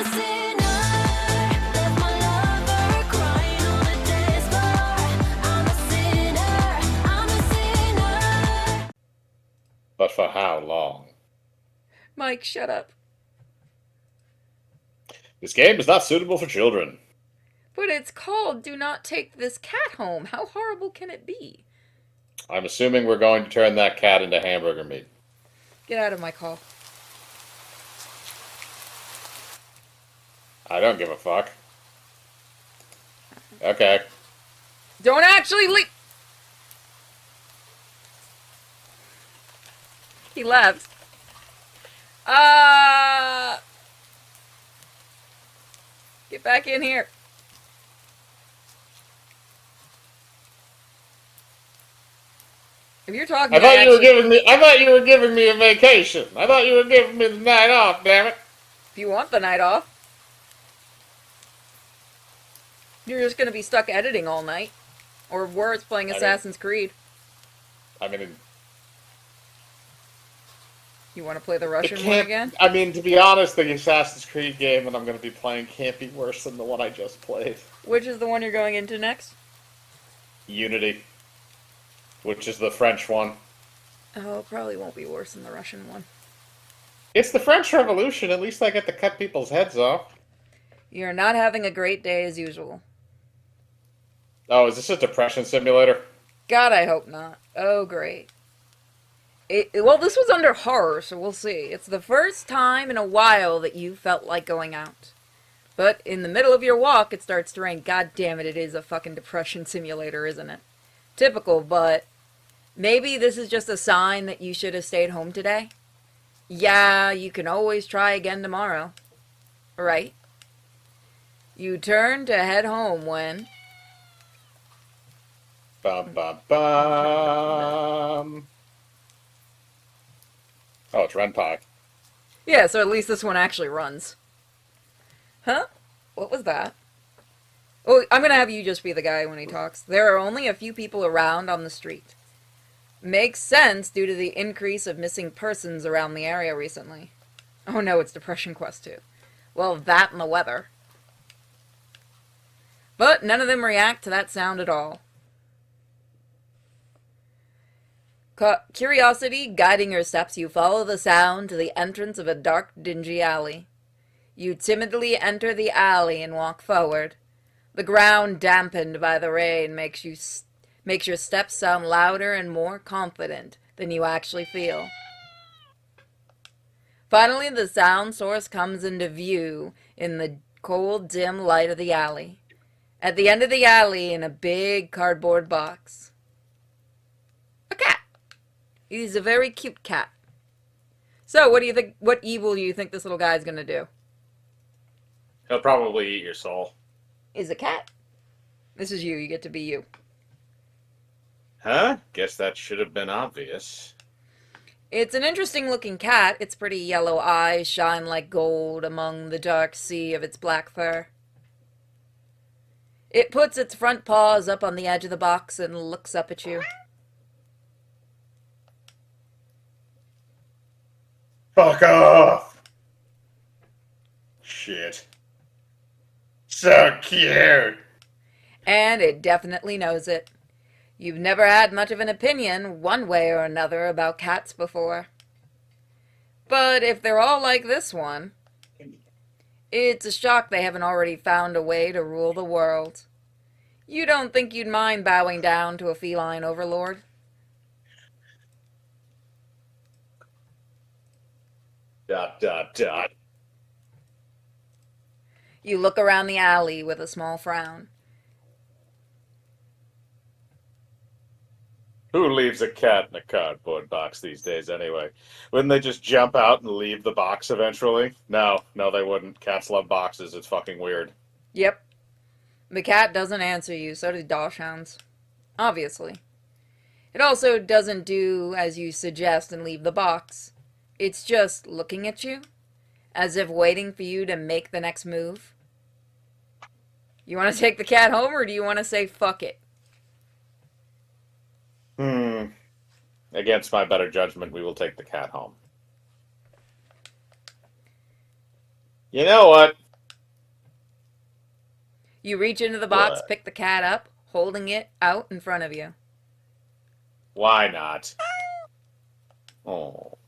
a sinner, left my lover crying on the dance floor. I'm a sinner, I'm a sinner. But for how long? Mike, shut up. This game is not suitable for children. But it's called Do Not Take This Cat Home. How horrible can it be? I'm assuming we're going to turn that cat into hamburger meat. Get out of my call. I don't give a fuck. Okay. Don't actually leave. He left. Get back in here. If you're talking, I thought you were giving me a vacation. I thought you were giving me the night off, damn it. if you want the night off, you're just gonna be stuck editing all night, or worse, playing Assassin's Creed. I mean, You want to play the Russian one again? I mean, to be honest, the Assassin's Creed game that I'm going to be playing can't be worse than the one I just played. Which is the one you're going into next? Unity, which is the French one. Oh, it probably won't be worse than the Russian one. It's the French Revolution. At least I get to cut people's heads off. You're not having a great day as usual. Oh, is this a depression simulator? God, I hope not. Oh, great. Well, this was under horror, so we'll see. It's the first time in a while that you felt like going out. But in the middle of your walk, it starts to rain. God damn it, it is a fucking depression simulator, isn't it? Typical, but maybe this is just a sign that you should have stayed home today. Yeah, you can always try again tomorrow. Right? You turn to head home when... Bum, bum, bum. Oh, it's Renpai. Yeah, so at least this one actually runs. Huh? What was that? Oh, I'm gonna have you just be the guy when he talks. There are only a few people around on the street. Makes sense due to the increase of missing persons around the area recently. Oh no, it's Depression Quest 2. Well, that and the weather. But none of them react to that sound at all. Curiosity guiding your steps, you follow the sound to the entrance of a dark, dingy alley. You timidly enter the alley and walk forward. The ground, dampened by the rain, makes your steps sound louder and more confident than you actually feel. Finally, the sound source comes into view in the cold, dim light of the alley. At the end of the alley, in a big cardboard box, a cat. He's a very cute cat. So, what do you think? What evil do you think this little guy's gonna do? He'll probably eat your soul. Is a cat. This is you. You get to be you. Huh? Guess that should have been obvious. It's an interesting looking cat. Its pretty yellow eyes shine like gold among the dark sea of its black fur. It puts its front paws up on the edge of the box and looks up at you. Fuck off! Shit. So cute! And it definitely knows it. You've never had much of an opinion, one way or another, about cats before. But if they're all like this one, it's a shock they haven't already found a way to rule the world. You don't think you'd mind bowing down to a feline overlord? Dot, dot, dot. You look around the alley with a small frown. Who leaves a cat in a cardboard box these days anyway? Wouldn't they just jump out and leave the box eventually? No, they wouldn't. Cats love boxes. It's fucking weird. Yep. The cat doesn't answer you, so do dachshunds. Obviously. It also doesn't do as you suggest and leave the box. It's just looking at you, as if waiting for you to make the next move. You want to take the cat home, or do you want to say fuck it? Against my better judgment, we will take the cat home. You know what? You reach into the box, What? pick the cat up, holding it out in front of you. Why not? Oh.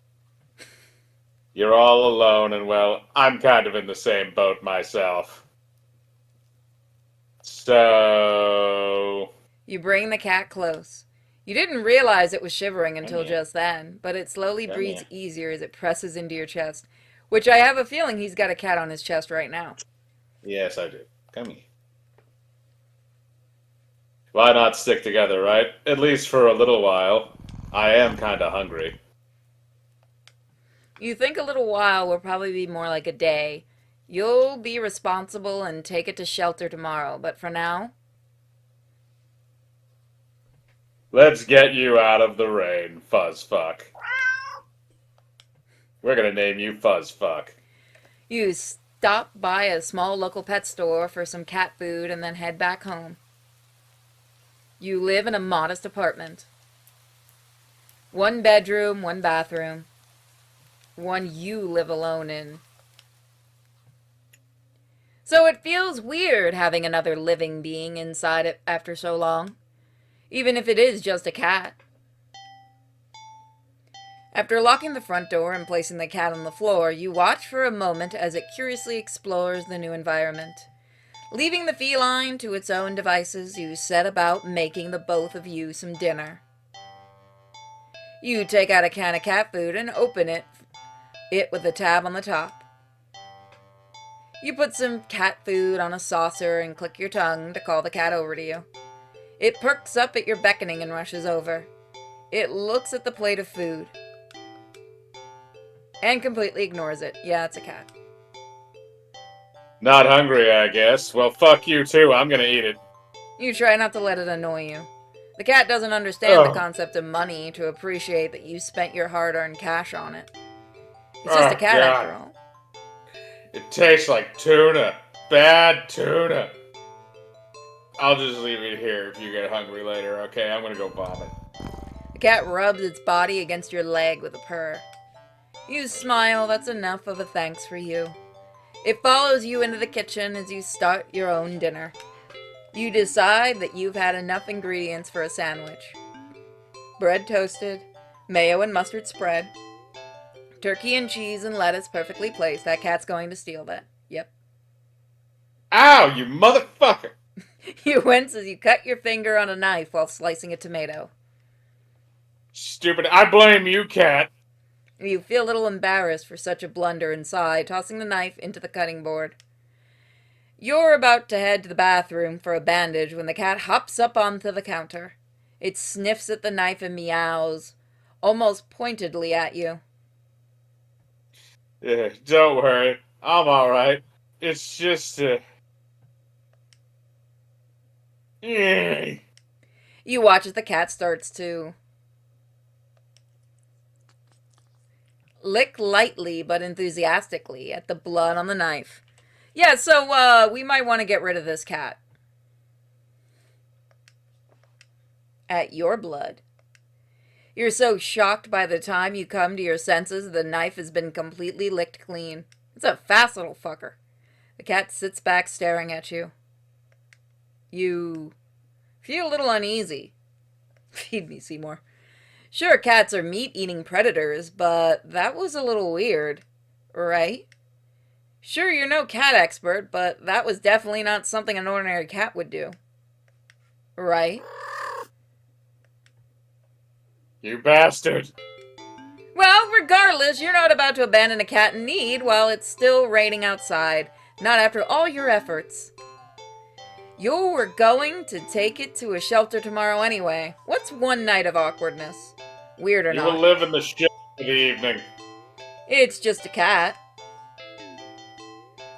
You're all alone, and well, I'm kind of in the same boat myself. So. You bring the cat close. You didn't realize it was shivering Come until here. just then, but it slowly Come breathes here. easier as it presses into your chest, which I have a feeling he's got a cat on his chest right now. Yes, I do. Come here. Why not stick together, right? At least for a little while. I am kinda hungry. You think a little while will probably be more like a day. You'll be responsible and take it to shelter tomorrow, but for now, Let's get you out of the rain, Fuzzfuck. We're gonna name you Fuzzfuck. you stop by a small local pet store for some cat food and then head back home. You live in a modest apartment. 1 bedroom, 1 bathroom. One you live alone in. So it feels weird having another living being inside it after so long, even if it is just a cat. After locking the front door and placing the cat on the floor, you watch for a moment as it curiously explores the new environment. Leaving the feline to its own devices, you set about making the both of you some dinner. You take out a can of cat food and open it with a tab on the top. You put some cat food on a saucer and click your tongue to call the cat over to you. It perks up at your beckoning and rushes over. It looks at the plate of food and completely ignores it. Yeah, it's a cat. Not hungry, I guess. Well, fuck you too. I'm gonna eat it. You try not to let it annoy you. The cat doesn't understand the Oh. concept of money to appreciate that you spent your hard-earned cash on it. It's just a cat God. after all. It tastes like tuna. Bad tuna. I'll just leave it here if you get hungry later, okay? I'm gonna go vomit. The cat rubs its body against your leg with a purr. You smile, that's enough of a thanks for you. It follows you into the kitchen as you start your own dinner. You decide that you've had enough ingredients for a sandwich. Bread toasted, mayo and mustard spread, turkey and cheese and lettuce perfectly placed. That cat's going to steal that. Yep. Ow, you motherfucker! You wince as you cut your finger on a knife while slicing a tomato. Stupid. I blame you, cat. You feel a little embarrassed for such a blunder and sigh, tossing the knife into the cutting board. You're about to head to the bathroom for a bandage when the cat hops up onto the counter. It sniffs at the knife and meows, almost pointedly at you. Yeah, don't worry. I'm alright. It's just, You watch as the cat starts to lick lightly but enthusiastically at the blood on the knife. Yeah, so we might want to get rid of this cat. At your blood. You're so shocked by the time you come to your senses the knife has been completely licked clean. It's a fast little fucker. The cat sits back staring at you. You feel a little uneasy. Feed me, Seymour. Sure, cats are meat-eating predators, but that was a little weird, right? Sure, you're no cat expert, but that was definitely not something an ordinary cat would do. Right? You bastard. Well, regardless, you're not about to abandon a cat in need while it's still raining outside. Not after all your efforts. You were going to take it to a shelter tomorrow anyway. What's one night of awkwardness? Weird or You will not. live in the shit for the evening. It's just a cat.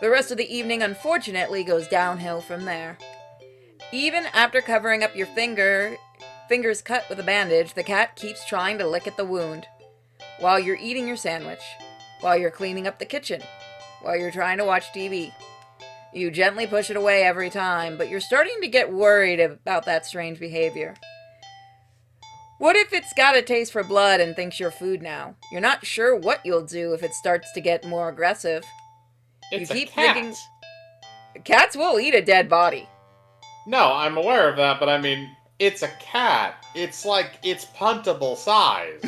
The rest of the evening, unfortunately, goes downhill from there. Even after covering up your fingers cut with a bandage, the cat keeps trying to lick at the wound. While you're eating your sandwich. While you're cleaning up the kitchen. While you're trying to watch TV. You gently push it away every time, but you're starting to get worried about that strange behavior. What if it's got a taste for blood and thinks you're food now? You're not sure what you'll do if it starts to get more aggressive. It's You a keep cat. thinking- Cats will eat a dead body. No, I'm aware of that, but I mean, it's a cat. It's puntable size.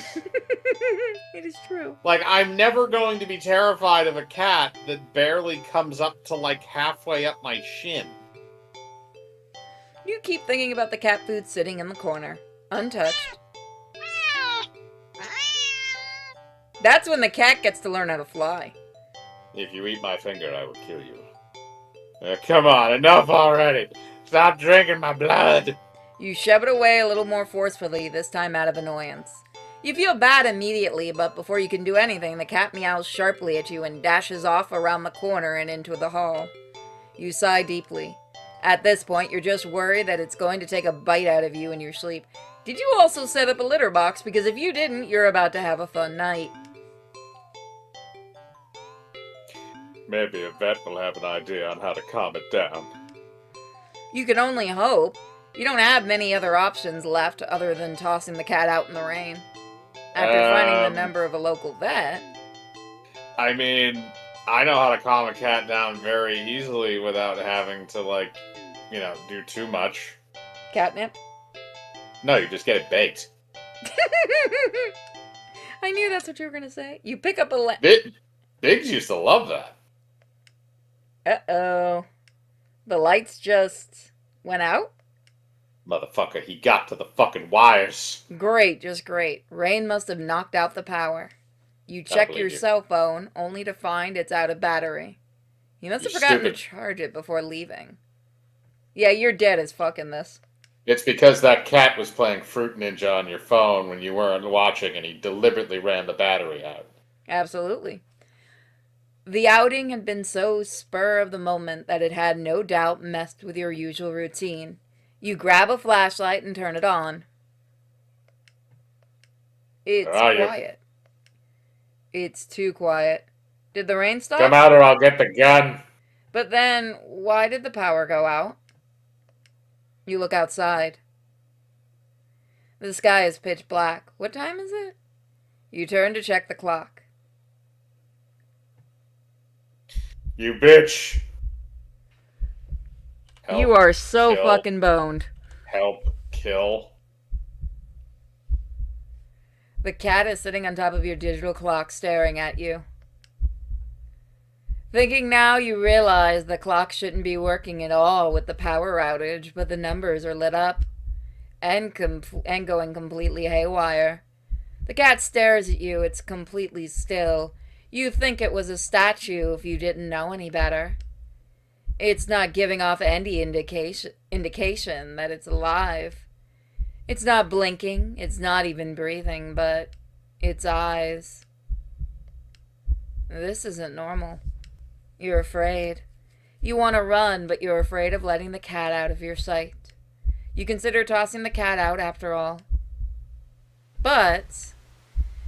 It is true. Like, I'm never going to be terrified of a cat that barely comes up to like halfway up my shin. You keep thinking about the cat food sitting in the corner, untouched. That's when the cat gets to learn how to fly. If you eat my finger, I will kill you. Come on, enough already. Stop drinking my blood. You shove it away a little more forcefully, this time out of annoyance. You feel bad immediately, but before you can do anything, the cat meows sharply at you and dashes off around the corner and into the hall. You sigh deeply. At this point, you're just worried that it's going to take a bite out of you in your sleep. Did you also set up a litter box? Because if you didn't, you're about to have a fun night. Maybe a vet will have an idea on how to calm it down. You can only hope. You don't have many other options left other than tossing the cat out in the rain. After finding the number of a local vet. I mean, I know how to calm a cat down very easily without having to, like, do too much. Catnip? No, you just get it baked. I knew that's what you were going to say. You pick up a Biggs used to love that. Uh-oh. The lights just went out? Motherfucker, he got to the fucking wires. Great, just great. Rain must have knocked out the power. You check your cell phone, only to find it's out of battery. You must have forgotten to charge it before leaving. Yeah, you're dead as fuck in this. It's because that cat was playing Fruit Ninja on your phone when you weren't watching, and he deliberately ran the battery out. Absolutely. The outing had been so spur of the moment that it had no doubt messed with your usual routine. You grab a flashlight and turn it on. It's quiet. It's too quiet. Did the rain stop? Come out or I'll get the gun. But then, why did the power go out? You look outside. The sky is pitch black. What time is it? You turn to check the clock. You bitch. Help, you are so kill, fucking boned. Help, kill. The cat is sitting on top of your digital clock staring at you. Thinking now, you realize the clock shouldn't be working at all with the power outage, but the numbers are lit up and going completely haywire. The cat stares at you. It's completely still. You think it was a statue if you didn't know any better. It's not giving off any indication that it's alive. It's not blinking. It's not even breathing, but its eyes. This isn't normal. You're afraid. You want to run, but you're afraid of letting the cat out of your sight. You consider tossing the cat out after all. But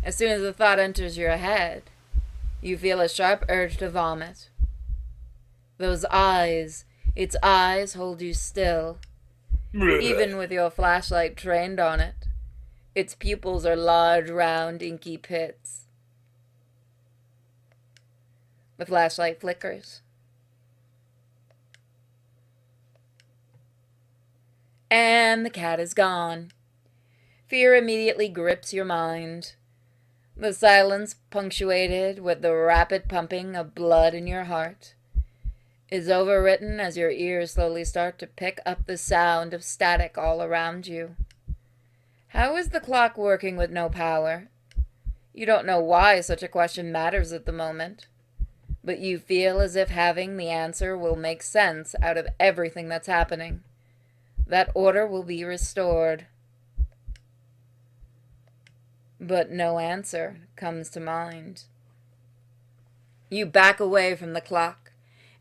as soon as the thought enters your head, you feel a sharp urge to vomit. Those eyes, its eyes hold you still, even with your flashlight trained on it. Its pupils are large, round, inky pits. The flashlight flickers. And the cat is gone. Fear immediately grips your mind. The silence, punctuated with the rapid pumping of blood in your heart, is overwritten as your ears slowly start to pick up the sound of static all around you. How is the clock working with no power? You don't know why such a question matters at the moment, but you feel as if having the answer will make sense out of everything that's happening. That order will be restored. But no answer comes to mind. You back away from the clock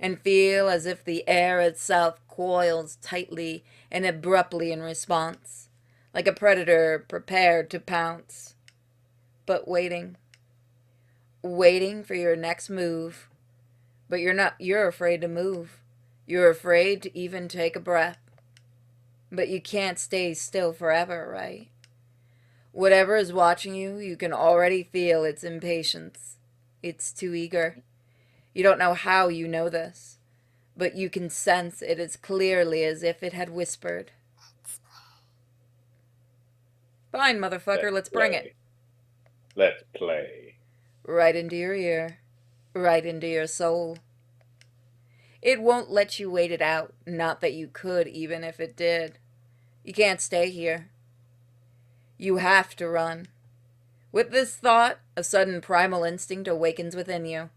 and feel as if the air itself coils tightly and abruptly in response, like a predator prepared to pounce, but waiting for your next move. But you're afraid to move. You're afraid to even take a breath. But you can't stay still forever, right? Whatever is watching you, you can already feel its impatience. It's too eager. You don't know how you know this, but you can sense it as clearly as if it had whispered. Fine, motherfucker, let's bring it. Let's play. Right into your ear. Right into your soul. It won't let you wait it out. Not that you could, even if it did. You can't stay here. You have to run. With this thought, a sudden primal instinct awakens within you,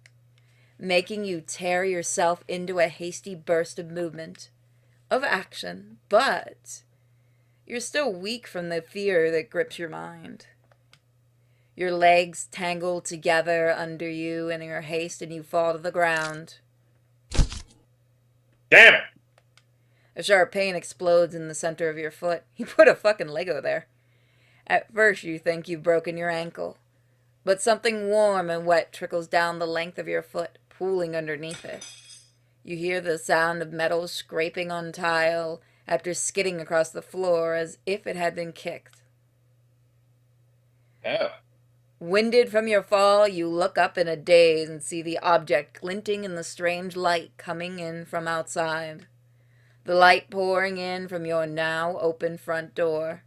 making you tear yourself into a hasty burst of movement, of action, but you're still weak from the fear that grips your mind. Your legs tangle together under you in your haste and you fall to the ground. Damn it! A sharp pain explodes in the center of your foot. You put a fucking Lego there. At first you think you've broken your ankle, but something warm and wet trickles down the length of your foot, pooling underneath it. You hear the sound of metal scraping on tile after skidding across the floor as if it had been kicked. Oh. Winded from your fall, you look up in a daze and see the object glinting in the strange light coming in from outside. The light pouring in from your now open front door.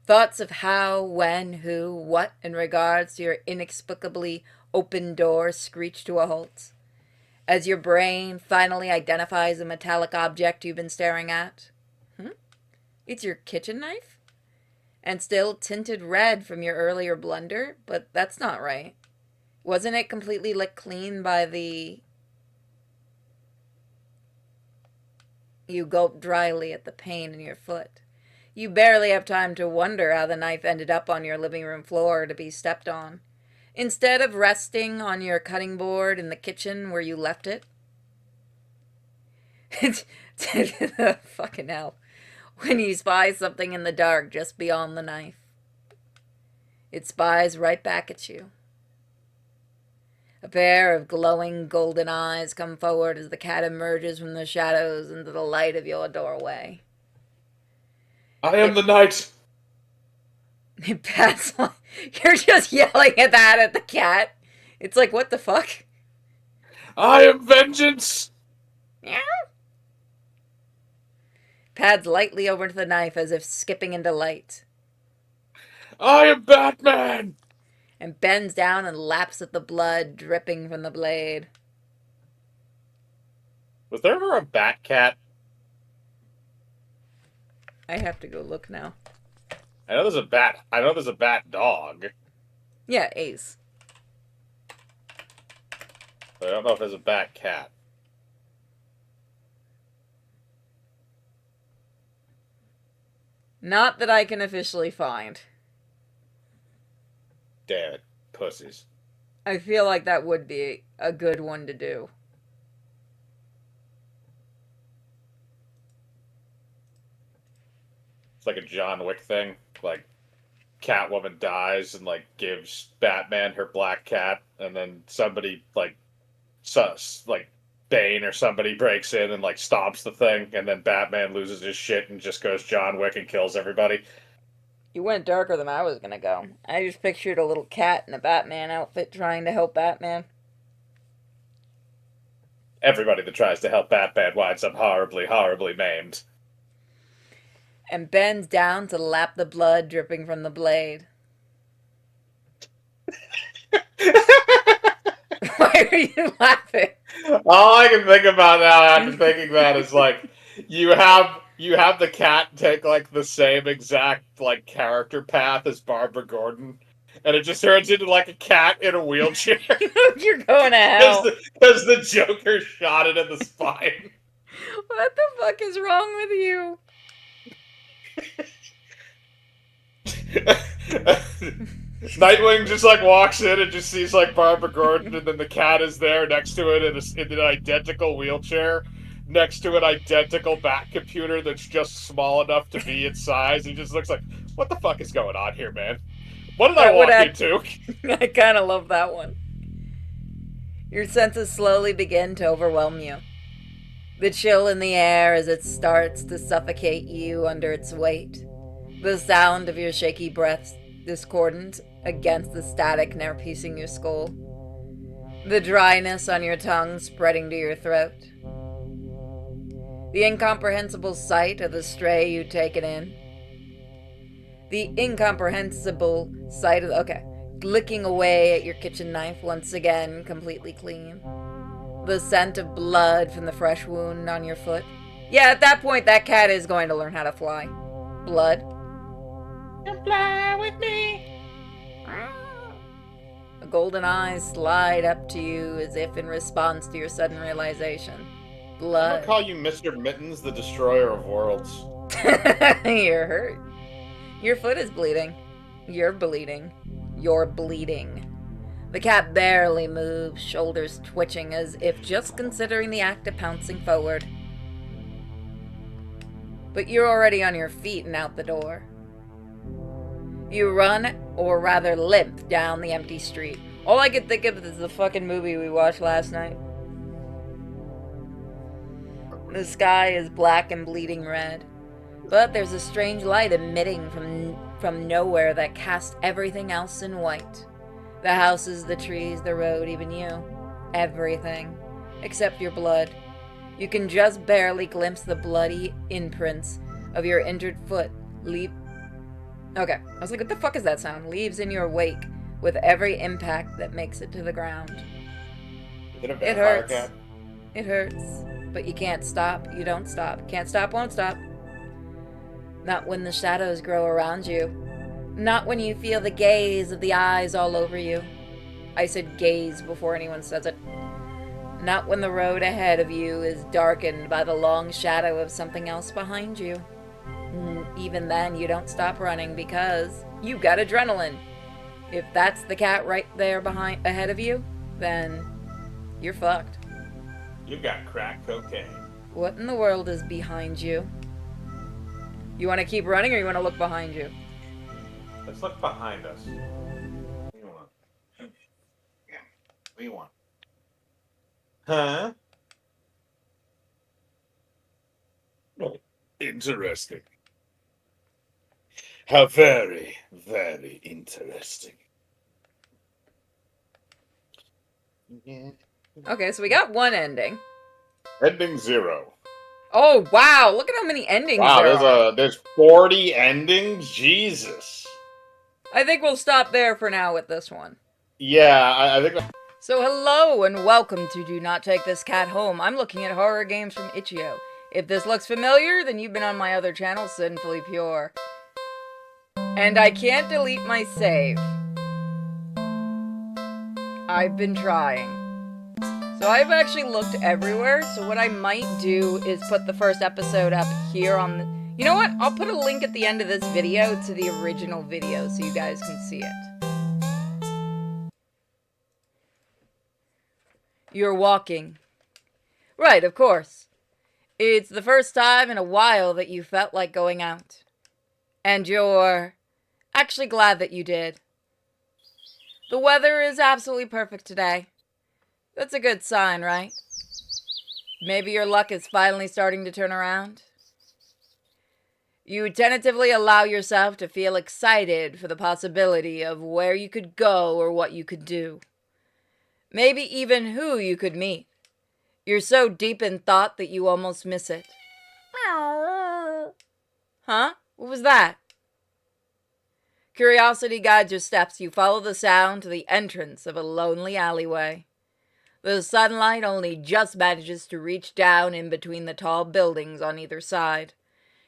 Thoughts of how, when, who, what in regards to your inexplicably open door screech to a halt. As your brain finally identifies the metallic object you've been staring at. It's your kitchen knife? And still tinted red from your earlier blunder, but that's not right. Wasn't it completely licked clean by the... You gulp dryly at the pain in your foot. You barely have time to wonder how the knife ended up on your living room floor to be stepped on, instead of resting on your cutting board in the kitchen where you left it. Fucking hell. When you spy something in the dark just beyond the knife. It spies right back at you. A pair of glowing golden eyes come forward as the cat emerges from the shadows into the light of your doorway. I am the knight! It pats like, you're just yelling at that at the cat. It's like, what the fuck? I am vengeance! Meow. Pads lightly over to the knife as if skipping into light. I am Batman! And bends down and laps at the blood dripping from the blade. Was there ever a Batcat? I have to go look now. I know there's a bat dog. Yeah, Ace. But I don't know if there's a bat cat. Not that I can officially find. Damn it. Pussies. I feel like that would be a good one to do. It's like a John Wick thing. Like, Catwoman dies and, like, gives Batman her black cat, and then somebody, like, Bane or somebody breaks in and, like, stomps the thing, and then Batman loses his shit and just goes John Wick and kills everybody. You went darker than I was gonna go. I just pictured a little cat in a Batman outfit trying to help Batman. Everybody that tries to help Batman winds up horribly, horribly maimed. And bends down to lap the blood dripping from the blade. Why are you laughing? All I can think about now after thinking that is, like, you have the cat take, like, the same exact, like, character path as Barbara Gordon, and it just turns into, like, a cat in a wheelchair. You're going to hell. Because the Joker shot it in the spine. What the fuck is wrong with you? Nightwing just, like, walks in and just sees, like, Barbara Gordon, and then the cat is there next to it in an identical wheelchair, next to an identical Bat computer that's just small enough to be its size. He just looks like, what the fuck is going on here, man? What did I walk into? I kind of love that one. Your senses slowly begin to overwhelm you. The chill in the air as it starts to suffocate you under its weight. The sound of your shaky breaths discordant against the static now piecing your skull. The dryness on your tongue spreading to your throat. The incomprehensible sight of the stray you'd taken in. The incomprehensible sight of... Okay. Licking away at your kitchen knife, once again, completely clean. The scent of blood from the fresh wound on your foot. Yeah, at that point, that cat is going to learn how to fly. Blood. Come fly with me. The golden eyes slide up to you as if in response to your sudden realization. I'm Blood. gonna call you Mr. Mittens, the destroyer of worlds. You're hurt. Your foot is bleeding. You're bleeding. You're bleeding. The cat barely moves, shoulders twitching as if just considering the act of pouncing forward. But you're already on your feet and out the door. You run, or rather limp, down the empty street. All I could think of is the fucking movie we watched last night. The sky is black and bleeding red. But there's a strange light emitting from nowhere that casts everything else in white. The houses, the trees, the road, even you. Everything. Except your blood. You can just barely glimpse the bloody imprints of your injured foot. Okay, I was like, what the fuck is that sound? Leaves in your wake with every impact that makes it to the ground. Is it a It vampire hurts. cat? It hurts. But you can't stop. You don't stop. Can't stop, won't stop. Not when the shadows grow around you. Not when you feel the gaze of the eyes all over you. I said gaze before anyone says it. Not when the road ahead of you is darkened by the long shadow of something else behind you. Even then, you don't stop running because you got adrenaline. If that's the cat right there ahead of you, then you're fucked. You got crack cocaine. What in the world is behind you? You want to keep running or you want to look behind you? Let's look behind us. What do you want? Yeah. What do you want? Huh? Interesting. How very, very interesting. Yeah. Okay, so we got one ending. Ending 0. Oh, wow. Look at how many endings Wow, there are. there's 40 endings? Jesus. I think we'll stop there for now with this one. Yeah, I think... So hello and welcome to Do Not Take This Cat Home. I'm looking at horror games from Itch.io. If this looks familiar, then you've been on my other channel, Sinfully Pure. And I can't delete my save. I've been trying. So I've actually looked everywhere, so what I might do is put the first episode up here on the... You know what? I'll put a link at the end of this video to the original video so you guys can see it. You're walking. Right, of course. It's the first time in a while that you felt like going out. And you're actually glad that you did. The weather is absolutely perfect today. That's a good sign, right? Maybe your luck is finally starting to turn around. You tentatively allow yourself to feel excited for the possibility of where you could go or what you could do. Maybe even who you could meet. You're so deep in thought that you almost miss it. Huh? What was that? Curiosity guides your steps. You follow the sound to the entrance of a lonely alleyway. The sunlight only just manages to reach down in between the tall buildings on either side.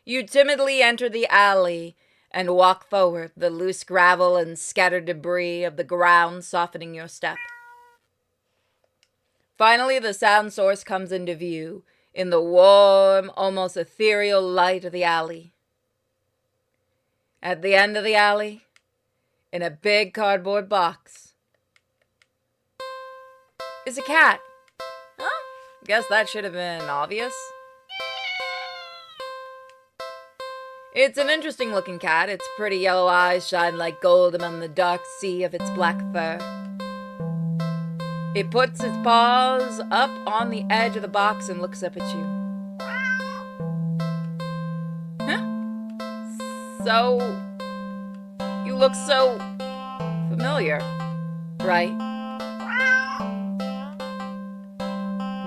You timidly enter the alley and walk forward, the loose gravel and scattered debris of the ground softening your step. Finally, the sound source comes into view in the warm, almost ethereal light of the alley. At the end of the alley, in a big cardboard box, is a cat. Huh? Guess that should have been obvious. It's an interesting looking cat. Its pretty yellow eyes shine like gold among the dark sea of its black fur. It puts its paws up on the edge of the box and looks up at you. Huh? So, you look so familiar, right?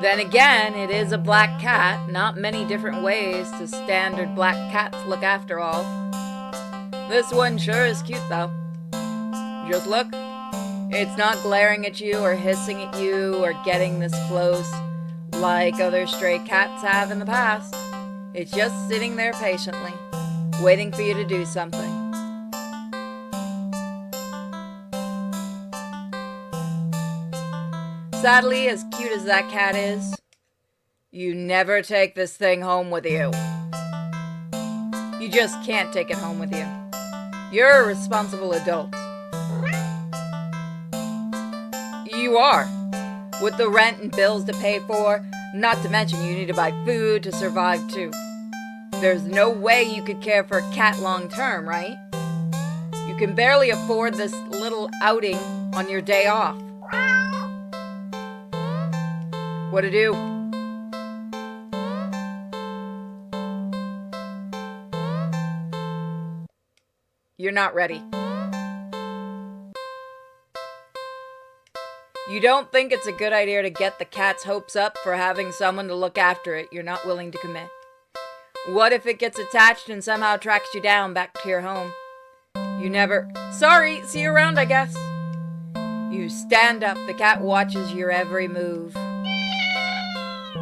Then again, it is a black cat. Not many different ways to standard black cats look after all. This one sure is cute though. Just look. It's not glaring at you or hissing at you or getting this close like other stray cats have in the past. It's just sitting there patiently, waiting for you to do something. Sadly, as cute as that cat is, you never take this thing home with you. You just can't take it home with you. You're a responsible adult. You are. With the rent and bills to pay for, not to mention you need to buy food to survive too. There's no way you could care for a cat long term, right? You can barely afford this little outing on your day off. What to do? You're not ready. You don't think it's a good idea to get the cat's hopes up for having someone to look after it you're not willing to commit. What if it gets attached and somehow tracks you down back to your home? You never... Sorry, see you around, I guess. You stand up, the cat watches your every move.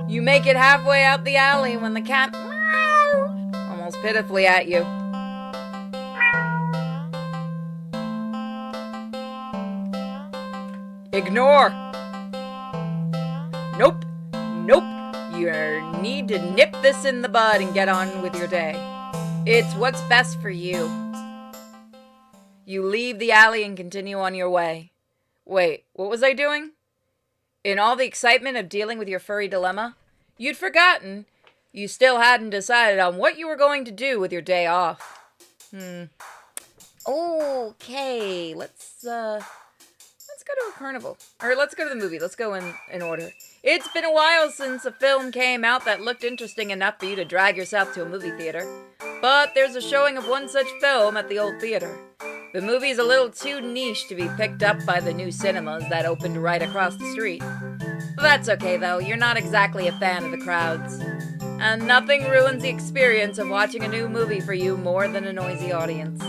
You make it halfway out the alley when the cat meows almost pitifully at you. Ignore. Nope. Nope. You need to nip this in the bud and get on with your day. It's what's best for you. You leave the alley and continue on your way. Wait, what was I doing? In all the excitement of dealing with your furry dilemma, you'd forgotten you still hadn't decided on what you were going to do with your day off. Okay, let's go to a carnival. Or let's go to the movie. Let's go in order. It's been a while since a film came out that looked interesting enough for you to drag yourself to a movie theater. But there's a showing of one such film at the old theater. The movie's a little too niche to be picked up by the new cinemas that opened right across the street. That's okay though, you're not exactly a fan of the crowds. And nothing ruins the experience of watching a new movie for you more than a noisy audience.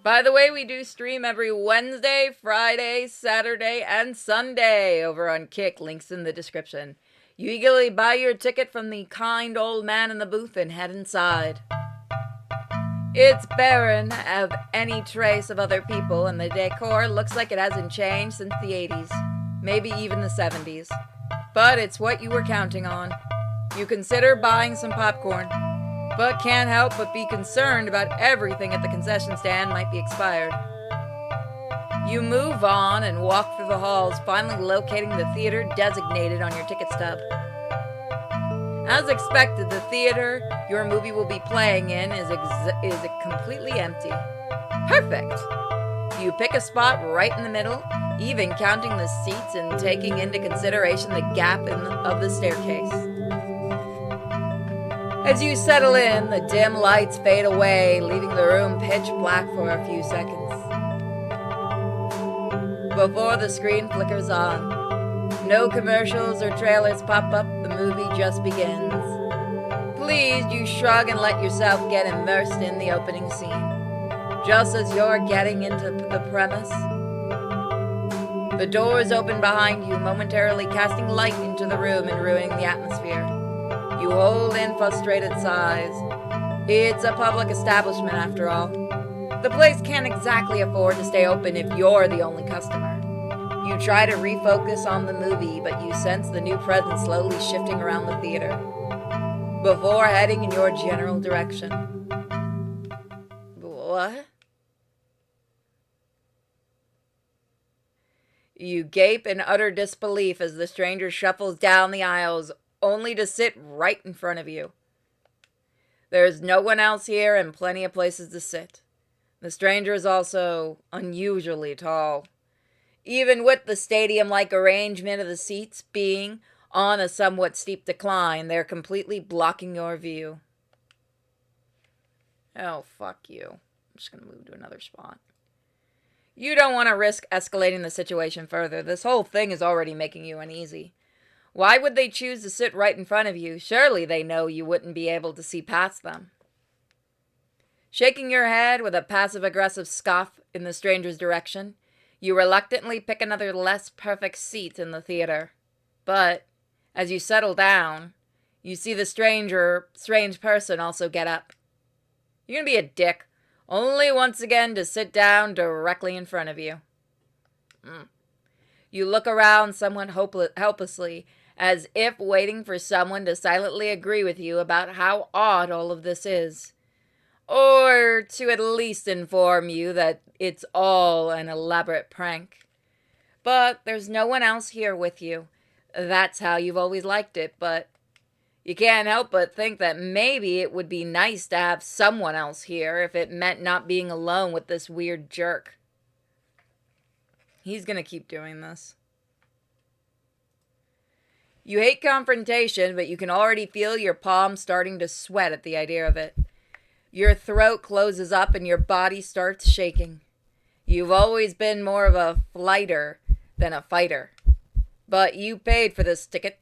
By the way, we do stream every Wednesday, Friday, Saturday, and Sunday over on Kick, links in the description. You eagerly buy your ticket from the kind old man in the booth and head inside. It's barren of any trace of other people, and the decor looks like it hasn't changed since the 80s, maybe even the 70s. But it's what you were counting on. You consider buying some popcorn, but can't help but be concerned about everything at the concession stand might be expired. You move on and walk through the halls, finally locating the theater designated on your ticket stub. As expected, the theater your movie will be playing in is completely empty. Perfect! You pick a spot right in the middle, even counting the seats and taking into consideration the gap of the staircase. As you settle in, the dim lights fade away, leaving the room pitch black for a few seconds. Before the screen flickers on, no commercials or trailers pop up, the movie just begins. Pleased, you shrug and let yourself get immersed in the opening scene. Just as you're getting into the premise, the doors open behind you, momentarily casting light into the room and ruining the atmosphere. You hold in frustrated sighs. It's a public establishment after all. The place can't exactly afford to stay open if you're the only customer. You try to refocus on the movie, but you sense the new presence slowly shifting around the theater before heading in your general direction. What? You gape in utter disbelief as the stranger shuffles down the aisles, only to sit right in front of you. There's no one else here and plenty of places to sit. The stranger is also unusually tall. Even with the stadium-like arrangement of the seats being on a somewhat steep decline, they're completely blocking your view. Oh, fuck you. I'm just gonna move to another spot. You don't want to risk escalating the situation further. This whole thing is already making you uneasy. Why would they choose to sit right in front of you? Surely they know you wouldn't be able to see past them. Shaking your head with a passive-aggressive scoff in the stranger's direction, you reluctantly pick another less perfect seat in the theater. But, as you settle down, you see the strange person also get up. You're gonna be a dick, only once again to sit down directly in front of you. You look around somewhat helplessly, as if waiting for someone to silently agree with you about how odd all of this is. Or to at least inform you that it's all an elaborate prank. But there's no one else here with you. That's how you've always liked it, but you can't help but think that maybe it would be nice to have someone else here if it meant not being alone with this weird jerk. He's gonna keep doing this. You hate confrontation, but you can already feel your palms starting to sweat at the idea of it. Your throat closes up and your body starts shaking. You've always been more of a flighter than a fighter. But you paid for this ticket.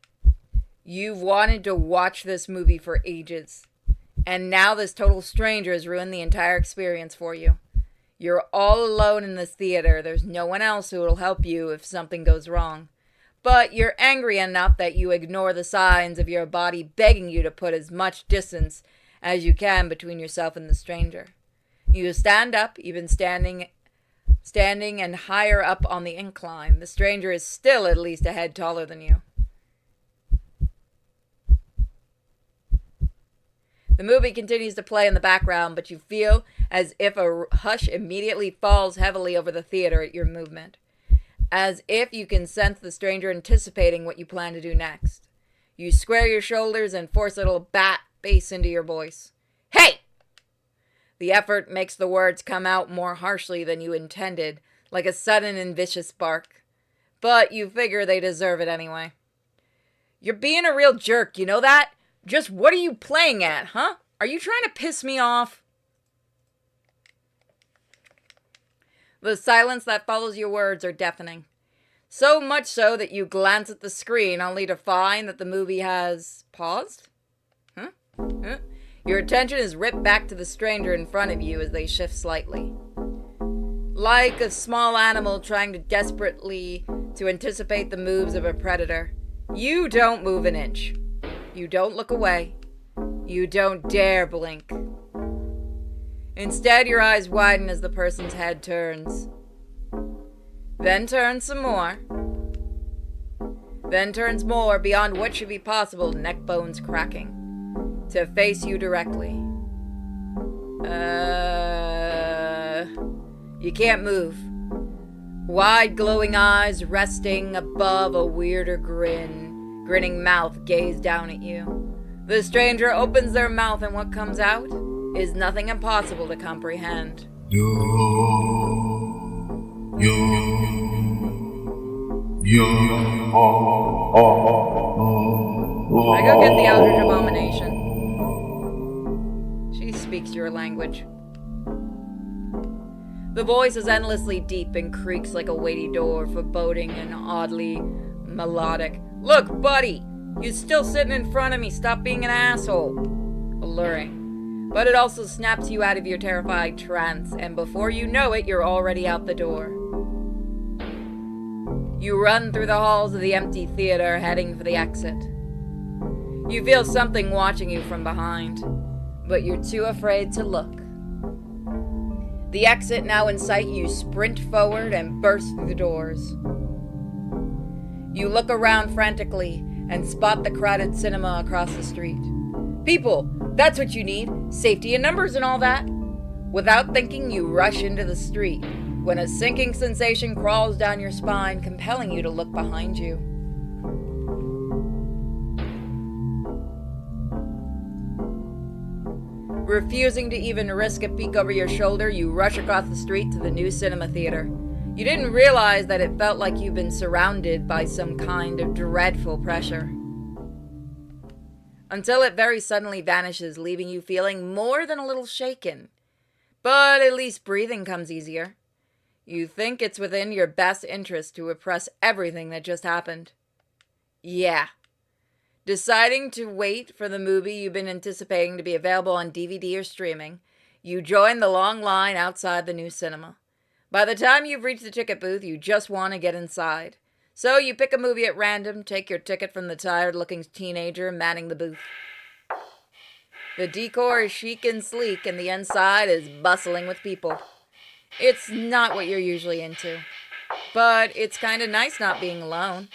You've wanted to watch this movie for ages. And now this total stranger has ruined the entire experience for you. You're all alone in this theater. There's no one else who will help you if something goes wrong. But you're angry enough that you ignore the signs of your body begging you to put as much distance as you can between yourself and the stranger. You stand up, even standing and higher up on the incline. The stranger is still at least a head taller than you. The movie continues to play in the background, but you feel as if a hush immediately falls heavily over the theater at your movement. As if you can sense the stranger anticipating what you plan to do next. You square your shoulders and force a little bass into your voice. Hey! The effort makes the words come out more harshly than you intended, like a sudden and vicious bark. But you figure they deserve it anyway. You're being a real jerk, you know that? Just what are you playing at, huh? Are you trying to piss me off? The silence that follows your words are deafening. So much so that you glance at the screen only to find that the movie has paused? Your attention is ripped back to the stranger in front of you as they shift slightly. Like a small animal trying desperately to anticipate the moves of a predator, you don't move an inch. You don't look away. You don't dare blink. Instead, your eyes widen as the person's head turns. Then turns some more. Then turns more beyond what should be possible, neck bones cracking, to face you directly. You can't move. Wide glowing eyes resting above a weirder grinning mouth gaze down at you. The stranger opens their mouth and what comes out is nothing impossible to comprehend. I go get the Eldritch Abomination. She speaks your language. The voice is endlessly deep and creaks like a weighty door, foreboding and oddly melodic. Look, buddy, you're still sitting in front of me. Stop being an asshole. Alluring. But it also snaps you out of your terrified trance, and before you know it, you're already out the door. You run through the halls of the empty theater, heading for the exit. You feel something watching you from behind, but you're too afraid to look. The exit now in sight, you sprint forward and burst through the doors. You look around frantically and spot the crowded cinema across the street. People, that's what you need. Safety in numbers and all that. Without thinking, you rush into the street when a sinking sensation crawls down your spine, compelling you to look behind you. Refusing to even risk a peek over your shoulder, you rush across the street to the new cinema theater. You didn't realize that it felt like you've been surrounded by some kind of dreadful pressure. Until it very suddenly vanishes, leaving you feeling more than a little shaken. But at least breathing comes easier. You think it's within your best interest to repress everything that just happened. Yeah. Deciding to wait for the movie you've been anticipating to be available on DVD or streaming, you join the long line outside the new cinema. By the time you've reached the ticket booth, you just want to get inside. So you pick a movie at random, take your ticket from the tired-looking teenager manning the booth. The decor is chic and sleek, and the inside is bustling with people. It's not what you're usually into, but it's kind of nice not being alone.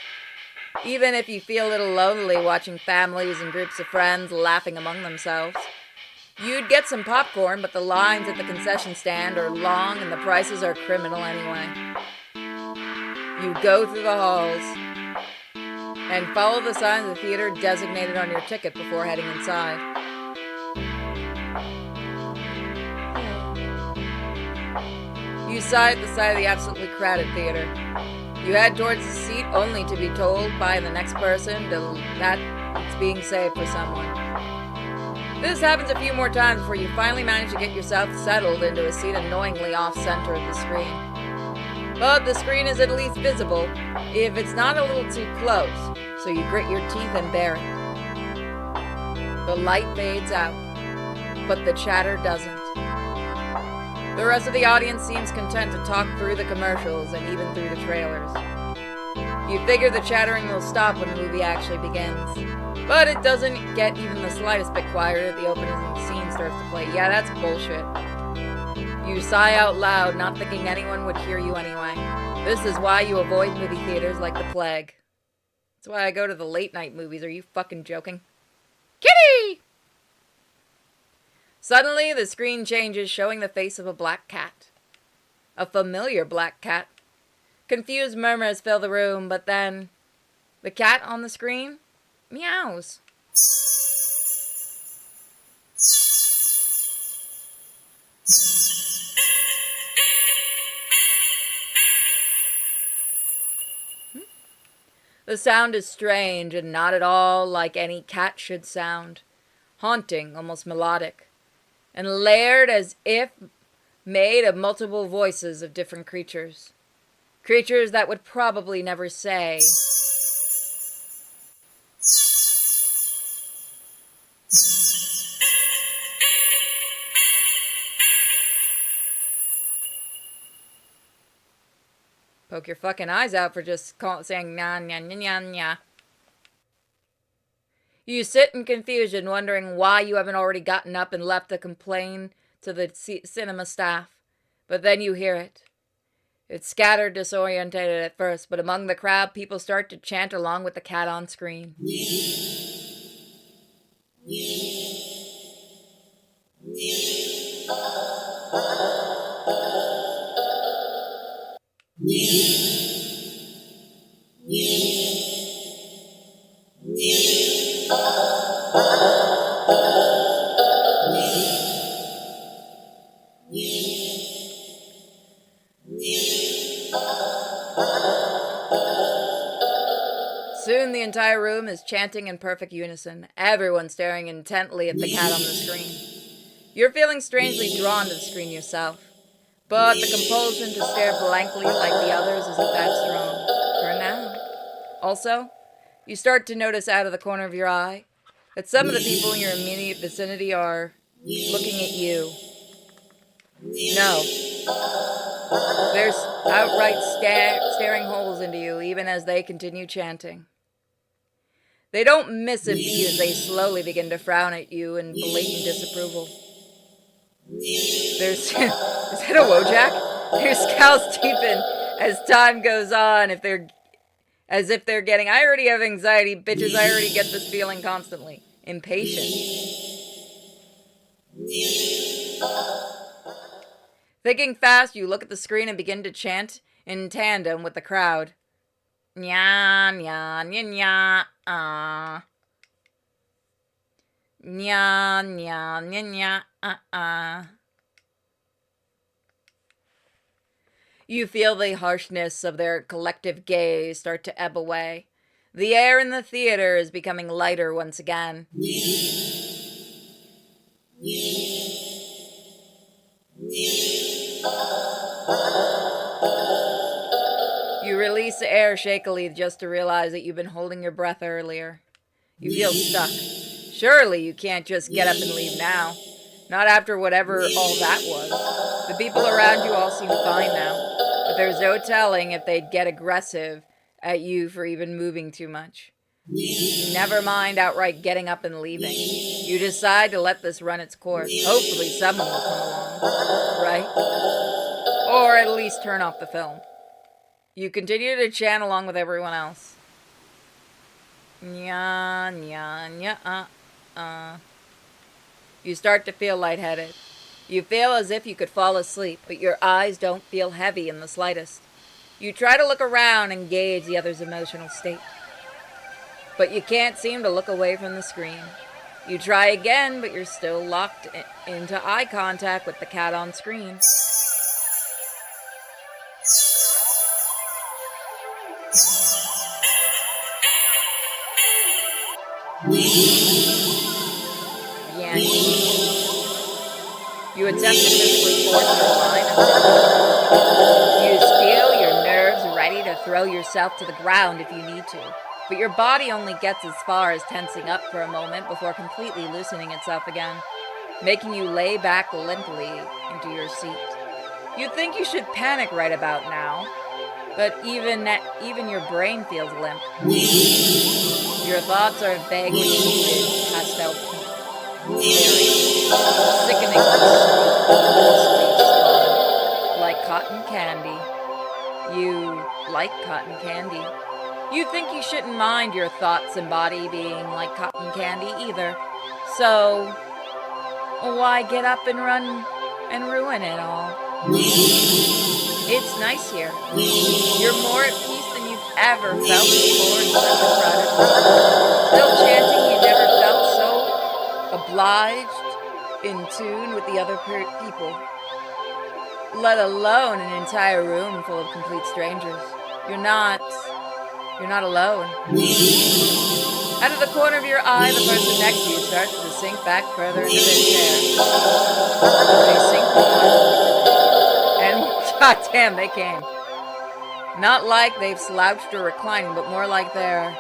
Even if you feel a little lonely watching families and groups of friends laughing among themselves. You'd get some popcorn, but the lines at the concession stand are long and the prices are criminal anyway. You go through the halls and follow the signs of the theater designated on your ticket before heading inside. You sigh at the sight of the absolutely crowded theater. You head towards the seat only to be told by the next person that it's being saved for someone. This happens a few more times before you finally manage to get yourself settled into a seat annoyingly off-center of the screen. But the screen is at least visible if it's not a little too close, so you grit your teeth and bear it. The light fades out, but the chatter doesn't. The rest of the audience seems content to talk through the commercials and even through the trailers. You figure the chattering will stop when the movie actually begins. But it doesn't get even the slightest bit quieter the opening scene starts to play. Yeah, that's bullshit. You sigh out loud, not thinking anyone would hear you anyway. This is why you avoid movie theaters like the plague. That's why I go to the late night movies. Are you fucking joking? Kitty! Suddenly, the screen changes, showing the face of a black cat. A familiar black cat. Confused murmurs fill the room, but then the cat on the screen meows. The sound is strange and not at all like any cat should sound. Haunting, almost melodic. And layered as if made of multiple voices of different creatures. Creatures that would probably never say. Poke your fucking eyes out for just saying nya nya nya nya nya. You sit in confusion, wondering why you haven't already gotten up and left to complain to the cinema staff. But then you hear it. It's scattered, disorientated at first, but among the crowd, people start to chant along with the cat on screen. Soon the entire room is chanting in perfect unison, everyone staring intently at the cat on the screen. You're feeling strangely drawn to the screen yourself, but the compulsion to stare blankly like the others isn't that strong, for now. Also, you start to notice out of the corner of your eye that some of the people in your immediate vicinity are looking at you. No. There's outright staring holes into you, even as they continue chanting. They don't miss a beat as they slowly begin to frown at you in blatant disapproval. Is that a Wojak? Their scowls deepen as time goes on, as if they're getting, I already have anxiety, bitches, I already get this feeling constantly. Impatient. Thinking fast, you look at the screen and begin to chant in tandem with the crowd. Nya, nya, nya, nya, Nya, nya, nya, nya, You feel the harshness of their collective gaze start to ebb away. The air in the theater is becoming lighter once again. release the air shakily just to realize that you've been holding your breath earlier. You feel stuck. Surely you can't just get up and leave now. Not after whatever all that was. The people around you all seem fine now, but there's no telling if they'd get aggressive at you for even moving too much. Never mind outright getting up and leaving. You decide to let this run its course. Hopefully someone will come along, right? Or at least turn off the film. You continue to chant along with everyone else. Nya, nya, nya, You start to feel lightheaded. You feel as if you could fall asleep, but your eyes don't feel heavy in the slightest. You try to look around and gauge the other's emotional state. But you can't seem to look away from the screen. You try again, but you're still locked into eye contact with the cat on screen. Yeah. You attempt to physically force your mind. You feel your nerves ready to throw yourself to the ground if you need to. But your body only gets as far as tensing up for a moment before completely loosening itself again, making you lay back limply into your seat. You think you should panic right about now, but even your brain feels limp. Your thoughts are vaguely muted, pastel pink, airy, sickeningly sweet, like cotton candy. You like cotton candy. You think you shouldn't mind your thoughts and body being like cotton candy either. So, why get up and run and ruin it all? It's nice here. You're more at peace than you've ever felt before in such a crowded room. Still chanting, you never felt so obliged, in tune with the other people. Let alone an entire room full of complete strangers. You're not alone. Out of the corner of your eye, the person next to you starts to sink back further into their chair. They sink more. And goddamn, they came. Not like they've slouched or reclining, but more like they're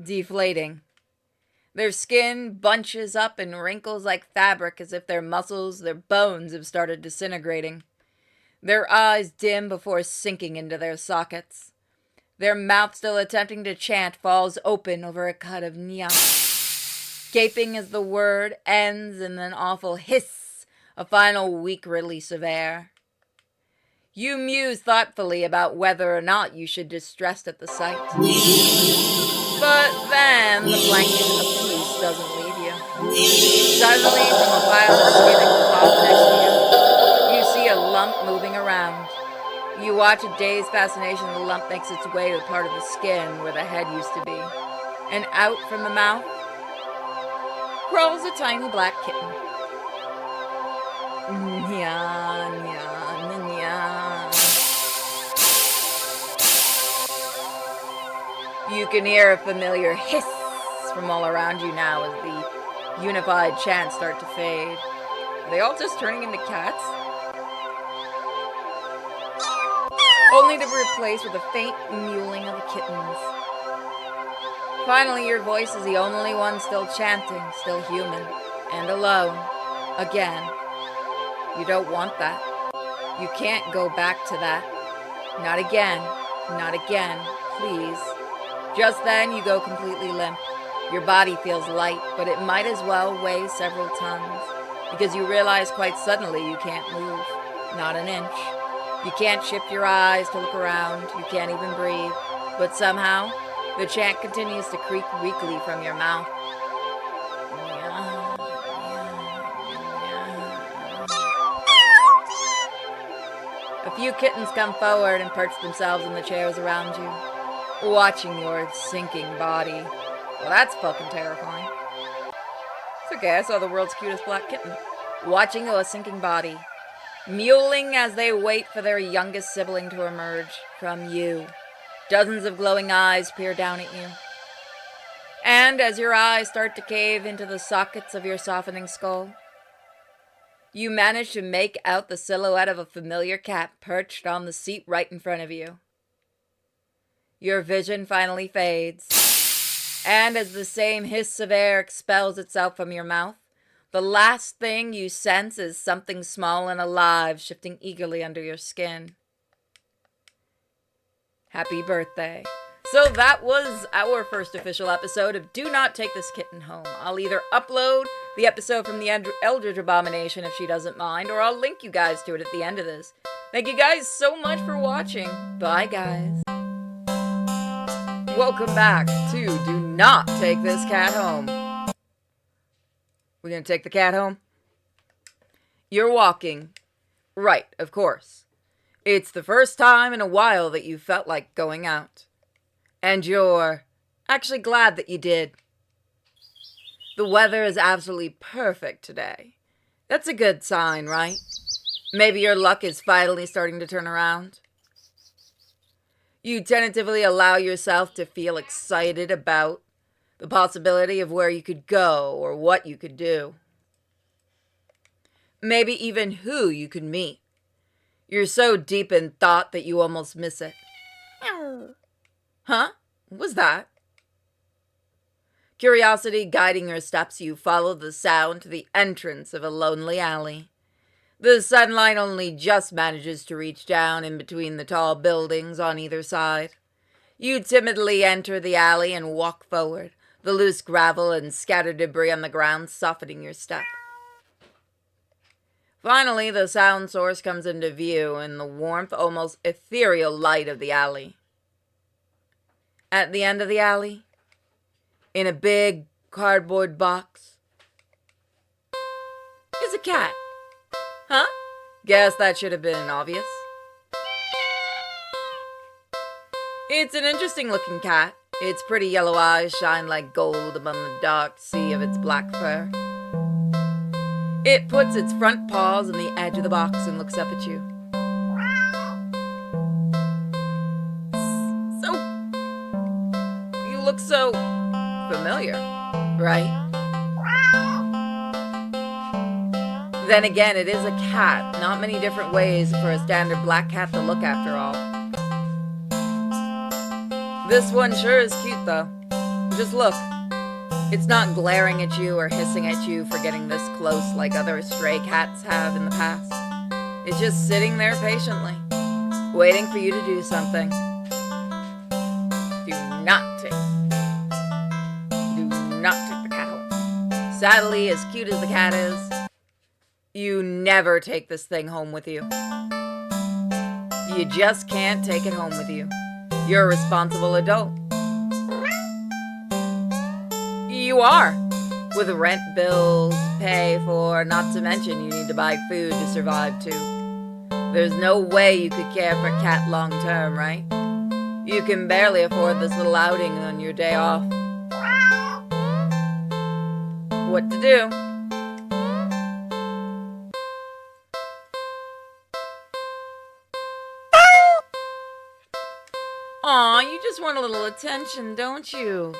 deflating. Their skin bunches up and wrinkles like fabric as if their muscles, their bones have started disintegrating. Their eyes dim before sinking into their sockets. Their mouth, still attempting to chant, falls open over a cut of nya. Gaping as the word ends in an awful hiss, a final weak release of air. You muse thoughtfully about whether or not you should distress at the sight. But then the blanket of peace doesn't leave you. Suddenly, from a pile of skin and cloth next to you, you see a lump moving around. You watch a dazed fascination. The lump makes its way to the part of the skin where the head used to be. And out from the mouth crawls a tiny black kitten. Nya, nya, nya. You can hear a familiar hiss from all around you now as the unified chants start to fade. Are they all just turning into cats? Only to be replaced with a faint mewling of kittens. Finally, your voice is the only one still chanting, still human, and alone. Again. You don't want that. You can't go back to that. Not again. Not again. Please. Just then, you go completely limp. Your body feels light, but it might as well weigh several tons, because you realize quite suddenly you can't move. Not an inch. You can't shift your eyes to look around. You can't even breathe. But somehow, the chant continues to creak weakly from your mouth. A few kittens come forward and perch themselves in the chairs around you, watching your sinking body. Well, that's fucking terrifying. It's okay, I saw the world's cutest black kitten. Watching a sinking body, mewling as they wait for their youngest sibling to emerge from you. Dozens of glowing eyes peer down at you. And as your eyes start to cave into the sockets of your softening skull, You manage to make out the silhouette of a familiar cat perched on the seat right in front of you. Your vision finally fades, and as the same hiss of air expels itself from your mouth, the last thing you sense is something small and alive shifting eagerly under your skin. Happy birthday. So that was our first official episode of Do Not Take This Kitten Home. I'll either upload the episode from the Eldritch Abomination if she doesn't mind, or I'll link you guys to it at the end of this. Thank you guys so much for watching. Bye, guys. Welcome back to Do Not Take This Cat Home. We're gonna take the cat home? You're walking. Right, of course. It's the first time in a while that you felt like going out. And you're actually glad that you did. The weather is absolutely perfect today. That's a good sign, right? Maybe your luck is finally starting to turn around. You tentatively allow yourself to feel excited about the possibility of where you could go or what you could do. Maybe even who you could meet. You're so deep in thought that you almost miss it. Huh? What was that? Curiosity guiding your steps, you follow the sound to the entrance of a lonely alley. The sunlight only just manages to reach down in between the tall buildings on either side. You timidly enter the alley and walk forward, the loose gravel and scattered debris on the ground softening your step. Finally, the sound source comes into view in the warmth, almost ethereal light of the alley. At the end of the alley, in a big cardboard box, is a cat. Huh? Guess that should have been obvious. It's an interesting looking cat. Its pretty yellow eyes shine like gold above the dark sea of its black fur. It puts its front paws on the edge of the box and looks up at you. You look so familiar, right? Then again, it is a cat. Not many different ways for a standard black cat to look after all. This one sure is cute though. Just look. It's not glaring at you or hissing at you for getting this close like other stray cats have in the past. It's just sitting there patiently, waiting for you to do something. Do not take the cat home. Sadly, as cute as the cat is, you never take this thing home with you. You just can't take it home with you. You're a responsible adult. You are. With rent bills to pay for, not to mention you need to buy food to survive too. There's no way you could care for a cat long term, right? You can barely afford this little outing on your day off. What to do? Aw, you just want a little attention, don't you?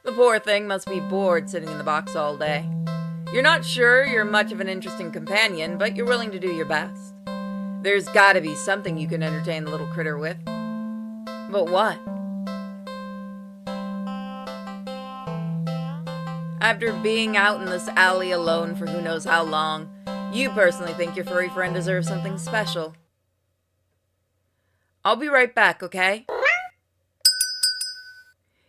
The poor thing must be bored sitting in the box all day. You're not sure you're much of an interesting companion, but you're willing to do your best. There's gotta be something you can entertain the little critter with. But what? After being out in this alley alone for who knows how long, you personally think your furry friend deserves something special. I'll be right back, okay?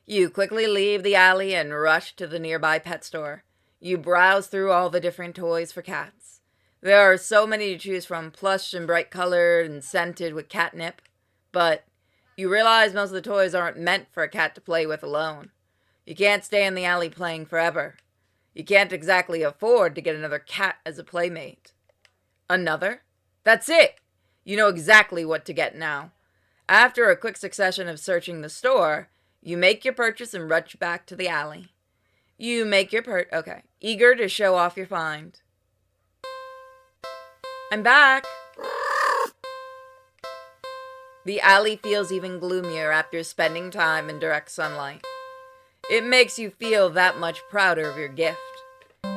You quickly leave the alley and rush to the nearby pet store. You browse through all the different toys for cats. There are so many to choose from, plush and bright colored and scented with catnip. But you realize most of the toys aren't meant for a cat to play with alone. You can't stay in the alley playing forever. You can't exactly afford to get another cat as a playmate. Another? That's it! You know exactly what to get now. After a quick succession of searching the store, you make your purchase and rush back to the alley. You make your eager to show off your find. I'm back! The alley feels even gloomier after spending time in direct sunlight. It makes you feel that much prouder of your gift.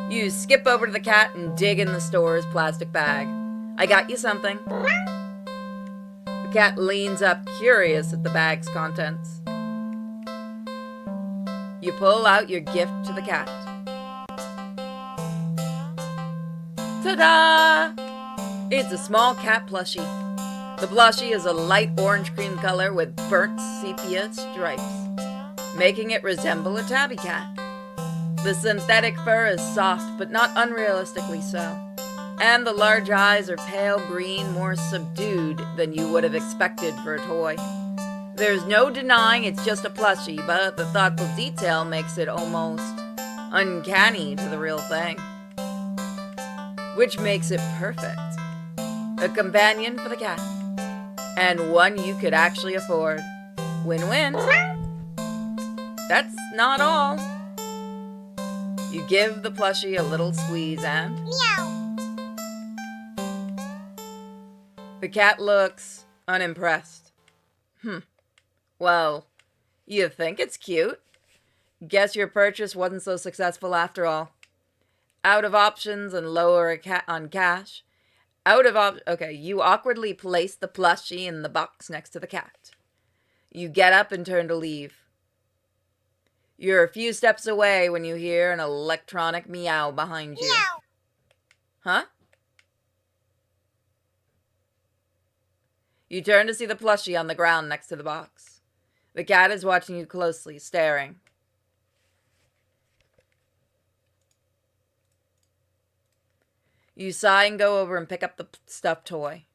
You skip over to the cat and dig in the store's plastic bag. I got you something. The cat leans up, curious at the bag's contents. You pull out your gift to the cat. Ta-da! It's a small cat plushie. The plushie is a light orange cream color with burnt sepia stripes, making it resemble a tabby cat. The synthetic fur is soft, but not unrealistically so, and the large eyes are pale green, more subdued than you would have expected for a toy. There's no denying it's just a plushie, but the thoughtful detail makes it almost uncanny to the real thing, which makes it perfect. A companion for the cat, and one you could actually afford. Win-win. That's not all. You give the plushie a little squeeze and... Meow. The cat looks unimpressed. Well, you think it's cute. Guess your purchase wasn't so successful after all. Out of options and lower on cash. Okay, you awkwardly place the plushie in the box next to the cat. You get up and turn to leave. You're a few steps away when you hear an electronic meow behind you. Meow. Huh? You turn to see the plushie on the ground next to the box. The cat is watching you closely, staring. You sigh and go over and pick up the stuffed toy.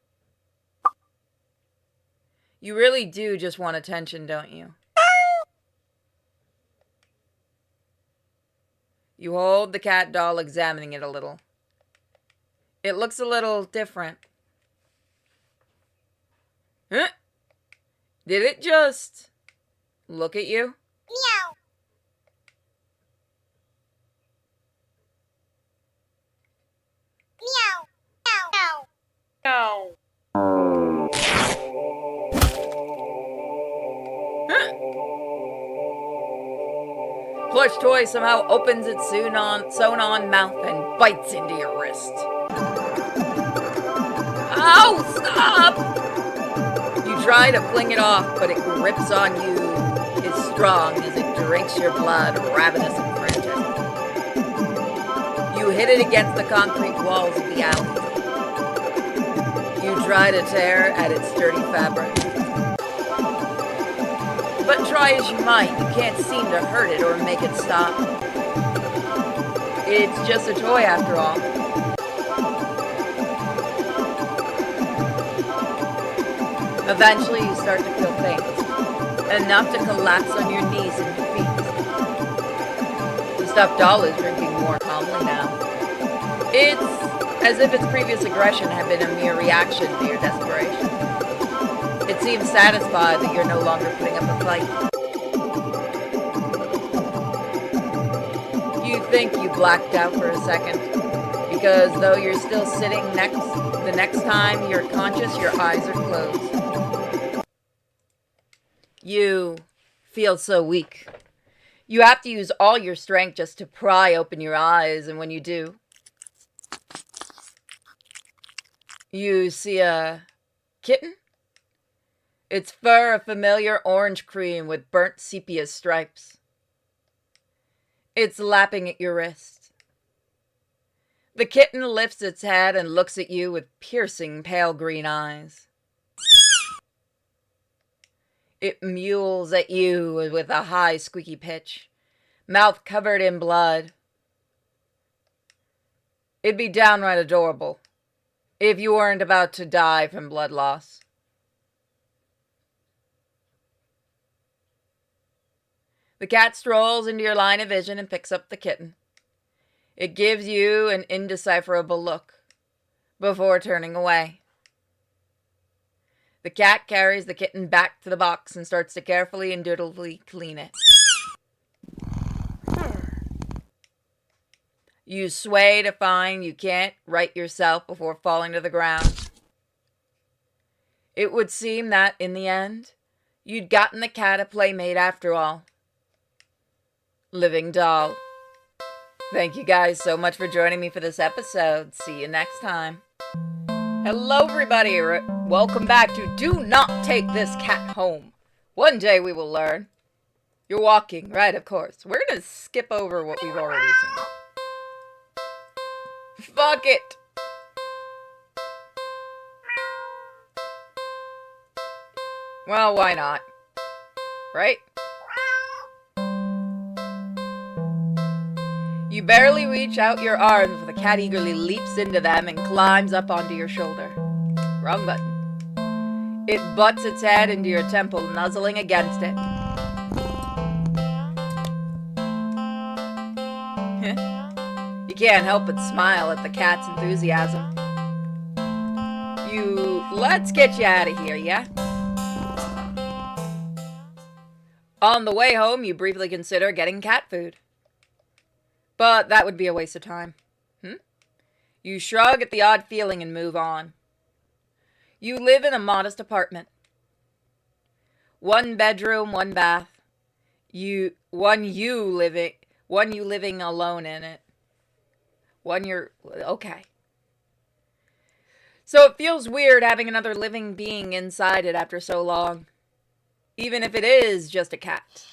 You really do just want attention, don't you? You hold the cat doll, examining it a little. It looks a little different. Huh? Did it just look at you? Meow. Meow. Meow. Meow. Plush toy somehow opens its sewn-on mouth and bites into your wrist. Ow! Stop! You try to fling it off, but it grips on you. It's strong as it drinks your blood, ravenous and frantic. You hit it against the concrete walls of the alley. You try to tear at its sturdy fabric. But try as you might, you can't seem to hurt it or make it stop. It's just a toy after all. Eventually you start to feel faint, enough to collapse on your knees and feet. The stuffed doll is drinking more calmly now. It's as if its previous aggression had been a mere reaction to your desperation. It seems satisfied that you're no longer putting up a fight. You think you blacked out for a second, because though you're still sitting the next time you're conscious, your eyes are closed. You feel so weak. You have to use all your strength just to pry open your eyes, and when you do, you see a kitten. Its fur a familiar orange cream with burnt sepia stripes. It's lapping at your wrist. The kitten lifts its head and looks at you with piercing pale green eyes. It mewls at you with a high squeaky pitch, mouth covered in blood. It'd be downright adorable if you weren't about to die from blood loss. The cat strolls into your line of vision and picks up the kitten. It gives you an indecipherable look before turning away. The cat carries the kitten back to the box and starts to carefully and dutifully clean it. You sway to find you can't right yourself before falling to the ground. It would seem that, in the end, you'd gotten the cat a playmate after all. Living doll. Thank you guys so much for joining me for this episode. See you next time. Hello, everybody. Welcome back to Do Not Take This Cat Home. One day we will learn. You're walking, right? Of course. We're gonna skip over what we've already seen. Fuck it. Well, why not? Right? You barely reach out your arms when the cat eagerly leaps into them and climbs up onto your shoulder. Wrong button. It butts its head into your temple, nuzzling against it. You can't help but smile at the cat's enthusiasm. Let's get you out of here, yeah? On the way home, you briefly consider getting cat food. But that would be a waste of time. You shrug at the odd feeling and move on. You live in a modest apartment. 1 bedroom, 1 bath. You living alone in it. Okay. So it feels weird having another living being inside it after so long. Even if it is just a cat.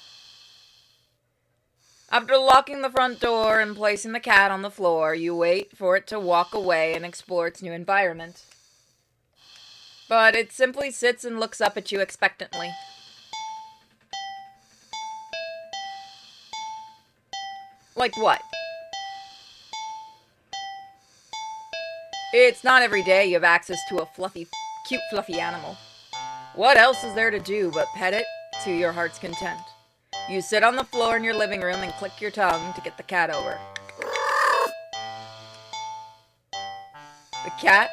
After locking the front door and placing the cat on the floor, you wait for it to walk away and explore its new environment. But it simply sits and looks up at you expectantly. Like what? It's not every day you have access to a cute fluffy animal. What else is there to do but pet it to your heart's content? You sit on the floor in your living room and click your tongue to get the cat over. The cat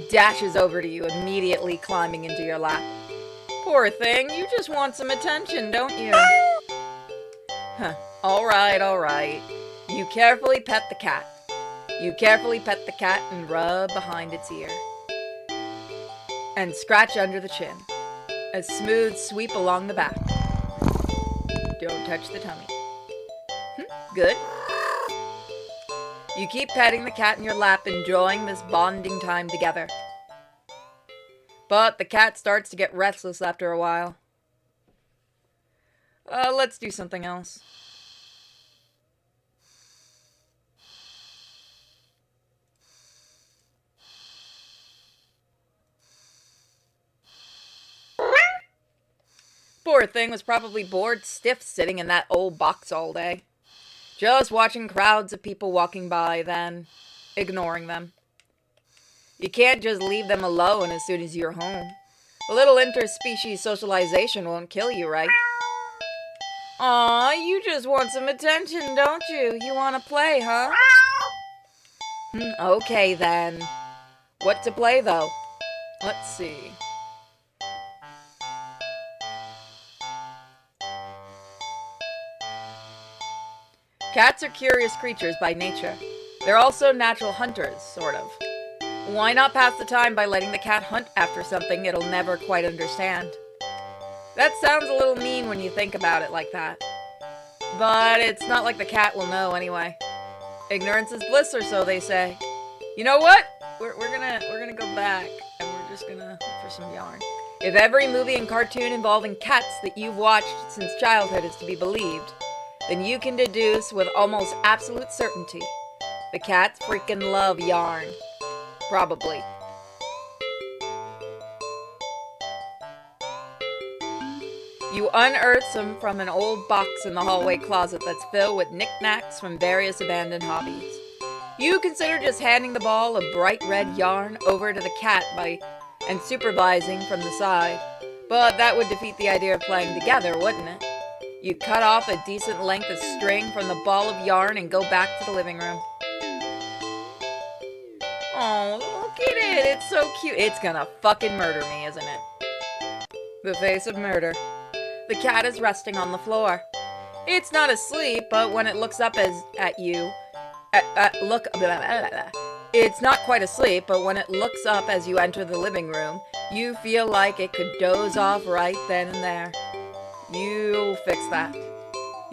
dashes over to you, immediately climbing into your lap. Poor thing, you just want some attention, don't you? Alright. You carefully pet the cat. And rub behind its ear. And scratch under the chin. A smooth sweep along the back. Don't touch the tummy. Good. You keep petting the cat in your lap, enjoying this bonding time together. But the cat starts to get restless after a while. Let's do something else. Poor thing was probably bored stiff sitting in that old box all day. Just watching crowds of people walking by, then ignoring them. You can't just leave them alone as soon as you're home. A little interspecies socialization won't kill you, right? Aw, you just want some attention, don't you? You want to play, huh? Okay then. What to play, though? Let's see. Cats are curious creatures by nature. They're also natural hunters, sort of. Why not pass the time by letting the cat hunt after something it'll never quite understand? That sounds a little mean when you think about it like that. But it's not like the cat will know anyway. Ignorance is bliss, or so they say. You know what? We're gonna go back, and we're just gonna look for some yarn. If every movie and cartoon involving cats that you've watched since childhood is to be believed, then you can deduce with almost absolute certainty the cats freaking love yarn. Probably. You unearth some from an old box in the hallway closet that's filled with knickknacks from various abandoned hobbies. You consider just handing the ball of bright red yarn over to the cat and supervising from the side, but that would defeat the idea of playing together, wouldn't it? You cut off a decent length of string from the ball of yarn and go back to the living room. Oh, look at it. It's so cute. It's gonna fucking murder me, isn't it? The face of murder. The cat is resting on the floor. It's not asleep, but when it looks up at you... It's not quite asleep, but when it looks up as you enter the living room, you feel like it could doze off right then and there. You'll fix that.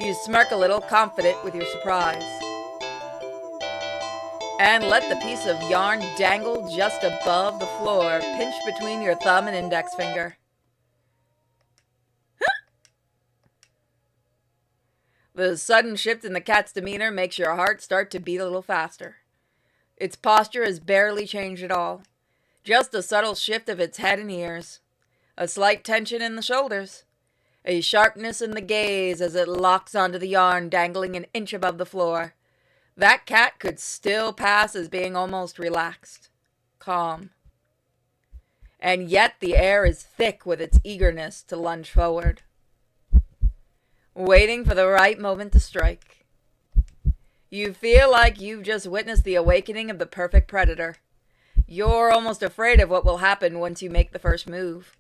You smirk a little, confident with your surprise. And let the piece of yarn dangle just above the floor, pinched between your thumb and index finger. The sudden shift in the cat's demeanor makes your heart start to beat a little faster. Its posture has barely changed at all. Just a subtle shift of its head and ears. A slight tension in the shoulders. A sharpness in the gaze as it locks onto the yarn dangling an inch above the floor. That cat could still pass as being almost relaxed. Calm. And yet the air is thick with its eagerness to lunge forward. Waiting for the right moment to strike. You feel like you've just witnessed the awakening of the perfect predator. You're almost afraid of what will happen once you make the first move.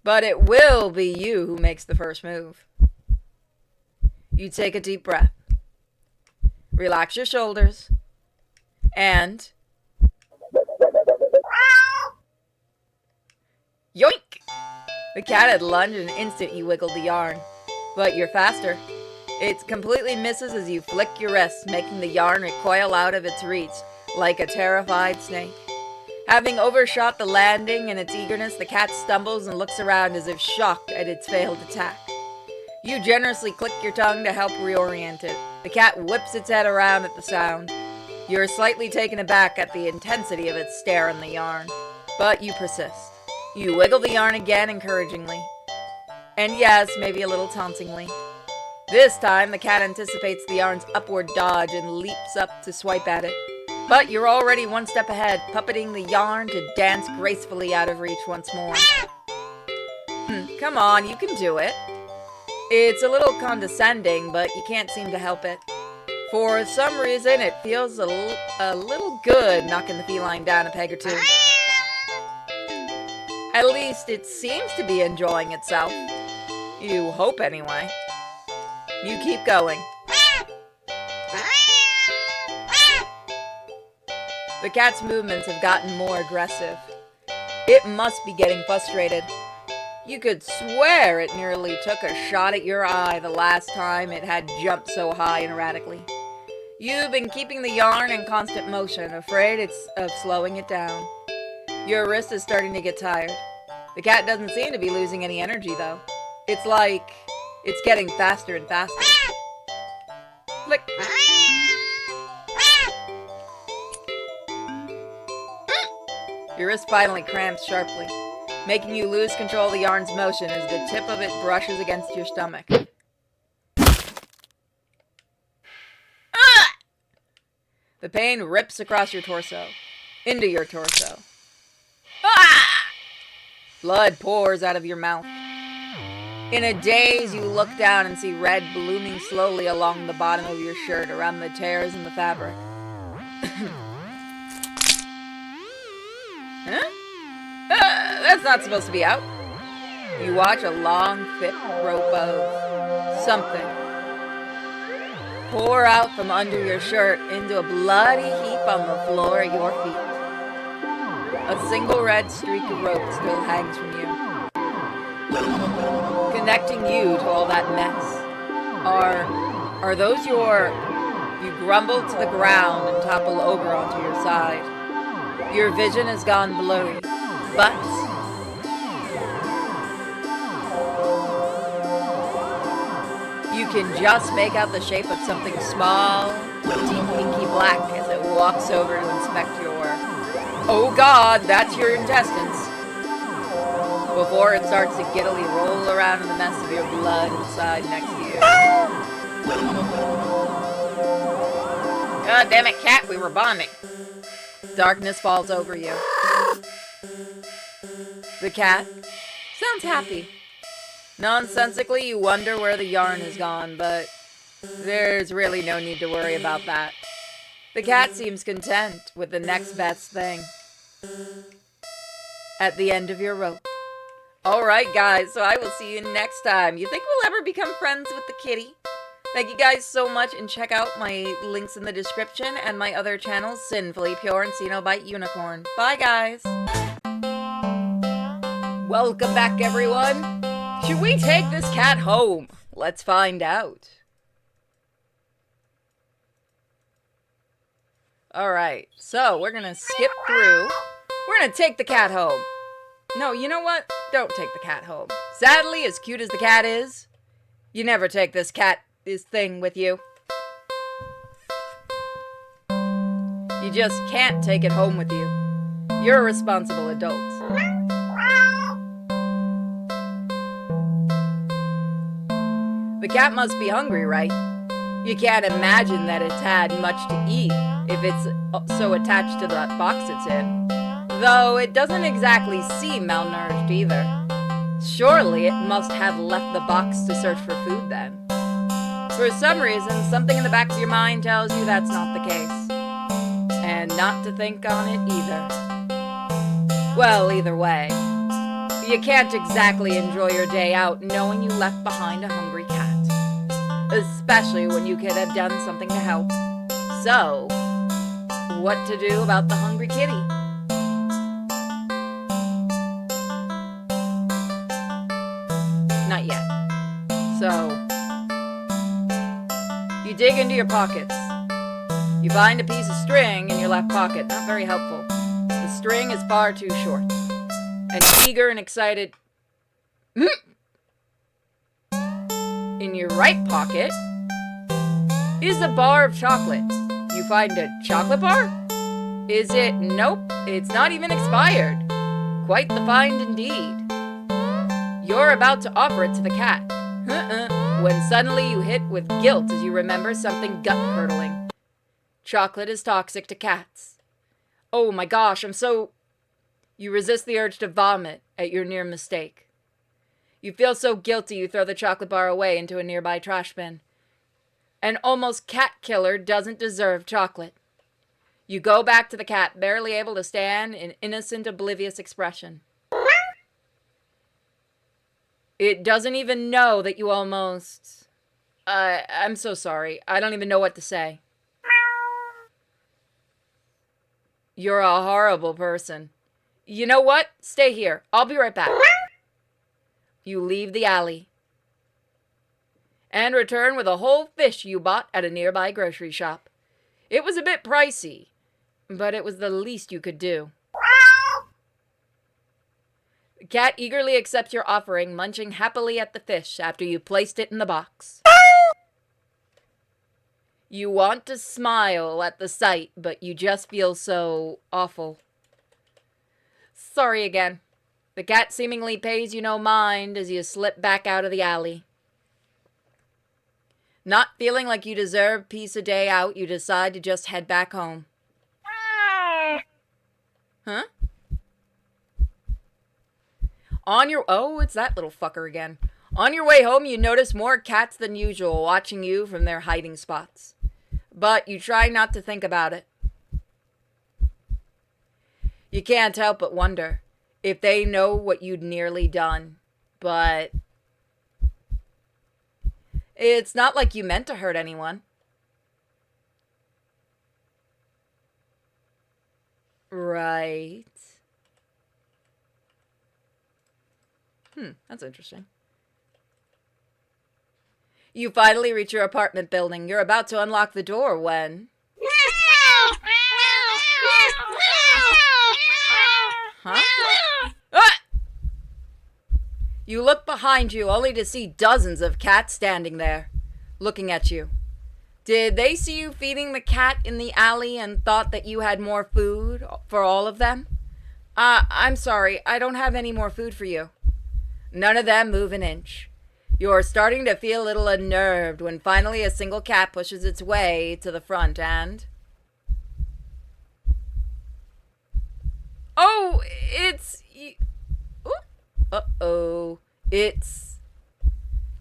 But it will be you who makes the first move. You take a deep breath. Relax your shoulders. And... yoink! The cat had lunged in an instant you wiggled the yarn. But you're faster. It completely misses as you flick your wrist, making the yarn recoil out of its reach like a terrified snake. Having overshot the landing in its eagerness, the cat stumbles and looks around as if shocked at its failed attack. You generously click your tongue to help reorient it. The cat whips its head around at the sound. You're slightly taken aback at the intensity of its stare on the yarn, but you persist. You wiggle the yarn again encouragingly. And yes, maybe a little tauntingly. This time, the cat anticipates the yarn's upward dodge and leaps up to swipe at it. But you're already one step ahead, puppeting the yarn to dance gracefully out of reach once more. Come on, you can do it. It's a little condescending, but you can't seem to help it. For some reason, it feels a little good knocking the feline down a peg or two. At least it seems to be enjoying itself. You hope anyway. You keep going. The cat's movements have gotten more aggressive. It must be getting frustrated. You could swear it nearly took a shot at your eye the last time it had jumped so high and erratically. You've been keeping the yarn in constant motion, afraid of slowing it down. Your wrist is starting to get tired. The cat doesn't seem to be losing any energy, though. It's like it's getting faster and faster. Flick. Your wrist finally cramps sharply, making you lose control of the yarn's motion as the tip of it brushes against your stomach. The pain rips across your torso, into your torso. Blood pours out of your mouth. In a daze, you look down and see red blooming slowly along the bottom of your shirt, around the tears in the fabric. Huh? That's not supposed to be out. You watch a long, thick rope of something pour out from under your shirt into a bloody heap on the floor at your feet. A single red streak of rope still hangs from you, connecting you to all that mess. Are those your... You grumble to the ground and topple over onto your side. Your vision has gone blurry, but... you can just make out the shape of something small, deep inky black as it walks over to inspect your... Oh God, that's your intestines. Before it starts to giddily roll around in the mess of your blood inside next to you. God damn it, cat, we were bonding. Darkness falls over you. The cat sounds happy. Nonsensically, you wonder where the yarn has gone, but there's really no need to worry about that. The cat seems content with the next best thing. At the end of your rope. Alright guys, so I will see you next time. You think we'll ever become friends with the kitty? Thank you guys so much, and check out my links in the description and my other channels, Sinfully Pure and Cenobite Unicorn. Bye guys! Welcome back everyone! Should we take this cat home? Let's find out. Alright, so we're gonna skip through. We're gonna take the cat home. No, you know what? Don't take the cat home. Sadly, as cute as the cat is, you never take this thing with you. You just can't take it home with you. You're a responsible adult. The cat must be hungry, right? You can't imagine that it's had much to eat if it's so attached to that box it's in. Though it doesn't exactly seem malnourished either. Surely it must have left the box to search for food then. For some reason, something in the back of your mind tells you that's not the case. And not to think on it either. Well, either way, you can't exactly enjoy your day out knowing you left behind a hungry cat. Especially when you could have done something to help. So, what to do about the hungry kitty? Not yet. So, you dig into your pockets. You find a piece of string in your left pocket. Not very helpful. The string is far too short. And eager and excited... In your right pocket is a bar of chocolate. You find a chocolate bar? Is it? Nope, it's not even expired. Quite the find indeed. You're about to offer it to the cat. When suddenly you hit with guilt as you remember something gut-curdling. Chocolate is toxic to cats. Oh my gosh, You resist the urge to vomit at your near mistake. You feel so guilty you throw the chocolate bar away into a nearby trash bin. An almost cat killer doesn't deserve chocolate. You go back to the cat, barely able to stand in innocent, oblivious expression. It doesn't even know that you almost... I'm so sorry. I don't even know what to say. You're a horrible person. You know what? Stay here. I'll be right back. You leave the alley. And return with a whole fish you bought at a nearby grocery shop. It was a bit pricey, but it was the least you could do. The cat eagerly accepts your offering, munching happily at the fish after you placed it in the box. You want to smile at the sight, but you just feel so awful. Sorry again. The cat seemingly pays you no mind as you slip back out of the alley. Not feeling like you deserve peace a day out, you decide to just head back home. Huh? Oh, it's that little fucker again. On your way home, you notice more cats than usual watching you from their hiding spots. But you try not to think about it. You can't help but wonder if they know what you'd nearly done, but it's not like you meant to hurt anyone. Right. That's interesting. You finally reach your apartment building. You're about to unlock the door when... Huh? Ah! You look behind you only to see dozens of cats standing there, looking at you. Did they see you feeding the cat in the alley and thought that you had more food for all of them? I'm sorry, I don't have any more food for you. None of them move an inch. You're starting to feel a little unnerved when finally a single cat pushes its way to the front and... Oh, it's... Uh-oh. It's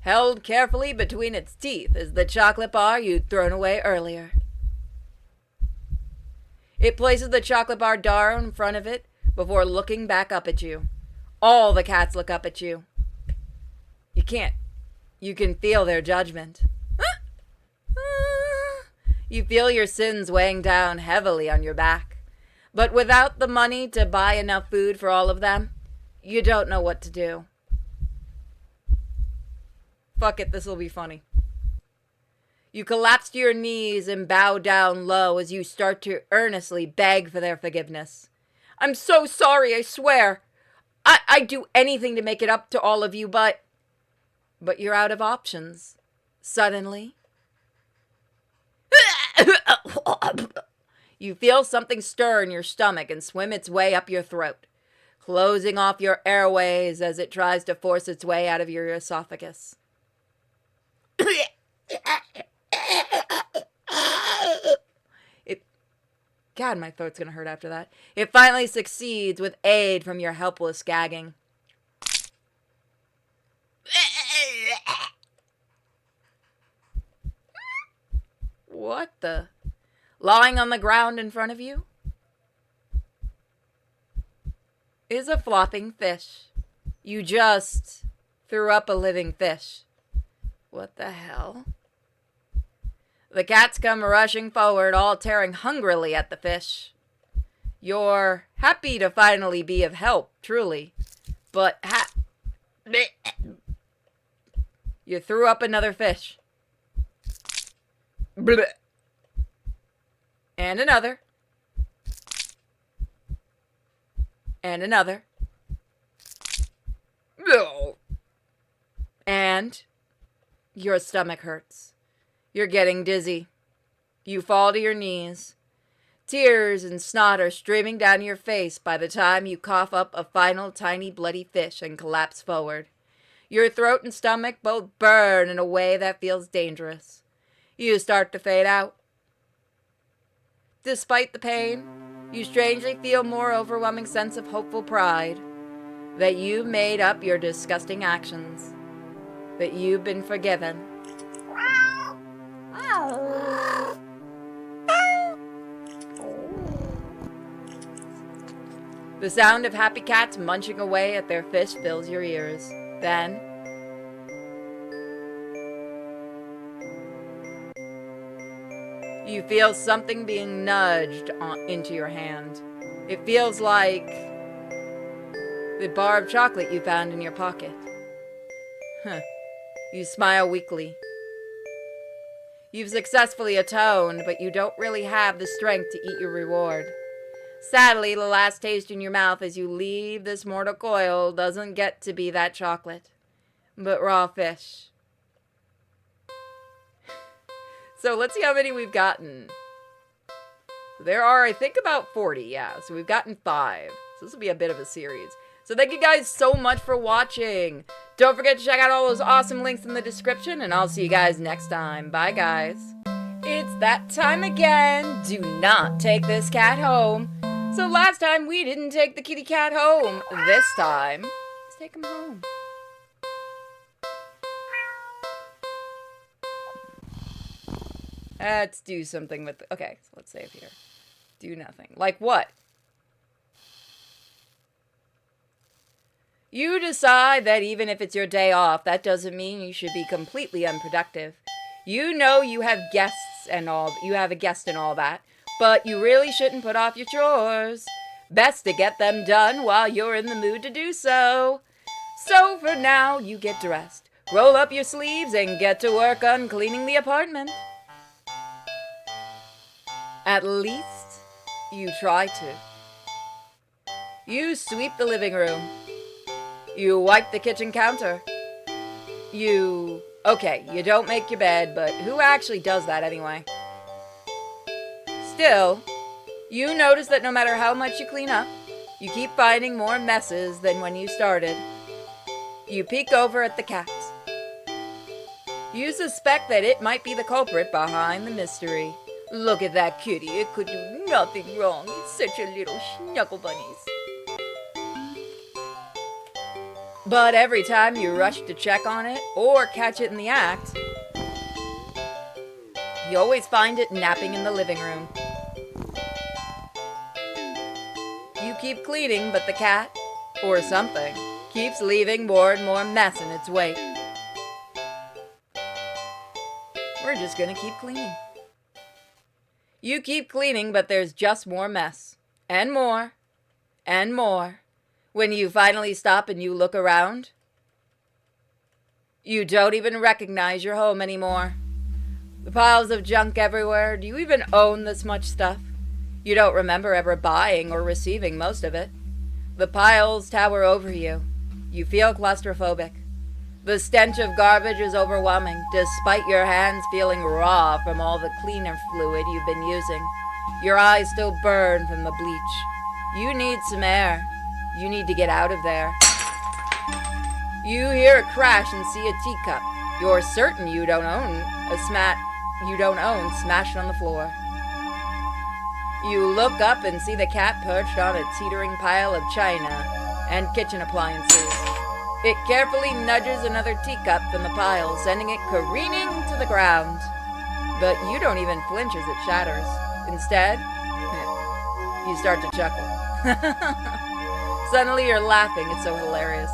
held carefully between its teeth is the chocolate bar you'd thrown away earlier. It places the chocolate bar down in front of it before looking back up at you. All the cats look up at you. You can't. You can feel their judgment. You feel your sins weighing down heavily on your back. But without the money to buy enough food for all of them, you don't know what to do. Fuck it, this'll be funny. You collapse to your knees and bow down low as you start to earnestly beg for their forgiveness. I'm so sorry, I swear. I'd do anything to make it up to all of you, but you're out of options. Suddenly. You feel something stir in your stomach and swim its way up your throat, closing off your airways as it tries to force its way out of your esophagus. God, my throat's gonna hurt after that. It finally succeeds with aid from your helpless gagging. What the? Lying on the ground in front of you is a flopping fish. You just threw up a living fish. What the hell? The cats come rushing forward, all tearing hungrily at the fish. You're happy to finally be of help, truly. But you threw up another fish. Blech. And another. And another. And your stomach hurts. You're getting dizzy. You fall to your knees. Tears and snot are streaming down your face by the time you cough up a final tiny bloody fish and collapse forward. Your throat and stomach both burn in a way that feels dangerous. You start to fade out. Despite the pain, you strangely feel more overwhelming sense of hopeful pride that you made up your disgusting actions, that you've been forgiven. The sound of happy cats munching away at their fish fills your ears. Then, you feel something being nudged into your hand. It feels like the bar of chocolate you found in your pocket. You smile weakly. You've successfully atoned, but you don't really have the strength to eat your reward. Sadly, the last taste in your mouth as you leave this mortal coil doesn't get to be that chocolate, but raw fish. So let's see how many we've gotten. There are, I think, about 40, yeah. So we've gotten 5. So this will be a bit of a series. So thank you guys so much for watching. Don't forget to check out all those awesome links in the description, and I'll see you guys next time. Bye, guys. It's that time again. Do not take this cat home. So last time we didn't take the kitty cat home. This time, let's take him home. Let's do something with... Okay, so let's save here. Do nothing. Like what? You decide that even if it's your day off, that doesn't mean you should be completely unproductive. You know you have guests and all... You have a guest and all that. But you really shouldn't put off your chores. Best to get them done while you're in the mood to do so. So for now, you get dressed. Roll up your sleeves and get to work on cleaning the apartment. At least, you try to. You sweep the living room. You wipe the kitchen counter. Okay, you don't make your bed, but who actually does that anyway? Still, you notice that no matter how much you clean up, you keep finding more messes than when you started. You peek over at the cat. You suspect that it might be the culprit behind the mystery. Look at that kitty, it could do nothing wrong. It's such a little snuggle bunnies. But every time you rush to check on it or catch it in the act, you always find it napping in the living room. You keep cleaning, but the cat, or something, keeps leaving more and more mess in its wake. We're just gonna keep cleaning. You keep cleaning, but there's just more mess. And more. And more. When you finally stop and you look around, you don't even recognize your home anymore. The piles of junk everywhere. Do you even own this much stuff? You don't remember ever buying or receiving most of it. The piles tower over you. You feel claustrophobic. The stench of garbage is overwhelming, despite your hands feeling raw from all the cleaner fluid you've been using. Your eyes still burn from the bleach. You need some air. You need to get out of there. You hear a crash and see a teacup. You're certain you don't own smashed on the floor. You look up and see the cat perched on a teetering pile of china and kitchen appliances. It carefully nudges another teacup from the pile, sending it careening to the ground. But you don't even flinch as it shatters. Instead, you start to chuckle. Suddenly you're laughing. It's so hilarious.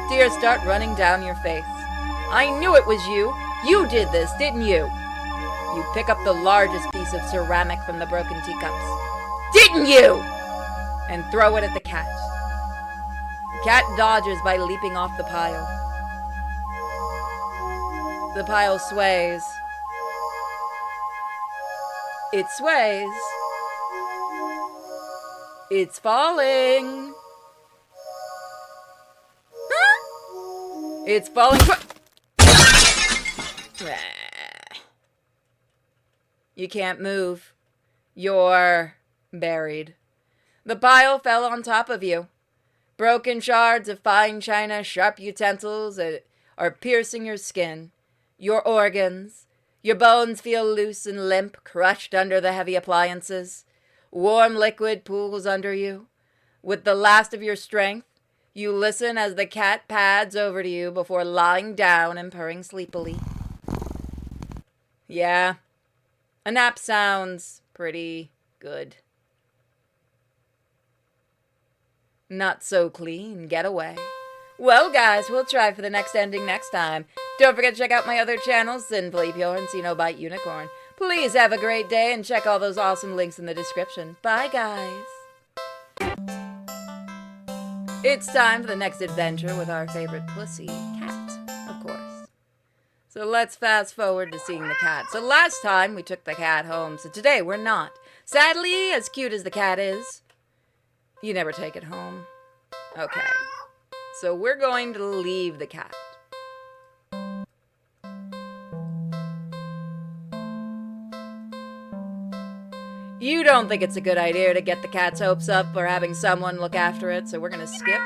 Tears start running down your face. I knew it was you. You did this, didn't you? You pick up the largest piece of ceramic from the broken teacups. Didn't you? And throw it at the cat. The cat dodges by leaping off the pile. The pile sways. It sways. It's falling. It's falling. You can't move. You're buried. The pile fell on top of you. Broken shards of fine china, sharp utensils are piercing your skin, your organs. Your bones feel loose and limp, crushed under the heavy appliances. Warm liquid pools under you. With the last of your strength, you listen as the cat pads over to you before lying down and purring sleepily. Yeah, a nap sounds pretty good. Not so clean getaway. Well, guys, we'll try for the next ending next time. Don't forget to check out my other channels, Simply Pure and Cenobite Unicorn. Please have a great day and check all those awesome links in the description. Bye, guys. It's time for the next adventure with our favorite pussy, Cat, of course. So let's fast forward to seeing the cat. So last time we took the cat home, so today we're not. Sadly, as cute as the cat is, you never take it home. Okay, so we're going to leave the cat. You don't think it's a good idea to get the cat's hopes up for having someone look after it, so we're gonna skip.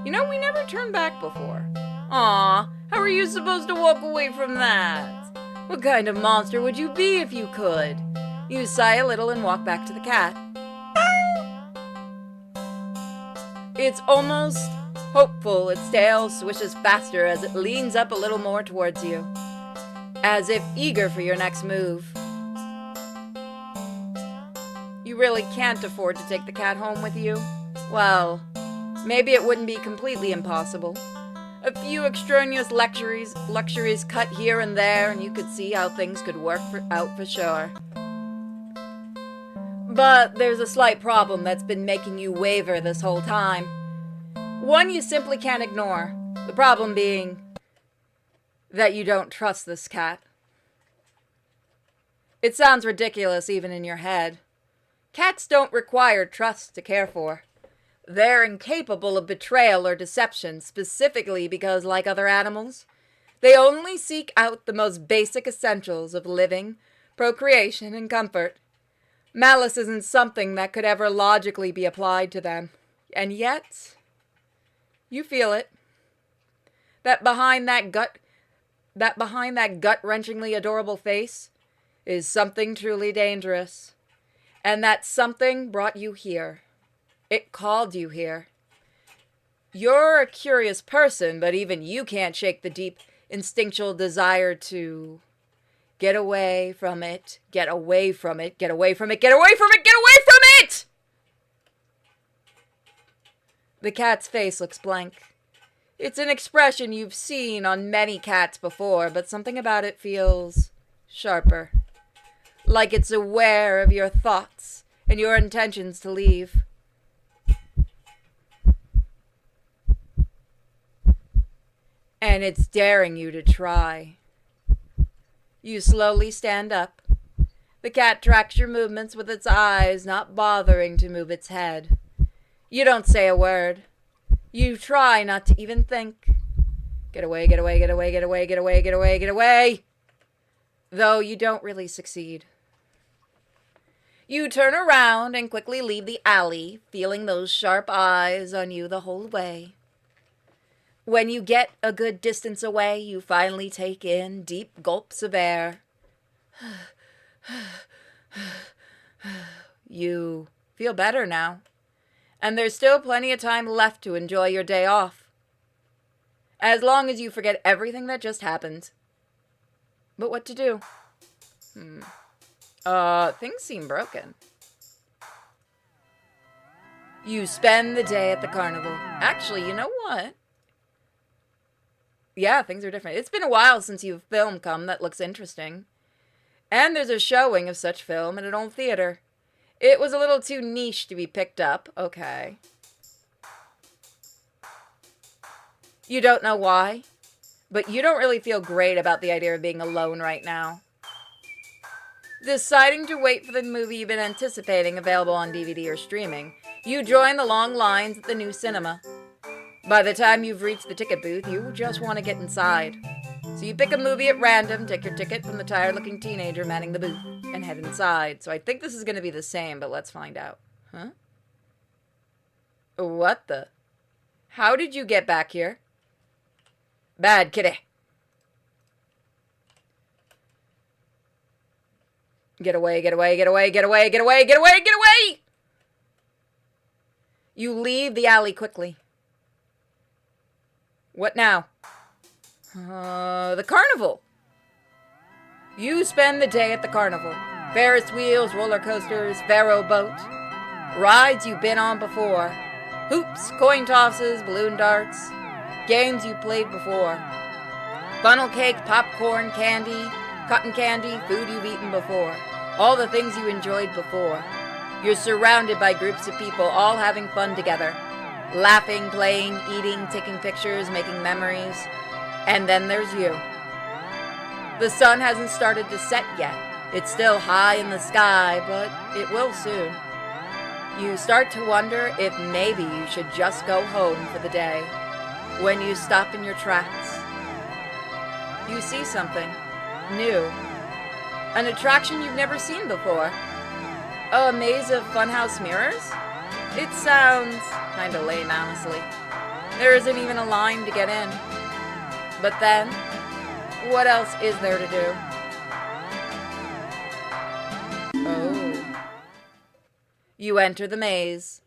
You know, we never turned back before. Aw, how are you supposed to walk away from that? What kind of monster would you be if you could? You sigh a little and walk back to the cat. It's almost hopeful. Its tail swishes faster as it leans up a little more towards you, as if eager for your next move. You really can't afford to take the cat home with you? Well, maybe it wouldn't be completely impossible. A few extraneous luxuries cut here and there, and you could see how things could work out for sure. But there's a slight problem that's been making you waver this whole time. One you simply can't ignore. The problem being that you don't trust this cat. It sounds ridiculous even in your head. Cats don't require trust to care for. They're incapable of betrayal or deception, specifically because, like other animals, they only seek out the most basic essentials of living, procreation, and comfort. Malice isn't something that could ever logically be applied to them. And yet, you feel it. That behind that gut-wrenchingly adorable face is something truly dangerous. And that something brought you here. It called you here. You're a curious person, but even you can't shake the deep instinctual desire to get away from it, get away from it, get away from it, get away from it, get away from it! The cat's face looks blank. It's an expression you've seen on many cats before, but something about it feels sharper. Like it's aware of your thoughts and your intentions to leave. and it's daring you to try. You slowly stand up. The cat tracks your movements with its eyes, not bothering to move its head. You don't say a word. You try not to even think. Get away, get away, get away, get away, get away, get away, get away. Though you don't really succeed. You turn around and quickly leave the alley, feeling those sharp eyes on you the whole way. When you get a good distance away, you finally take in deep gulps of air. You feel better now, and there's still plenty of time left to enjoy your day off. As long as you forget everything that just happened. But what to do? Things seem broken. You spend the day at the carnival. Actually, you know what? Yeah, things are different. It's been a while since you've film come that looks interesting. And there's a showing of such film at an old theater. It was a little too niche to be picked up. Okay. You don't know why, but you don't really feel great about the idea of being alone right now. Deciding to wait for the movie you've been anticipating available on DVD or streaming, you join the long lines at the new cinema. By the time you've reached the ticket booth, you just want to get inside. So you pick a movie at random, take your ticket from the tired-looking teenager manning the booth, and head inside. So I think this is going to be the same, but let's find out. Huh? What the? How did you get back here? Bad kitty. Get away, get away, get away, get away, get away, get away, get away! You leave the alley quickly. What now? The carnival. You spend the day at the carnival. Ferris wheels, roller coasters, Faro boat. Rides you've been on before. Hoops, coin tosses, balloon darts. Games you played before. Funnel cake, popcorn, candy, cotton candy, food you've eaten before. All the things you enjoyed before. You're surrounded by groups of people all having fun together. Laughing, playing, eating, taking pictures, making memories. And then there's you. The sun hasn't started to set yet. It's still high in the sky, but it will soon. You start to wonder if maybe you should just go home for the day. When you stop in your tracks, you see something new. An attraction you've never seen before. A maze of funhouse mirrors? It sounds kinda lame, honestly. There isn't even a line to get in. But then, what else is there to do? Oh. You enter the maze.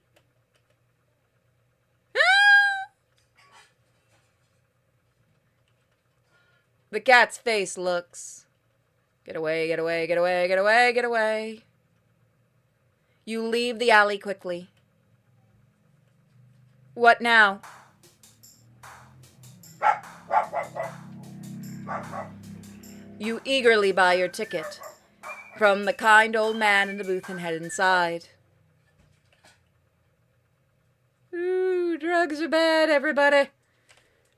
The cat's face looks. Get away, get away, get away, get away, get away. You leave the alley quickly. What now? You eagerly buy your ticket from the kind old man in the booth and head inside. Ooh, drugs are bad, everybody.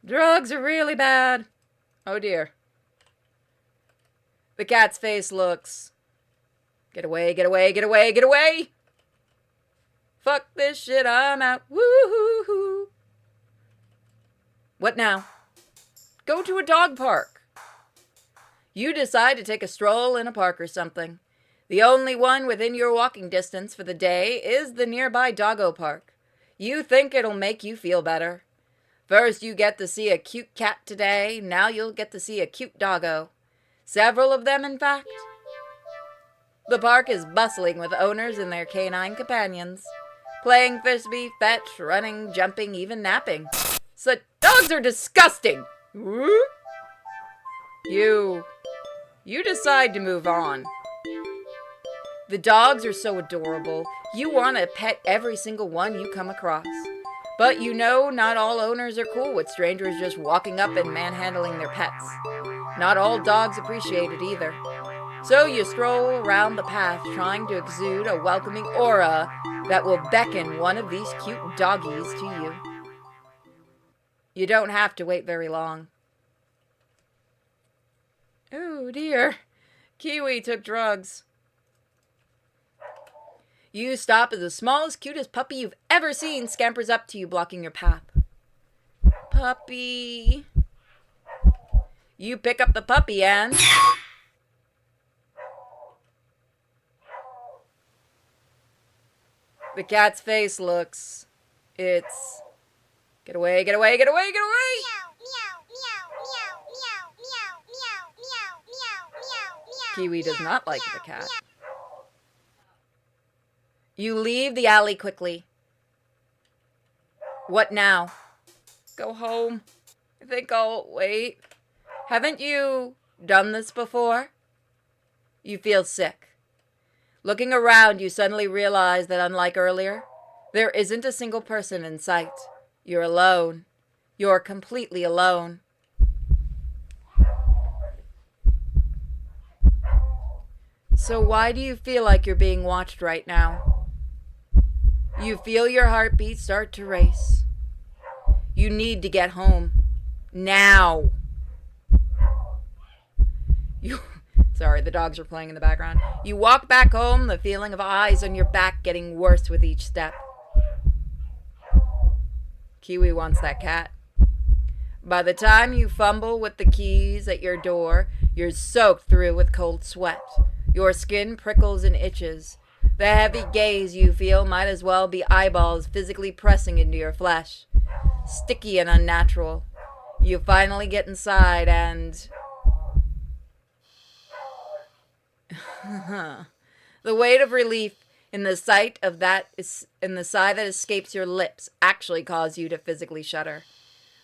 Drugs are really bad. Oh dear. The cat's face looks. Get away, get away, get away, get away! Fuck this shit, I'm out. Woo-hoo-hoo. What now? Go to a dog park. You decide to take a stroll in a park or something. The only one within your walking distance for the day is the nearby doggo park. You think it'll make you feel better. First you get to see a cute cat today, now you'll get to see a cute doggo. Several of them, in fact. The park is bustling with owners and their canine companions. Playing frisbee, fetch, running, jumping, even napping. So dogs are disgusting! You decide to move on. The dogs are so adorable. You want to pet every single one you come across. But you know not all owners are cool with strangers just walking up and manhandling their pets. Not all dogs appreciate it either. So you stroll around the path trying to exude a welcoming aura that will beckon one of these cute doggies to you. You don't have to wait very long. Oh dear. Kiwi took drugs. You stop as the smallest, cutest puppy you've ever seen scampers up to you, blocking your path. Puppy. You pick up the puppy and... The cat's face looks... It's... Get away, get away, get away, get away! Kiwi does not like the cat. You leave the alley quickly. What now? Go home. I think I'll wait. Haven't you done this before? You feel sick. Looking around, you suddenly realize that unlike earlier, there isn't a single person in sight. You're alone. You're completely alone. So why do you feel like you're being watched right now? You feel your heartbeat start to race. You need to get home. Now. Sorry, the dogs are playing in the background. You walk back home, the feeling of eyes on your back getting worse with each step. Kiwi wants that cat. By the time you fumble with the keys at your door, you're soaked through with cold sweat. Your skin prickles and itches. The heavy gaze you feel might as well be eyeballs physically pressing into your flesh. Sticky and unnatural. You finally get inside and... The weight of relief in the sight that escapes your lips actually cause you to physically shudder.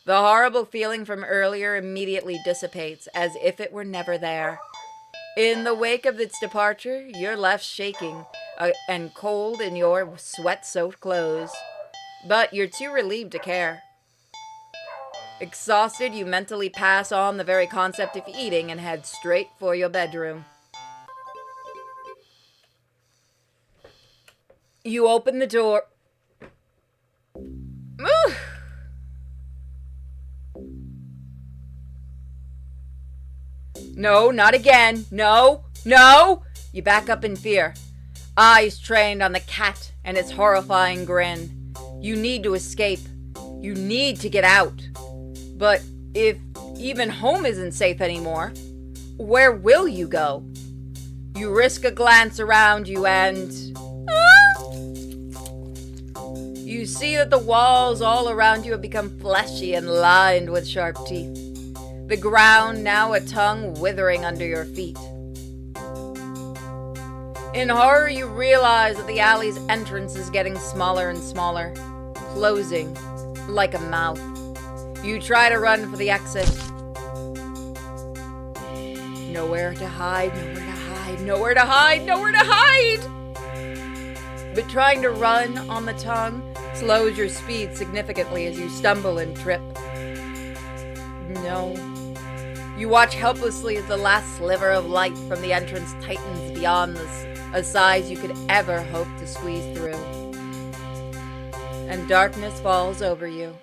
The horrible feeling from earlier immediately dissipates as if it were never there. In the wake of its departure, you're left shaking and cold in your sweat-soaked clothes. But you're too relieved to care. Exhausted, you mentally pass on the very concept of eating and head straight for your bedroom. You open the door. Ooh. No, not again. No, no! You back up in fear. Eyes trained on the cat and its horrifying grin. You need to escape. You need to get out. But if even home isn't safe anymore, where will you go? You risk a glance around you and... You see that the walls all around you have become fleshy and lined with sharp teeth. The ground now a tongue withering under your feet. In horror, you realize that the alley's entrance is getting smaller and smaller, closing like a mouth. You try to run for the exit. Nowhere to hide, nowhere to hide, nowhere to hide, nowhere to hide! But trying to run on the tongue slows your speed significantly as you stumble and trip. No. You watch helplessly as the last sliver of light from the entrance tightens beyond a size you could ever hope to squeeze through. And darkness falls over you.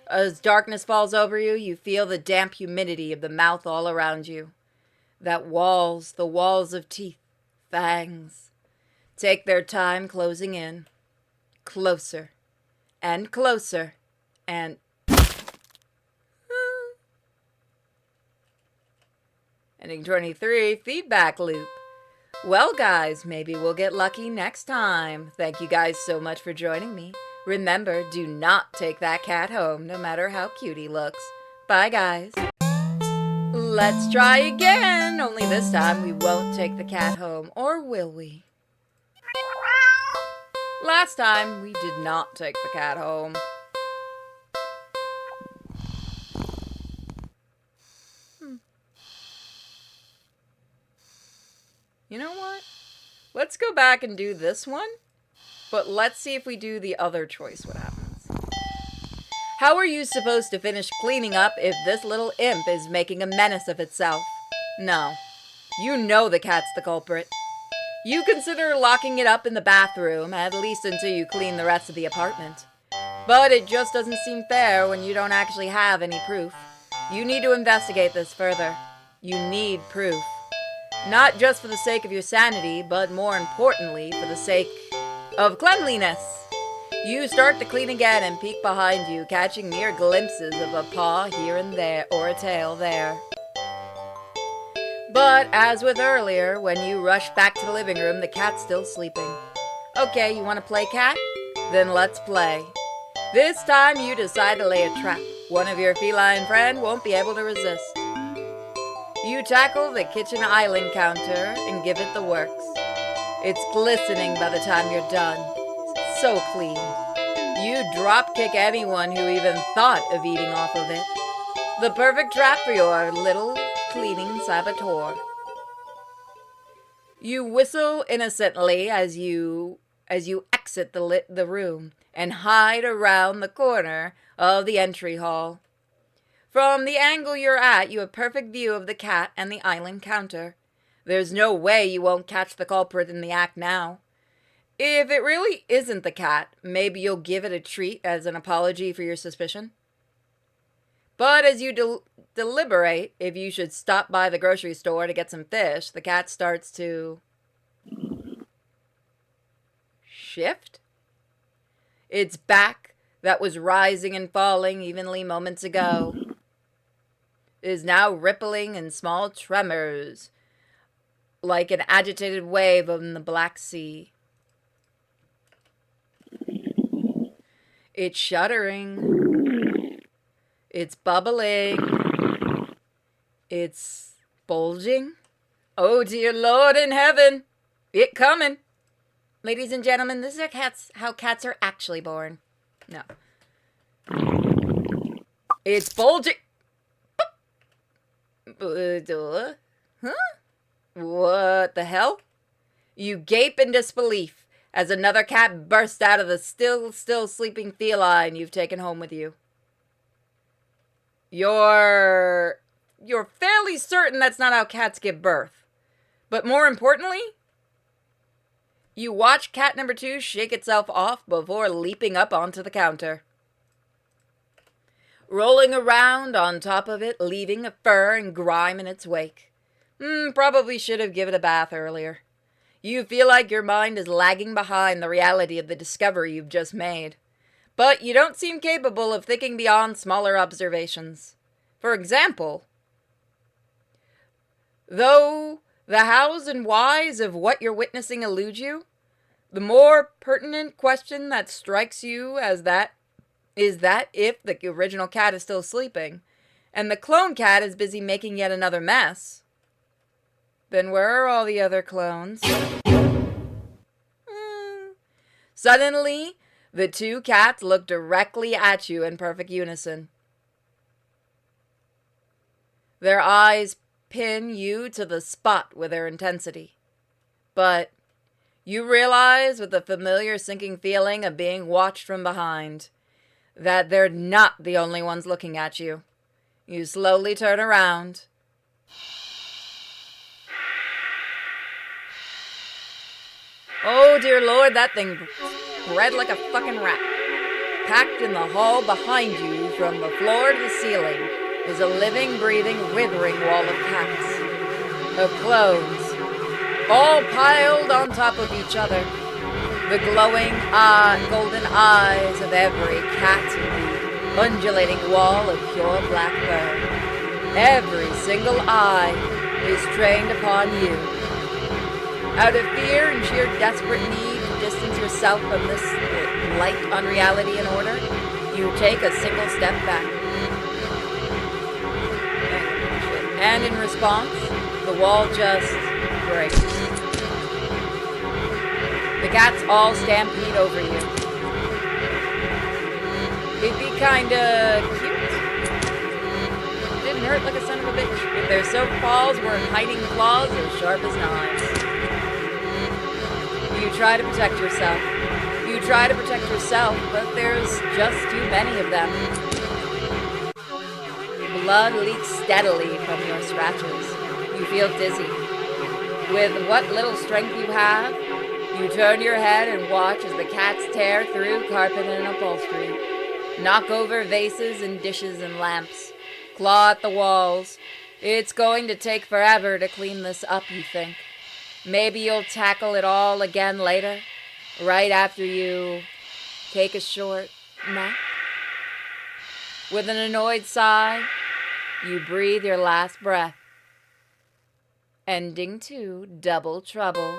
As darkness falls over you, you feel the damp humidity of the mouth all around you. The walls of teeth, fangs, take their time closing in. Closer, and closer, and... Ending 23, feedback loop. Well, guys, maybe we'll get lucky next time. Thank you guys so much for joining me. Remember, do not take that cat home, no matter how cute he looks. Bye, guys. Let's try again, only this time we won't take the cat home, or will we? Last time, we did not take the cat home. You know what? Let's go back and do this one, but let's see if we do the other choice what happens. How are you supposed to finish cleaning up if this little imp is making a menace of itself? No. You know the cat's the culprit. You consider locking it up in the bathroom, at least until you clean the rest of the apartment. But it just doesn't seem fair when you don't actually have any proof. You need to investigate this further. You need proof. Not just for the sake of your sanity, but more importantly, for the sake of cleanliness. You start to clean again and peek behind you, catching mere glimpses of a paw here and there, or a tail there. But, as with earlier, when you rush back to the living room, the cat's still sleeping. Okay, you want to play cat? Then let's play. This time you decide to lay a trap. One of your feline friend won't be able to resist. You tackle the kitchen island counter and give it the works. It's glistening by the time you're done. So clean. You drop kick anyone who even thought of eating off of it. The perfect trap for your little cleaning saboteur. You whistle innocently as you exit the room and hide around the corner of the entry hall. From the angle you're at, you have perfect view of the cat and the island counter. There's no way you won't catch the culprit in the act now. If it really isn't the cat, maybe you'll give it a treat as an apology for your suspicion. But as you deliberate if you should stop by the grocery store to get some fish, the cat starts to shift. Its back, that was rising and falling evenly moments ago, is now rippling in small tremors, like an agitated wave in the Black Sea. It's shuddering. It's bubbling. It's bulging. Oh, dear Lord in heaven. It coming. Ladies and gentlemen, this is how cats are actually born. No. It's bulging. Huh? What the hell? You gape in disbelief as another cat bursts out of the still sleeping feline you've taken home with you. You're fairly certain that's not how cats give birth. But more importantly, you watch cat number 2 shake itself off before leaping up onto the counter, rolling around on top of it, leaving a fur and grime in its wake. Probably should have given it a bath earlier. You feel like your mind is lagging behind the reality of the discovery you've just made. But you don't seem capable of thinking beyond smaller observations. For example, though the hows and whys of what you're witnessing elude you, the more pertinent question that strikes you is that if the original cat is still sleeping, and the clone cat is busy making yet another mess, then where are all the other clones? Suddenly, the 2 cats look directly at you in perfect unison. Their eyes pin you to the spot with their intensity. But you realize with the familiar sinking feeling of being watched from behind that they're not the only ones looking at you. You slowly turn around. Oh, dear Lord, that thing spread like a fucking rat. Packed in the hall behind you from the floor to the ceiling is a living, breathing, withering wall of cats. Of clones. All piled on top of each other. The glowing golden eyes of every cat in the undulating wall of pure black fur. Every single eye is trained upon you. Out of fear and sheer desperate need to distance yourself from this light unreality and order, you take a single step back. And in response, the wall just breaks. The cats all stampede over you. It'd be kinda cute. Didn't hurt like a son of a bitch if their silk paws weren't hiding claws as sharp as knives. You try to protect yourself. You try to protect yourself, but there's just too many of them. Blood leaks steadily from your scratches. You feel dizzy. With what little strength you have, you turn your head and watch as the cats tear through carpet and upholstery, knock over vases and dishes and lamps, claw at the walls, It's going to take forever to clean this up, you think. Maybe you'll tackle it all again later, right after you take a short nap. With an annoyed sigh, you breathe your last breath. Ending to Double Trouble.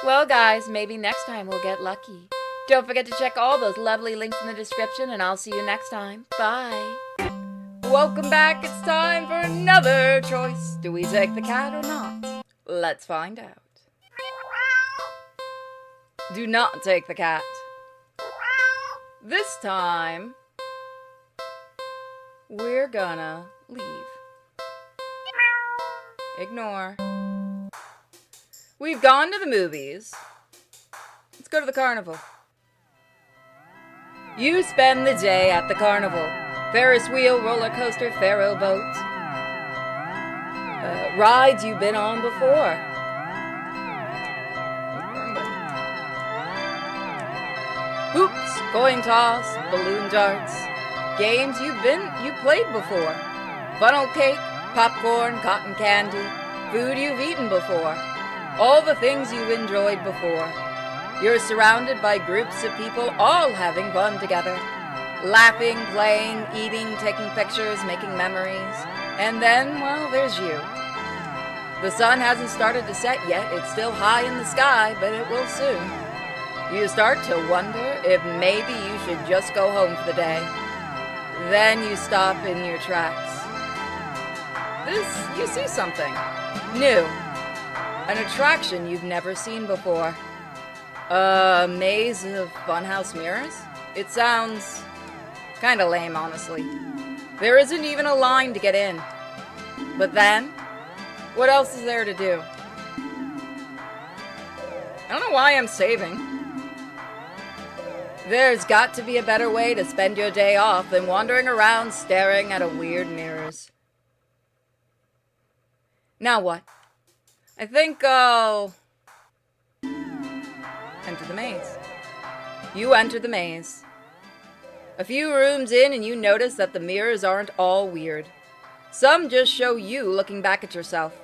Well, guys, maybe next time we'll get lucky. Don't forget to check all those lovely links in the description, and I'll see you next time. Bye. Welcome back. It's time for another choice. Do we take the cat or not? Let's find out. Do not take the cat. This time, we're gonna leave. Ignore. We've gone to the movies. Let's go to the carnival. You spend the day at the carnival. Ferris wheel, roller coaster, Pharaoh boat. Rides you've been on before. Hoops, coin toss, balloon darts. Games you played before. Funnel cake, popcorn, cotton candy. Food you've eaten before. All the things you've enjoyed before. You're surrounded by groups of people all having fun together. Laughing, playing, eating, taking pictures, making memories. And then, well, there's you. The sun hasn't started to set yet. It's still high in the sky, but it will soon. You start to wonder if maybe you should just go home for the day. Then you stop in your tracks. You see something new. An attraction you've never seen before. A maze of funhouse mirrors? It sounds kinda lame, honestly. There isn't even a line to get in. But then, what else is there to do? I don't know why I'm saving. There's got to be a better way to spend your day off than wandering around staring at a weird mirrors. Now what? I think I'll enter the maze. You enter the maze. A few rooms in and you notice that the mirrors aren't all weird. Some just show you looking back at yourself.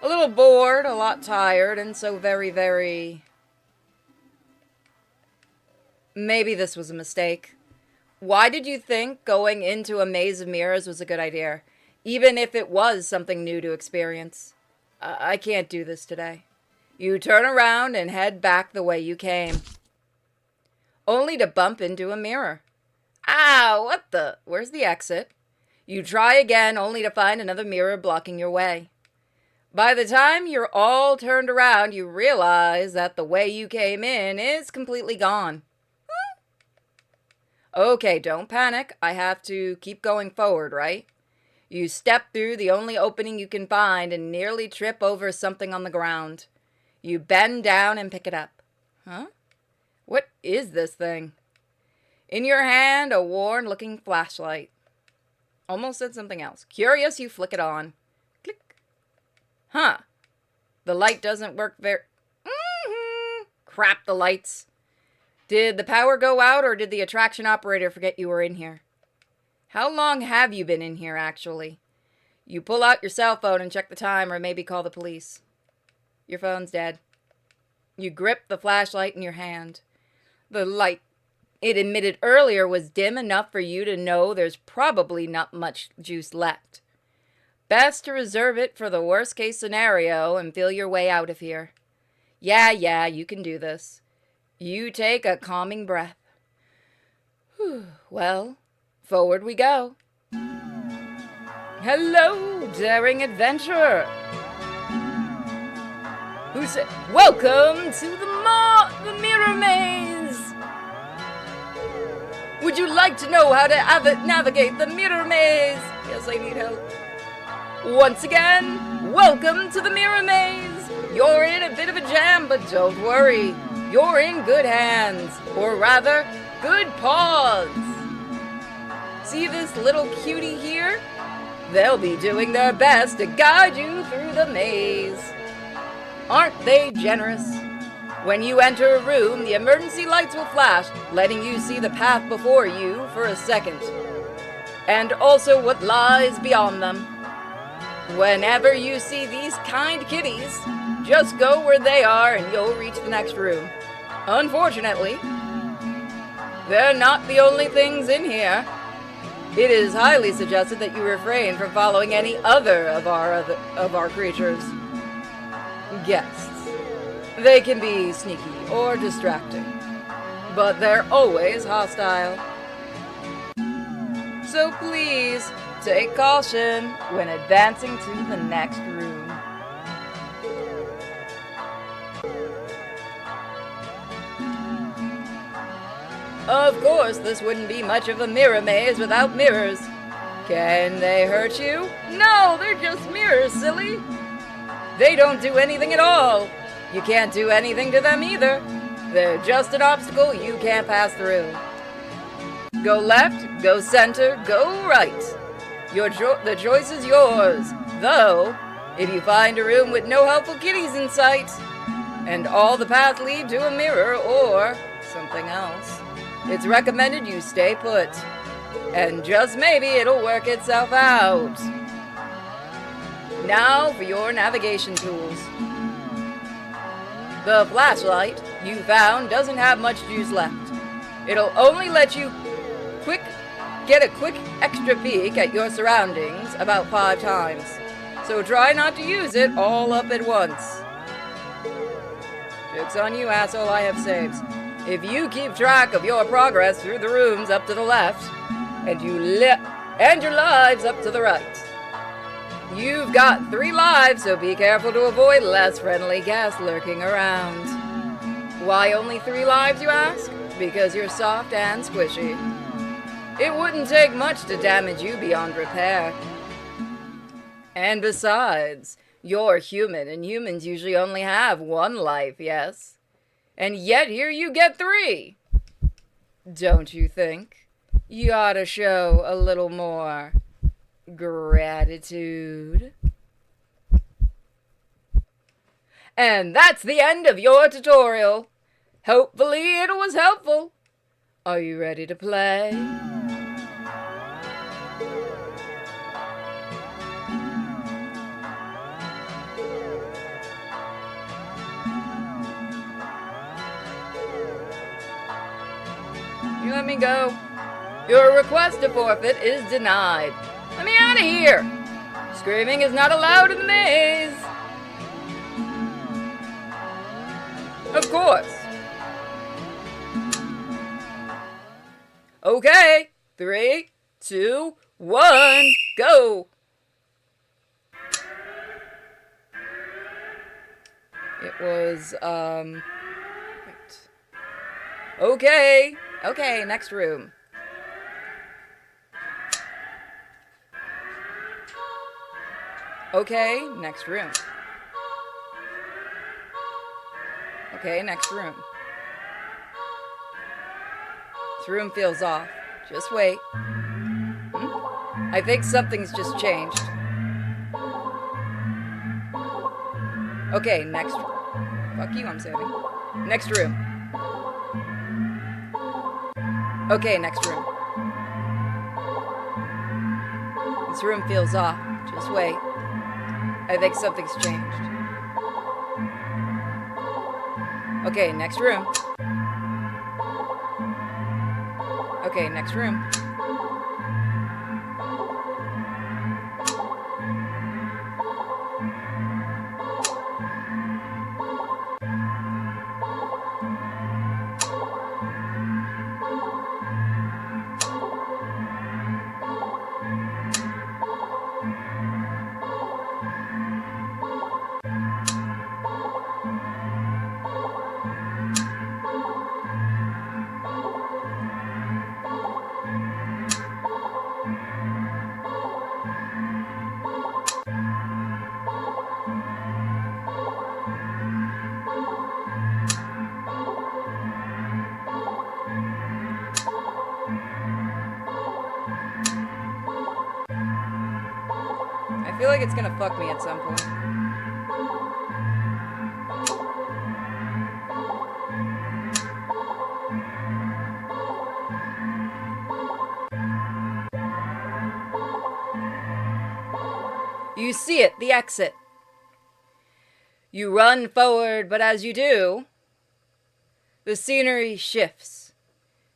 A little bored, a lot tired, and so very, very... Maybe this was a mistake. Why did you think going into a maze of mirrors was a good idea? Even if it was something new to experience. I can't do this today. You turn around and head back the way you came. Only to bump into a mirror. Ah, what the? Where's the exit? You try again, only to find another mirror blocking your way. By the time you're all turned around, you realize that the way you came in is completely gone. Okay, don't panic. I have to keep going forward, right? You step through the only opening you can find and nearly trip over something on the ground. You bend down and pick it up. Huh? What is this thing? In your hand, a worn-looking flashlight. Almost said something else. Curious, you flick it on. Click. Huh. The light doesn't work very... Crap, the lights. Did the power go out, or did the attraction operator forget you were in here? How long have you been in here, actually? You pull out your cell phone and check the time, or maybe call the police. Your phone's dead. You grip the flashlight in your hand. The light it emitted earlier was dim enough for you to know there's probably not much juice left. Best to reserve it for the worst-case scenario and feel your way out of here. Yeah, you can do this. You take a calming breath. Whew, well, forward we go. Hello, daring adventurer. Who said, welcome to the Mirror Maze. Would you like to know how to navigate the Mirror Maze? Yes, I need help. Once again, welcome to the Mirror Maze. You're in a bit of a jam, but don't worry. You're in good hands, or rather, good paws. See this little cutie here? They'll be doing their best to guide you through the maze. Aren't they generous? When you enter a room, the emergency lights will flash, letting you see the path before you for a second, and also what lies beyond them. Whenever you see these kind kitties, just go where they are and you'll reach the next room. Unfortunately, they're not the only things in here. It is highly suggested that you refrain from following any other of our creatures' guests. They can be sneaky or distracting, but they're always hostile. So please, take caution when advancing to the next room. Of course, this wouldn't be much of a mirror maze without mirrors. Can they hurt you? No, they're just mirrors, silly. They don't do anything at all. You can't do anything to them either. They're just an obstacle you can't pass through. Go left, go center, go right. The choice is yours. Though, if you find a room with no helpful kitties in sight, and all the paths lead to a mirror or something else, it's recommended you stay put. And just maybe it'll work itself out. Now for your navigation tools. The flashlight you found doesn't have much juice left. It'll only let you get a quick extra peek at your surroundings about 5 times. So try not to use it all up at once. Joke's on you, asshole, I have saves. If you keep track of your progress through the rooms up to the left, and your lives up to the right, you've got 3 lives, so be careful to avoid less friendly guests lurking around. Why only 3 lives, you ask? Because you're soft and squishy. It wouldn't take much to damage you beyond repair. And besides, you're human, and humans usually only have 1 life, yes? And yet here you get 3. Don't you think you ought to show a little more gratitude? And that's the end of your tutorial. Hopefully it was helpful. Are you ready to play? You let me go. Your request to forfeit is denied. Let me out of here. Screaming is not allowed in the maze. Of course. Okay. 3, 2, 1, go. It was, wait. Okay. Okay, next room. Okay, next room. Okay, next room. This room feels off. Just wait. I think something's just changed. Okay, next. Fuck you, I'm saving. Next room. Okay, next room. This room feels off. Just wait. I think something's changed. Okay, next room. Okay, next room. I feel like it's gonna fuck me at some point. You see it, the exit. You run forward, but as you do, the scenery shifts.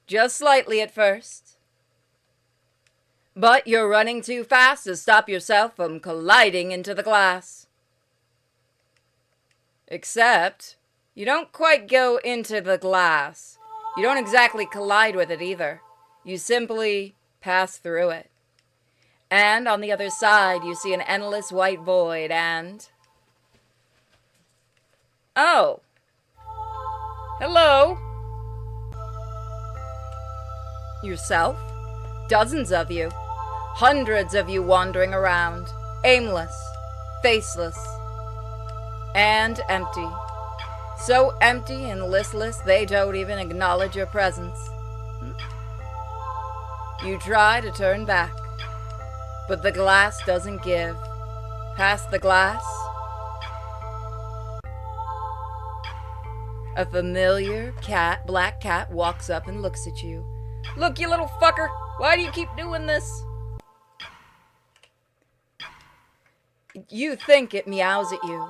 Just slightly at first. But you're running too fast to stop yourself from colliding into the glass. Except, you don't quite go into the glass. You don't exactly collide with it either. You simply pass through it. And on the other side, you see an endless white void and... Oh. Hello. Yourself? Dozens of you. Hundreds of you wandering around. Aimless. Faceless. And empty. So empty and listless they don't even acknowledge your presence. You try to turn back, but the glass doesn't give. Past the glass, a familiar cat, black cat, walks up and looks at you. Look, you little fucker, why do you keep doing this? You think it meows at you,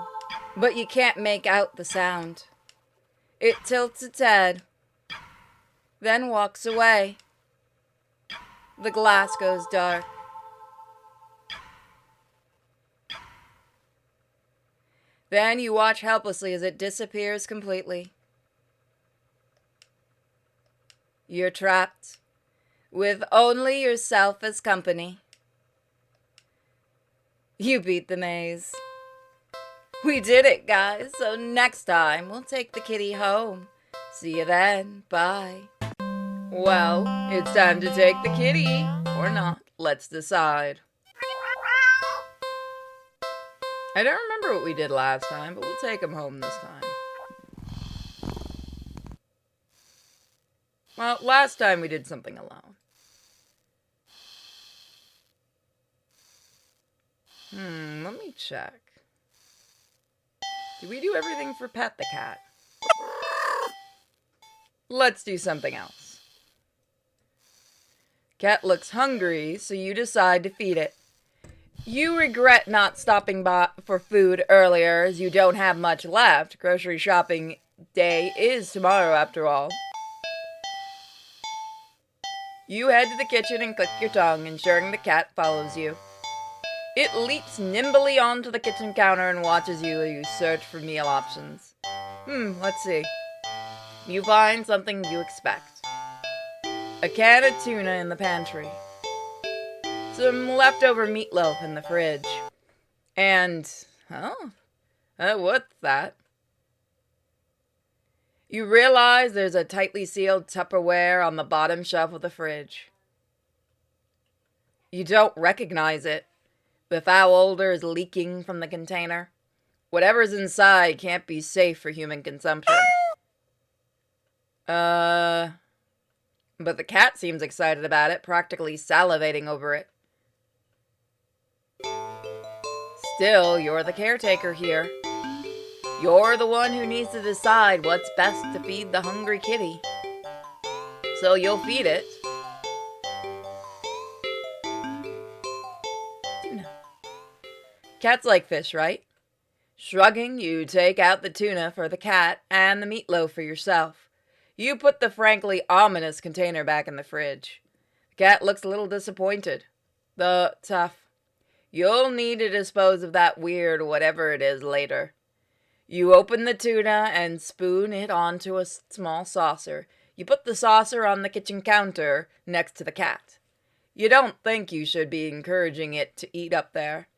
but you can't make out the sound. It tilts its head, then walks away. The glass goes dark. Then you watch helplessly as it disappears completely. You're trapped, with only yourself as company. You beat the maze. We did it, guys, so next time we'll take the kitty home. See you then. Bye. Well, it's time to take the kitty, or not. Let's decide. I don't remember what we did last time, but we'll take him home this time. Well, last time we did something alone. Let me check. Did we do everything for Pet the Cat? Let's do something else. Cat looks hungry, so you decide to feed it. You regret not stopping by for food earlier, as you don't have much left. Grocery shopping day is tomorrow, after all. You head to the kitchen and click your tongue, ensuring the cat follows you. It leaps nimbly onto the kitchen counter and watches you as you search for meal options. Let's see. You find something you expect. A can of tuna in the pantry. Some leftover meatloaf in the fridge. And, what's that? You realize there's a tightly sealed Tupperware on the bottom shelf of the fridge. You don't recognize it. The foul odor is leaking from the container. Whatever's inside can't be safe for human consumption. But the cat seems excited about it, practically salivating over it. Still, you're the caretaker here. You're the one who needs to decide what's best to feed the hungry kitty. So you'll feed it. Tuna. Cats like fish, right? Shrugging, you take out the tuna for the cat and the meatloaf for yourself. You put the frankly ominous container back in the fridge. The cat looks a little disappointed. Though tough. You'll need to dispose of that weird whatever it is later. You open the tuna and spoon it onto a small saucer. You put the saucer on the kitchen counter next to the cat. You don't think you should be encouraging it to eat up there,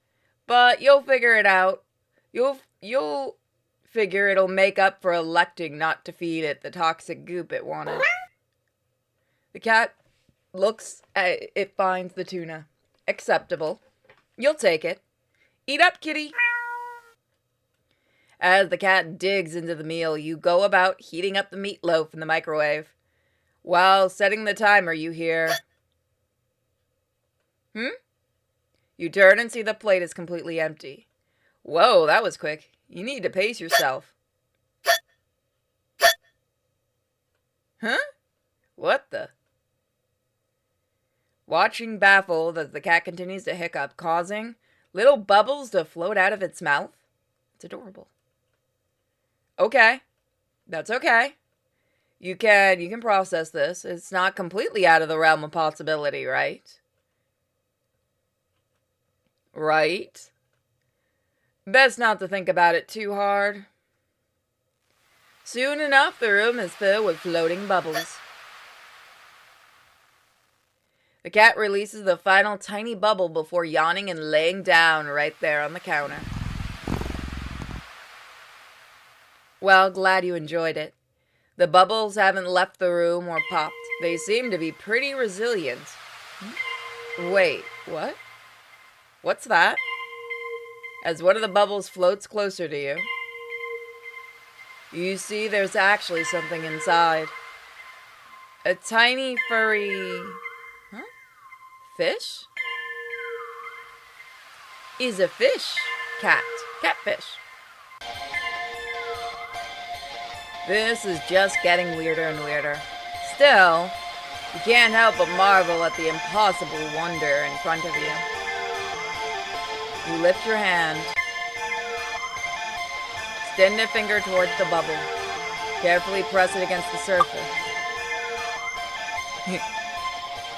but you'll figure it out. You'll figure it'll make up for electing not to feed it the toxic goop it wanted. The cat looks at it, finds the tuna. Acceptable. You'll take it. Eat up, kitty. As the cat digs into the meal, you go about heating up the meatloaf in the microwave. While setting the timer, you hear... You turn and see the plate is completely empty. Whoa, that was quick. You need to pace yourself. Huh? What the? Watching baffled as the cat continues to hiccup, causing little bubbles to float out of its mouth. It's adorable. Okay. That's okay. You can process this. It's not completely out of the realm of possibility, right? Right? Best not to think about it too hard. Soon enough, the room is filled with floating bubbles. The cat releases the final tiny bubble before yawning and laying down right there on the counter. Well, glad you enjoyed it. The bubbles haven't left the room or popped. They seem to be pretty resilient. Wait, what? What's that? As one of the bubbles floats closer to you, you see there's actually something inside. A tiny furry... fish? Is a fish. Catfish. This is just getting weirder and weirder. Still, you can't help but marvel at the impossible wonder in front of you. You lift your hand. Extend a finger towards the bubble. Carefully press it against the surface.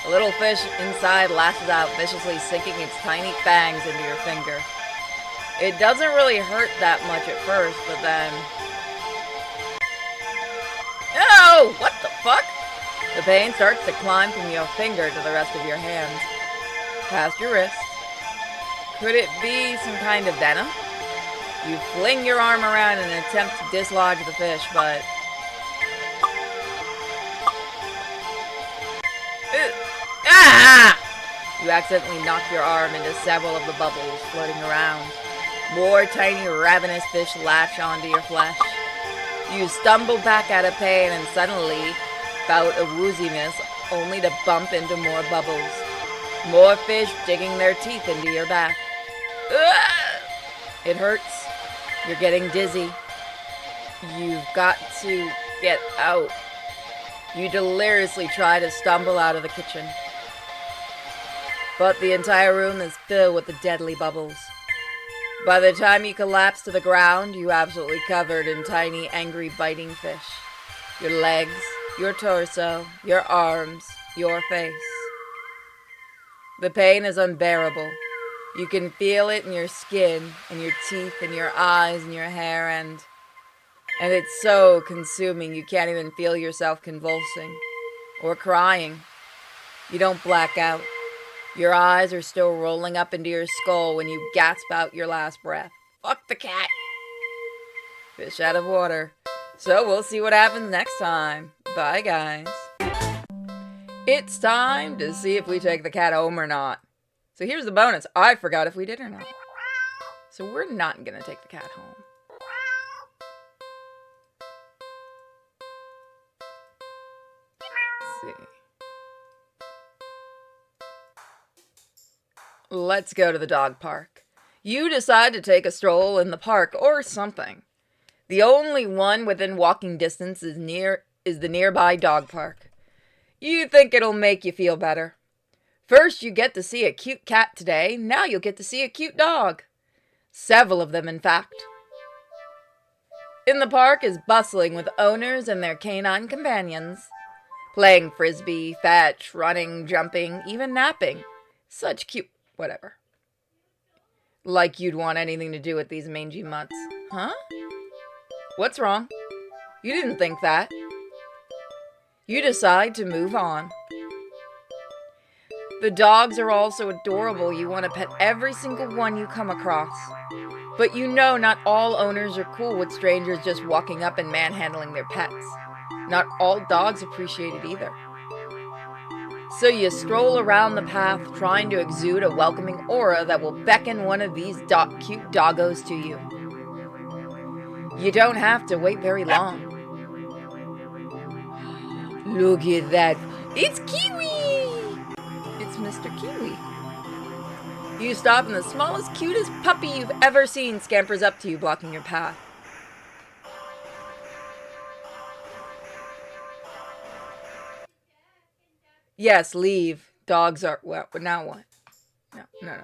The little fish inside lashes out viciously, sinking its tiny fangs into your finger. It doesn't really hurt that much at first, but then... Oh! What the fuck? The pain starts to climb from your finger to the rest of your hand. Past your wrist. Could it be some kind of venom? You fling your arm around in an attempt to dislodge the fish, but... Ah! You accidentally knock your arm into several of the bubbles floating around. More tiny ravenous fish latch onto your flesh. You stumble back out of pain and suddenly bout of wooziness, only to bump into more bubbles. More fish digging their teeth into your back. Ugh! It hurts. You're getting dizzy. You've got to get out. You deliriously try to stumble out of the kitchen. But the entire room is filled with the deadly bubbles. By the time you collapse to the ground, you're absolutely covered in tiny, angry, biting fish. Your legs, your torso, your arms, your face. The pain is unbearable. You can feel it in your skin, in your teeth, in your eyes, in your hair, and it's so consuming you can't even feel yourself convulsing or crying. You don't black out. Your eyes are still rolling up into your skull when you gasp out your last breath. Fuck the cat. Fish out of water. So we'll see what happens next time. Bye, guys. It's time to see if we take the cat home or not. So here's the bonus. I forgot if we did or not. So we're not gonna take the cat home. Let's see. Let's go to the dog park. You decide to take a stroll in the park or something. The only one within walking distance is the nearby dog park. You think it'll make you feel better. First, you get to see a cute cat today. Now you'll get to see a cute dog. Several of them, in fact. In the park is bustling with owners and their canine companions. Playing frisbee, fetch, running, jumping, even napping. Such cute... whatever. Like you'd want anything to do with these mangy mutts. Huh? What's wrong? You didn't think that. You decide to move on. The dogs are all so adorable you want to pet every single one you come across. But you know not all owners are cool with strangers just walking up and manhandling their pets. Not all dogs appreciate it either. So you stroll around the path trying to exude a welcoming aura that will beckon one of these cute doggos to you. You don't have to wait very long. Look at that. It's Kiwi! It's Mr. Kiwi. You stop and the smallest, cutest puppy you've ever seen scampers up to you, blocking your path. Yes, leave. Dogs are... well, now what? No.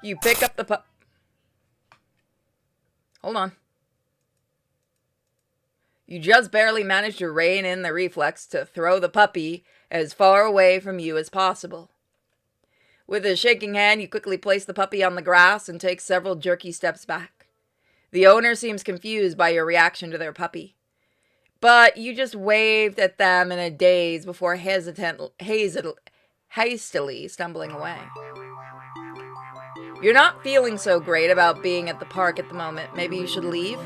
You pick up the Hold on. You just barely manage to rein in the reflex to throw the puppy as far away from you as possible. With a shaking hand, you quickly place the puppy on the grass and take several jerky steps back. The owner seems confused by your reaction to their puppy, but you just waved at them in a daze before hastily stumbling away. You're not feeling so great about being at the park at the moment. Maybe you should leave?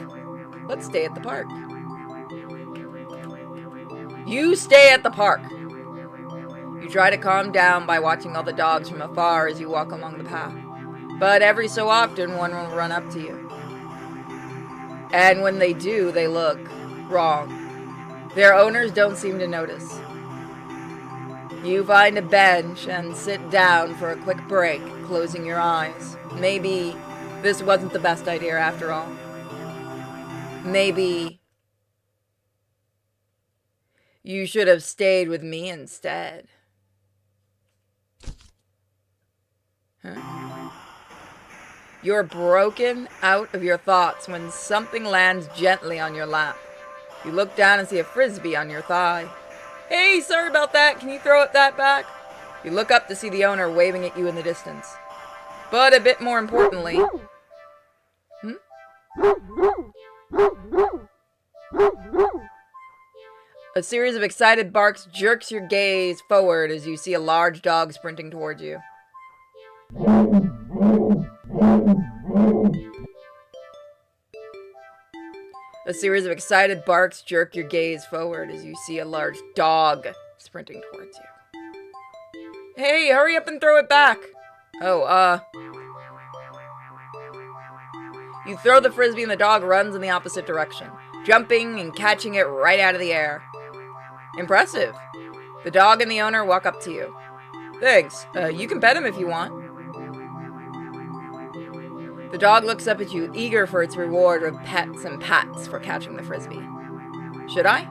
Let's stay at the park. You stay at the park. You try to calm down by watching all the dogs from afar as you walk along the path. But every so often, one will run up to you. And when they do, they look wrong. Their owners don't seem to notice. You find a bench and sit down for a quick break, closing your eyes. Maybe this wasn't the best idea after all. Maybe you should have stayed with me instead. Huh? You're broken out of your thoughts when something lands gently on your lap. You look down and see a frisbee on your thigh. Hey, sorry about that. Can you throw it that back? You look up to see the owner waving at you in the distance. But a bit more importantly... A series of excited barks jerks your gaze forward as you see a large dog sprinting towards you. A series of excited barks jerk your gaze forward as you see a large dog sprinting towards you. Hey, hurry up and throw it back! You throw the frisbee and the dog runs in the opposite direction, jumping and catching it right out of the air. Impressive. The dog and the owner walk up to you. Thanks. You can pet him if you want. The dog looks up at you, eager for its reward of pets and pats for catching the frisbee. Should I?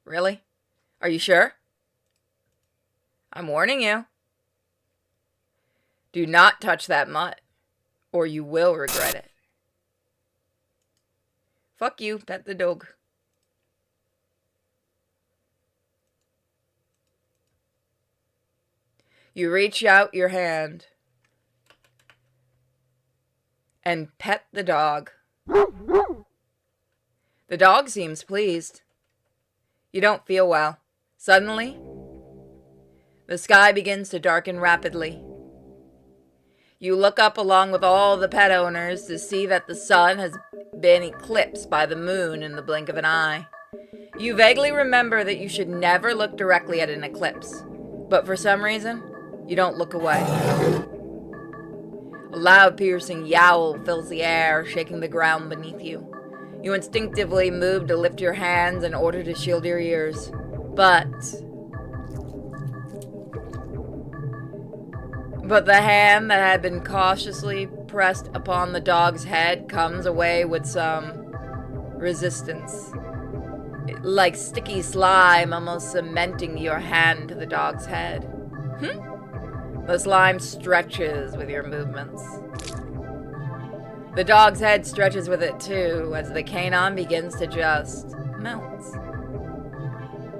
Really? Are you sure? I'm warning you. Do not touch that mutt, or you will regret it. Fuck you, pet the dog. You reach out your hand and pet the dog. The dog seems pleased. You don't feel well. Suddenly, the sky begins to darken rapidly. You look up along with all the pet owners to see that the sun has been eclipsed by the moon in the blink of an eye. You vaguely remember that you should never look directly at an eclipse, but for some reason, you don't look away. A loud, piercing yowl fills the air, shaking the ground beneath you. You instinctively move to lift your hands in order to shield your ears, but the hand that had been cautiously pressed upon the dog's head comes away with some resistance. Like sticky slime almost cementing your hand to the dog's head. The slime stretches with your movements. The dog's head stretches with it too, as the canine begins to just melt.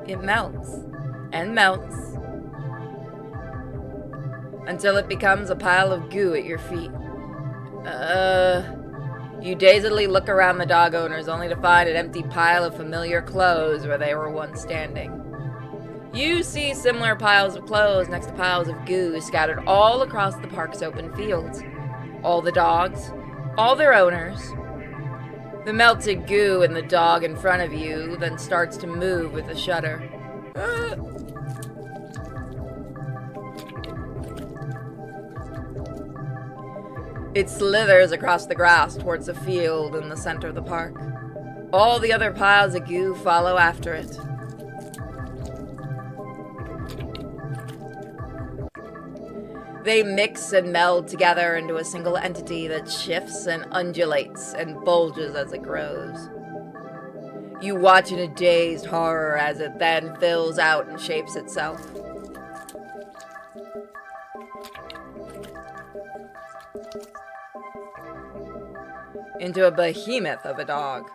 It melts and melts until it becomes a pile of goo at your feet. You dazedly look around the dog owners only to find an empty pile of familiar clothes where they were once standing. You see similar piles of clothes next to piles of goo scattered all across the park's open fields. All the dogs, all their owners. The melted goo in the dog in front of you then starts to move with a shudder. It slithers across the grass towards a field in the center of the park. All the other piles of goo follow after it. They mix and meld together into a single entity that shifts and undulates and bulges as it grows. You watch in a dazed horror as it then fills out and shapes itself. into a behemoth of a dog.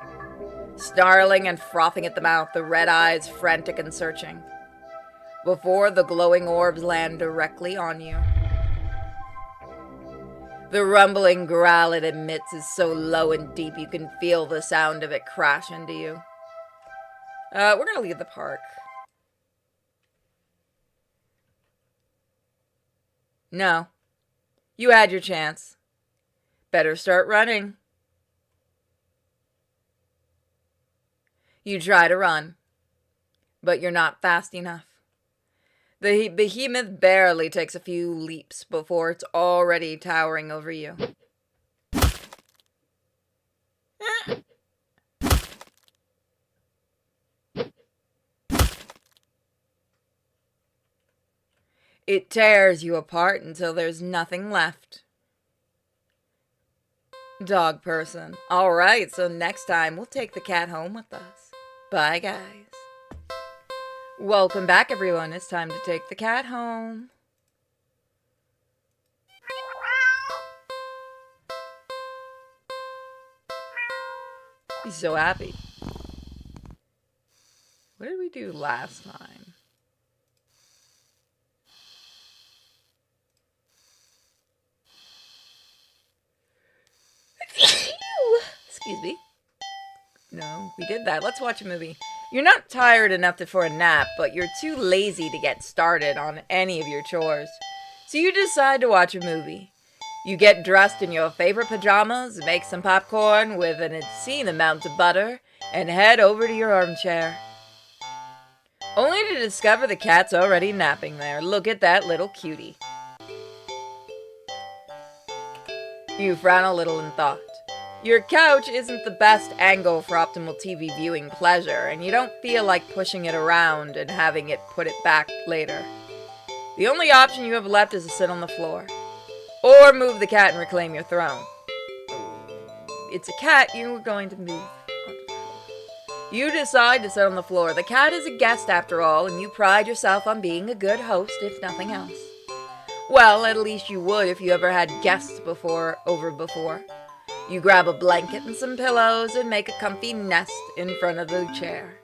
Snarling and frothing at the mouth, the red eyes frantic and searching, before the glowing orbs land directly on you. The rumbling growl it emits is so low and deep you can feel the sound of it crash into you. We're gonna leave the park. No. You had your chance. Better start running. You try to run, but you're not fast enough. The behemoth barely takes a few leaps before it's already towering over you. It tears you apart until there's nothing left. Dog person. Alright, so next time we'll take the cat home with us. Bye, guys. Welcome back, everyone. It's time to take the cat home. He's so happy. What did we do last time? Excuse me. No, we did that. Let's watch a movie. You're not tired enough for a nap, but you're too lazy to get started on any of your chores. So you decide to watch a movie. You get dressed in your favorite pajamas, make some popcorn with an obscene amount of butter, and head over to your armchair. Only to discover the cat's already napping there. Look at that little cutie. You frown a little in thought. Your couch isn't the best angle for optimal TV viewing pleasure, and you don't feel like pushing it around and having it put it back later. The only option you have left is to sit on the floor. Or move the cat and reclaim your throne. It's a cat you're going to move. You decide to sit on the floor. The cat is a guest after all, and you pride yourself on being a good host, if nothing else. Well, at least you would if you ever had guests over before. You grab a blanket and some pillows and make a comfy nest in front of the chair.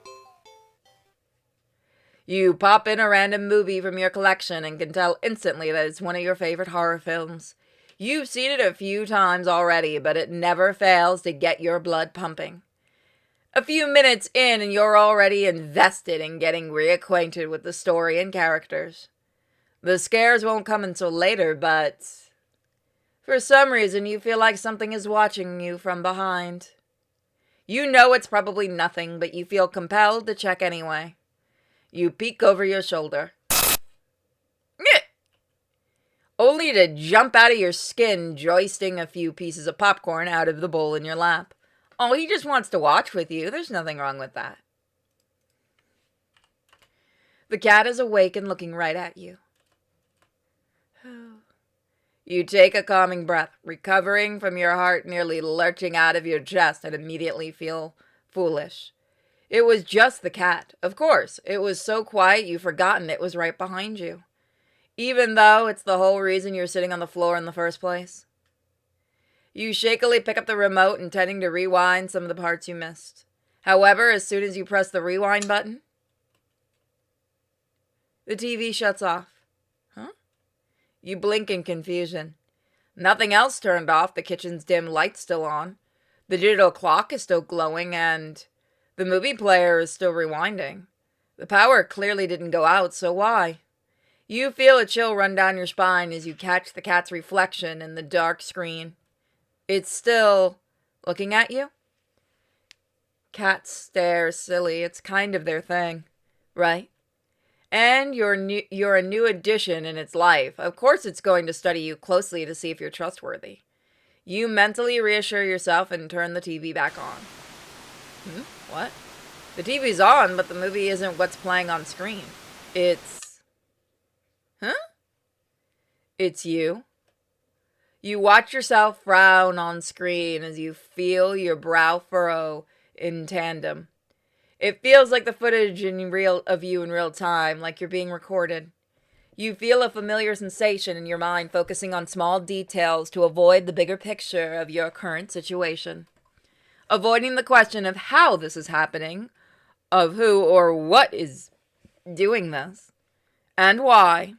You pop in a random movie from your collection and can tell instantly that it's one of your favorite horror films. You've seen it a few times already, but it never fails to get your blood pumping. A few minutes in and you're already invested in getting reacquainted with the story and characters. The scares won't come until later, but for some reason you feel like something is watching you from behind. You know it's probably nothing, but you feel compelled to check anyway. You peek over your shoulder. Only to jump out of your skin, joisting a few pieces of popcorn out of the bowl in your lap. Oh, he just wants to watch with you. There's nothing wrong with that. The cat is awake and looking right at you. You take a calming breath, recovering from your heart nearly lurching out of your chest, and immediately feel foolish. It was just the cat. Of course, it was so quiet you've forgotten it was right behind you. Even though it's the whole reason you're sitting on the floor in the first place. You shakily pick up the remote, intending to rewind some of the parts you missed. However, as soon as you press the rewind button, the TV shuts off. Huh? You blink in confusion. Nothing else turned off. The kitchen's dim light's still on. The digital clock is still glowing, and the movie player is still rewinding. The power clearly didn't go out, so why? You feel a chill run down your spine as you catch the cat's reflection in the dark screen. It's still looking at you. Cats stare silly. It's kind of their thing, right? And you're a new addition in its life. Of course it's going to study you closely to see if you're trustworthy. You mentally reassure yourself and turn the TV back on. What? The TV's on, but the movie isn't what's playing on screen. It's... Huh? It's you. You watch yourself frown on screen as you feel your brow furrow in tandem. It feels like the footage of you in real time, like you're being recorded. You feel a familiar sensation in your mind, focusing on small details to avoid the bigger picture of your current situation. avoiding the question of how this is happening, of who or what is doing this, and why.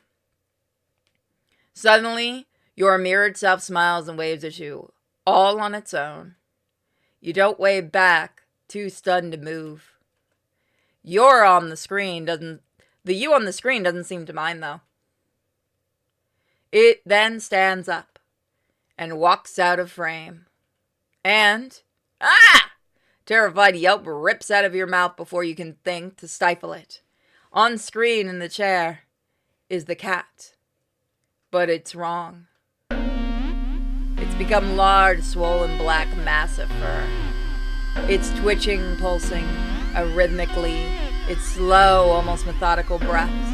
Suddenly, your mirrored self smiles and waves at you, all on its own. You don't wave back, too stunned to move. The you on the screen doesn't seem to mind, though. It then stands up and walks out of frame. And, terrified yelp rips out of your mouth before you can think to stifle it. On screen in the chair is the cat. But it's wrong. It's become large, swollen, black, massive fur. It's twitching, pulsing, rhythmically. Its slow, almost methodical breaths.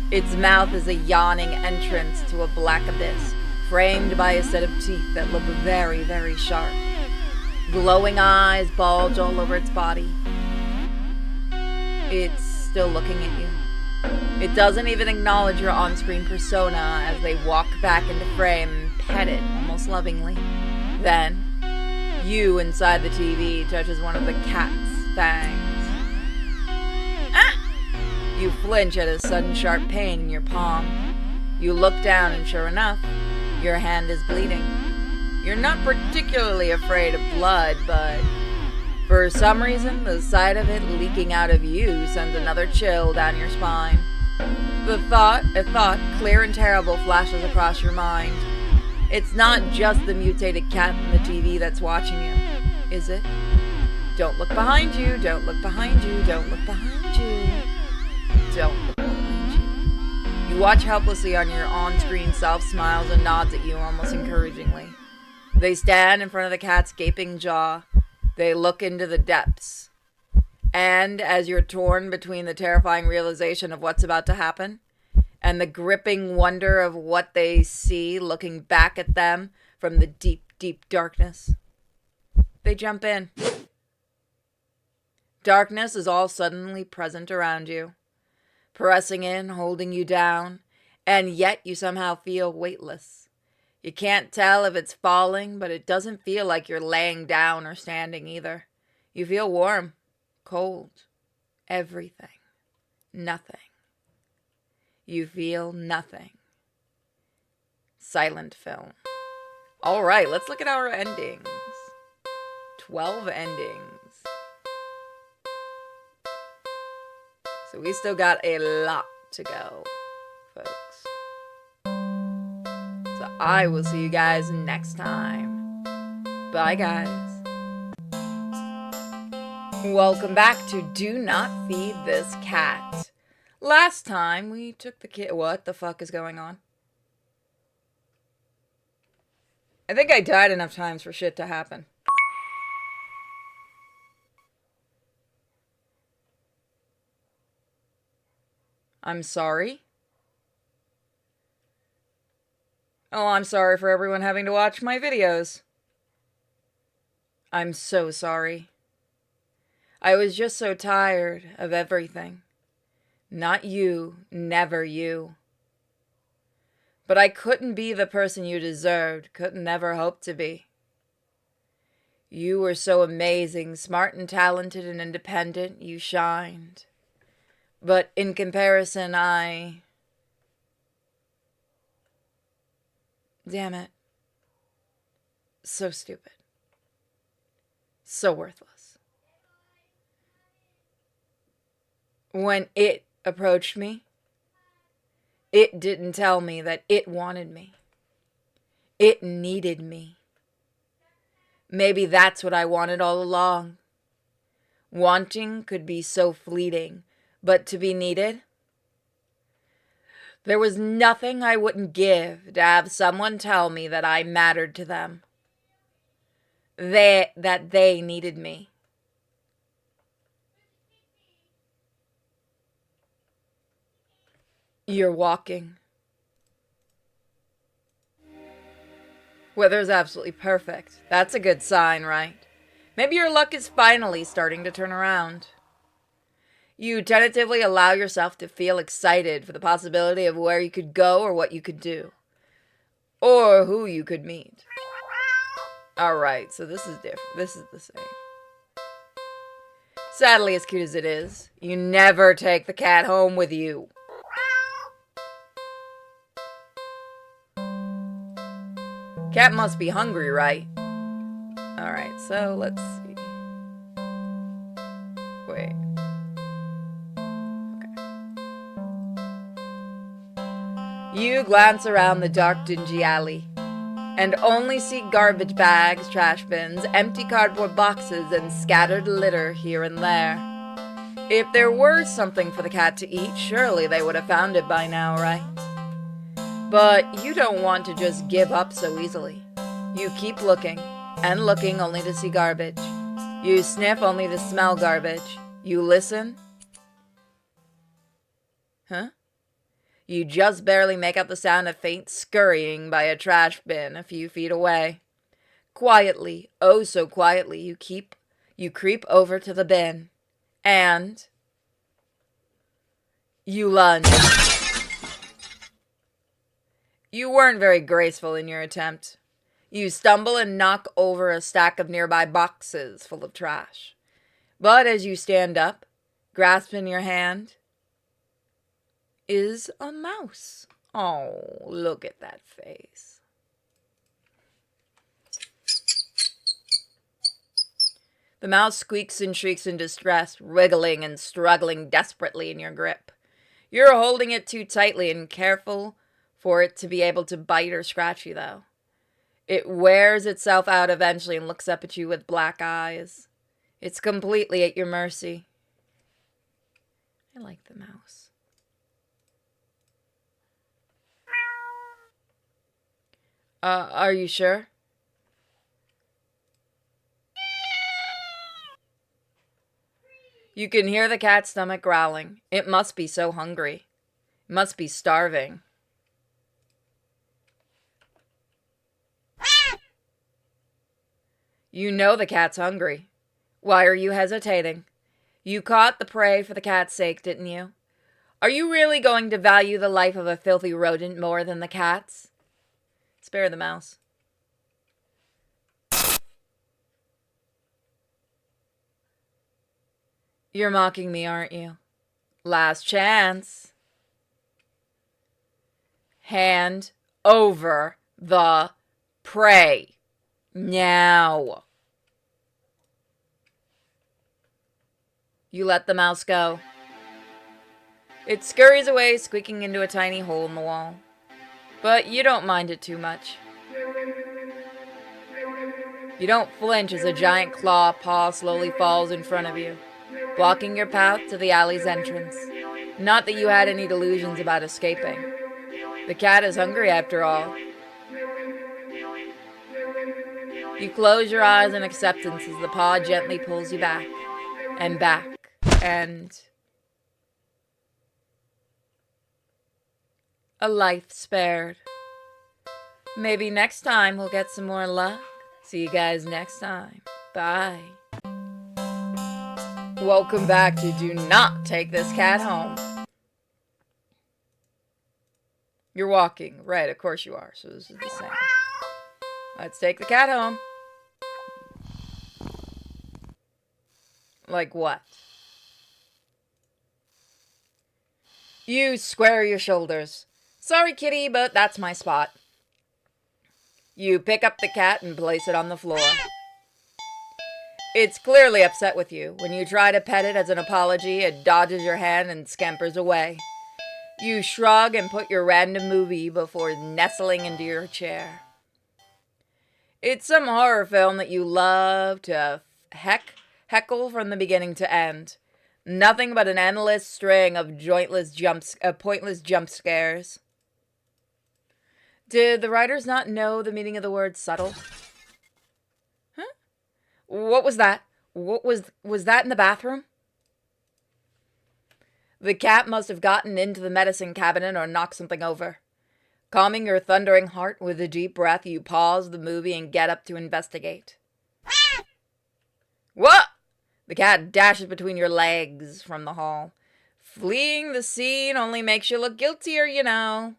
Its mouth is a yawning entrance to a black abyss, framed by a set of teeth that look very, very sharp. Glowing eyes bulge all over its body. It's still looking at you. It doesn't even acknowledge your on-screen persona as they walk back into frame and pet it almost lovingly. Then, you inside the TV touches one of the cat's fangs. You flinch at a sudden sharp pain in your palm. You look down and sure enough, your hand is bleeding. You're not particularly afraid of blood, but for some reason, the sight of it leaking out of you sends another chill down your spine. A thought, clear and terrible, flashes across your mind. It's not just the mutated cat in the TV that's watching you, is it? Don't look behind you, don't look behind you, don't look behind you. Don't look behind you. You watch helplessly on your on-screen self, smiles and nods at you almost encouragingly. They stand in front of the cat's gaping jaw. They look into the depths. And as you're torn between the terrifying realization of what's about to happen and the gripping wonder of what they see looking back at them from the deep, deep darkness, they jump in. Darkness is all suddenly present around you, pressing in, holding you down, and yet you somehow feel weightless. You can't tell if it's falling, but it doesn't feel like you're laying down or standing either. You feel warm, cold, everything, nothing. You feel nothing. Silent film. All right, let's look at our endings. 12 endings. So we still got a lot to go, folks. So I will see you guys next time. Bye, guys. Welcome back to Do Not Feed This Cat. Last time we took the kid. What the fuck is going on? I think I died enough times for shit to happen. I'm sorry. Oh, I'm sorry for everyone having to watch my videos. I'm so sorry. I was just so tired of everything. Not you, never you. But I couldn't be the person you deserved, couldn't ever hope to be. You were so amazing, smart and talented and independent, you shined. But in comparison, damn it. So stupid. So worthless. When it approached me, it didn't tell me that it wanted me. It needed me. Maybe that's what I wanted all along. Wanting could be so fleeting, but to be needed? There was nothing I wouldn't give to have someone tell me that I mattered to them. That they needed me. You're walking. Weather's absolutely perfect. That's a good sign, right? Maybe your luck is finally starting to turn around. You tentatively allow yourself to feel excited for the possibility of where you could go or what you could do. Or who you could meet. Alright, so this is different. This is the same. Sadly, as cute as it is, you never take the cat home with you. Cat must be hungry, right? Alright, so let's see. Wait. Okay. You glance around the dark, dingy alley and only see garbage bags, trash bins, empty cardboard boxes, and scattered litter here and there. If there were something for the cat to eat, surely they would have found it by now, right? But you don't want to just give up so easily. You keep looking, and looking only to see garbage. You sniff only to smell garbage. You listen. Huh? You just barely make out the sound of faint scurrying by a trash bin a few feet away. Quietly, oh so quietly, you creep over to the bin. And you lunge. You weren't very graceful in your attempt. You stumble and knock over a stack of nearby boxes full of trash. But as you stand up, grasp in your hand, is a mouse. Oh, look at that face. The mouse squeaks and shrieks in distress, wriggling and struggling desperately in your grip. You're holding it too tightly and careful for it to be able to bite or scratch you, though. It wears itself out eventually and looks up at you with black eyes. It's completely at your mercy. I like the mouse. Are you sure? You can hear the cat's stomach growling. It must be so hungry. It must be starving. You know the cat's hungry. Why are you hesitating? You caught the prey for the cat's sake, didn't you? Are you really going to value the life of a filthy rodent more than the cat's? Spare the mouse. You're mocking me, aren't you? Last chance. Hand over the prey. Now. You let the mouse go. It scurries away, squeaking into a tiny hole in the wall. But you don't mind it too much. You don't flinch as a giant claw paw slowly falls in front of you, blocking your path to the alley's entrance. Not that you had any delusions about escaping. The cat is hungry after all. You close your eyes in acceptance as the paw gently pulls you back, and back, and... a life spared. Maybe next time we'll get some more luck. See you guys next time. Bye. Welcome back to Do Not Take This Cat Home. You're walking. Right, of course you are. So this is the same. Let's take the cat home. Like what? You square your shoulders. Sorry, kitty, but that's my spot. You pick up the cat and place it on the floor. It's clearly upset with you. When you try to pet it as an apology, it dodges your hand and scampers away. You shrug and put your random movie before nestling into your chair. It's some horror film that you love to heckle from the beginning to end. Nothing but an endless string of pointless jump scares. Did the writers not know the meaning of the word subtle? Huh? What was that? What was that in the bathroom? The cat must have gotten into the medicine cabinet or knocked something over. Calming your thundering heart with a deep breath, you pause the movie and get up to investigate. What? The cat dashes between your legs from the hall. Fleeing the scene only makes you look guiltier, you know.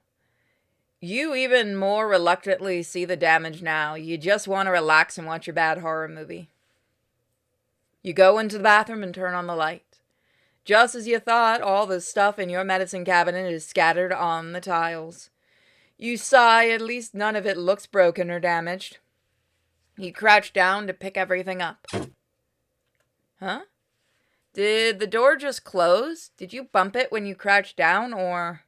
You even more reluctantly see the damage now. You just want to relax and watch your bad horror movie. You go into the bathroom and turn on the light. Just as you thought, all the stuff in your medicine cabinet is scattered on the tiles. You sigh, at least none of it looks broken or damaged. You crouch down to pick everything up. Huh? Did the door just close? Did you bump it when you crouched down, or...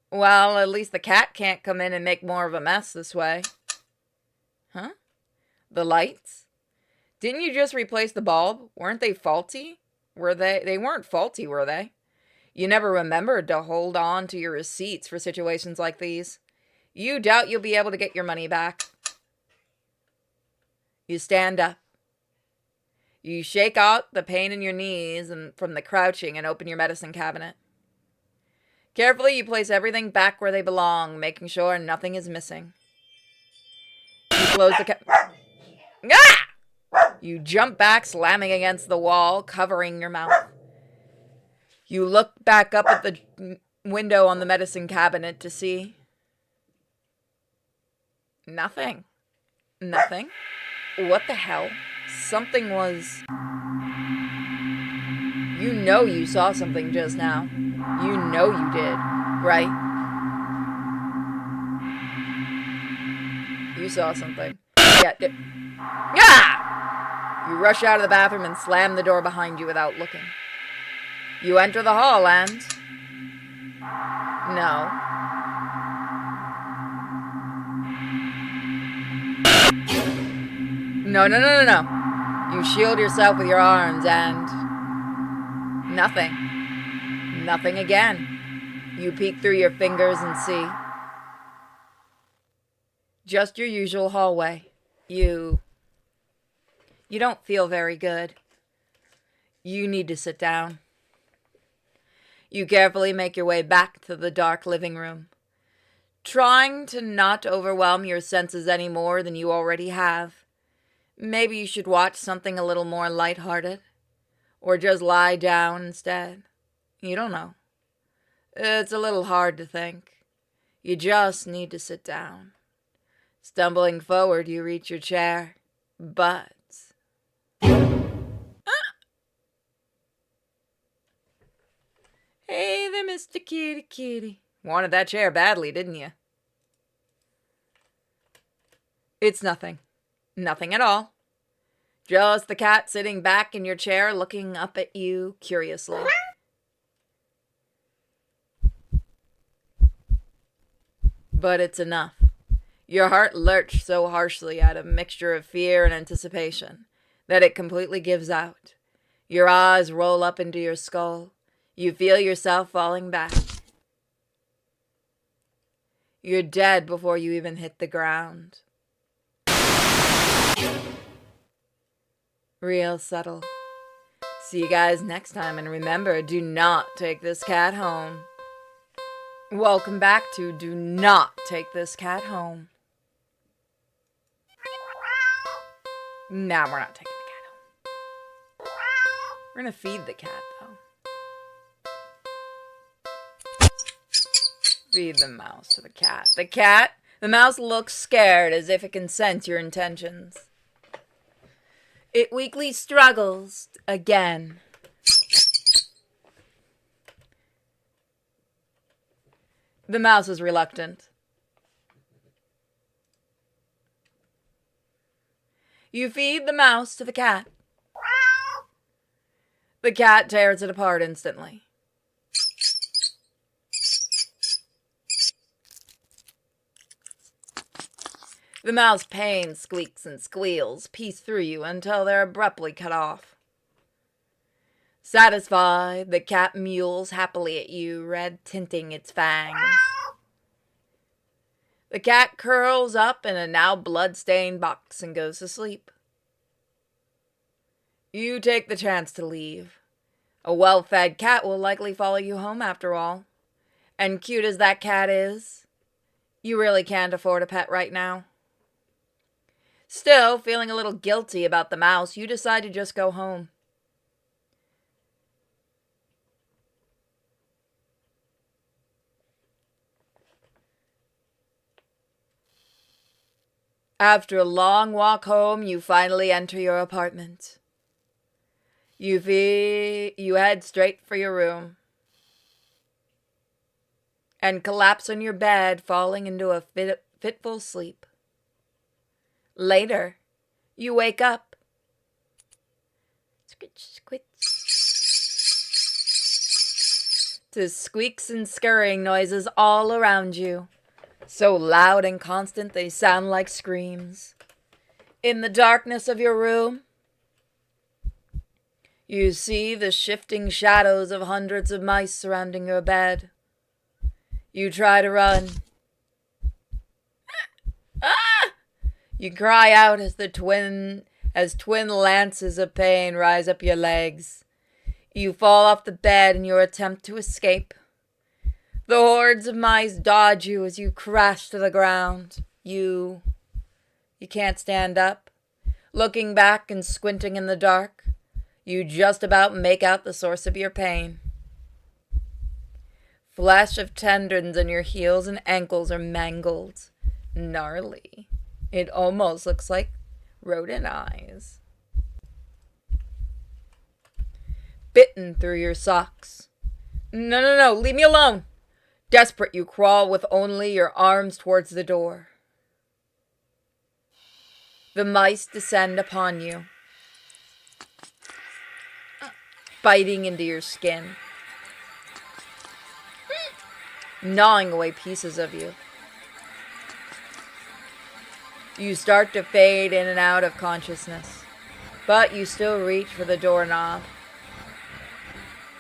Well, at least the cat can't come in and make more of a mess this way. Huh? The lights? Didn't you just replace the bulb? Weren't they faulty? Were they? They weren't faulty, were they? You never remembered to hold on to your receipts for situations like these. You doubt you'll be able to get your money back. You stand up. You shake out the pain in your knees and from the crouching and open your medicine cabinet. Carefully, you place everything back where they belong, making sure nothing is missing. You close the Ah! You jump back, slamming against the wall, covering your mouth. You look back up at the window on the medicine cabinet to see... Nothing. Nothing? What the hell? Something was... You know you saw something just now. You know you did, right? You saw something. Yeah. You rush out of the bathroom and slam the door behind you without looking. You enter the hall and... No. No. You shield yourself with your arms and... Nothing. Nothing again. You peek through your fingers and see... Just your usual hallway. You don't feel very good. You need to sit down. You carefully make your way back to the dark living room, trying to not overwhelm your senses any more than you already have. Maybe you should watch something a little more lighthearted, or just lie down instead. You don't know. It's a little hard to think. You just need to sit down. Stumbling forward, you reach your chair, but... Hey there, Mr. Kitty Kitty. Wanted that chair badly, didn't you? It's nothing. Nothing at all. Just the cat sitting back in your chair looking up at you curiously. But it's enough. Your heart lurched so harshly out of a mixture of fear and anticipation that it completely gives out. Your eyes roll up into your skull. You feel yourself falling back. You're dead before you even hit the ground. Real subtle. See you guys next time, and remember, do not take this cat home. Welcome back to Do Not Take This Cat Home. Nah, we're not taking the cat home. We're gonna feed the cat, though. Feed the mouse to the cat. The mouse looks scared as if it can sense your intentions. It weakly struggles again. The mouse is reluctant. You feed the mouse to the cat. The cat tears it apart instantly. The mouse pains, squeaks, and squeals piece through you until they're abruptly cut off. Satisfied, the cat mewls happily at you, red tinting its fangs. The cat curls up in a now blood-stained box and goes to sleep. You take the chance to leave. A well-fed cat will likely follow you home after all. And cute as that cat is, you really can't afford a pet right now. Still, feeling a little guilty about the mouse, you decide to just go home. After a long walk home, you finally enter your apartment. You head straight for your room and collapse on your bed, falling into a fitful sleep. Later, you wake up. To squeaks and scurrying noises all around you, so loud and constant they sound like screams. In the darkness of your room, you see the shifting shadows of hundreds of mice surrounding your bed. You try to run. Ah! You cry out as twin lances of pain rise up your legs. You fall off the bed in your attempt to escape. The hordes of mice dodge you as you crash to the ground. You can't stand up. Looking back and squinting in the dark, you just about make out the source of your pain. Flesh of tendons on your heels and ankles are mangled. Gnarly. It almost looks like rodent eyes. Bitten through your socks. No, leave me alone. Desperate, you crawl with only your arms towards the door. The mice descend upon you, biting into your skin, gnawing away pieces of you. You start to fade in and out of consciousness, but you still reach for the doorknob.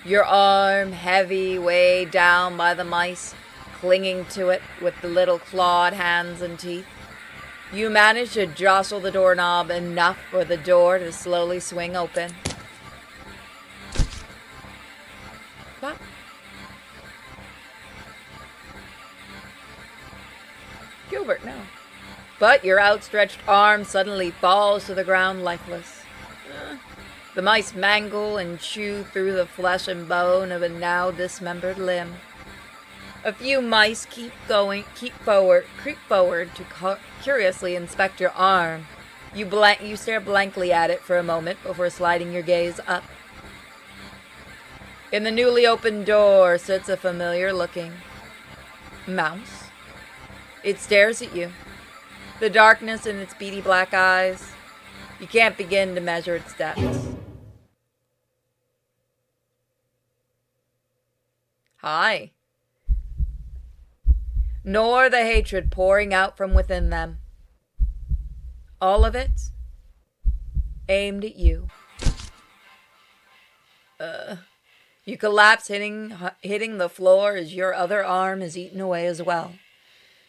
Your arm heavy, weighed down by the mice, clinging to it with the little clawed hands and teeth. You manage to jostle the doorknob enough for the door to slowly swing open. What? Gilbert, no. But your outstretched arm suddenly falls to the ground lifeless. The mice mangle and chew through the flesh and bone of a now dismembered limb. A few mice creep forward to curiously inspect your arm. You stare blankly at it for a moment before sliding your gaze up. In the newly opened door sits a familiar-looking mouse. It stares at you. The darkness in its beady black eyes. You can't begin to measure its depths. Hi. Nor the hatred pouring out from within them. All of it aimed at you. You collapse, hitting the floor as your other arm is eaten away as well.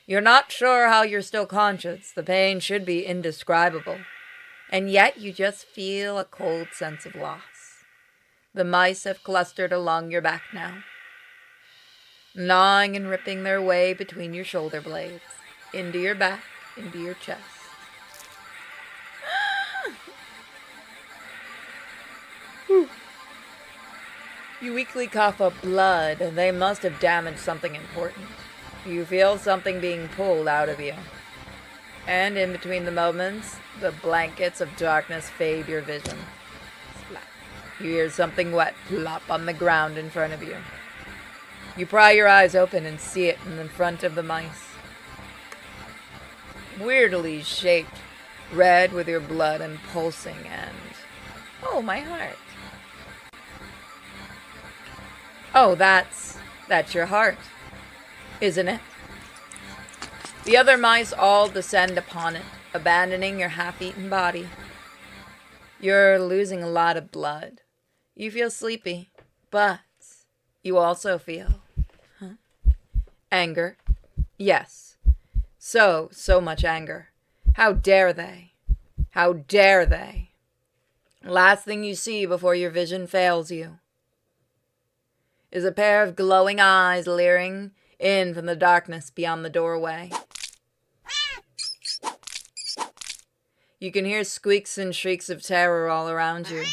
You're not sure how you're still conscious. The pain should be indescribable. And yet you just feel a cold sense of loss. The mice have clustered along your back now, gnawing and ripping their way between your shoulder blades, into your back, into your chest. You weakly cough up blood, and they must have damaged something important. You feel something being pulled out of you. And in between the moments, the blankets of darkness fade your vision. Splat. You hear something wet plop on the ground in front of you. You pry your eyes open and see it in the front of the mice. Weirdly shaped, red with your blood and pulsing, and... oh, my heart. Oh, that's your heart, isn't it? The other mice all descend upon it, abandoning your half-eaten body. You're losing a lot of blood. You feel sleepy, but you also feel anger. Yes, so much anger. How dare they? How dare they? Last thing you see before your vision fails you is a pair of glowing eyes leering in from the darkness beyond the doorway. You can hear squeaks and shrieks of terror all around you.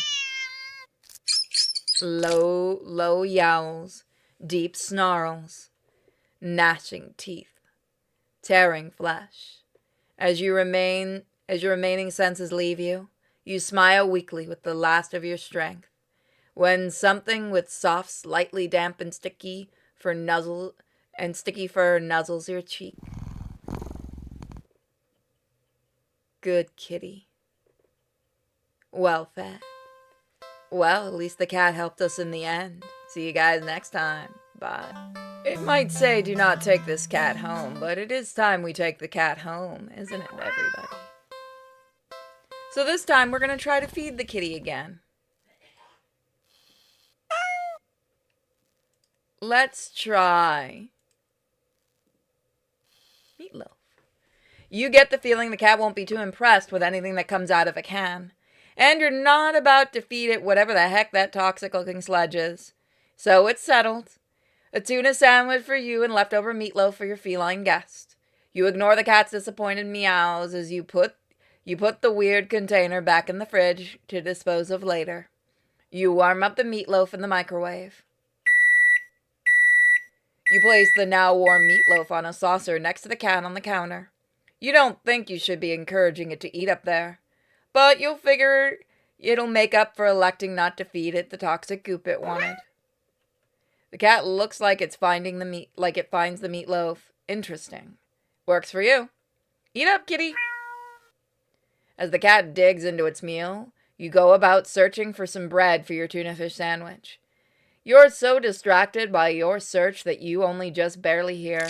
Low yowls, deep snarls, gnashing teeth, tearing flesh. As your remaining senses leave you, you smile weakly with the last of your strength, When something with soft, slightly damp and sticky fur nuzzles your cheek. Good kitty. Well fed. Well, at least the cat helped us in the end. See you guys next time. Bye. It might say do not take this cat home, but it is time we take the cat home, isn't it, everybody? So this time we're going to try to feed the kitty again. Let's try meatloaf. You get the feeling the cat won't be too impressed with anything that comes out of a can. And you're not about to feed it whatever the heck that toxic-looking sludge is. So it's settled. A tuna sandwich for you and leftover meatloaf for your feline guest. You ignore the cat's disappointed meows as you put the weird container back in the fridge to dispose of later. You warm up the meatloaf in the microwave. You place the now warm meatloaf on a saucer next to the cat on the counter. You don't think you should be encouraging it to eat up there, but you'll figure it'll make up for electing not to feed it the toxic goop it wanted. The cat looks like it finds the meatloaf interesting. Works for you. Eat up, kitty. As the cat digs into its meal, you go about searching for some bread for your tuna fish sandwich. You're so distracted by your search that you only just barely hear.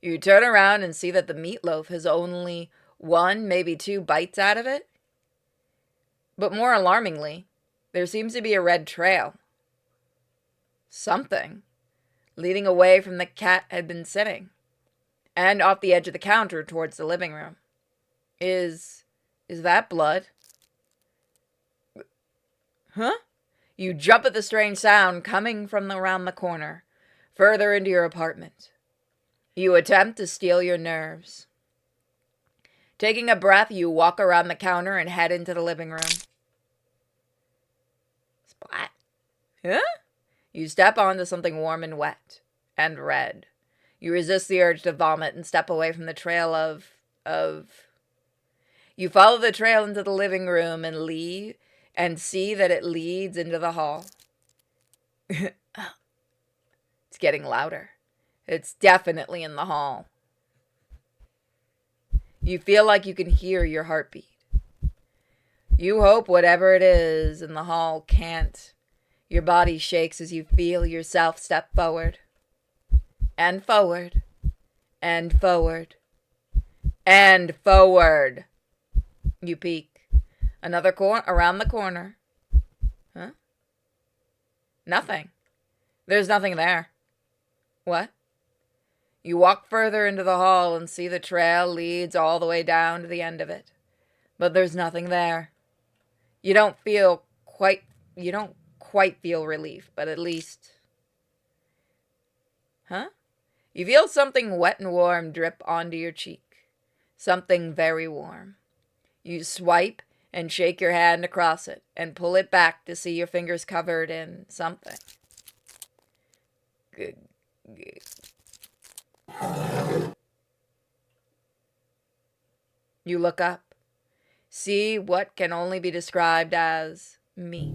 You turn around and see that the meatloaf has only 1, maybe 2 bites out of it. But more alarmingly, there seems to be a red trail. Something leading away from the cat had been sitting, and off the edge of the counter towards the living room. Is that blood? Huh? You jump at the strange sound coming from around the corner, further into your apartment. You attempt to steel your nerves. Taking a breath, you walk around the counter and head into the living room. Splat. Huh? You step onto something warm and wet and red. You resist the urge to vomit and step away from the trail of... You follow the trail into the living room and leave and see that it leads into the hall. It's getting louder. It's definitely in the hall. You feel like you can hear your heartbeat. You hope whatever it is in the hall can't. Your body shakes as you feel yourself step forward. And forward. And forward. And forward. You peek. Another around the corner. Huh? Nothing. There's nothing there. What? You walk further into the hall and see the trail leads all the way down to the end of it. But there's nothing there. You don't quite feel relief, but at least... Huh? You feel something wet and warm drip onto your cheek. Something very warm. You swipe and shake your hand across it and pull it back to see your fingers covered in something. Good. You look up, see what can only be described as meat.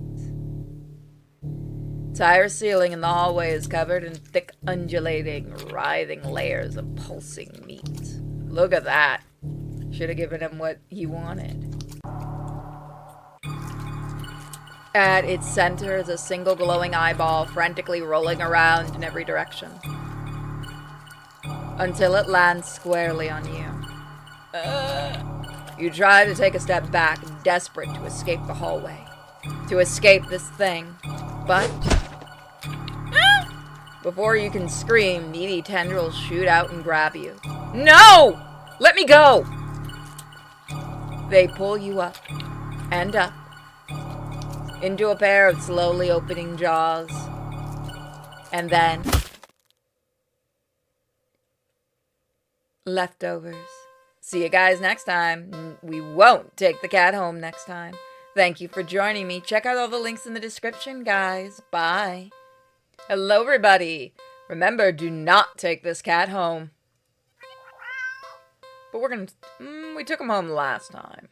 Entire ceiling in the hallway is covered in thick, undulating, writhing layers of pulsing meat. Look at that. Should have given him what he wanted. At its center is a single glowing eyeball frantically rolling around in every direction. Until it lands squarely on you. You try to take a step back, desperate to escape the hallway. To escape this thing. But... before you can scream, meaty tendrils shoot out and grab you. No! Let me go! They pull you up. And up. Into a pair of slowly opening jaws. And then... leftovers. See you guys next time. We won't take the cat home next time. Thank you for joining me. Check out all the links in the description, guys. Bye. Hello, everybody. Remember, do not take this cat home. But we're gonna... we took him home last time.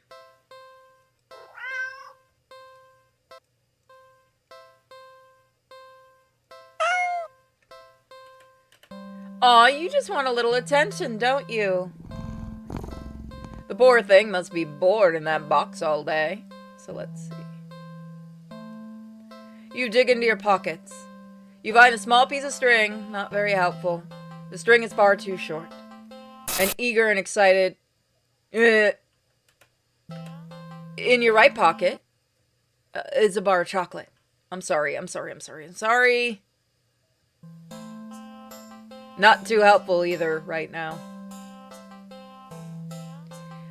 Aw, you just want a little attention, don't you? The poor thing must be bored in that box all day. So let's see. You dig into your pockets. You find a small piece of string, not very helpful. The string is far too short. And eager and excited. In your right pocket is a bar of chocolate. I'm sorry. Not too helpful either right now.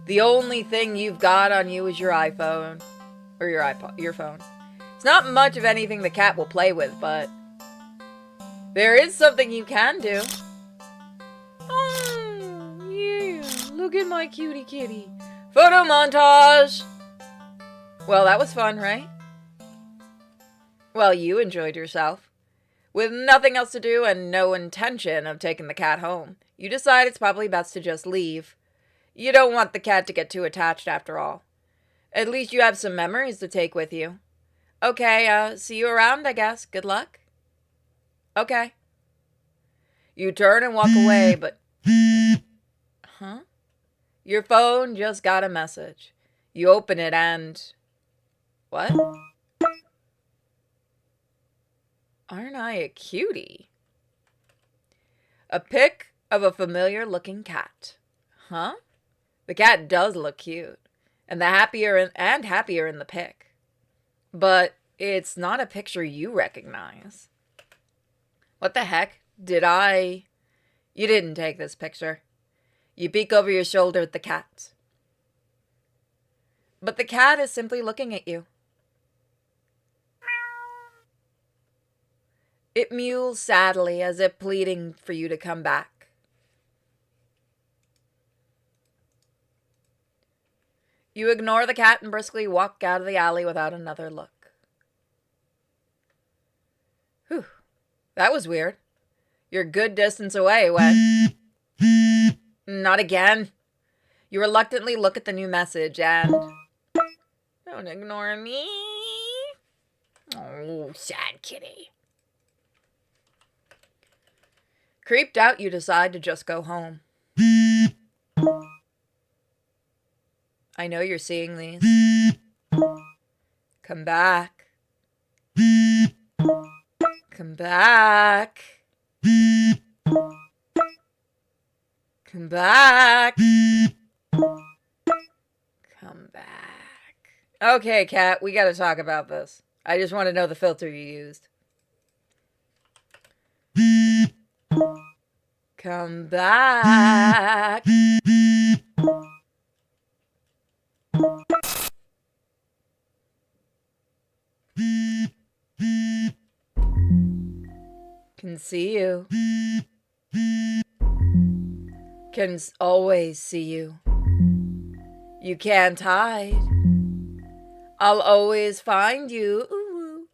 The only thing you've got on you is your iPhone. Or your phone. It's not much of anything the cat will play with, but there is something you can do. Oh, yeah. Look at my cutie kitty. Photo montage! Well, that was fun, right? Well, you enjoyed yourself. With nothing else to do and no intention of taking the cat home, you decide it's probably best to just leave. You don't want the cat to get too attached after all. At least you have some memories to take with you. Okay, see you around, I guess. Good luck. Okay. You turn and walk away, but... Huh? Your phone just got a message. You open it and... What? Aren't I a cutie? A pic of a familiar-looking cat. Huh? The cat does look cute. And happier in the pic. But it's not a picture you recognize. What the heck? You didn't take this picture. You peek over your shoulder at the cat. But the cat is simply looking at you. It mews sadly as if pleading for you to come back. You ignore the cat and briskly walk out of the alley without another look. Whew. That was weird. You're a good distance away when... Not again. You reluctantly look at the new message and... Don't ignore me. Oh, sad kitty. Creeped out, you decide to just go home. I know you're seeing these. Come back. Come back. Come back. Come back. Okay, cat, we gotta talk about this. I just want to know the filter you used. Come back. Can see you. Can always see you. You can't hide. I'll always find you. Ooh.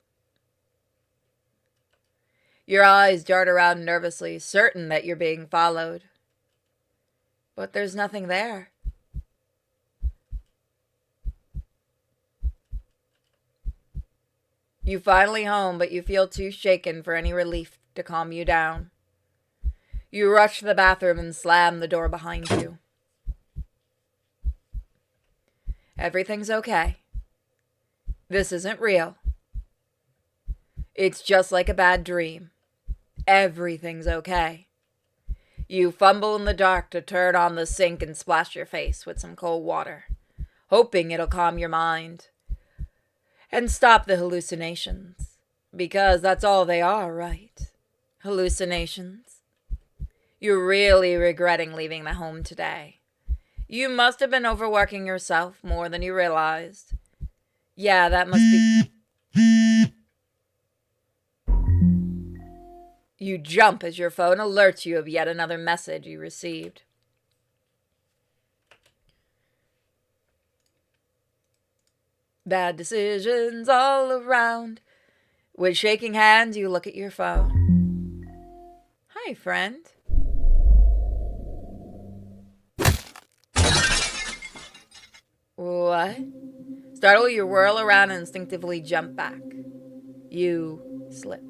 Your eyes dart around nervously, certain that you're being followed. But there's nothing there. You finally home, but you feel too shaken for any relief to calm you down. You rush to the bathroom and slam the door behind you. Everything's okay. This isn't real. It's just like a bad dream. Everything's okay. You fumble in the dark to turn on the sink and splash your face with some cold water, hoping it'll calm your mind and stop the hallucinations. Because that's all they are, right? Hallucinations. You're really regretting leaving the home today. You must have been overworking yourself more than you realized. Yeah, that must be... You jump as your phone alerts you of yet another message you received. Bad decisions all around. With shaking hands, you look at your phone. Hi, friend. What? Startled, you whirl around and instinctively jump back. You slip.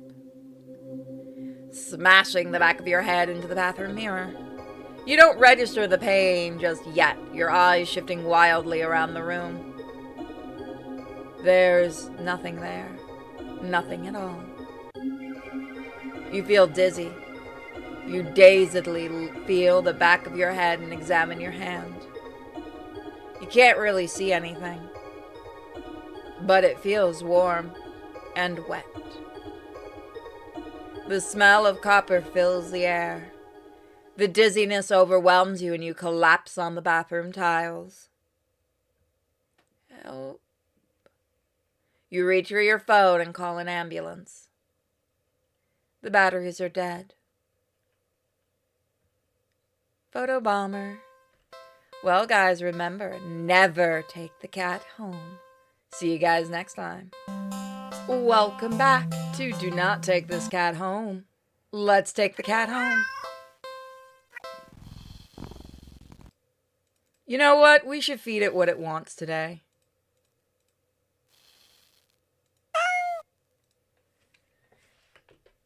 smashing the back of your head into the bathroom mirror. You don't register the pain just yet, your eyes shifting wildly around the room. There's nothing there. Nothing at all. You feel dizzy. You dazedly feel the back of your head and examine your hand. You can't really see anything, but it feels warm and wet. The smell of copper fills the air. The dizziness overwhelms you and you collapse on the bathroom tiles. Help. You reach for your phone and call an ambulance. The batteries are dead. Photobomber. Well, guys, remember, never take the cat home. See you guys next time. Welcome back to Do Not Take This Cat Home. Let's take the cat home. You know what? We should feed it what it wants today.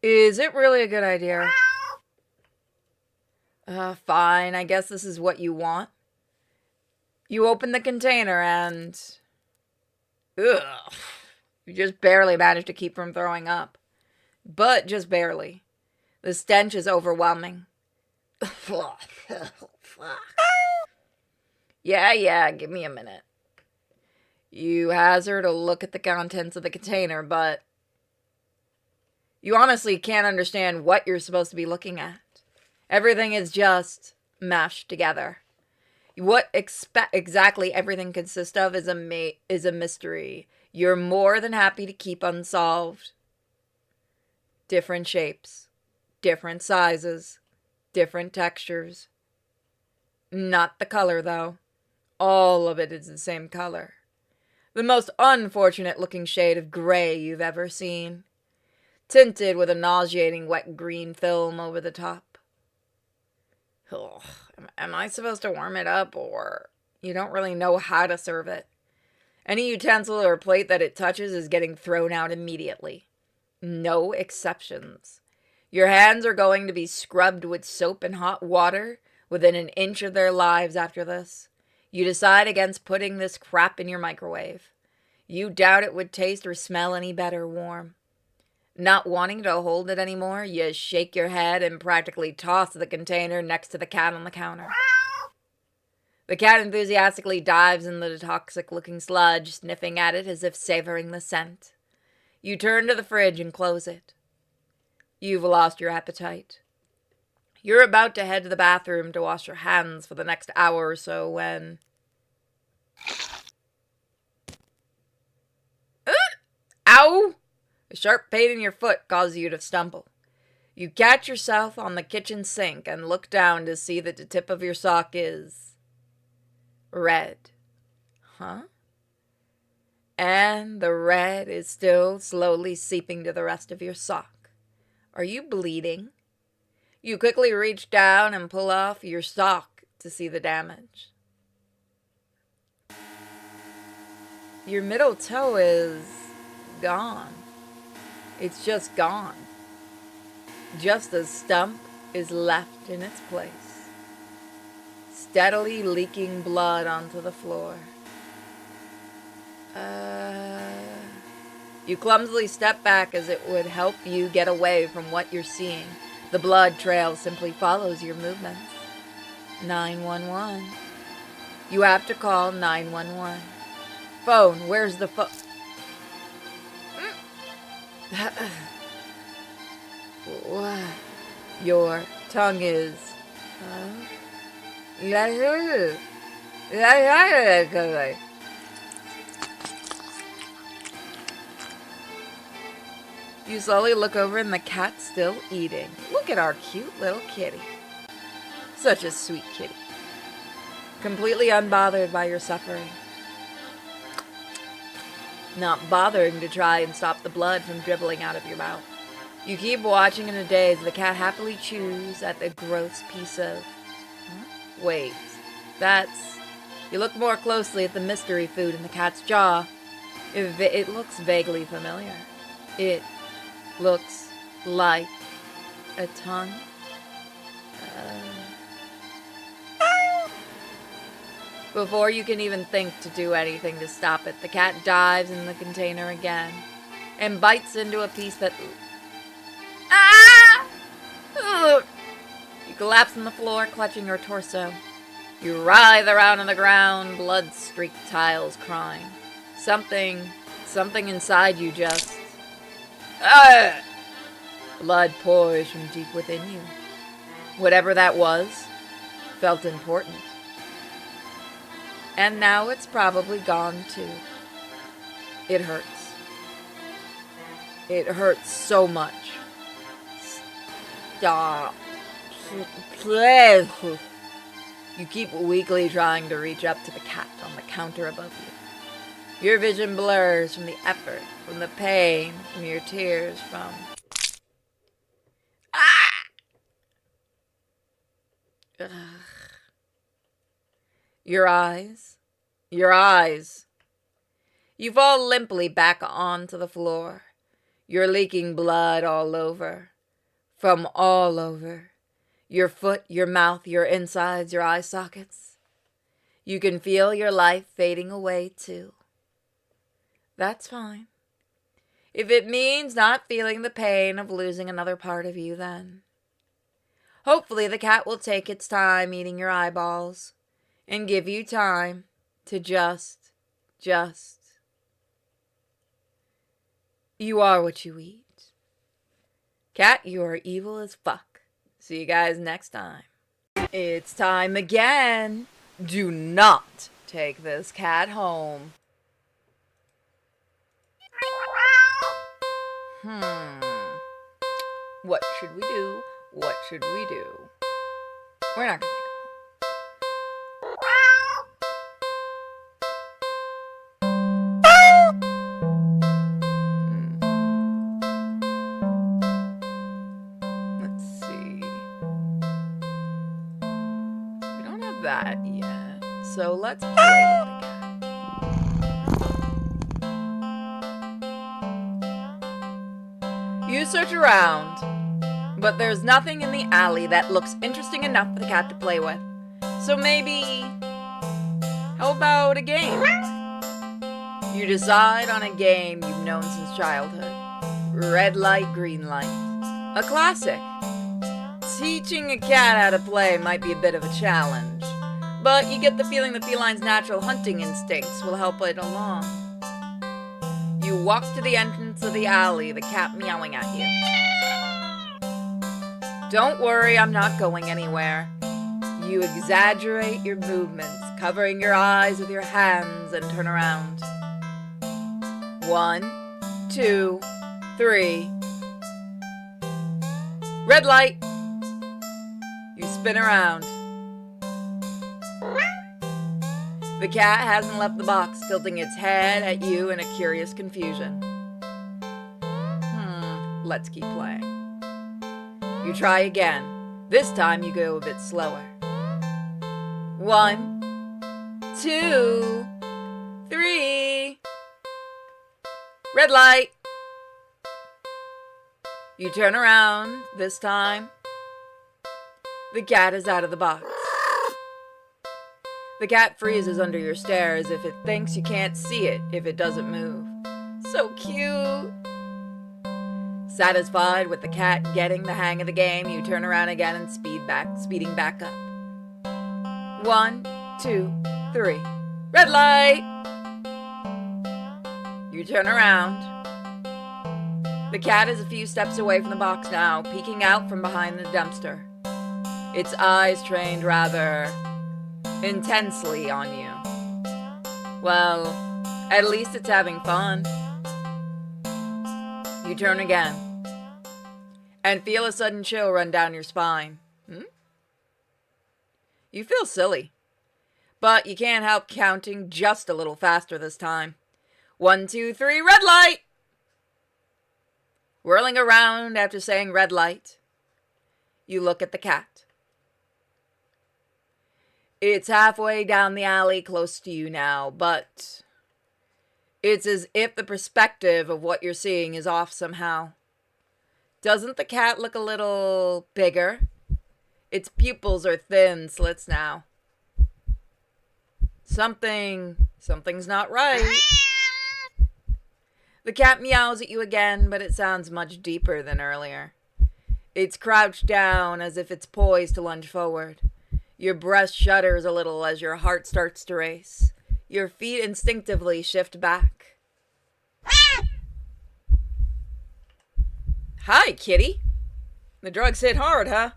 Is it really a good idea? Fine. I guess this is what you want. You open the container and... Ugh. You just barely managed to keep from throwing up. But just barely. The stench is overwhelming. Yeah, give me a minute. You hazard a look at the contents of the container, but... you honestly can't understand what you're supposed to be looking at. Everything is just mashed together. What exactly everything consists of is a mystery. You're more than happy to keep unsolved. Different shapes, different sizes, different textures. Not the color, though. All of it is the same color. The most unfortunate looking shade of gray you've ever seen. Tinted with a nauseating wet green film over the top. Ugh, am I supposed to warm it up, or you don't really know how to serve it? Any utensil or plate that it touches is getting thrown out immediately. No exceptions. Your hands are going to be scrubbed with soap and hot water within an inch of their lives after this. You decide against putting this crap in your microwave. You doubt it would taste or smell any better warm. Not wanting to hold it anymore, you shake your head and practically toss the container next to the cat on the counter. The cat enthusiastically dives into the toxic-looking sludge, sniffing at it as if savoring the scent. You turn to the fridge and close it. You've lost your appetite. You're about to head to the bathroom to wash your hands for the next hour or so when... Ow! A sharp pain in your foot causes you to stumble. You catch yourself on the kitchen sink and look down to see that the tip of your sock is... red. Huh? And the red is still slowly seeping to the rest of your sock. Are you bleeding? You quickly reach down and pull off your sock to see the damage. Your middle toe is gone. It's just gone. Just a stump is left in its place, steadily leaking blood onto the floor. You clumsily step back as it would help you get away from what you're seeing. The blood trail simply follows your movements. 911. You have to call 911. Phone, where's the phone? What? Your tongue is... You slowly look over and the cat's still eating. Look at our cute little kitty. Such a sweet kitty. Completely unbothered by your suffering. Not bothering to try and stop the blood from dribbling out of your mouth. You keep watching in a daze as the cat happily chews at the gross piece of... Wait, that's... You look more closely at the mystery food in the cat's jaw. It looks vaguely familiar. It looks like a ton. Before you can even think to do anything to stop it, the cat dives in the container again and bites into a piece that... Ah! Ugh. You collapse on the floor, clutching your torso. You writhe around on the ground, blood-streaked tiles crying. Something inside you just... Ah! Blood pours from deep within you. Whatever that was, felt important. And now it's probably gone too. It hurts. It hurts so much. Stop. Please. You keep weakly trying to reach up to the cat on the counter above you. Your vision blurs from the effort, from the pain, from your tears, from... Ah! Ugh. Your eyes. You fall limply back onto the floor. You're leaking blood all over. From all over. Your foot, your mouth, your insides, your eye sockets. You can feel your life fading away too. That's fine. If it means not feeling the pain of losing another part of you, then. Hopefully the cat will take its time eating your eyeballs and give you time to just. You are what you eat. Cat, you are evil as fuck. See you guys next time. It's time again. Do not take this cat home. What should we do? What should we do? We're not gonna take him home. Let's see. We don't have that yet. So let's play with the cat. You search around, but there's nothing in the alley that looks interesting enough for the cat to play with. So maybe... how about a game? You decide on a game you've known since childhood. Red light, green light. A classic. Teaching a cat how to play might be a bit of a challenge, but you get the feeling the feline's natural hunting instincts will help it along. You walk to the entrance of the alley, the cat meowing at you. Don't worry, I'm not going anywhere. You exaggerate your movements, covering your eyes with your hands, and turn around. 1, 2, 3. Red light. You spin around. The cat hasn't left the box, tilting its head at you in a curious confusion. Let's keep playing. You try again. This time you go a bit slower. 1, 2, 3. Red light. You turn around. This time, the cat is out of the box. The cat freezes under your stare as if it thinks you can't see it if it doesn't move. So cute. Satisfied with the cat getting the hang of the game, you turn around again and speeding back up. 1, 2, 3. Red light! You turn around. The cat is a few steps away from the box now, peeking out from behind the dumpster. Its eyes trained rather intensely on you. Well, at least it's having fun. You turn again and feel a sudden chill run down your spine. You feel silly, but you can't help counting just a little faster this time. 1, 2, 3, red light! Whirling around after saying red light, you look at the cat. It's halfway down the alley close to you now, but it's as if the perspective of what you're seeing is off somehow. Doesn't the cat look a little bigger? Its pupils are thin slits now. Something's not right. The cat meows at you again, but it sounds much deeper than earlier. It's crouched down as if it's poised to lunge forward. Your breast shudders a little as your heart starts to race. Your feet instinctively shift back. Hi, kitty. The drugs hit hard, huh?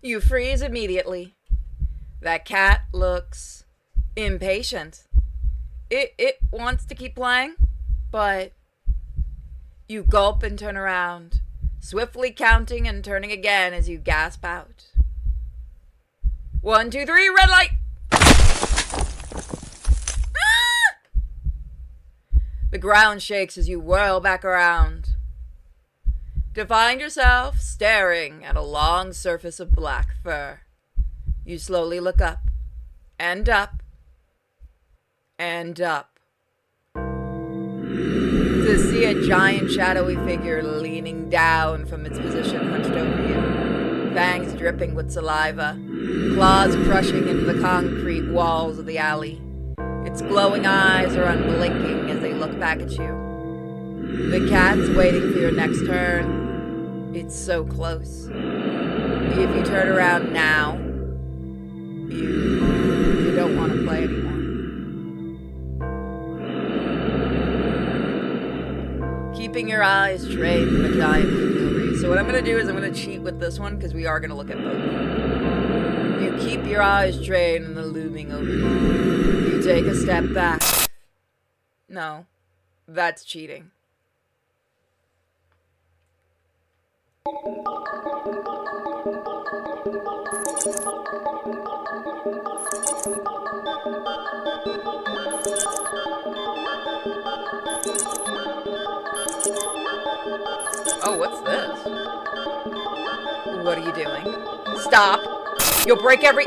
You freeze immediately. That cat looks impatient. It wants to keep playing, but you gulp and turn around, swiftly counting and turning again as you gasp out. 1, 2, 3, red light! Ah! The ground shakes as you whirl back around, to find yourself staring at a long surface of black fur. You slowly look up, and up, and up, to see a giant shadowy figure leaning down from its position hunched over you, fangs dripping with saliva, claws crushing into the concrete walls of the alley. Its glowing eyes are unblinking as they look back at you. The cat's waiting for your next turn. It's so close. If you turn around now, you don't want to play anymore. Keeping your eyes trained on the giant looming. So what I'm going to do is I'm going to cheat with this one because we are going to look at both. You keep your eyes trained on the looming over you. You take a step back. No, that's cheating. Oh, what's this? What are you doing? Stop! You'll break every...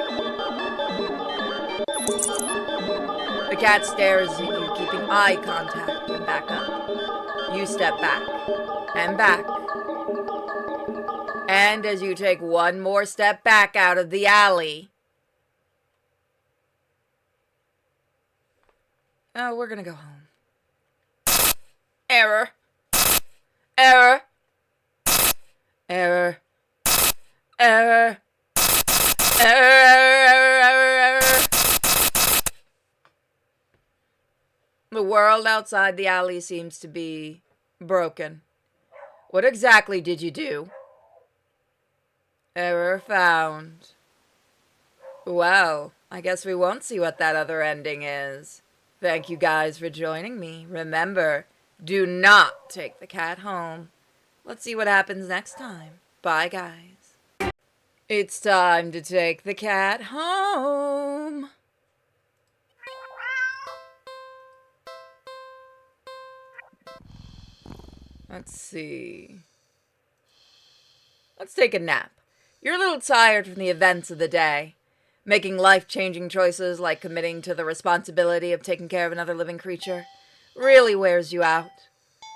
The cat stares at you, keeping eye contact, and back up. You step back. And back. And as you take one more step back out of the alley... Oh, we're gonna go home. Error. Error. Error. Error. Error. The world outside the alley seems to be broken. What exactly did you do? Error found. Well, I guess we won't see what that other ending is. Thank you guys for joining me. Remember, do not take the cat home. Let's see what happens next time. Bye, guys. It's time to take the cat home. Let's see. Let's take a nap. You're a little tired from the events of the day. Making life-changing choices like committing to the responsibility of taking care of another living creature really wears you out.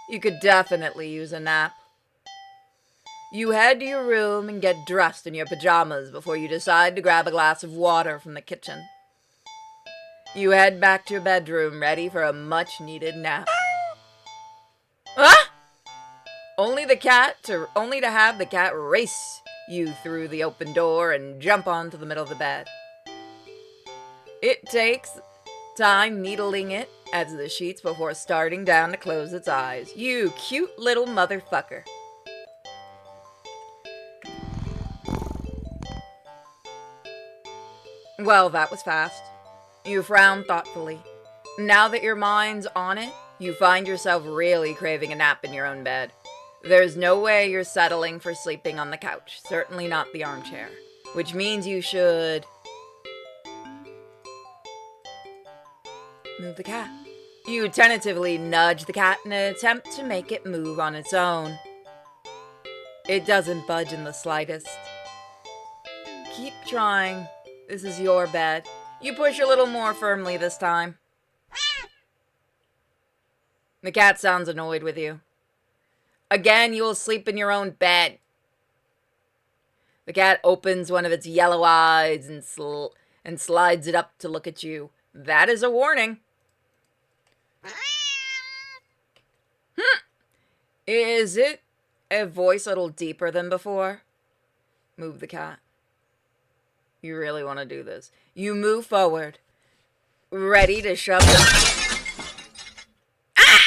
You could definitely use a nap. You head to your room and get dressed in your pajamas before you decide to grab a glass of water from the kitchen. You head back to your bedroom ready for a much-needed nap. Ah! Only to have the cat race you through the open door and jump onto the middle of the bed. It takes time needling it as the sheets before starting down to close its eyes. You cute little motherfucker. Well, that was fast. You frown thoughtfully. Now that your mind's on it, you find yourself really craving a nap in your own bed. There's no way you're settling for sleeping on the couch, certainly not the armchair, which means you should move the cat. You tentatively nudge the cat in an attempt to make it move on its own. It doesn't budge in the slightest. Keep trying. This is your bed. You push a little more firmly this time. The cat sounds annoyed with you. Again, you will sleep in your own bed. The cat opens one of its yellow eyes and slides it up to look at you. That is a warning. Is it a voice a little deeper than before? Move the cat. You really want to do this. You move forward, ready to shove them. Ah!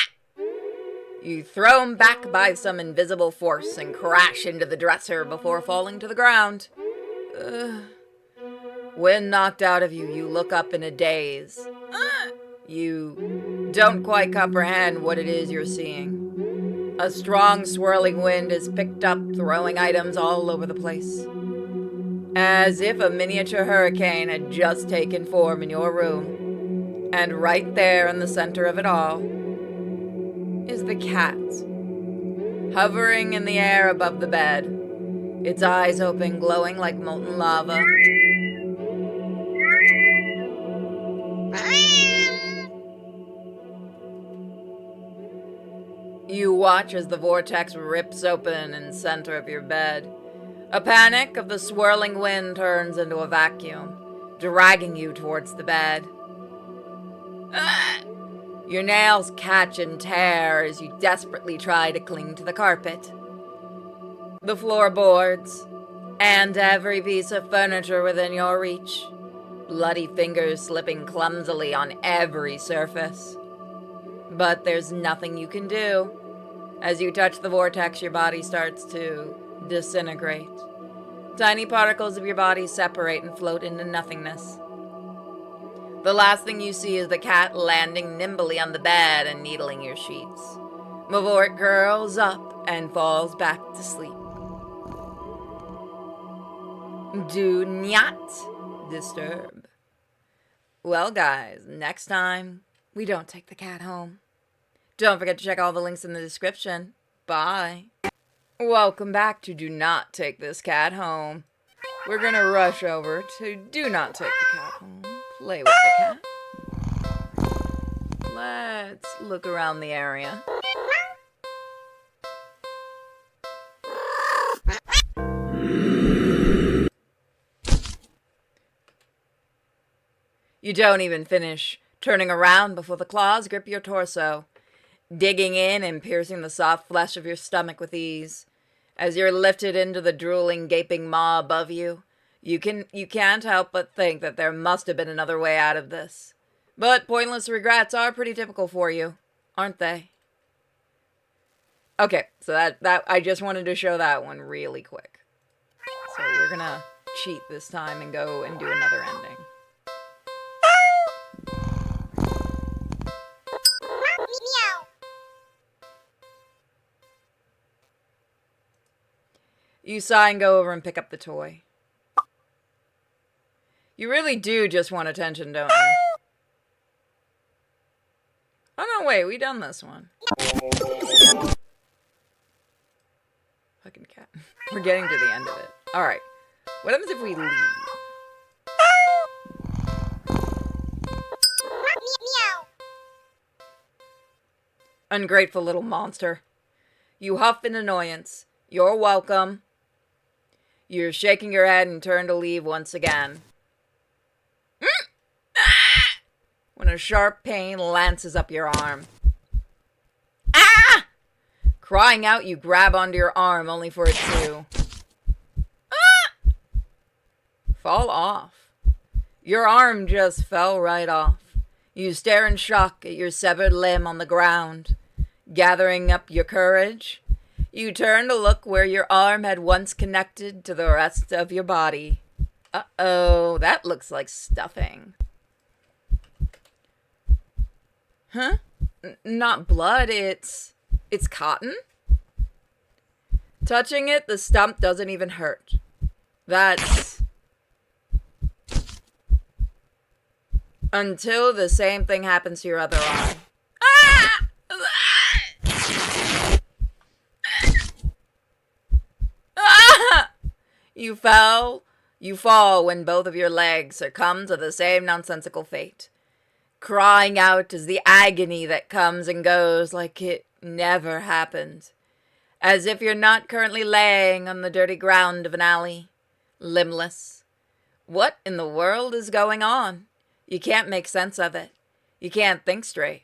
You throw him back by some invisible force and crash into the dresser before falling to the ground. When knocked out of you, you look up in a daze. You don't quite comprehend what it is you're seeing. A strong swirling wind is picked up, throwing items all over the place. As if a miniature hurricane had just taken form in your room. And right there in the center of it all is the cat, hovering in the air above the bed, its eyes open, glowing like molten lava. You watch as the vortex rips open in the center of your bed. A panic of the swirling wind turns into a vacuum, dragging you towards the bed. Your nails catch and tear as you desperately try to cling to the carpet, the floorboards, and every piece of furniture within your reach. Bloody fingers slipping clumsily on every surface. But there's nothing you can do. As you touch the vortex, your body starts to disintegrate. Tiny particles of your body separate and float into nothingness. The last thing you see is the cat landing nimbly on the bed and needling your sheets. Mavort curls up and falls back to sleep. Do not disturb. Well, guys, next time, we don't take the cat home. Don't forget to check all the links in the description. Bye. Welcome back to Do Not Take This Cat Home. We're gonna rush over to Do Not Take the Cat Home. Play with the cat. Let's look around the area. You don't even finish turning around before the claws grip your torso, digging in and piercing the soft flesh of your stomach with ease. As you're lifted into the drooling, gaping maw above you, you can't help but think that there must have been another way out of this. But pointless regrets are pretty typical for you, aren't they? Okay, so that I just wanted to show that one really quick. So we're gonna cheat this time and go and do another ending. Meow. You sigh and go over and pick up the toy. You really do just want attention, don't you? Oh no, wait, we done this one. Fucking cat. We're getting to the end of it. Alright. What happens if we leave? Meow. Ungrateful little monster. You huff in annoyance. You're welcome. You're shaking your head and turn to leave once again. When a sharp pain lances up your arm. Ah! Crying out, you grab onto your arm only for it to fall off. Your arm just fell right off. You stare in shock at your severed limb on the ground. Gathering up your courage, you turn to look where your arm had once connected to the rest of your body. Uh-oh, that looks like stuffing. Huh? Not blood, it's cotton? Touching it, the stump doesn't even hurt. That's... until the same thing happens to your other arm. Ah! Ah! You fall when both of your legs succumb to the same nonsensical fate. crying out as the agony that comes and goes like it never happened, as if you're not currently laying on the dirty ground of an alley, limbless. What in the world is going on? You can't make sense of it. You can't think straight.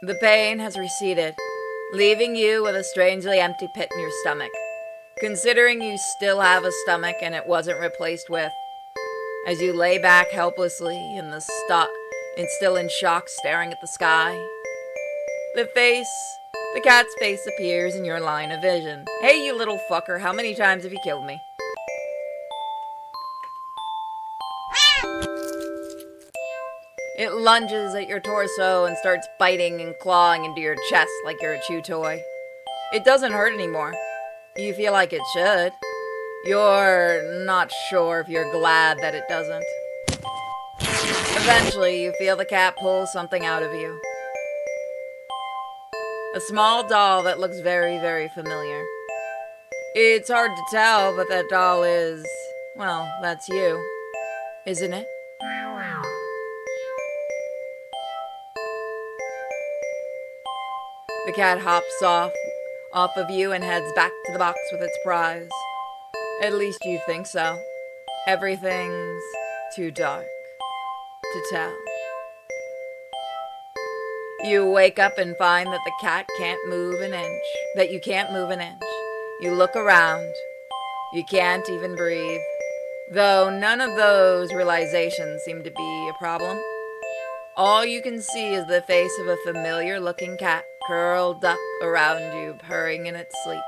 The pain has receded, leaving you with a strangely empty pit in your stomach, considering you still have a stomach and it wasn't replaced with. As you lay back helplessly and still in shock, staring at the sky, the cat's face appears in your line of vision. Hey, you little fucker, how many times have you killed me? It lunges at your torso and starts biting and clawing into your chest like you're a chew toy. It doesn't hurt anymore. You feel like it should. You're not sure if you're glad that it doesn't. Eventually, you feel the cat pull something out of you. A small doll that looks very, very familiar. It's hard to tell, but that doll is, well, that's you, isn't it? The cat hops off of you and heads back to the box with its prize. At least you think so. Everything's too dark to tell. You wake up and find that the cat can't move an inch. That you can't move an inch. You look around. You can't even breathe. Though none of those realizations seem to be a problem. All you can see is the face of a familiar-looking cat curled up around you, purring in its sleep.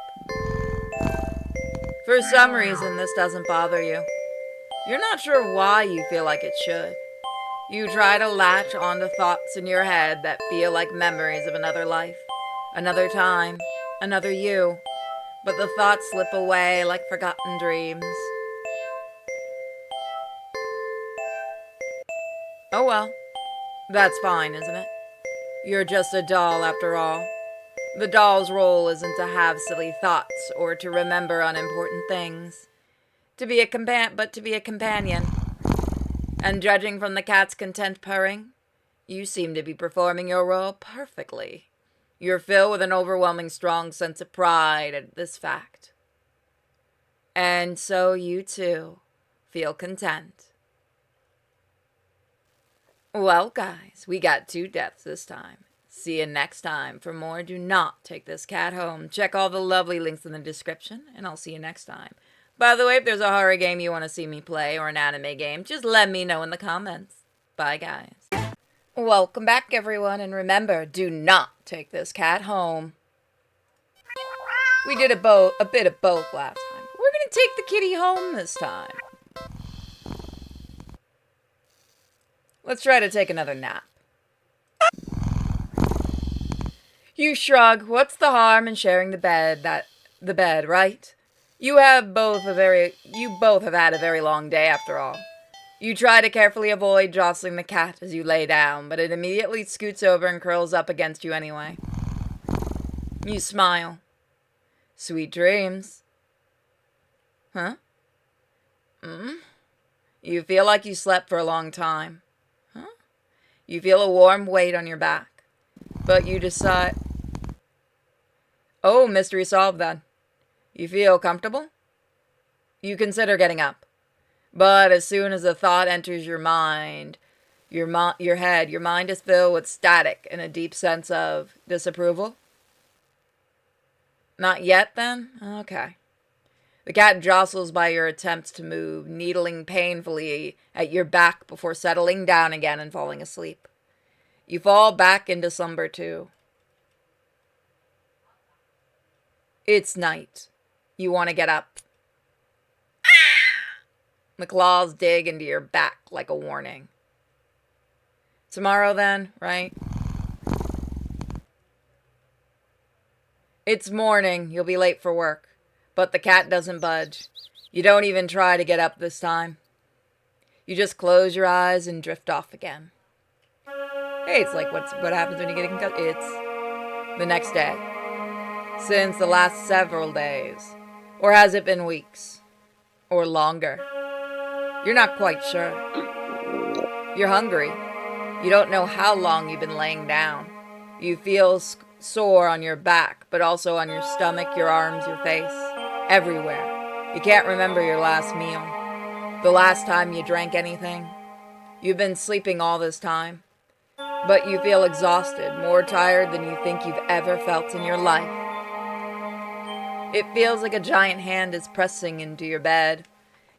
For some reason, this doesn't bother you. You're not sure why you feel like it should. You try to latch onto thoughts in your head that feel like memories of another life, another time, another you, but the thoughts slip away like forgotten dreams. Oh well. That's fine, isn't it? You're just a doll after all. The doll's role isn't to have silly thoughts or to remember unimportant things. To be a companion. And judging from the cat's content purring, you seem to be performing your role perfectly. You're filled with an overwhelming strong sense of pride at this fact. And so you too feel content. Well, guys, we got 2 deaths this time. See you next time. For more, do not take this cat home. Check all the lovely links in the description, and I'll see you next time. By the way, if there's a horror game you want to see me play or an anime game, just let me know in the comments. Bye, guys. Welcome back, everyone, and remember, do not take this cat home. We did a bit of both last time. We're going to take the kitty home this time. Let's try to take another nap. You shrug. What's the harm in sharing the bed, right? You both have had a very long day after all. You try to carefully avoid jostling the cat as you lay down, but it immediately scoots over and curls up against you anyway. You smile. Sweet dreams. Huh? You feel like you slept for a long time. You feel a warm weight on your back, but you decide... Oh, mystery solved then. You feel comfortable? You consider getting up, but as soon as a thought enters your mind, your mind is filled with static and a deep sense of disapproval. Not yet then? Okay. The cat jostles by your attempts to move, needling painfully at your back before settling down again and falling asleep. You fall back into slumber too. It's night. You want to get up. The claws dig into your back like a warning. Tomorrow then, right? It's morning. You'll be late for work. But the cat doesn't budge. You don't even try to get up this time. You just close your eyes and drift off again. Hey, it's like what happens when you get concussed. It's the next day. Since the last several days. Or has it been weeks? Or longer? You're not quite sure. You're hungry. You don't know how long you've been laying down. You feel sore on your back, but also on your stomach, your arms, your face, everywhere. You can't remember your last meal, the last time you drank anything. You've been sleeping all this time, but you feel exhausted, more tired than you think you've ever felt in your life. It feels like a giant hand is pressing into your bed.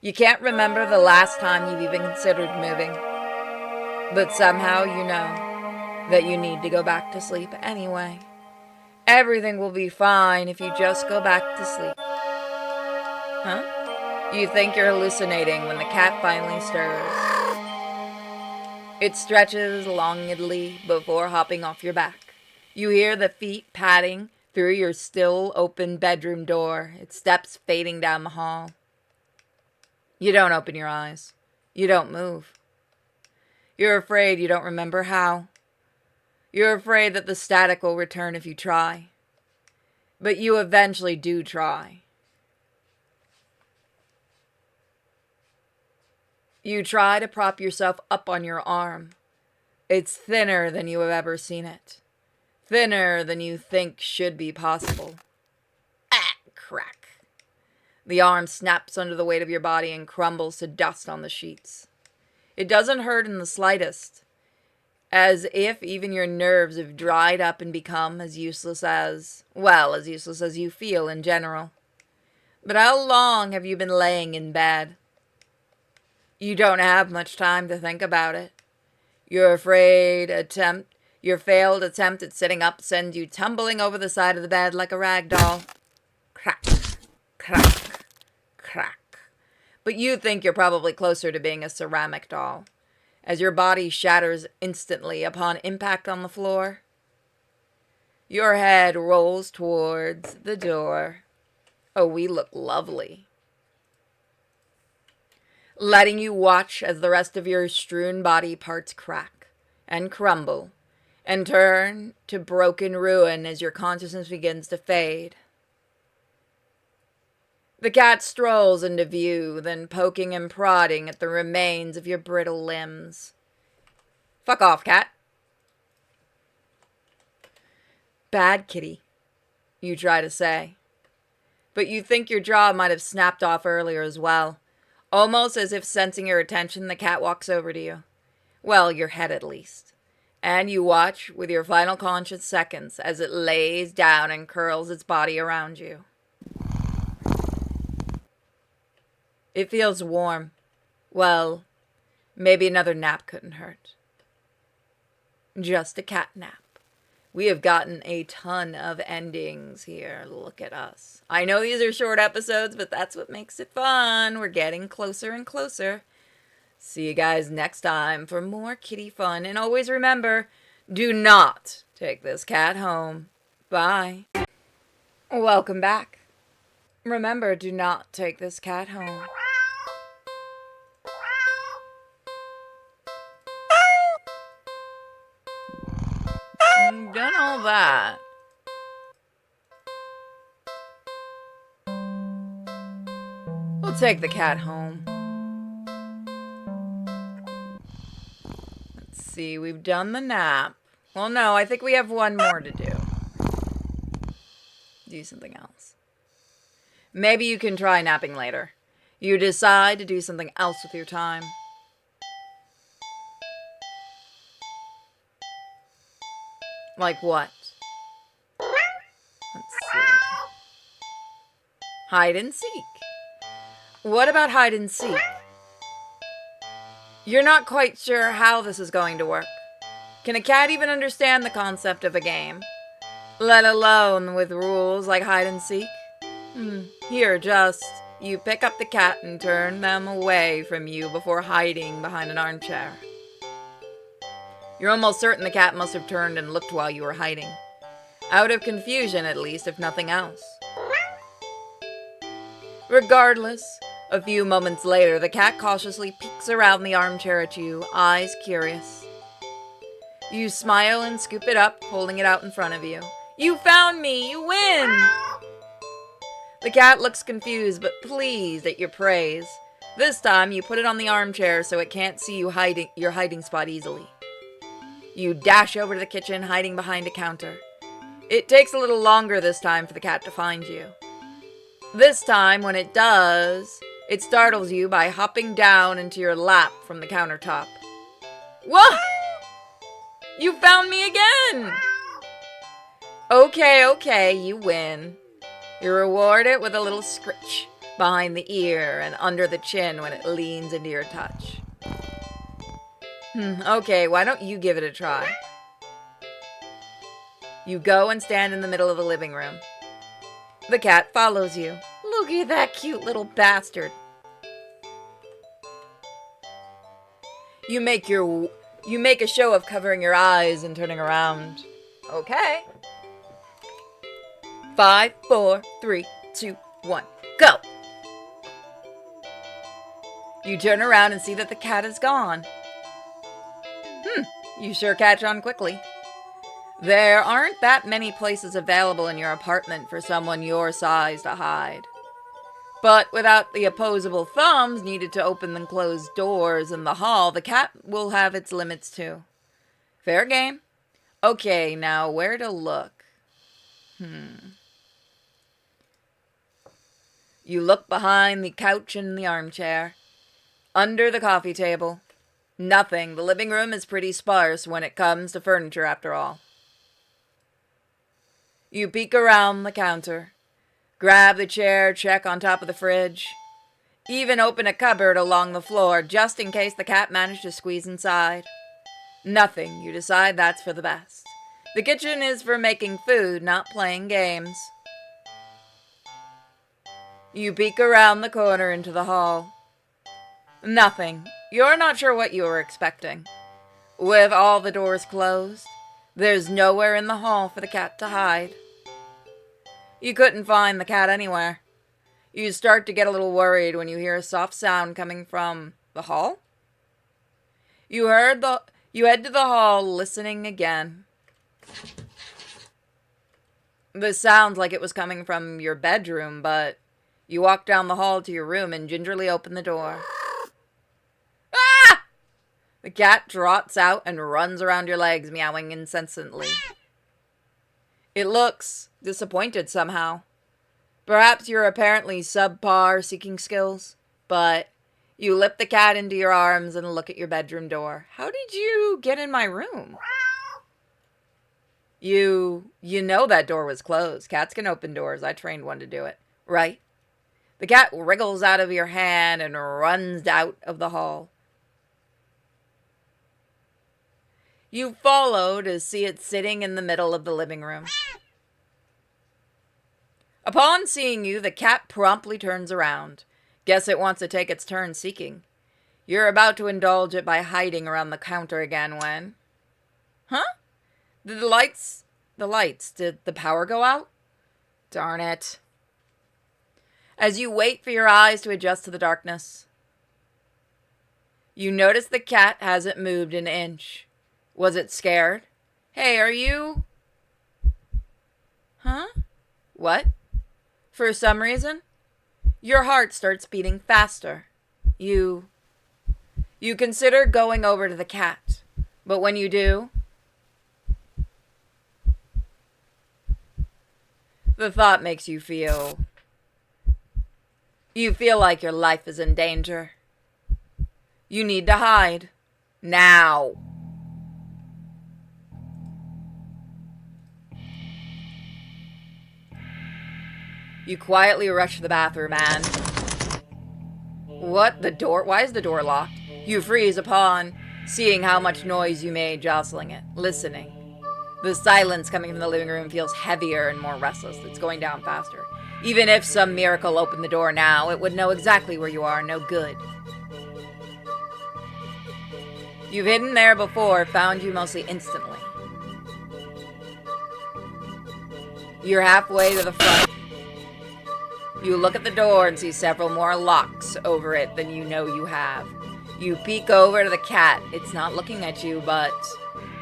You can't remember the last time you've even considered moving, but somehow you know that you need to go back to sleep anyway. Everything will be fine if you just go back to sleep. Huh? You think you're hallucinating when the cat finally stirs. It stretches longedly before hopping off your back. You hear the feet padding through your still open bedroom door, its steps fading down the hall. You don't open your eyes. You don't move. You're afraid you don't remember how. You're afraid that the static will return if you try. But you eventually do try. You try to prop yourself up on your arm. It's thinner than you have ever seen it. Thinner than you think should be possible. Ah, crack. The arm snaps under the weight of your body and crumbles to dust on the sheets. It doesn't hurt in the slightest, as if even your nerves have dried up and become as useless as you feel in general. But how long have you been laying in bed? You don't have much time to think about it. Your failed attempt at sitting up sends you tumbling over the side of the bed like a rag doll. Crack, crack, crack. But you think you're probably closer to being a ceramic doll, as your body shatters instantly upon impact on the floor. Your head rolls towards the door. Oh, we look lovely. Letting you watch as the rest of your strewn body parts crack and crumble and turn to broken ruin as your consciousness begins to fade. The cat strolls into view, then poking and prodding at the remains of your brittle limbs. Fuck off, cat. Bad kitty, you try to say. But you think your jaw might have snapped off earlier as well. Almost as if sensing your attention, the cat walks over to you. Well, your head at least. And you watch with your final conscious seconds as it lays down and curls its body around you. It feels warm. Well, maybe another nap couldn't hurt. Just a cat nap. We have gotten a ton of endings here. Look at us. I know these are short episodes, but that's what makes it fun. We're getting closer and closer. See you guys next time for more kitty fun. And always remember, do not take this cat home. Bye. Welcome back. Remember, do not take this cat home. You've done all that. We'll take the cat home. Let's see, we've done the nap. Well, no, I think we have one more to do. Do something else. Maybe you can try napping later. You decide to do something else with your time. Like what? Let's see. Hide and seek. What about hide and seek? You're not quite sure how this is going to work. Can a cat even understand the concept of a game? Let alone with rules like hide and seek? Here, you pick up the cat and turn them away from you before hiding behind an armchair. You're almost certain the cat must have turned and looked while you were hiding. Out of confusion, at least, if nothing else. Regardless, a few moments later, the cat cautiously peeks around the armchair at you, eyes curious. You smile and scoop it up, holding it out in front of you. You found me! You win! The cat looks confused but pleased at your praise. This time, you put it on the armchair so it can't see your hiding spot easily. You dash over to the kitchen, hiding behind a counter. It takes a little longer this time for the cat to find you. This time, when it does, it startles you by hopping down into your lap from the countertop. Whoa! You found me again! Okay, you win. You reward it with a little scritch behind the ear and under the chin when it leans into your touch. Okay, why don't you give it a try? You go and stand in the middle of the living room. The cat follows you. Look at that cute little bastard. You make a show of covering your eyes and turning around. Okay. 5, 4, 3, 2, 1, go! You turn around and see that the cat is gone. You sure catch on quickly. There aren't that many places available in your apartment for someone your size to hide. But without the opposable thumbs needed to open and close doors in the hall, the cat will have its limits too. Fair game. Okay, now where to look? You look behind the couch and the armchair. Under the coffee table. Nothing. The living room is pretty sparse when it comes to furniture after all. You peek around the counter. Grab the chair, check on top of the fridge. Even open a cupboard along the floor just in case the cat managed to squeeze inside. Nothing. You decide that's for the best. The kitchen is for making food, not playing games. You peek around the corner into the hall. Nothing. You're not sure what you were expecting. With all the doors closed, there's nowhere in the hall for the cat to hide. You couldn't find the cat anywhere. You start to get a little worried when you hear a soft sound coming from the hall. You head to the hall, listening again. This sounds like it was coming from your bedroom, but you walk down the hall to your room and gingerly open the door. Ah! The cat trots out and runs around your legs, meowing incessantly. It looks disappointed somehow. Perhaps your apparently subpar seeking skills, but you lift the cat into your arms and look at your bedroom door. How did you get in my room? You know that door was closed. Cats can open doors. I trained one to do it. Right? The cat wriggles out of your hand and runs out of the hall. You follow to see it sitting in the middle of the living room. Upon seeing you, the cat promptly turns around. Guess it wants to take its turn seeking. You're about to indulge it by hiding around the counter again when... Huh? Did did the power go out? Darn it. As you wait for your eyes to adjust to the darkness, you notice the cat hasn't moved an inch. Was it scared? Hey, are you... Huh? What? For some reason, your heart starts beating faster. You consider going over to the cat, but when you do, the thought makes you feel... You feel like your life is in danger. You need to hide. Now. You quietly rush to the bathroom and... What? The door? Why is the door locked? You freeze upon seeing how much noise you made jostling it, listening. The silence coming from the living room feels heavier and more restless. It's going down faster. Even if some miracle opened the door now, it would know exactly where you are. No good. You've hidden there before, found you mostly instantly. You're halfway to the front. You look at the door and see several more locks over it than you know you have. You peek over to the cat. It's not looking at you, but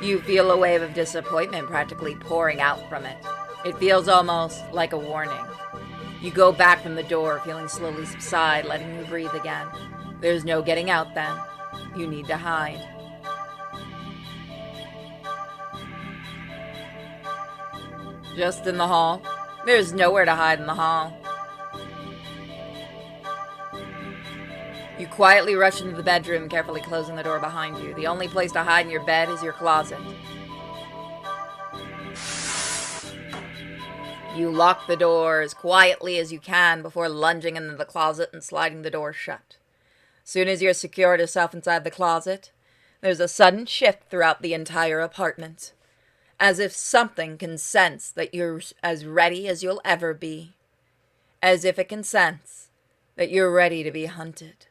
you feel a wave of disappointment practically pouring out from it. It feels almost like a warning. You go back from the door, feeling slowly subside, letting you breathe again. There's no getting out then. You need to hide. Just in the hall. There's nowhere to hide in the hall. You quietly rush into the bedroom, carefully closing the door behind you. The only place to hide in your bed is your closet. You lock the door as quietly as you can before lunging into the closet and sliding the door shut. Soon as you're secured yourself inside the closet, there's a sudden shift throughout the entire apartment, as if something can sense that you're as ready as you'll ever be, as if it can sense that you're ready to be hunted.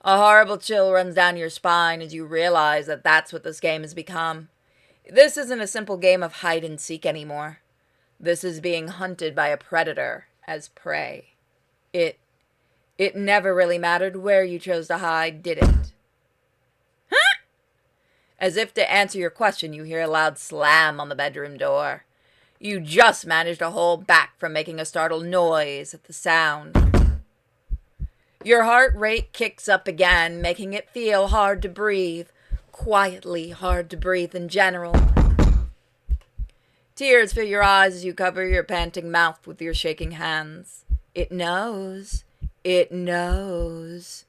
A horrible chill runs down your spine as you realize that that's what this game has become. This isn't a simple game of hide and seek anymore. This is being hunted by a predator as prey. It never really mattered where you chose to hide, did it? Huh? As if to answer your question, you hear a loud slam on the bedroom door. You just managed to hold back from making a startled noise at the sound. Your heart rate kicks up again, making it feel hard to breathe. Quietly hard to breathe in general. Tears fill your eyes as you cover your panting mouth with your shaking hands. It knows. It knows.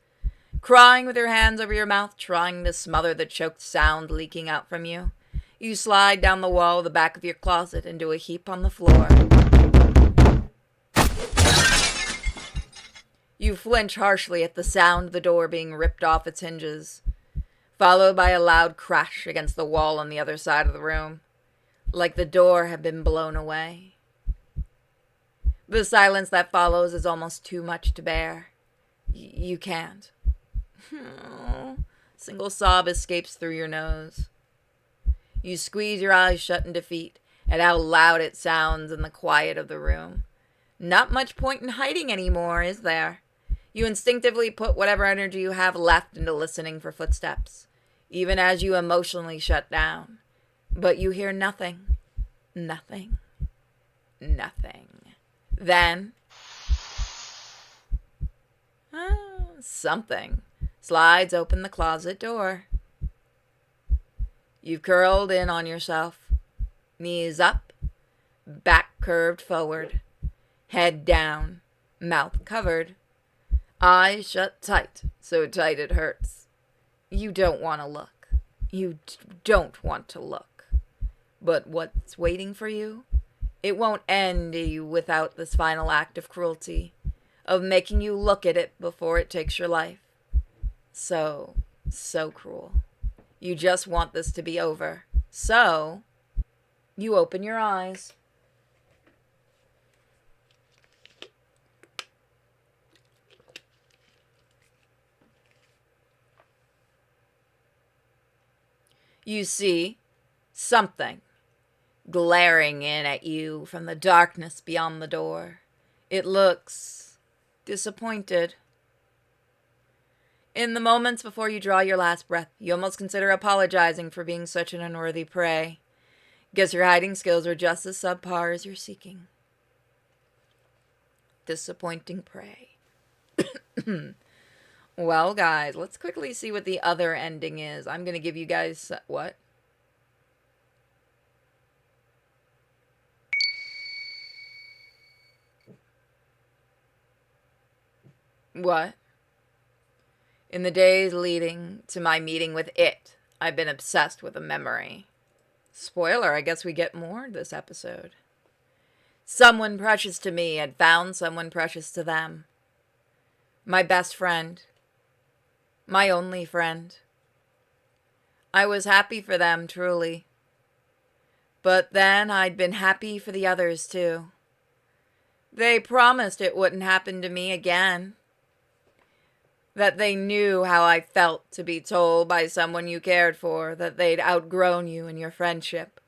Crying with your hands over your mouth, trying to smother the choked sound leaking out from you. You slide down the wall of the back of your closet into a heap on the floor. You flinch harshly at the sound of the door being ripped off its hinges, followed by a loud crash against the wall on the other side of the room, like the door had been blown away. The silence that follows is almost too much to bear. You can't. Single sob escapes through your nose. You squeeze your eyes shut in defeat at how loud it sounds in the quiet of the room. Not much point in hiding anymore, is there? You instinctively put whatever energy you have left into listening for footsteps, even as you emotionally shut down. But you hear nothing. Nothing. Nothing. Then, something slides open the closet door. You've curled in on yourself, knees up, back curved forward, head down, mouth covered, eyes shut tight, so tight it hurts. You don't want to look. You don't want to look. But what's waiting for you? It won't end you without this final act of cruelty, of making you look at it before it takes your life. So cruel. You just want this to be over. So, you open your eyes. You see something glaring in at you from the darkness beyond the door. It looks disappointed. In the moments before you draw your last breath, you almost consider apologizing for being such an unworthy prey. Guess your hiding skills are just as subpar as your seeking. Disappointing prey. Well, guys, let's quickly see what the other ending is. I'm going to give you guys... What? What? In the days leading to my meeting with it, I've been obsessed with a memory. Spoiler, I guess we get more this episode. Someone precious to me had found someone precious to them. My best friend. My only friend. I was happy for them, truly. But then I'd been happy for the others, too. They promised it wouldn't happen to me again. That they knew how I felt to be told by someone you cared for that they'd outgrown you in your friendship.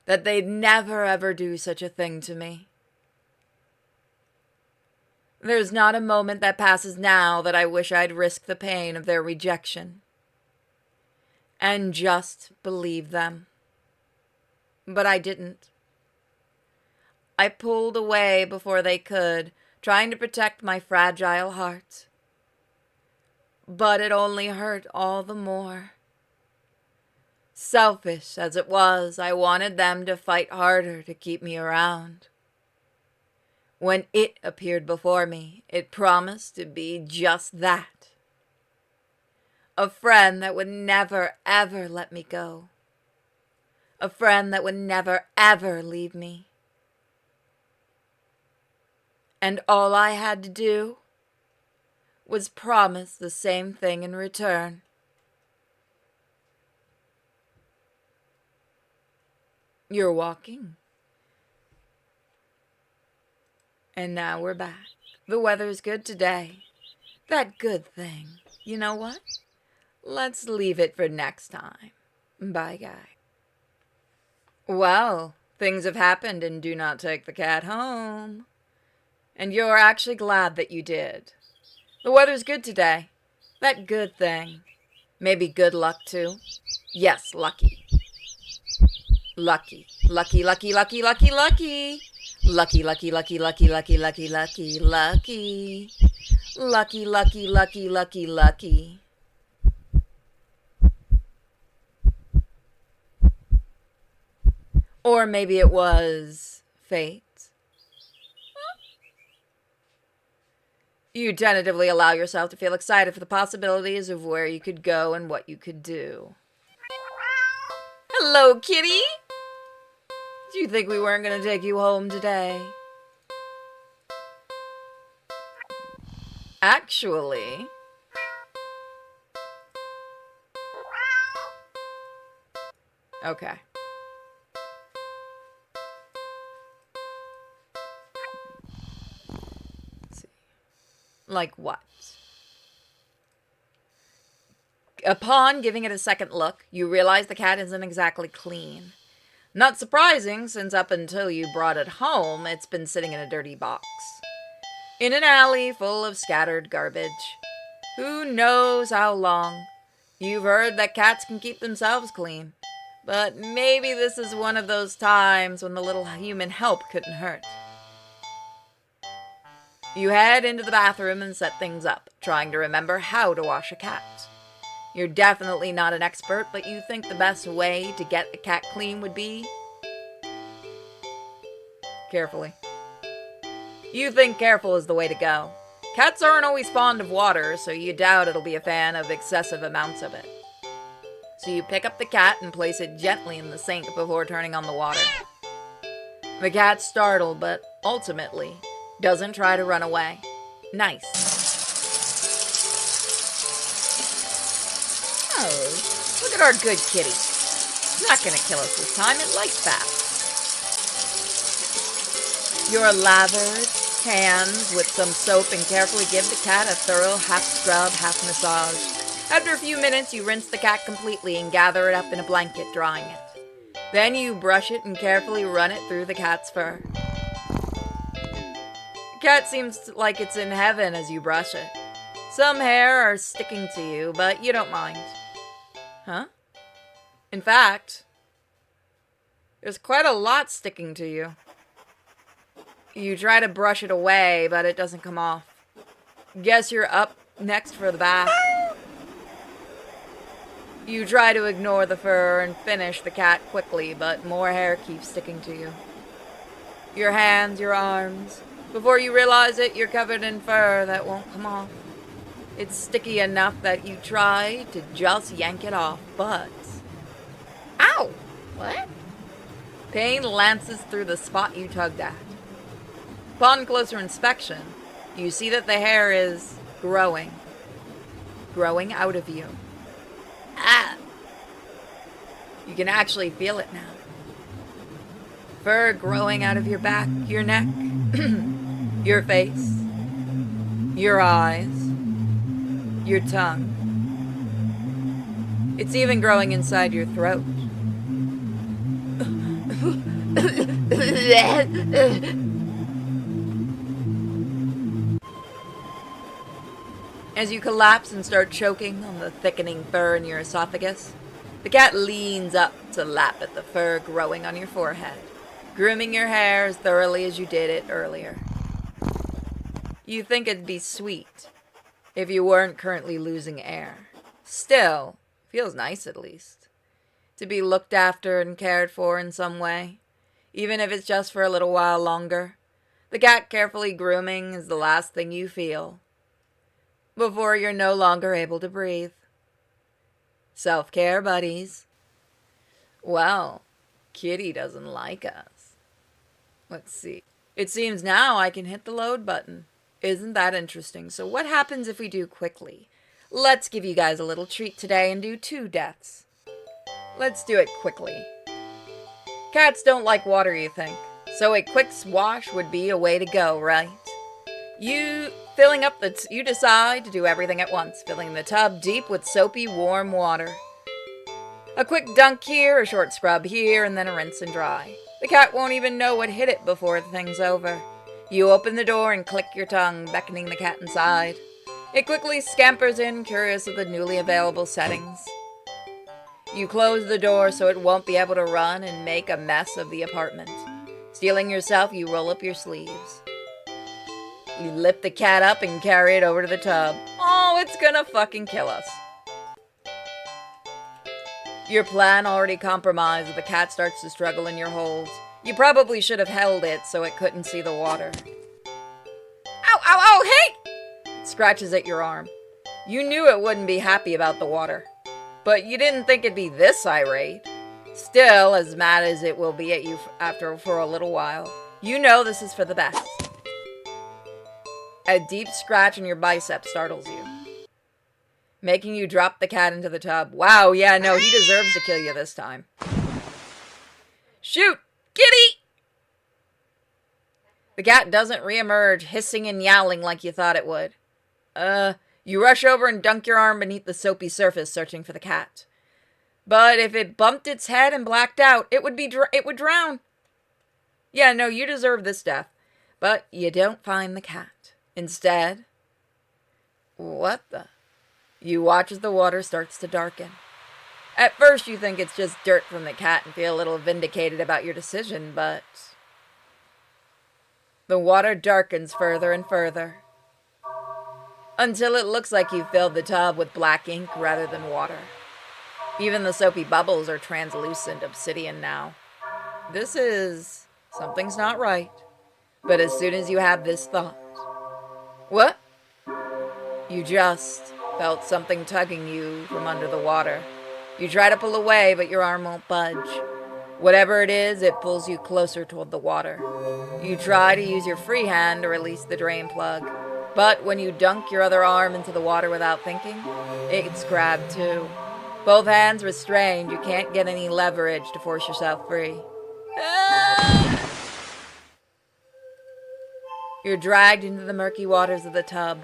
That they'd never ever do such a thing to me. There's not a moment that passes now that I wish I'd risk the pain of their rejection. And just believe them. But I didn't. I pulled away before they could, trying to protect my fragile heart. but it only hurt all the more. Selfish as it was, I wanted them to fight harder to keep me around. When it appeared before me, it promised to be just that. A friend that would never, ever let me go. A friend that would never, ever leave me. And all I had to do was promise the same thing in return. You're walking. And now we're back. The weather's good today. That good thing. You know what? Let's leave it for next time. Bye, guy. Well, things have happened and do not take the cat home. And you're actually glad that you did. The weather's good today. That good thing. Maybe good luck too. Yes, lucky. Lucky. Lucky, lucky, lucky, lucky, lucky. Lucky, lucky, lucky, lucky, lucky, lucky, lucky, lucky. Lucky, lucky, lucky, lucky, lucky. Or maybe it was fate. You tentatively allow yourself to feel excited for the possibilities of where you could go and what you could do. Hello, kitty! Did you think we weren't going to take you home today? Actually... Okay. Let's see. Like what? Upon giving it a second look, you realize the cat isn't exactly clean. Not surprising, since up until you brought it home, it's been sitting in a dirty box. In an alley full of scattered garbage. Who knows how long? You've heard that cats can keep themselves clean. But maybe this is one of those times when the little human help couldn't hurt. You head into the bathroom and set things up, trying to remember how to wash a cat. You're definitely not an expert, but you think the best way to get a cat clean would be... carefully. You think careful is the way to go. Cats aren't always fond of water, so you doubt it'll be a fan of excessive amounts of it. So you pick up the cat and place it gently in the sink before turning on the water. The cat's startled, but ultimately doesn't try to run away. Nice. Oh, look at our good kitty. It's not gonna kill us this time. It likes baths. You're lathered hands with some soap and carefully give the cat a thorough half scrub, half massage. After a few minutes, you rinse the cat completely and gather it up in a blanket, drying it. Then you brush it and carefully run it through the cat's fur. The cat seems like it's in heaven as you brush it. Some hair are sticking to you, but you don't mind. Huh? In fact, there's quite a lot sticking to you. You try to brush it away, but it doesn't come off. Guess you're up next for the bath. You try to ignore the fur and finish the cat quickly, but more hair keeps sticking to you. Your hands, your arms. Before you realize it, you're covered in fur that won't come off. It's sticky enough that you try to just yank it off, but... Ow! What? Pain lances through the spot you tugged at. Upon closer inspection, you see that the hair is growing. Growing out of you. Ah! You can actually feel it now. Fur growing out of your back, your neck, your face, your eyes, your tongue. It's even growing inside your throat. As you collapse and start choking on the thickening fur in your esophagus, the cat leans up to lap at the fur growing on your forehead, grooming your hair as thoroughly as you did it earlier. You think it'd be sweet if you weren't currently losing air. Still, feels nice at least. To be looked after and cared for in some way, even if it's just for a little while longer. The cat carefully grooming is the last thing you feel before you're no longer able to breathe. Self-care, buddies. Well, Kitty doesn't like us. Let's see. It seems now I can hit the load button. Isn't that interesting? So what happens if we do quickly? Let's give you guys a little treat today and do 2 deaths. Let's do it quickly. Cats don't like water, you think. So a quick wash would be a way to go, right? You decide to do everything at once, filling the tub deep with soapy, warm water. A quick dunk here, a short scrub here, and then a rinse and dry. The cat won't even know what hit it before the thing's over. You open the door and click your tongue, beckoning the cat inside. It quickly scampers in, curious of the newly available settings. You close the door so it won't be able to run and make a mess of the apartment. Steeling yourself, you roll up your sleeves. You lift the cat up and carry it over to the tub. Oh, it's gonna fucking kill us. Your plan already compromised, the cat starts to struggle in your hold. You probably should have held it so it couldn't see the water. Ow, ow, ow, hey! It scratches at your arm. You knew it wouldn't be happy about the water, but you didn't think it'd be this irate. Still, as mad as it will be at you for a little while, you know this is for the best. A deep scratch in your bicep startles you, making you drop the cat into the tub. Wow, yeah, no, he deserves to kill you this time. Shoot! Kitty! The cat doesn't reemerge, hissing and yowling like you thought it would. You rush over and dunk your arm beneath the soapy surface, searching for the cat. But if it bumped its head and blacked out, it would drown. Yeah, no, you deserve this death. But you don't find the cat. Instead, what the? You watch as the water starts to darken. At first you think it's just dirt from the cat and feel a little vindicated about your decision, but the water darkens further and further, until it looks like you've filled the tub with black ink rather than water. Even the soapy bubbles are translucent obsidian now. Something's not right. But as soon as you have this thought, what? You just felt something tugging you from under the water. You try to pull away, but your arm won't budge. Whatever it is, it pulls you closer toward the water. You try to use your free hand to release the drain plug, but when you dunk your other arm into the water without thinking, it's grabbed too. Both hands restrained, you can't get any leverage to force yourself free. Ah! You're dragged into the murky waters of the tub.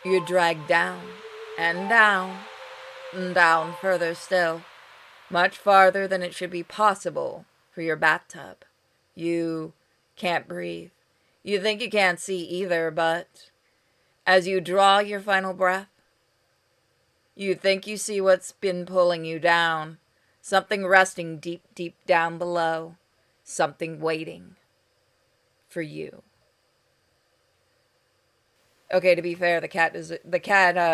You're dragged down, and down, and down further still. Much farther than it should be possible for your bathtub. You can't breathe. You think you can't see either, but as you draw your final breath, you think you see what's been pulling you down. Something resting deep, deep down below. Something waiting for you. Okay, to be fair, the cat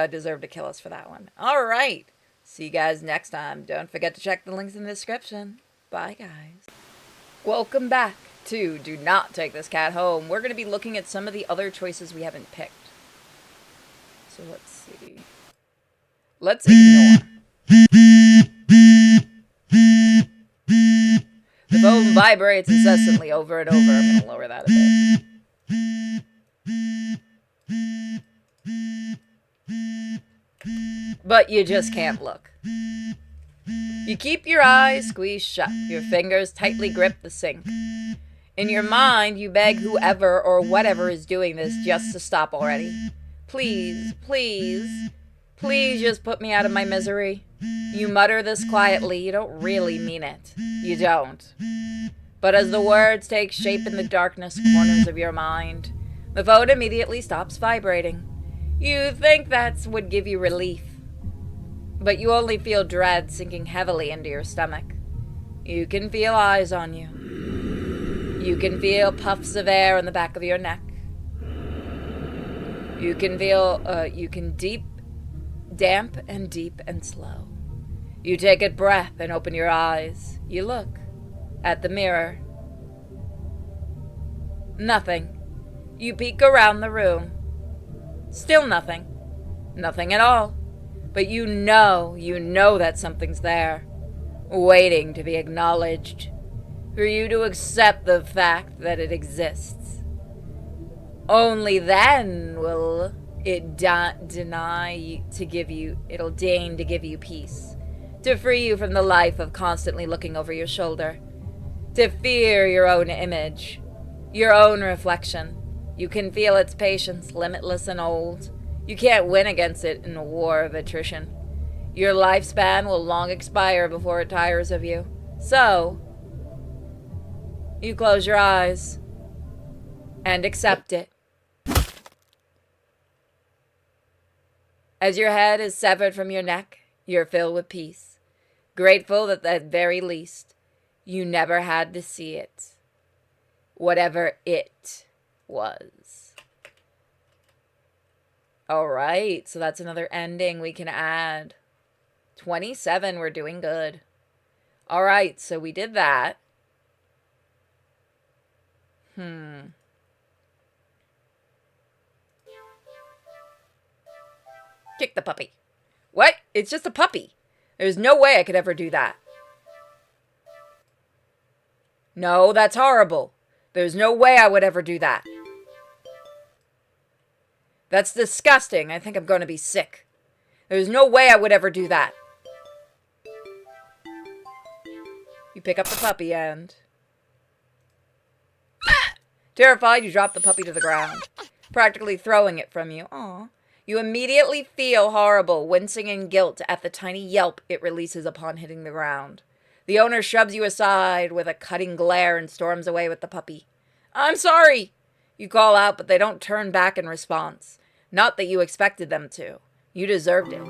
deserved to kill us for that one. All right. See you guys next time. Don't forget to check the links in the description. Bye, guys. Welcome back to Do Not Take This Cat Home. We're going to be looking at some of the other choices we haven't picked. So let's see. Let's ignore. The phone vibrates incessantly over and over. I'm going to lower that a bit. But you just can't look. You keep your eyes squeezed shut, your fingers tightly grip the sink. In your mind, you beg whoever or whatever is doing this just to stop already. Please, please, please just put me out of my misery. You mutter this quietly, you don't really mean it. You don't. But as the words take shape in the darkness corners of your mind, the phone immediately stops vibrating. You think that would give you relief, but you only feel dread sinking heavily into your stomach. You can feel eyes on you. You can feel puffs of air in the back of your neck. You can feel, damp and deep and slow. You take a breath and open your eyes. You look at the mirror. Nothing. You peek around the room. Still nothing. Nothing at all. But you know that something's there, waiting to be acknowledged, for you to accept the fact that it exists. Only then will it it'll deign to give you peace, to free you from the life of constantly looking over your shoulder, to fear your own image, your own reflection. You can feel its patience, limitless and old. You can't win against it in a war of attrition. Your lifespan will long expire before it tires of you. So, you close your eyes and accept it. As your head is severed from your neck, you're filled with peace, grateful that at the very least, you never had to see it. Whatever it was. Alright, so that's another ending we can add. 27, we're doing good. Alright, so we did that. Kick the puppy. What? It's just a puppy. There's no way I could ever do that. No, that's horrible. There's no way I would ever do that. That's disgusting. I think I'm going to be sick. There's no way I would ever do that. You pick up the puppy and... Terrified, you drop the puppy to the ground, practically throwing it from you. Aww. You immediately feel horrible, wincing in guilt at the tiny yelp it releases upon hitting the ground. The owner shoves you aside with a cutting glare and storms away with the puppy. I'm sorry! You call out, but they don't turn back in response. Not that you expected them to. You deserved it.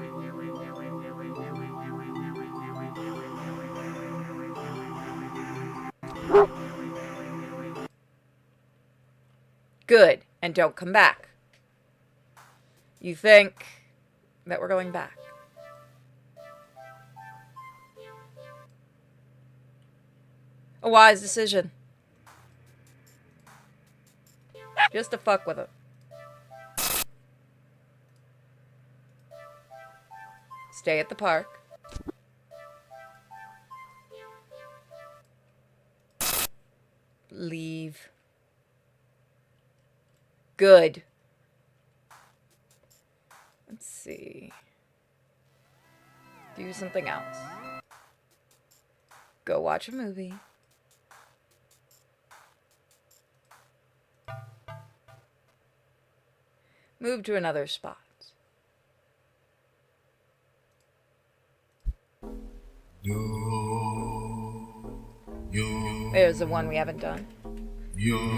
Good, and don't come back. You think that we're going back. A wise decision. Just to fuck with it. Stay at the park. Leave. Good. Let's see. Do something else. Go watch a movie. Move to another spot. There's the one we haven't done.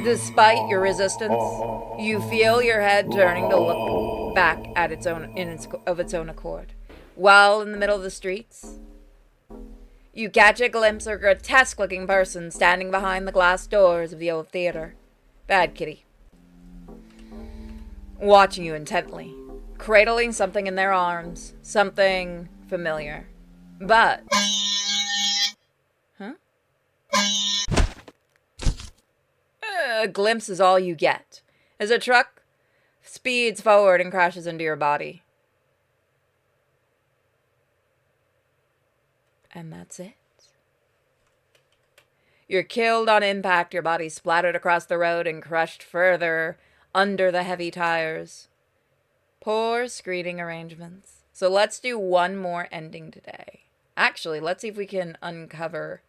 Despite your resistance, you feel your head turning to look back at its own accord. While in the middle of the streets, you catch a glimpse of a grotesque-looking person standing behind the glass doors of the old theater. Bad kitty. Watching you intently, cradling something in their arms, something familiar. But... Huh? A glimpse is all you get, as a truck speeds forward and crashes into your body. And that's it. You're killed on impact, your body splattered across the road and crushed further under the heavy tires. Poor screening arrangements. So let's do one more ending today. Actually, let's see if we can uncover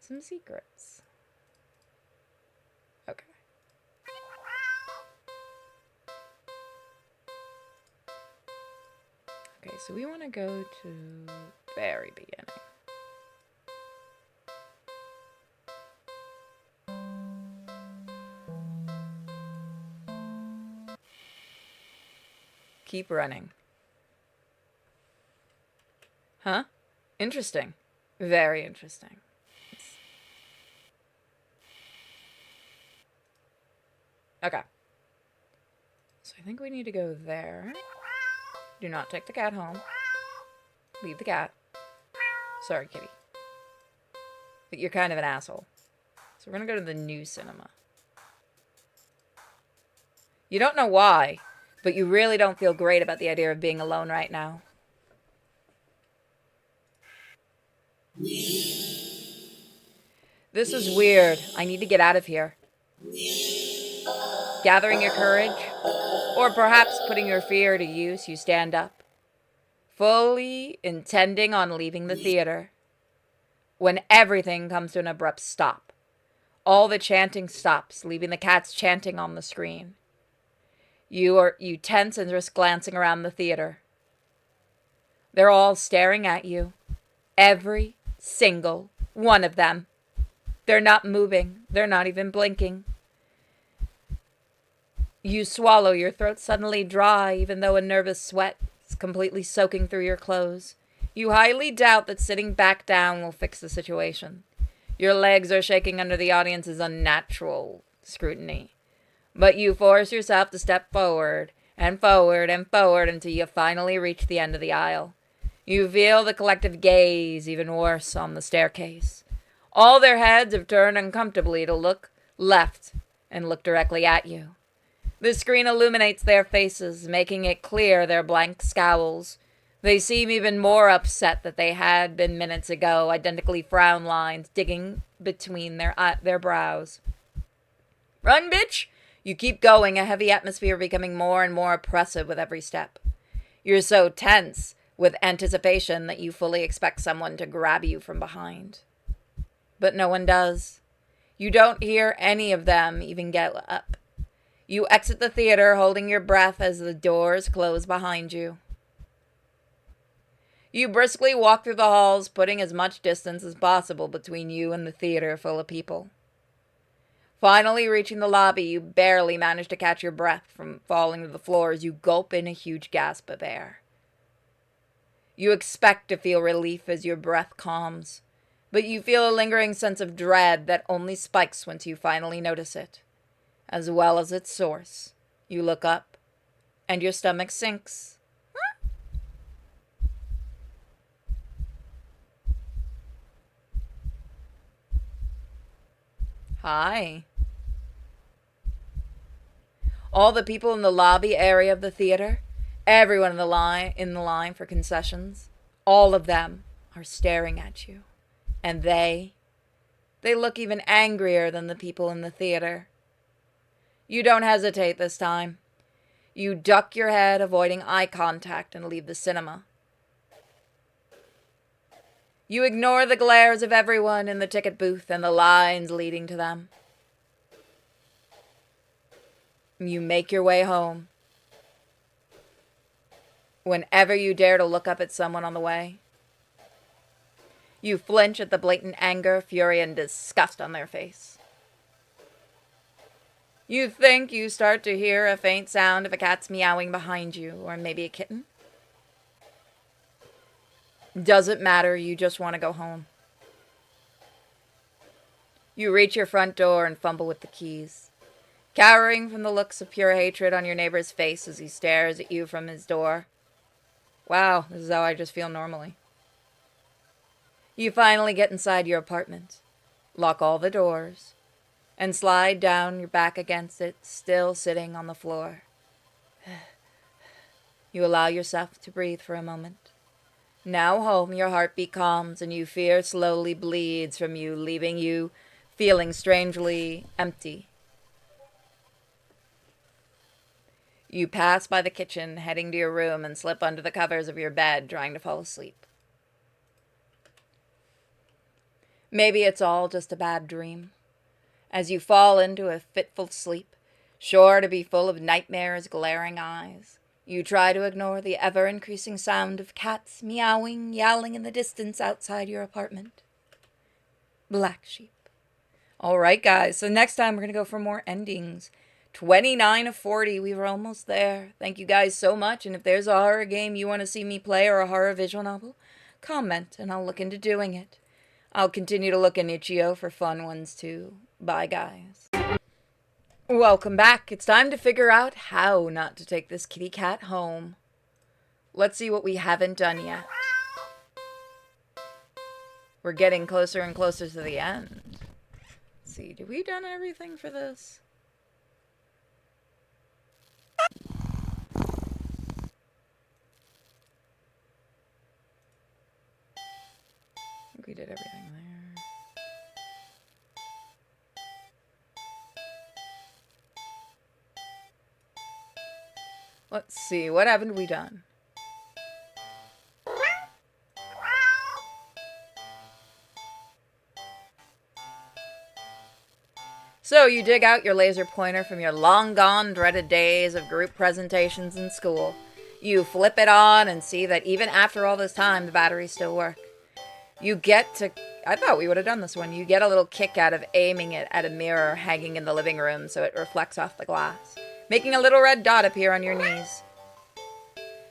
some secrets. Okay. Okay, so we want to go to very beginning. Keep running. Huh? Interesting. Very interesting. Okay. So I think we need to go there. Do not take the cat home. Leave the cat. Sorry, kitty. But you're kind of an asshole. So we're gonna go to the new cinema. You don't know why, but you really don't feel great about the idea of being alone right now. This is weird. I need to get out of here. Gathering your courage, or perhaps putting your fear to use, you stand up, fully intending on leaving the theater, when everything comes to an abrupt stop. All the chanting stops, leaving the cats chanting on the screen. You tense and risk glancing around the theater. They're all staring at you. Every single one of them. They're not moving. They're not even blinking. You swallow, your throat suddenly dry, even though a nervous sweat is completely soaking through your clothes. You highly doubt that sitting back down will fix the situation. Your legs are shaking under the audience's unnatural scrutiny. But you force yourself to step forward and forward and forward until you finally reach the end of the aisle. You feel the collective gaze even worse on the staircase. All their heads have turned uncomfortably to look left and look directly at you. The screen illuminates their faces, making it clear their blank scowls. They seem even more upset than they had been minutes ago, identically frown lines digging between their brows. Run, bitch! You keep going, a heavy atmosphere becoming more and more oppressive with every step. You're so tense with anticipation that you fully expect someone to grab you from behind. But no one does. You don't hear any of them even get up. You exit the theater holding your breath as the doors close behind you. You briskly walk through the halls, putting as much distance as possible between you and the theater full of people. Finally reaching the lobby, you barely manage to catch your breath from falling to the floor as you gulp in a huge gasp of air. You expect to feel relief as your breath calms, but you feel a lingering sense of dread that only spikes once you finally notice it. As well as its source, you look up, and your stomach sinks. Hi. All the people in the lobby area of the theater, everyone in the line for concessions, all of them are staring at you. And they look even angrier than the people in the theater. You don't hesitate this time. You duck your head, avoiding eye contact, and leave the cinema. You ignore the glares of everyone in the ticket booth and the lines leading to them. You make your way home. Whenever you dare to look up at someone on the way, you flinch at the blatant anger, fury, and disgust on their face. You think you start to hear a faint sound of a cat's meowing behind you, or maybe a kitten. Doesn't matter, you just want to go home. You reach your front door and fumble with the keys, cowering from the looks of pure hatred on your neighbor's face as he stares at you from his door. Wow, this is how I just feel normally. You finally get inside your apartment, lock all the doors, and slide down your back against it, still sitting on the floor. You allow yourself to breathe for a moment. Now home, your heartbeat calms and you fear slowly bleeds from you, leaving you feeling strangely empty. You pass by the kitchen, heading to your room, and slip under the covers of your bed, trying to fall asleep. Maybe it's all just a bad dream. As you fall into a fitful sleep, sure to be full of nightmares, glaring eyes, you try to ignore the ever-increasing sound of cats meowing, yowling in the distance outside your apartment. Black sheep. All right, guys, so next time we're going to go for more endings. 29 of 40, we were almost there. Thank you guys so much, and if there's a horror game you want to see me play or a horror visual novel, comment, and I'll look into doing it. I'll continue to look in itch.io for fun ones, too. Bye, guys. Welcome back. It's time to figure out how not to take this kitty cat home. Let's see what we haven't done yet. We're getting closer and closer to the end. Let's see, did we done everything for this? I think we did everything there. Let's see, what haven't we done? So you dig out your laser pointer from your long gone dreaded days of group presentations in school. You flip it on and see that even after all this time, the batteries still work. You get to... I thought we would have done this one. You get a little kick out of aiming it at a mirror hanging in the living room so it reflects off the glass, making a little red dot appear on your knees.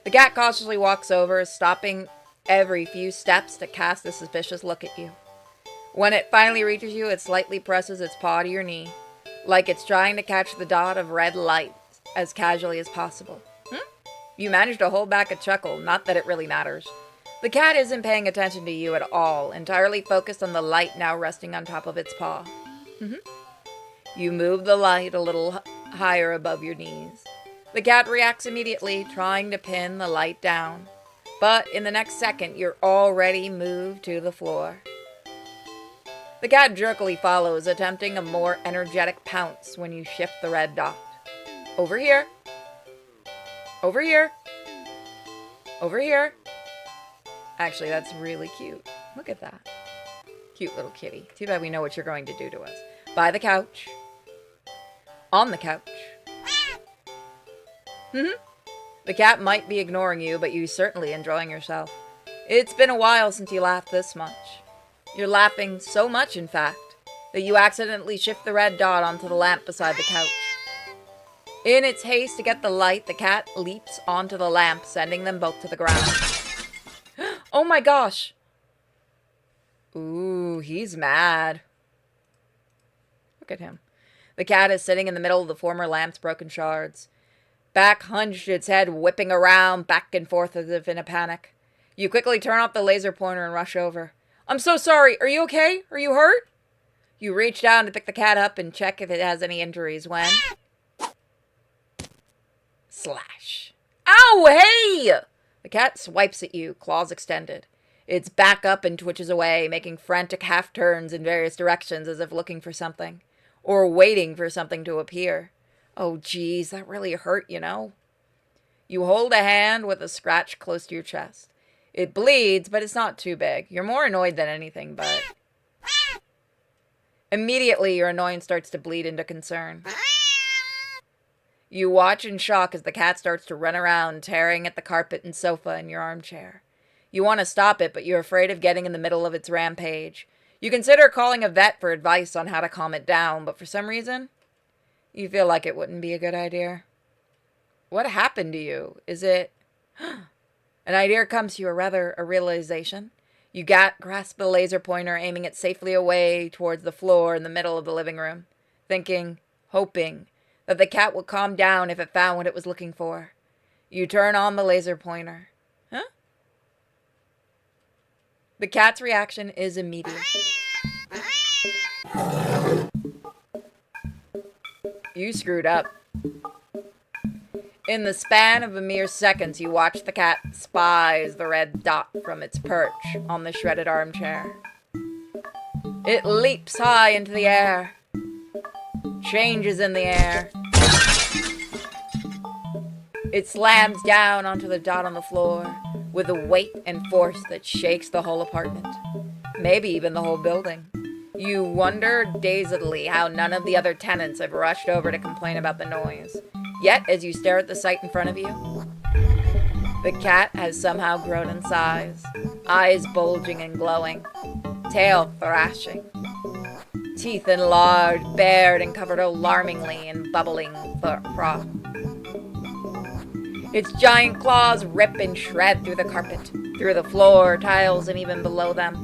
The cat cautiously walks over, stopping every few steps to cast a suspicious look at you. When it finally reaches you, it slightly presses its paw to your knee, like it's trying to catch the dot of red light as casually as possible. You manage to hold back a chuckle, not that it really matters. The cat isn't paying attention to you at all, entirely focused on the light now resting on top of its paw. You move the light a little higher above your knees. The cat reacts immediately, trying to pin the light down. But in the next second, you're already moved to the floor. The cat jerkily follows, attempting a more energetic pounce when you shift the red dot. Over here. Over here. Over here. Actually, that's really cute. Look at that. Cute little kitty. Too bad we know what you're going to do to us. By the couch. On the couch. The cat might be ignoring you, but you're certainly enjoying yourself. It's been a while since you laughed this much. You're laughing so much, in fact, that you accidentally shift the red dot onto the lamp beside the couch. In its haste to get the light, the cat leaps onto the lamp, sending them both to the ground. Oh my gosh! Ooh, he's mad. Look at him. The cat is sitting in the middle of the former lamp's broken shards. Back hunched, its head whipping around, back and forth as if in a panic. You quickly turn off the laser pointer and rush over. I'm so sorry. Are you okay? Are you hurt? You reach down to pick the cat up and check if it has any injuries when... Slash. Ow, hey! The cat swipes at you, claws extended. Its back up and twitches away, making frantic half-turns in various directions as if looking for something. Or waiting for something to appear. Oh, geez, that really hurt, you know? You hold a hand with a scratch close to your chest. It bleeds, but it's not too big. You're more annoyed than anything, but... Immediately, your annoyance starts to bleed into concern. You watch in shock as the cat starts to run around, tearing at the carpet and sofa in your armchair. You want to stop it, but you're afraid of getting in the middle of its rampage. You consider calling a vet for advice on how to calm it down, but for some reason, you feel like it wouldn't be a good idea. What happened to you? Is it... An idea comes to you, or rather, a realization. You grasp the laser pointer, aiming it safely away towards the floor in the middle of the living room, thinking, hoping, that the cat would calm down if it found what it was looking for. You turn on the laser pointer. Huh? The cat's reaction is immediate. You screwed up. In the span of a mere seconds, you watch the cat spies the red dot from its perch on the shredded armchair. It leaps high into the air, changes in the air. It slams down onto the dot on the floor with a weight and force that shakes the whole apartment, maybe even the whole building. You wonder dazedly how none of the other tenants have rushed over to complain about the noise. Yet, as you stare at the sight in front of you, the cat has somehow grown in size, eyes bulging and glowing, tail thrashing, teeth enlarged, bared, and covered alarmingly in bubbling froth. Its giant claws rip and shred through the carpet, through the floor, tiles, and even below them,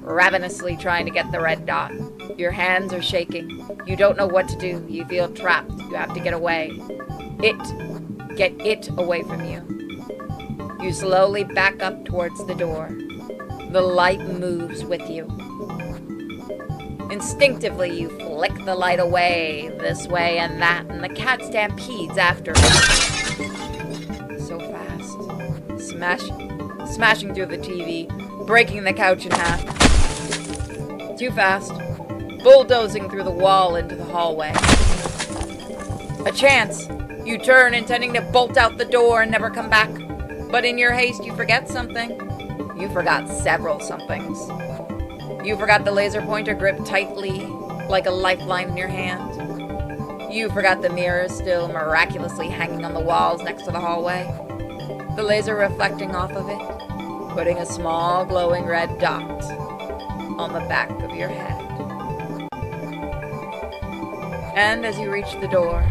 ravenously trying to get the red dot. Your hands are shaking. You don't know what to do. You feel trapped. You have to get away. Get it away from you. You slowly back up towards the door. The light moves with you. Instinctively, you flick the light away, this way and that, and the cat stampedes after it. So fast. Smashing through the TV, breaking the couch in half. Too fast. Bulldozing through the wall into the hallway. A chance. You turn, intending to bolt out the door and never come back. But in your haste, you forget something. You forgot several somethings. You forgot the laser pointer gripped tightly like a lifeline in your hand. You forgot the mirror still miraculously hanging on the walls next to the hallway. The laser reflecting off of it, putting a small glowing red dot on the back of your head. And as you reach the door,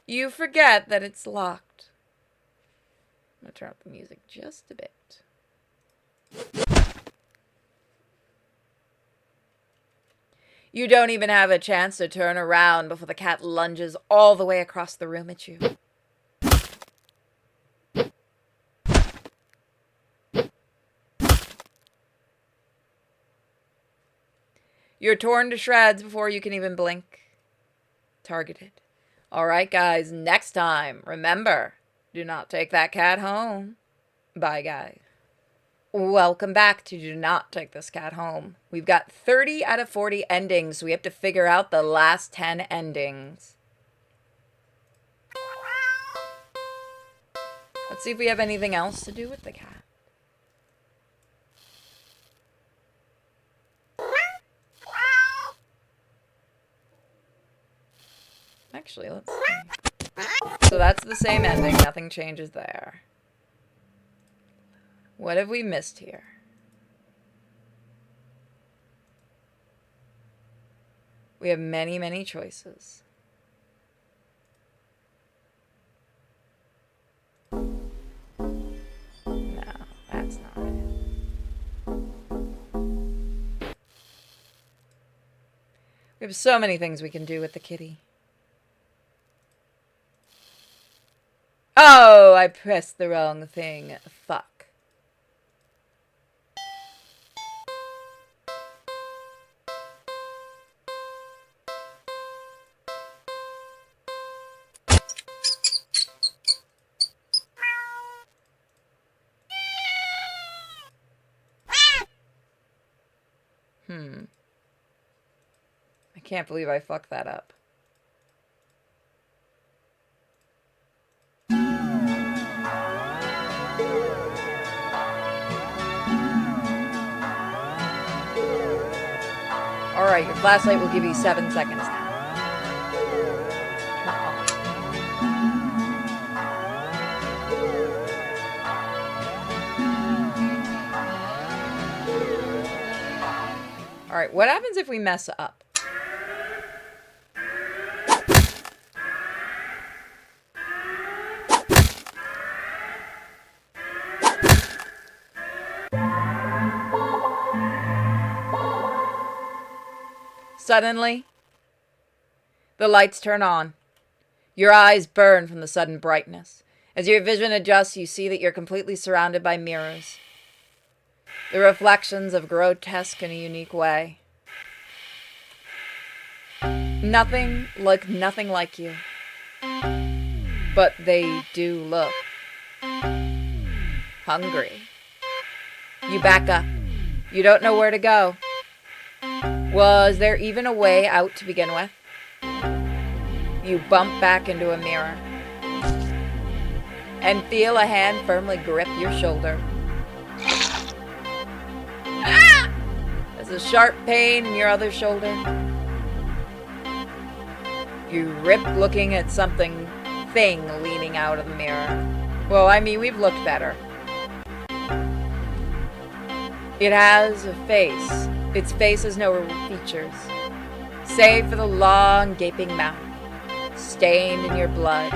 you forget that it's locked. I'm going to turn up the music just a bit. You don't even have a chance to turn around before the cat lunges all the way across the room at you. You're torn to shreds before you can even blink. Targeted. All right, guys, next time, remember, do not take that cat home. Bye, guys. Welcome back to Do Not Take This Cat Home. We've got 30 out of 40 endings, so we have to figure out the last 10 endings. Let's see if we have anything else to do with the cat. Actually, let's see. So that's the same ending. Nothing changes there. What have we missed here? We have many, many choices. No, that's not it. We have so many things we can do with the kitty. Oh, I pressed the wrong thing. Fuck. I can't believe I fucked that up. Alright, your flashlight will give you 7 seconds now. Alright, what happens if we mess up? Suddenly, the lights turn on. Your eyes burn from the sudden brightness. As your vision adjusts, you see that you're completely surrounded by mirrors. The reflections of grotesque in a unique way. Nothing like you. But they do look hungry. You back up. You don't know where to go. Was there even a way out to begin with? You bump back into a mirror and feel a hand firmly grip your shoulder. Ah! There's a sharp pain in your other shoulder. You rip looking at thing leaning out of the mirror. Well, I mean, we've looked better. It has a face. Its face has no features, save for the long, gaping mouth, stained in your blood.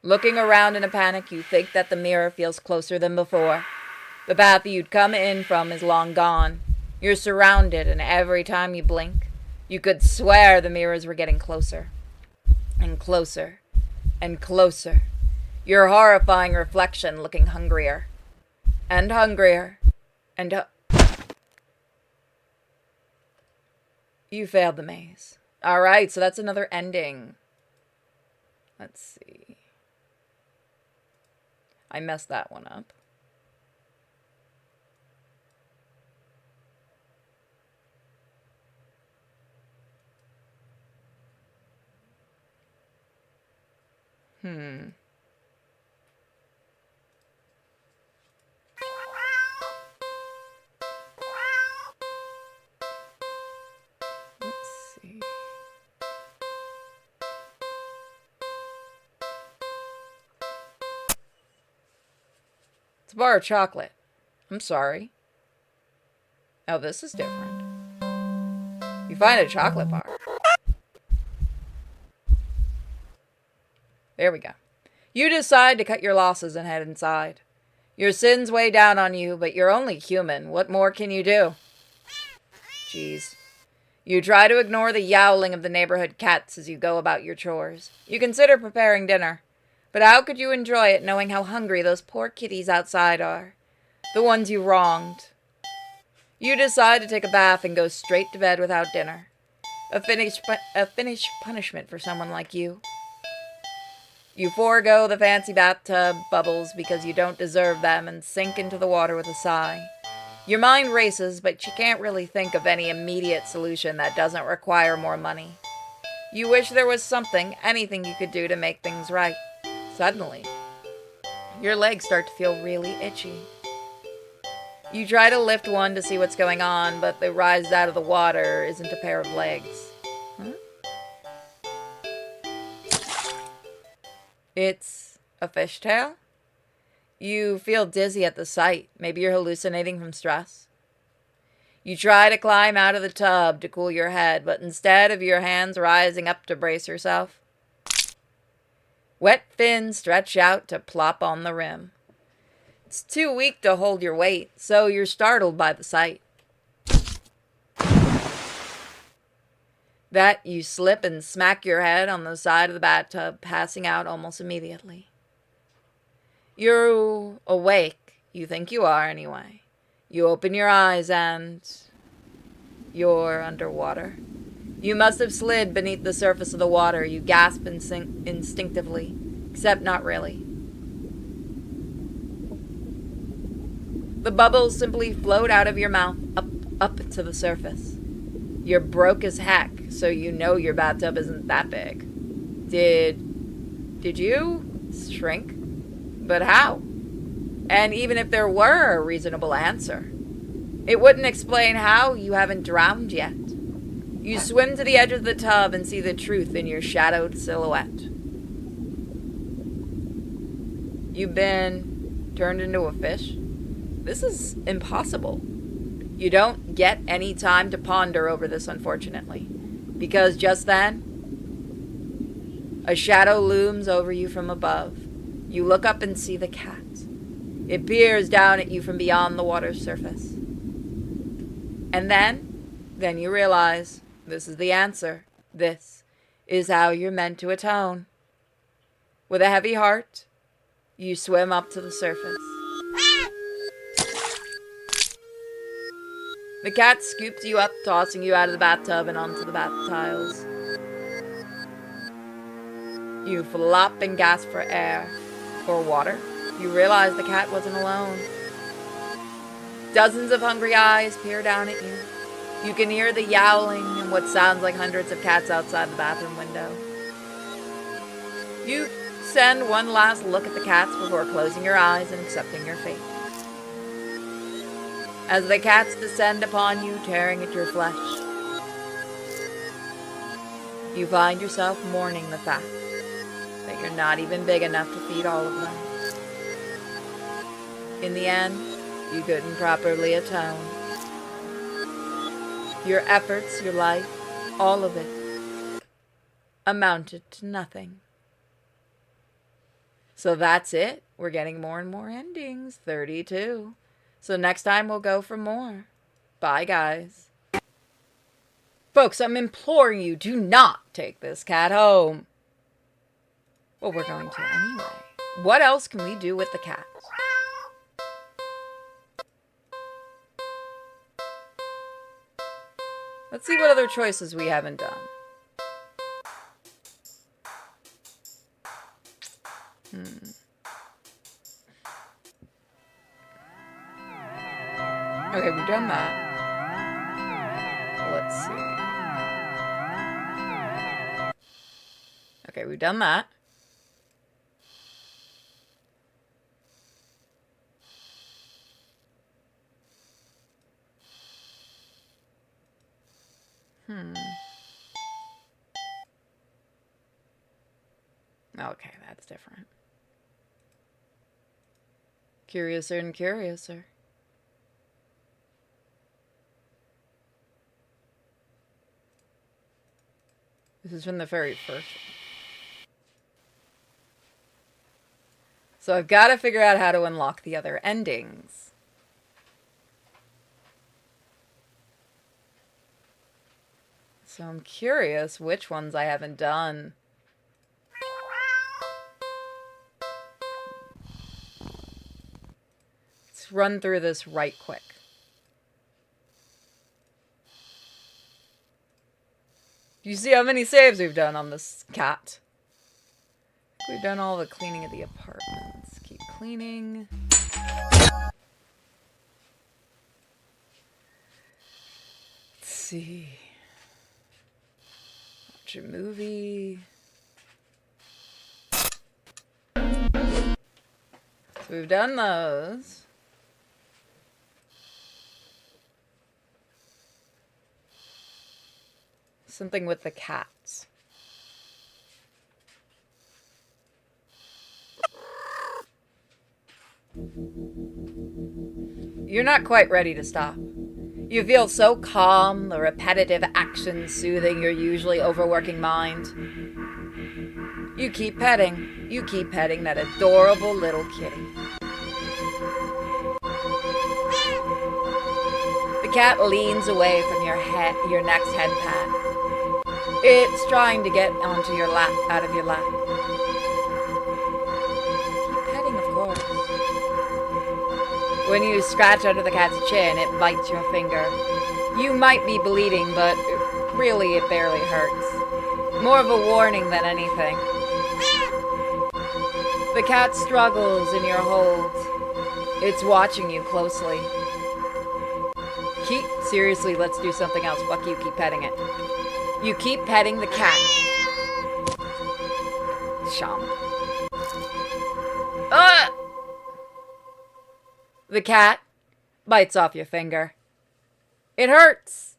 Looking around in a panic, you think that the mirror feels closer than before. The path you'd come in from is long gone. You're surrounded, and every time you blink, you could swear the mirrors were getting closer. And closer. And closer. Your horrifying reflection looking hungrier. And hungrier. And you failed the maze. Alright, so that's another ending. Let's see. I messed that one up. Let's see. It's a bar of chocolate. I'm sorry. Oh, this is different. You find a chocolate bar. There we go. You decide to cut your losses and head inside. Your sins weigh down on you, but you're only human. What more can you do? Jeez. You try to ignore the yowling of the neighborhood cats as you go about your chores. You consider preparing dinner. But how could you enjoy it knowing how hungry those poor kitties outside are? The ones you wronged. You decide to take a bath and go straight to bed without dinner. A finished punishment for someone like you. You forego the fancy bathtub bubbles because you don't deserve them and sink into the water with a sigh. Your mind races, but you can't really think of any immediate solution that doesn't require more money. You wish there was something, anything you could do to make things right. Suddenly, your legs start to feel really itchy. You try to lift one to see what's going on, but the rise out of the water isn't a pair of legs. Huh? It's a fishtail? You feel dizzy at the sight. Maybe you're hallucinating from stress. You try to climb out of the tub to cool your head, but instead of your hands rising up to brace yourself, wet fins stretch out to plop on the rim. It's too weak to hold your weight, so you're startled by the sight. That you slip and smack your head on the side of the bathtub, passing out almost immediately. You're awake. You think you are, anyway. You open your eyes and you're underwater. You must have slid beneath the surface of the water. You gasp instinctively, except not really. The bubbles simply float out of your mouth, up to the surface. You're broke as heck, so you know your bathtub isn't that big. Did you shrink? But how? And even if there were a reasonable answer, it wouldn't explain how you haven't drowned yet. You swim to the edge of the tub and see the truth in your shadowed silhouette. You've been turned into a fish? This is impossible. You don't get any time to ponder over this, unfortunately, because just then, a shadow looms over you from above. You look up and see the cat. It peers down at you from beyond the water's surface. And then you realize this is the answer. This is how you're meant to atone. With a heavy heart, you swim up to the surface. The cat scoops you up, tossing you out of the bathtub and onto the bath tiles. You flop and gasp for air, or water. You realize the cat wasn't alone. Dozens of hungry eyes peer down at you. You can hear the yowling and what sounds like hundreds of cats outside the bathroom window. You send one last look at the cats before closing your eyes and accepting your fate. As the cats descend upon you, tearing at your flesh, you find yourself mourning the fact that you're not even big enough to feed all of them. In the end, you couldn't properly atone. Your efforts, your life, all of it, amounted to nothing. So that's it. We're getting more and more endings. 32. So next time we'll go for more. Bye, guys. Folks, I'm imploring you, do not take this cat home. Well, we're going to anyway. What else can we do with the cat? Let's see what other choices we haven't done. Okay, we've done that. Let's see. Okay, we've done that. Okay, that's different. Curiouser and curiouser. This is from the very first. So I've got to figure out how to unlock the other endings. So I'm curious which ones I haven't done. Let's run through this right quick. You see how many saves we've done on this cat? We've done all the cleaning of the apartments. Keep cleaning. Let's see. Watch a movie. So we've done those. Something with the cats. You're not quite ready to stop. You feel so calm, the repetitive actions soothing your usually overworking mind. You keep petting. You keep petting that adorable little kitty. The cat leans away from your next head pat. It's trying to get onto your lap, out of your lap. Keep petting, of course. When you scratch under the cat's chin, it bites your finger. You might be bleeding, but really it barely hurts. More of a warning than anything. The cat struggles in your hold. It's watching you closely. Seriously, let's do something else. Fuck you, keep petting it. You keep petting the cat. Chomp. The cat bites off your finger. It hurts.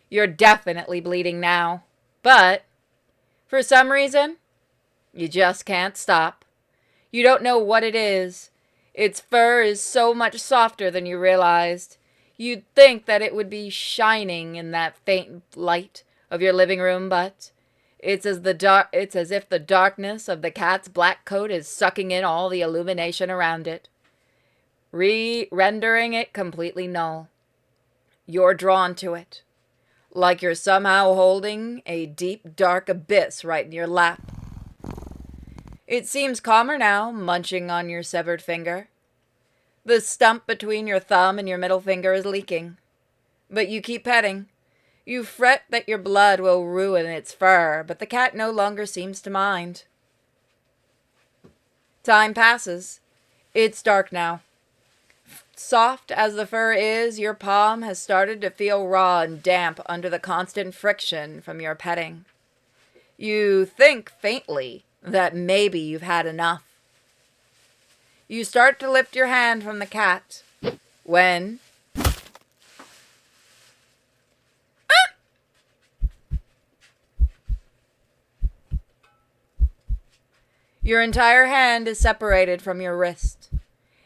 You're definitely bleeding now. But, for some reason, you just can't stop. You don't know what it is. Its fur is so much softer than you realized. You'd think that it would be shining in that faint light of your living room, but it's as if the darkness of the cat's black coat is sucking in all the illumination around it, rendering it completely null. You're drawn to it, like you're somehow holding a deep, dark abyss right in your lap. It seems calmer now, munching on your severed finger. The stump between your thumb and your middle finger is leaking. But you keep petting. You fret that your blood will ruin its fur, but the cat no longer seems to mind. Time passes. It's dark now. Soft as the fur is, your palm has started to feel raw and damp under the constant friction from your petting. You think faintly that maybe you've had enough. You start to lift your hand from the cat when your entire hand is separated from your wrist.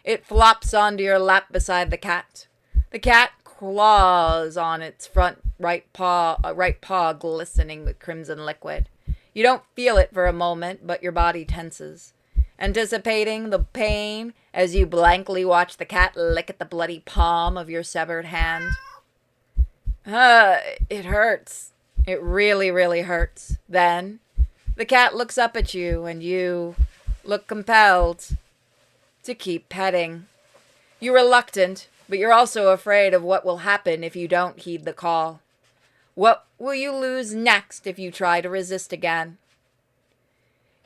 It flops onto your lap beside the cat. The cat claws on its front right paw glistening with crimson liquid. You don't feel it for a moment, but your body tenses. anticipating the pain as you blankly watch the cat lick at the bloody palm of your severed hand. It hurts. It really, really hurts. Then, the cat looks up at you, and you look compelled to keep petting. You're reluctant, but you're also afraid of what will happen if you don't heed the call. What will you lose next if you try to resist again?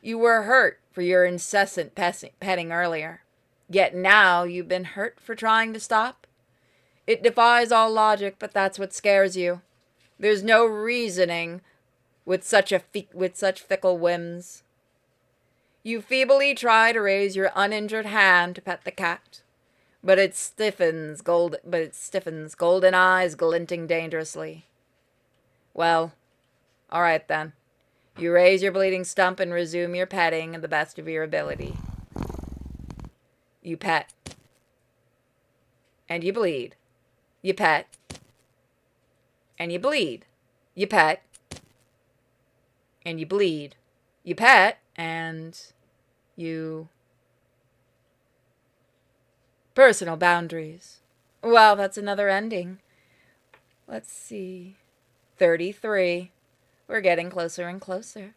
You were hurt for your incessant petting earlier, yet now you've been hurt for trying to stop. It defies all logic, but that's what scares you. There's no reasoning with such fickle whims. You feebly try to raise your uninjured hand to pet the cat, but it stiffens, golden eyes glinting dangerously. Well, all right then. You raise your bleeding stump and resume your petting to the best of your ability. You pet. And you bleed. You pet. And you bleed. You pet. And you bleed. You pet. And you... Personal boundaries. Well, that's another ending. Let's see. 33. We're getting closer and closer.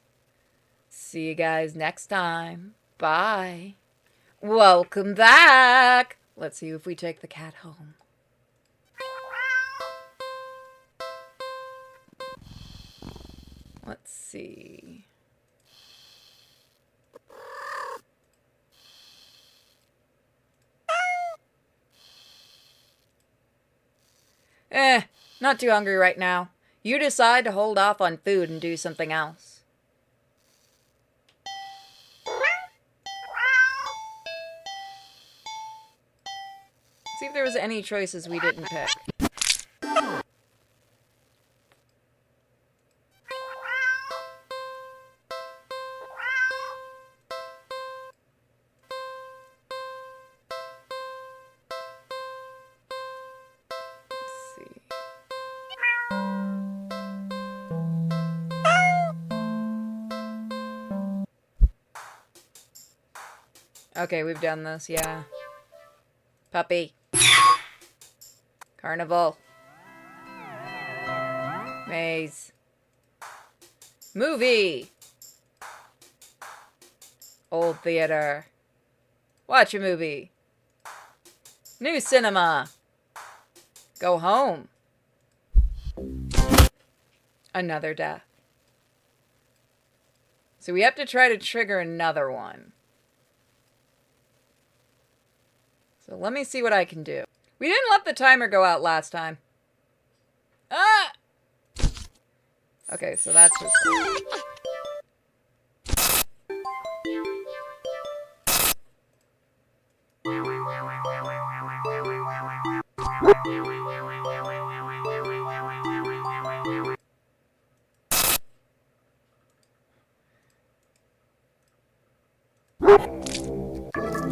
See you guys next time. Bye. Welcome back. Let's see if we take the cat home. Let's see. Not too hungry right now. You decide to hold off on food and do something else. See if there was any choices we didn't pick. Okay, we've done this, yeah. Puppy. Carnival. Maze. Movie. Old theater. Watch a movie. New cinema. Go home. Another death. So we have to try to trigger another one. So let me see what I can do. We didn't let the timer go out last time. Ah! Okay, so that's just...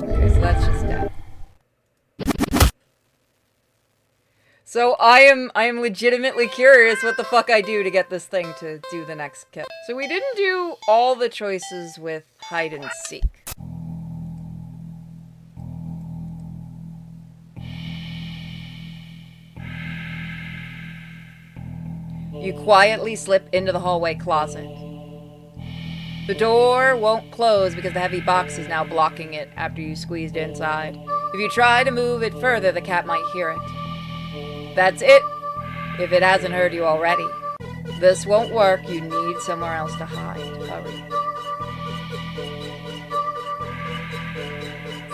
Okay, so that's just death. So I am legitimately curious what the fuck I do to get this thing to do the next kill. So we didn't do all the choices with hide and seek. You quietly slip into the hallway closet. The door won't close because the heavy box is now blocking it after you squeezed inside. If you try to move it further, the cat might hear it. That's it, if it hasn't heard you already. This won't work. You need somewhere else to hide. Hurry.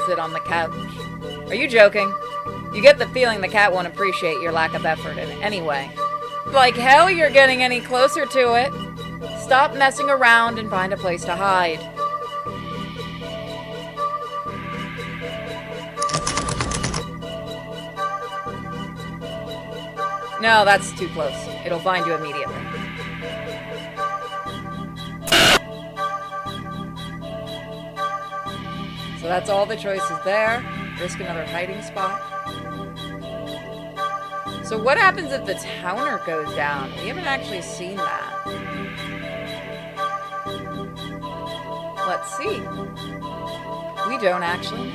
Sit on the couch. Are you joking? You get the feeling the cat won't appreciate your lack of effort in it anyway. Like hell you're getting any closer to it. Stop messing around and find a place to hide. No, that's too close. It'll find you immediately. So that's all the choices there. Risk another hiding spot. So what happens if the towner goes down? We haven't actually seen that. Let's see. We don't actually.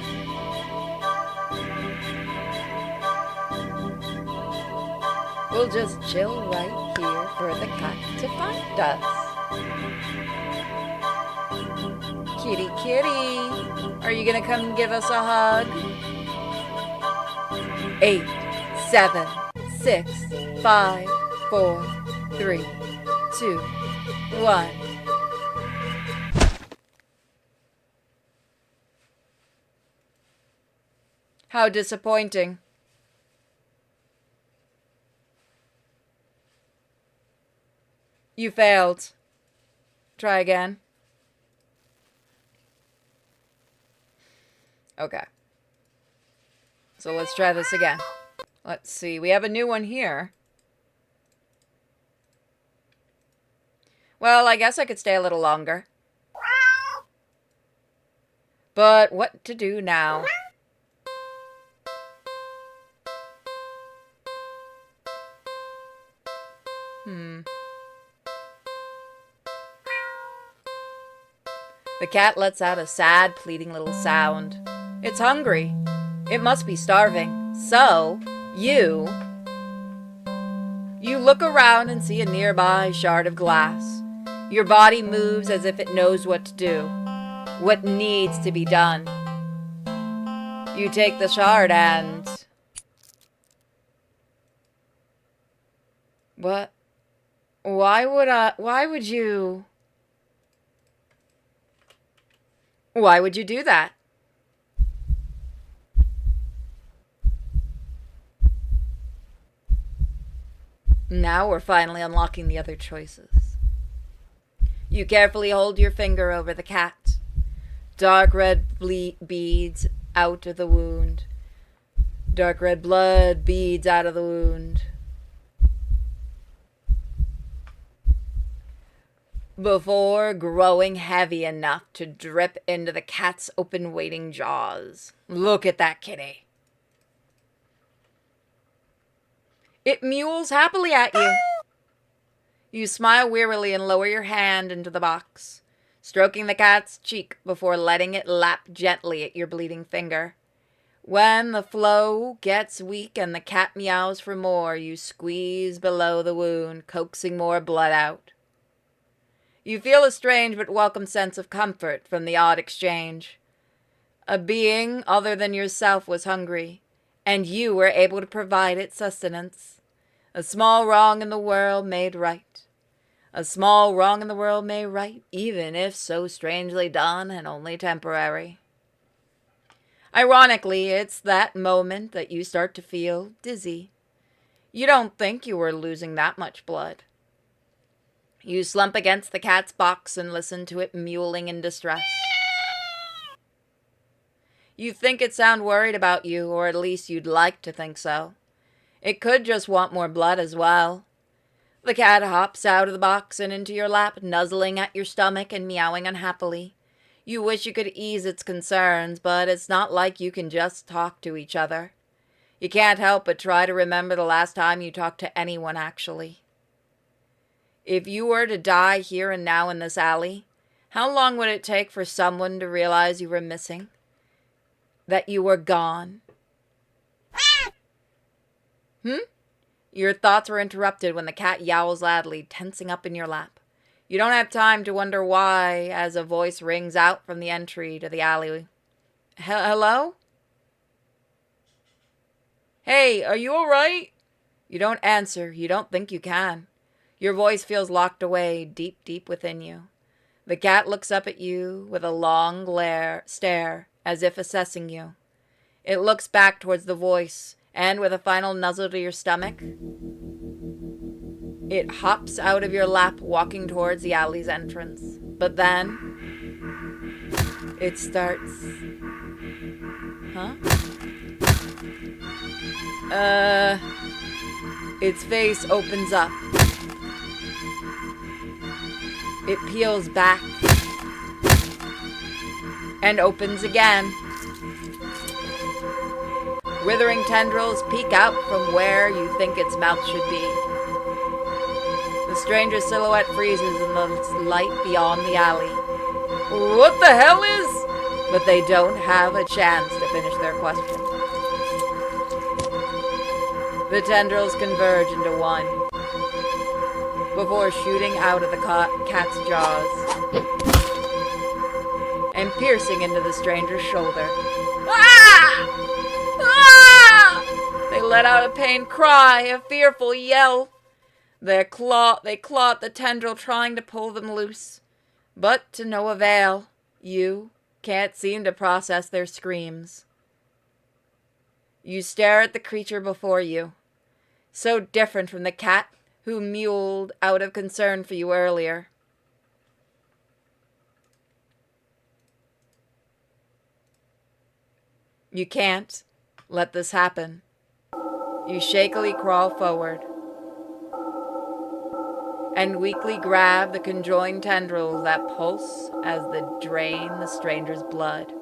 We'll just chill right here for the cat to find us. Kitty, kitty, are you gonna come give us a hug? 8, 7, 6, 5, 4, 3, 2, 1. How disappointing. You failed. Try again. Okay. So let's try this again. Let's see. We have a new one here. Well, I guess I could stay a little longer. But what to do now? The cat lets out a sad, pleading little sound. It's hungry. It must be starving. So, you look around and see a nearby shard of glass. Your body moves as if it knows what to do, what needs to be done. You take the shard and... What? Why would you do that? Now we're finally unlocking the other choices. You carefully hold your finger over the cat. Dark red beads out of the wound. Dark red blood beads out of the wound. Before growing heavy enough to drip into the cat's open waiting jaws. Look at that kitty. It mews happily at you. You smile wearily and lower your hand into the box, stroking the cat's cheek before letting it lap gently at your bleeding finger. When the flow gets weak and the cat meows for more, you squeeze below the wound, coaxing more blood out. You feel a strange but welcome sense of comfort from the odd exchange. A being other than yourself was hungry, and you were able to provide it sustenance. A small wrong in the world made right. A small wrong in the world made right, even if so strangely done and only temporary. Ironically, it's that moment that you start to feel dizzy. You don't think you were losing that much blood. You slump against the cat's box and listen to it mewling in distress. You think it sounds worried about you, or at least you'd like to think so. It could just want more blood as well. The cat hops out of the box and into your lap, nuzzling at your stomach and meowing unhappily. You wish you could ease its concerns, but it's not like you can just talk to each other. You can't help but try to remember the last time you talked to anyone, actually. If you were to die here and now in this alley, how long would it take for someone to realize you were missing? That you were gone? Your thoughts were interrupted when the cat yowls loudly, tensing up in your lap. You don't have time to wonder why, as a voice rings out from the entry to the alley. Hello? Hey, are you all right? You don't answer. You don't think you can. Your voice feels locked away deep, deep within you. The cat looks up at you with a long stare, as if assessing you. It looks back towards the voice, and with a final nuzzle to your stomach, it hops out of your lap, walking towards the alley's entrance. But then, it starts... Its face opens up. It peels back and opens again. Withering tendrils peek out from where you think its mouth should be. The stranger's silhouette freezes in the light beyond the alley. What the hell is? but they don't have a chance to finish their question. The tendrils converge into one before shooting out of the cat's jaws and piercing into the stranger's shoulder. Ah! Ah! They let out a pained cry, a fearful yell. They clawed the tendril, trying to pull them loose, but to no avail. You can't seem to process their screams. You stare at the creature before you, so different from the cat who mewed out of concern for you earlier. You can't let this happen. You shakily crawl forward and weakly grab the conjoined tendrils that pulse as they drain the stranger's blood.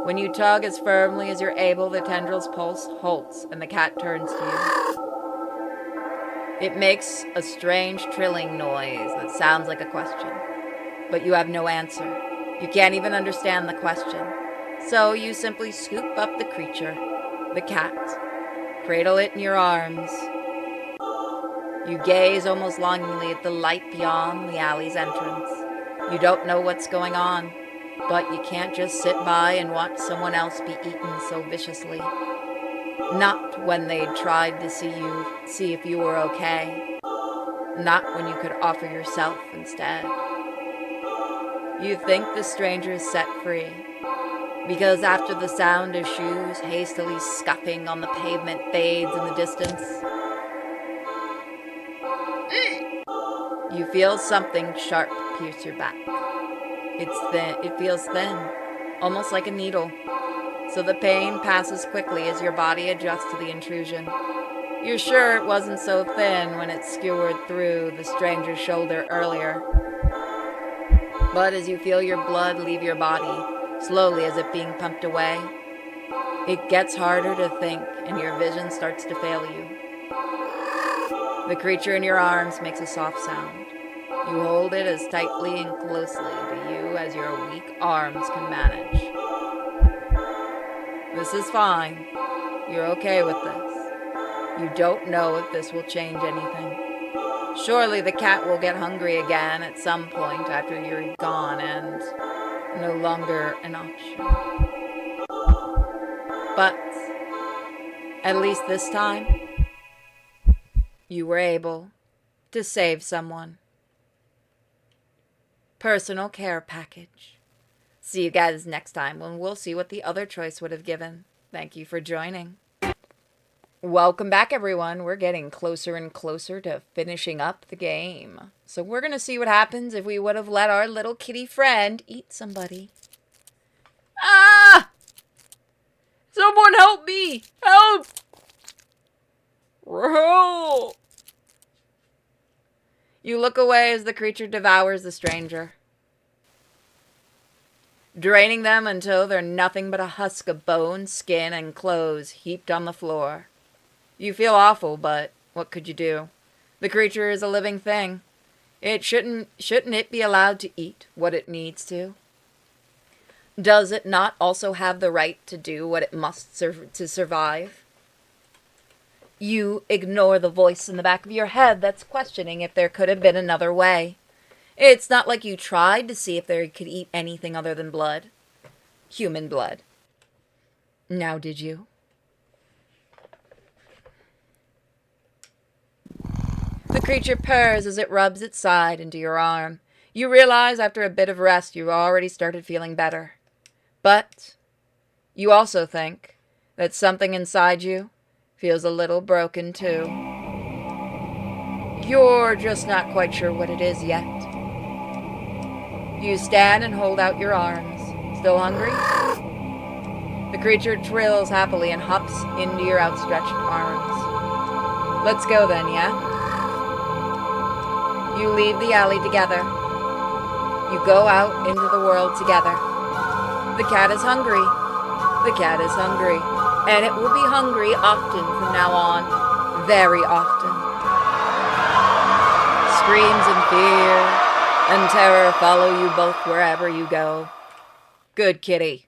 When you tug as firmly as you're able, the tendril's pulse halts and the cat turns to you. It makes a strange trilling noise that sounds like a question, but you have no answer. You can't even understand the question. So you simply scoop up the creature, the cat, cradle it in your arms. You gaze almost longingly at the light beyond the alley's entrance. You don't know what's going on, but you can't just sit by and watch someone else be eaten so viciously. Not when they tried to see if you were okay. Not when you could offer yourself instead. You think the stranger is set free, because after the sound of shoes hastily scuffing on the pavement fades in the distance, you feel something sharp pierce your back. It feels thin, almost like a needle, so the pain passes quickly as your body adjusts to the intrusion. You're sure it wasn't so thin when it skewered through the stranger's shoulder earlier. But as you feel your blood leave your body, slowly as if being pumped away, it gets harder to think and your vision starts to fail you. The creature in your arms makes a soft sound. You hold it as tightly and closely to you as your weak arms can manage. This is fine. You're okay with this. You don't know if this will change anything. Surely the cat will get hungry again at some point after you're gone and no longer an option. But at least this time, you were able to save someone. Personal care package. See you guys next time when we'll see what the other choice would have given. Thank you for joining. Welcome back, everyone. We're getting closer and closer to finishing up the game. So we're going to see what happens if we would have let our little kitty friend eat somebody. Ah! Someone help me! Help! Help! You look away as the creature devours the stranger, draining them until they're nothing but a husk of bone, skin, and clothes heaped on the floor. You feel awful, but what could you do? The creature is a living thing. Shouldn't it be allowed to eat what it needs to? Does it not also have the right to do what it must to survive? You ignore the voice in the back of your head that's questioning if there could have been another way. It's not like you tried to see if they could eat anything other than blood. Human blood. Now did you? The creature purrs as it rubs its side into your arm. You realize after a bit of rest you've already started feeling better. But you also think that something inside you feels a little broken too. You're just not quite sure what it is yet. You stand and hold out your arms. Still hungry? The creature trills happily and hops into your outstretched arms. Let's go then, yeah? You leave the alley together. You go out into the world together. The cat is hungry. The cat is hungry. And it will be hungry often from now on. Very often. Screams and fear and terror follow you both wherever you go. Good kitty.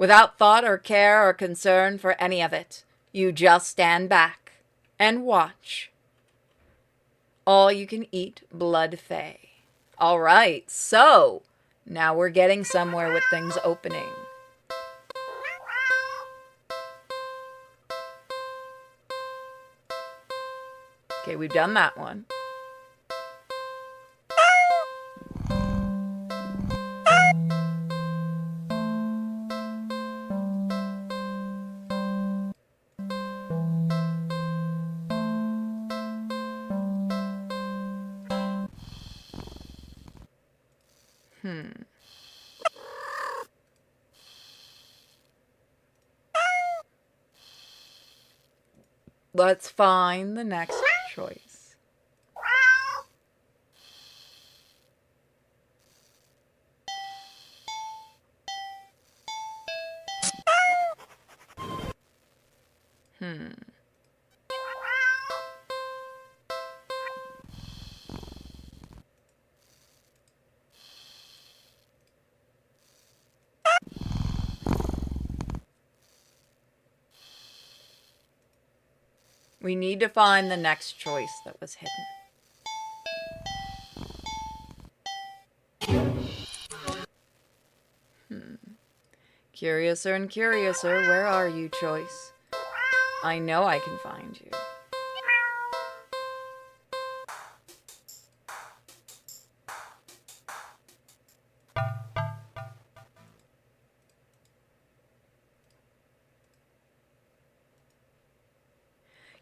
Without thought or care or concern for any of it, you just stand back and watch. All you can eat blood fae. All right, so now we're getting somewhere with things opening. Okay, we've done that one. Let's find the next choice. We need to find the next choice that was hidden. Curiouser and curiouser, where are you, choice? I know I can find you.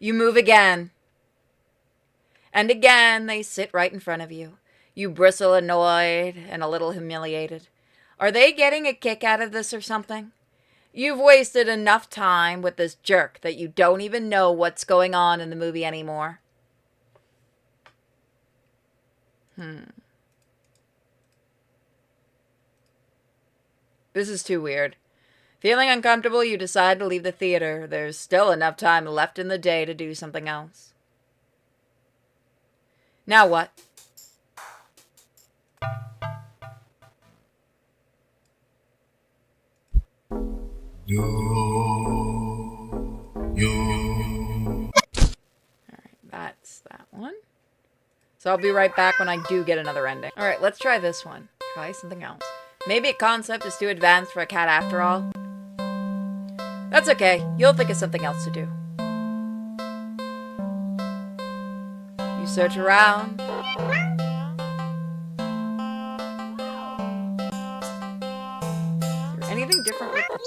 You move again. And again, they sit right in front of you. You bristle annoyed and a little humiliated. Are they getting a kick out of this or something? You've wasted enough time with this jerk that you don't even know what's going on in the movie anymore. This is too weird. Feeling uncomfortable, you decide to leave the theater. There's still enough time left in the day to do something else. Now what? Alright, that's that one. So I'll be right back when I do get another ending. Alright, let's try this one. Try something else. Maybe a concept is too advanced for a cat after all. That's okay. You'll think of something else to do. You search around. Is there anything different with the...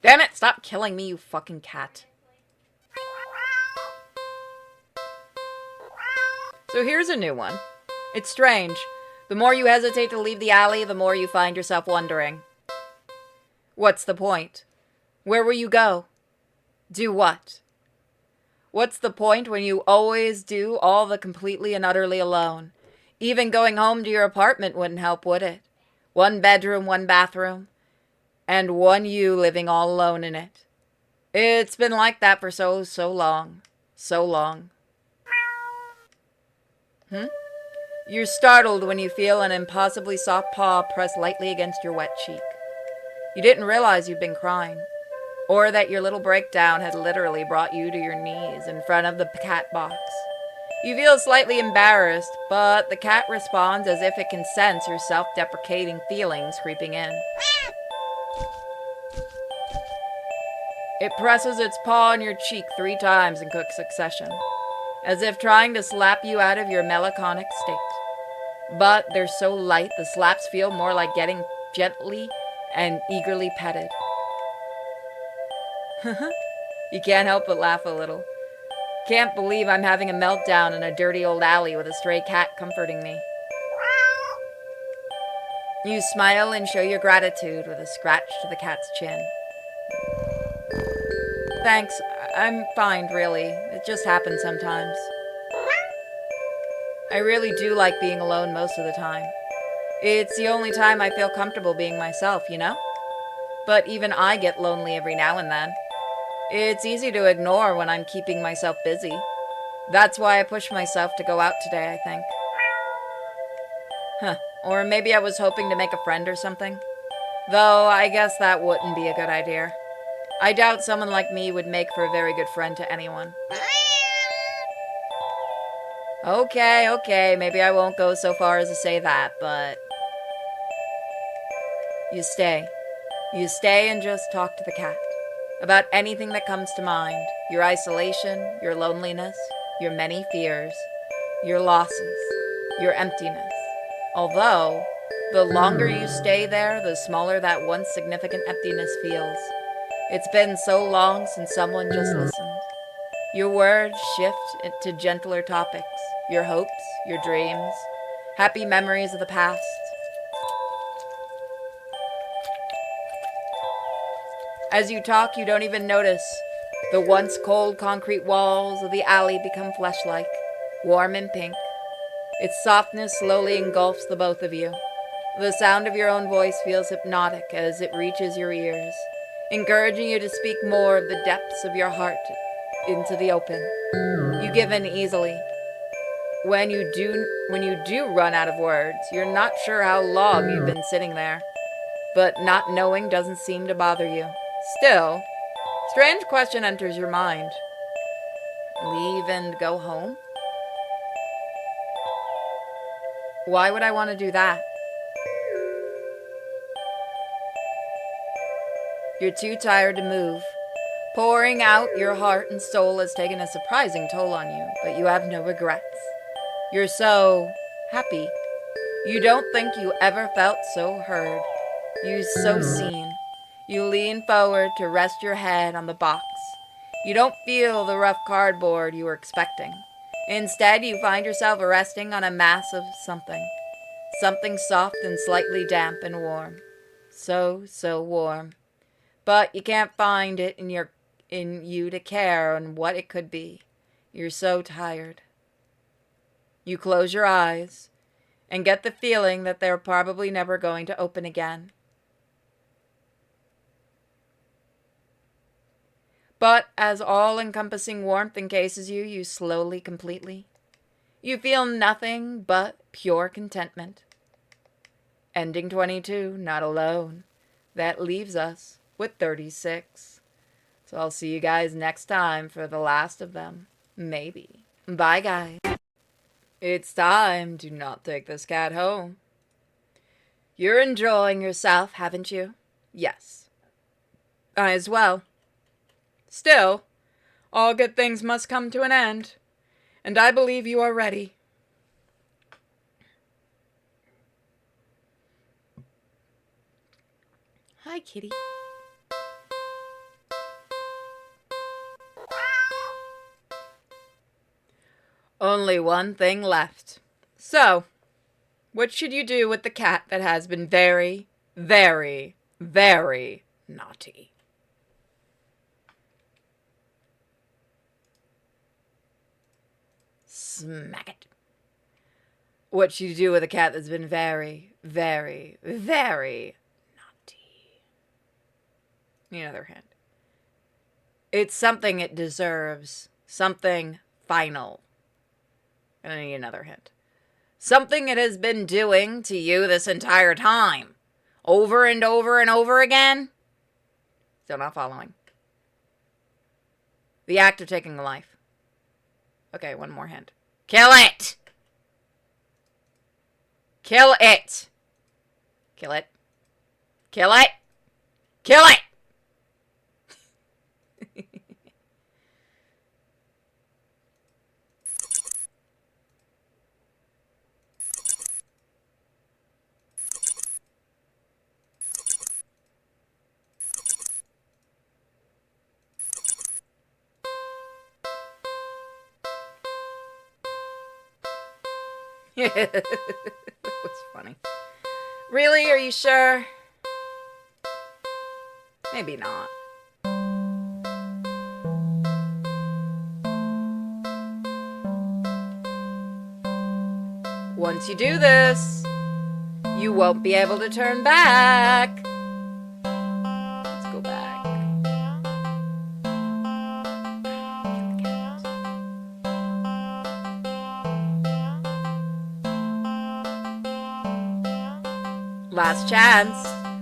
Damn it! Stop killing me, you fucking cat. So here's a new one. It's strange. The more you hesitate to leave the alley, the more you find yourself wondering. What's the point? Where will you go? Do what? What's the point when you always do all the completely and utterly alone? Even going home to your apartment wouldn't help, would it? One bedroom, one bathroom, and one you living all alone in it. It's been like that for so long. So long. You're startled when you feel an impossibly soft paw press lightly against your wet cheek. You didn't realize you'd been crying, or that your little breakdown had literally brought you to your knees in front of the cat box. You feel slightly embarrassed, but the cat responds as if it can sense your self-deprecating feelings creeping in. It presses its paw on your cheek 3 times in quick succession, as if trying to slap you out of your melancholic state. But they're so light, the slaps feel more like getting gently and eagerly petted. You can't help but laugh a little. Can't believe I'm having a meltdown in a dirty old alley with a stray cat comforting me. You smile and show your gratitude with a scratch to the cat's chin. Thanks, I'm fine, really. It just happens sometimes. I really do like being alone most of the time. It's the only time I feel comfortable being myself, you know? But even I get lonely every now and then. It's easy to ignore when I'm keeping myself busy. That's why I push myself to go out today, I think. Or maybe I was hoping to make a friend or something. Though I guess that wouldn't be a good idea. I doubt someone like me would make for a very good friend to anyone. Okay, maybe I won't go so far as to say that, but... You stay. You stay and just talk to the cat. About anything that comes to mind. Your isolation, your loneliness, your many fears, your losses, your emptiness. Although, the longer you stay there, the smaller that once significant emptiness feels. It's been so long since someone just listened. Your words shift to gentler topics. Your hopes, your dreams, happy memories of the past. As you talk, you don't even notice. The once cold concrete walls of the alley become flesh-like, warm and pink. Its softness slowly engulfs the both of you. The sound of your own voice feels hypnotic as it reaches your ears, encouraging you to speak more of the depths of your heart into the open. You give in easily. When you do run out of words, you're not sure how long you've been sitting there, but not knowing doesn't seem to bother you. Still, strange question enters your mind. Leave and go home? Why would I want to do that? You're too tired to move. Pouring out your heart and soul has taken a surprising toll on you, but you have no regrets. You're so happy. You don't think you ever felt so heard. You so seen. You lean forward to rest your head on the box. You don't feel the rough cardboard you were expecting. Instead, you find yourself resting on a mass of something. Something soft and slightly damp and warm. So warm. But you can't find it in you to care on what it could be. You're so tired. You close your eyes and get the feeling that they're probably never going to open again. But as all-encompassing warmth encases you, you slowly, completely. You feel nothing but pure contentment. Ending 22, not alone. That leaves us with 36. So I'll see you guys next time for the last of them. Maybe. Bye, guys. It's time to not take this cat home. You're enjoying yourself, haven't you? Yes. I as well. Still, all good things must come to an end, and I believe you are ready. Hi, kitty. Only one thing left. So, what should you do with the cat that has been very, very, very naughty? Smack it. What should you do with a cat that's been very, very, very naughty? Need another hint. It's something it deserves. Something final. And I need another hint. Something it has been doing to you this entire time. Over and over and over again. Still not following. The act of taking a life. Okay, one more hint. Kill it! Kill it! Kill it. Kill it! Kill it! That was funny. Really? Are you sure? Maybe not. Once you do this, you won't be able to turn back. Let's go back. Last chance.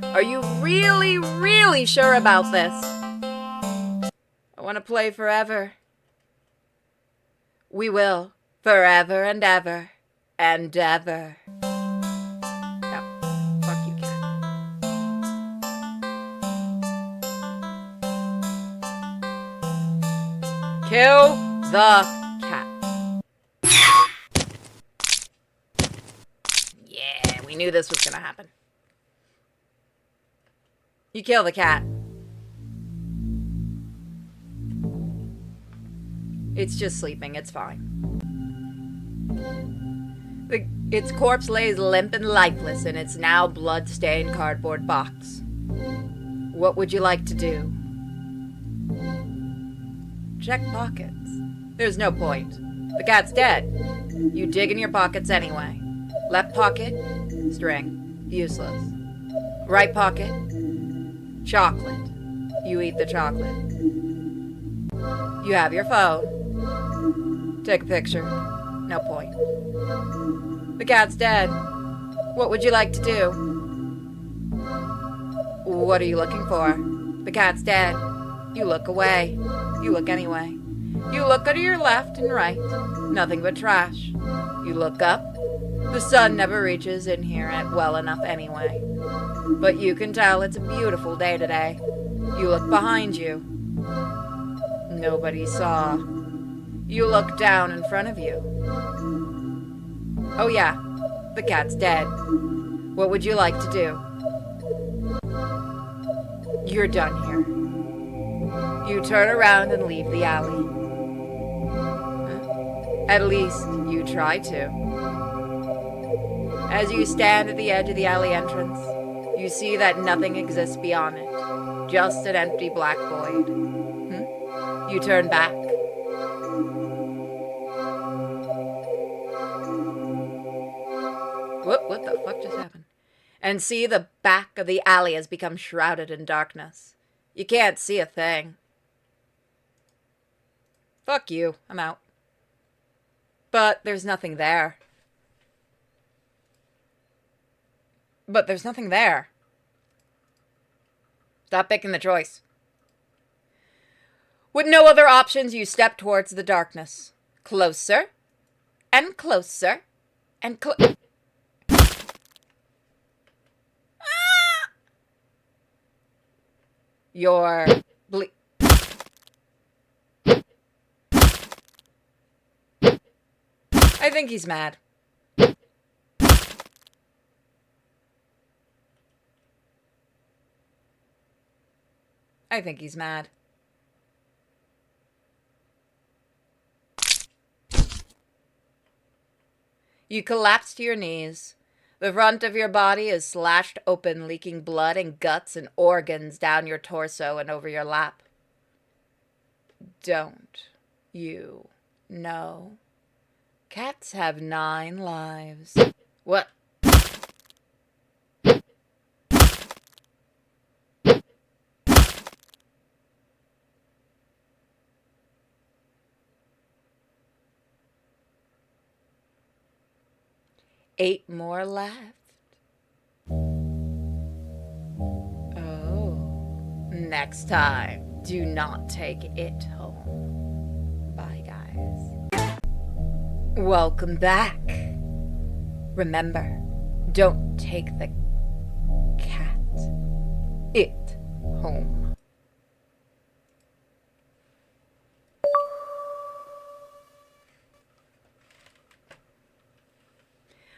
Are you really, really sure about this? I want to play forever. We will. Forever and ever. And ever. No. Fuck you, cat. Kill the cat. Yeah, we knew this was gonna happen. You kill the cat. It's just sleeping, it's fine. Its corpse lays limp and lifeless in its now blood-stained cardboard box. What would you like to do? Check pockets. There's no point. The cat's dead. You dig in your pockets anyway. Left pocket, string. Useless. Right pocket, chocolate. You eat the chocolate. You have your phone. Take a picture. No point. The cat's dead. What would you like to do? What are you looking for? The cat's dead. You look away. You look anyway. You look to your left and right. Nothing but trash. You look up. The sun never reaches in here well enough anyway. But you can tell it's a beautiful day today. You look behind you. Nobody saw. You look down in front of you. Oh yeah, the cat's dead. What would you like to do? You're done here. You turn around and leave the alley. At least you try to. As you stand at the edge of the alley entrance, you see that nothing exists beyond it. Just an empty black void. You turn back. What the fuck just happened? And see the back of the alley has become shrouded in darkness. You can't see a thing. Fuck you. I'm out. But there's nothing there. But there's nothing there. Stop picking the choice. With no other options, you step towards the darkness. Closer. And closer. And You're I think he's mad. I think he's mad. You collapse to your knees. The front of your body is slashed open, leaking blood and guts and organs down your torso and over your lap. Don't you know? Cats have 9 lives. What? Eight more left. Oh. Next time, do not take it home. Bye, guys. Welcome back. Remember, don't take the it home.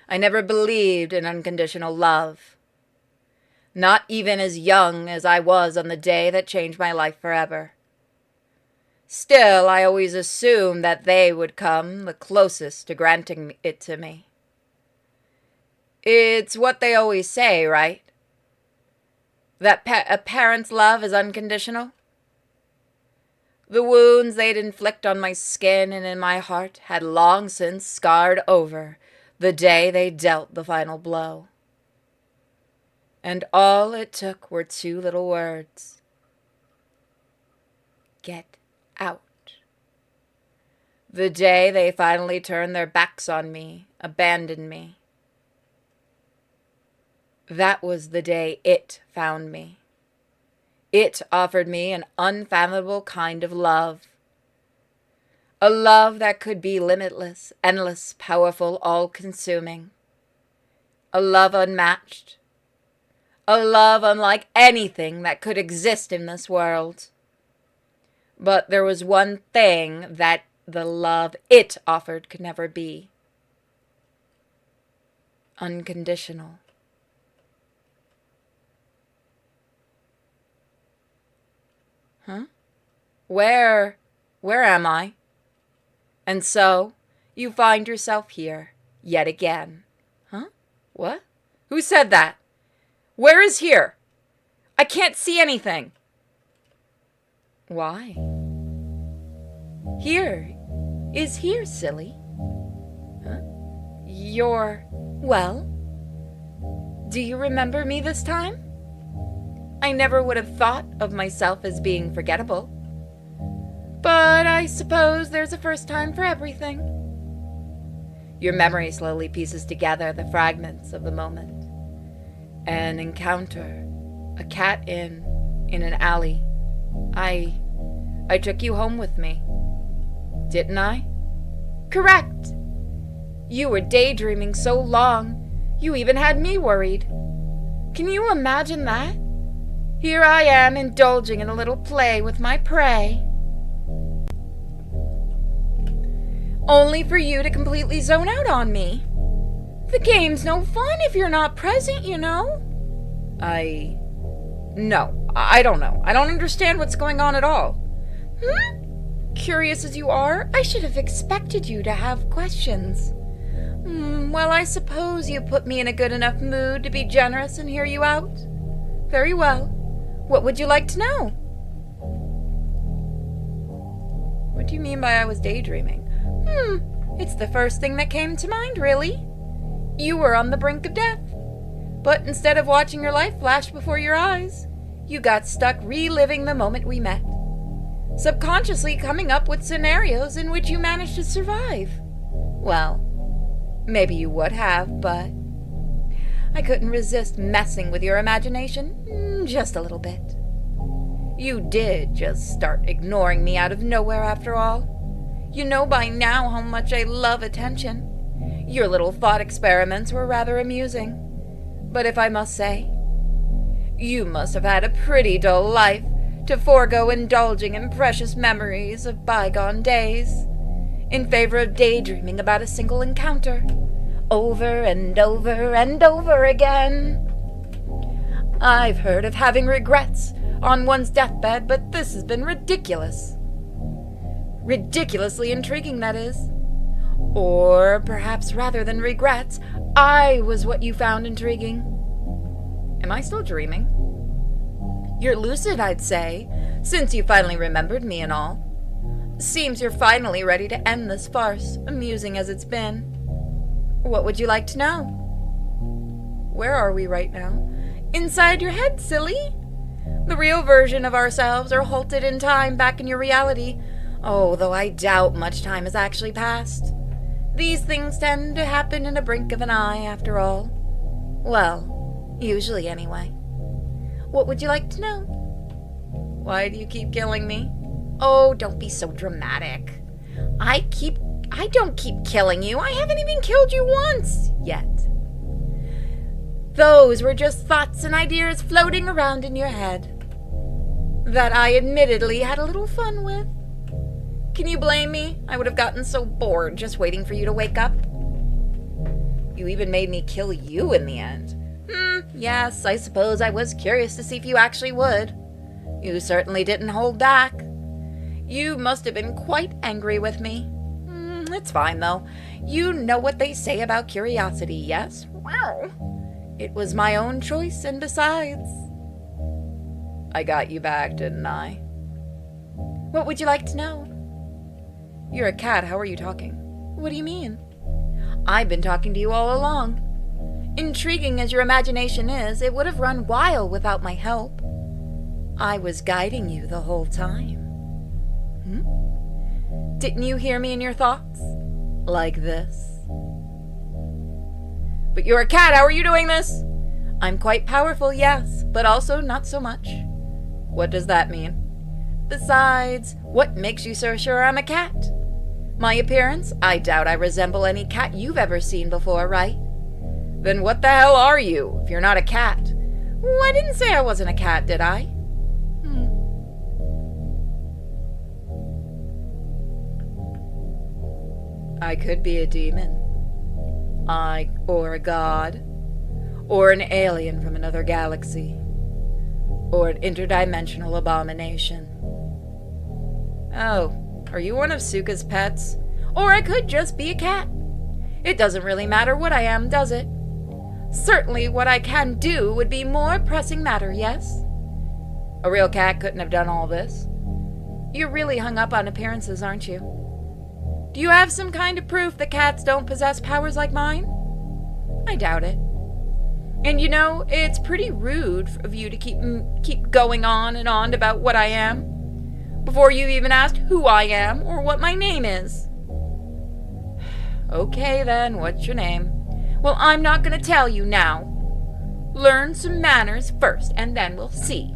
I never believed in unconditional love. Not even as young as I was on the day that changed my life forever. Still, I always assumed that they would come the closest to granting it to me. It's what they always say, right? That a parent's love is unconditional. The wounds they'd inflict on my skin and in my heart had long since scarred over the day they dealt the final blow. And all it took were 2 little words. Get out. The day they finally turned their backs on me, abandoned me. That was the day it found me. It offered me an unfathomable kind of love. A love that could be limitless, endless, powerful, all-consuming. A love unmatched. A love unlike anything that could exist in this world. But there was one thing that the love it offered could never be. Unconditional. Huh? Where am I? And so, you find yourself here, yet again. Huh? What? Who said that? Where is here? I can't see anything. Why? Here is here, silly. Huh? Well, do you remember me this time? I never would have thought of myself as being forgettable. But I suppose there's a first time for everything. Your memory slowly pieces together the fragments of the moment. An encounter, a cat in an alley. I took you home with me. Didn't I? Correct. You were daydreaming so long, you even had me worried. Can you imagine that? Here I am indulging in a little play with my prey. Only for you to completely zone out on me. The game's no fun if you're not present, you know. No, I don't know. I don't understand what's going on at all. Curious as you are, I should have expected you to have questions. Well, I suppose you put me in a good enough mood to be generous and hear you out. Very well. What would you like to know? What do you mean by I was daydreaming? It's the first thing that came to mind, really. You were on the brink of death. But instead of watching your life flash before your eyes, you got stuck reliving the moment we met. Subconsciously coming up with scenarios in which you managed to survive. Well, maybe you would have, but I couldn't resist messing with your imagination just a little bit. You did just start ignoring me out of nowhere after all. You know by now how much I love attention. Your little thought experiments were rather amusing. But if I must say, you must have had a pretty dull life to forego indulging in precious memories of bygone days, in favor of daydreaming about a single encounter, over and over and over again. I've heard of having regrets on one's deathbed, but this has been ridiculous. Ridiculously intriguing, that is. Or perhaps rather than regrets, I was what you found intriguing. Am I still dreaming? You're lucid, I'd say, since you finally remembered me and all. Seems you're finally ready to end this farce, amusing as it's been. What would you like to know? Where are we right now? Inside your head, silly. The real version of ourselves are halted in time back in your reality. Oh, though I doubt much time has actually passed. These things tend to happen in a blink of an eye, after all. Well, usually anyway. What would you like to know? Why do you keep killing me? Oh, don't be so dramatic. I don't keep killing you. I haven't even killed you once yet. Those were just thoughts and ideas floating around in your head that I admittedly had a little fun with. Can you blame me? I would have gotten so bored just waiting for you to wake up. You even made me kill you in the end. Yes, I suppose I was curious to see if you actually would. You certainly didn't hold back. You must have been quite angry with me. It's fine, though. You know what they say about curiosity, yes? Wow. It was my own choice, and besides, I got you back, didn't I? What would you like to know? You're a cat. How are you talking? What do you mean? I've been talking to you all along. Intriguing as your imagination is, it would have run wild without my help. I was guiding you the whole time. Didn't you hear me in your thoughts? Like this. But you're a cat. How are you doing this? I'm quite powerful, yes, but also not so much. What does that mean? Besides, what makes you so sure I'm a cat? My appearance? I doubt I resemble any cat you've ever seen before, right? Then what the hell are you, if you're not a cat? Oh, I didn't say I wasn't a cat, did I? I could be a demon. Or a god. Or an alien from another galaxy. Or an interdimensional abomination. Oh, are you one of Suka's pets? Or I could just be a cat. It doesn't really matter what I am, does it? Certainly what I can do would be more pressing matter, yes? A real cat couldn't have done all this. You're really hung up on appearances, aren't you? Do you have some kind of proof that cats don't possess powers like mine? I doubt it. And you know, it's pretty rude of you to keep going on and on about what I am, before you even asked who I am or what my name is. Okay then, what's your name? Well, I'm not going to tell you now. Learn some manners first, and then we'll see.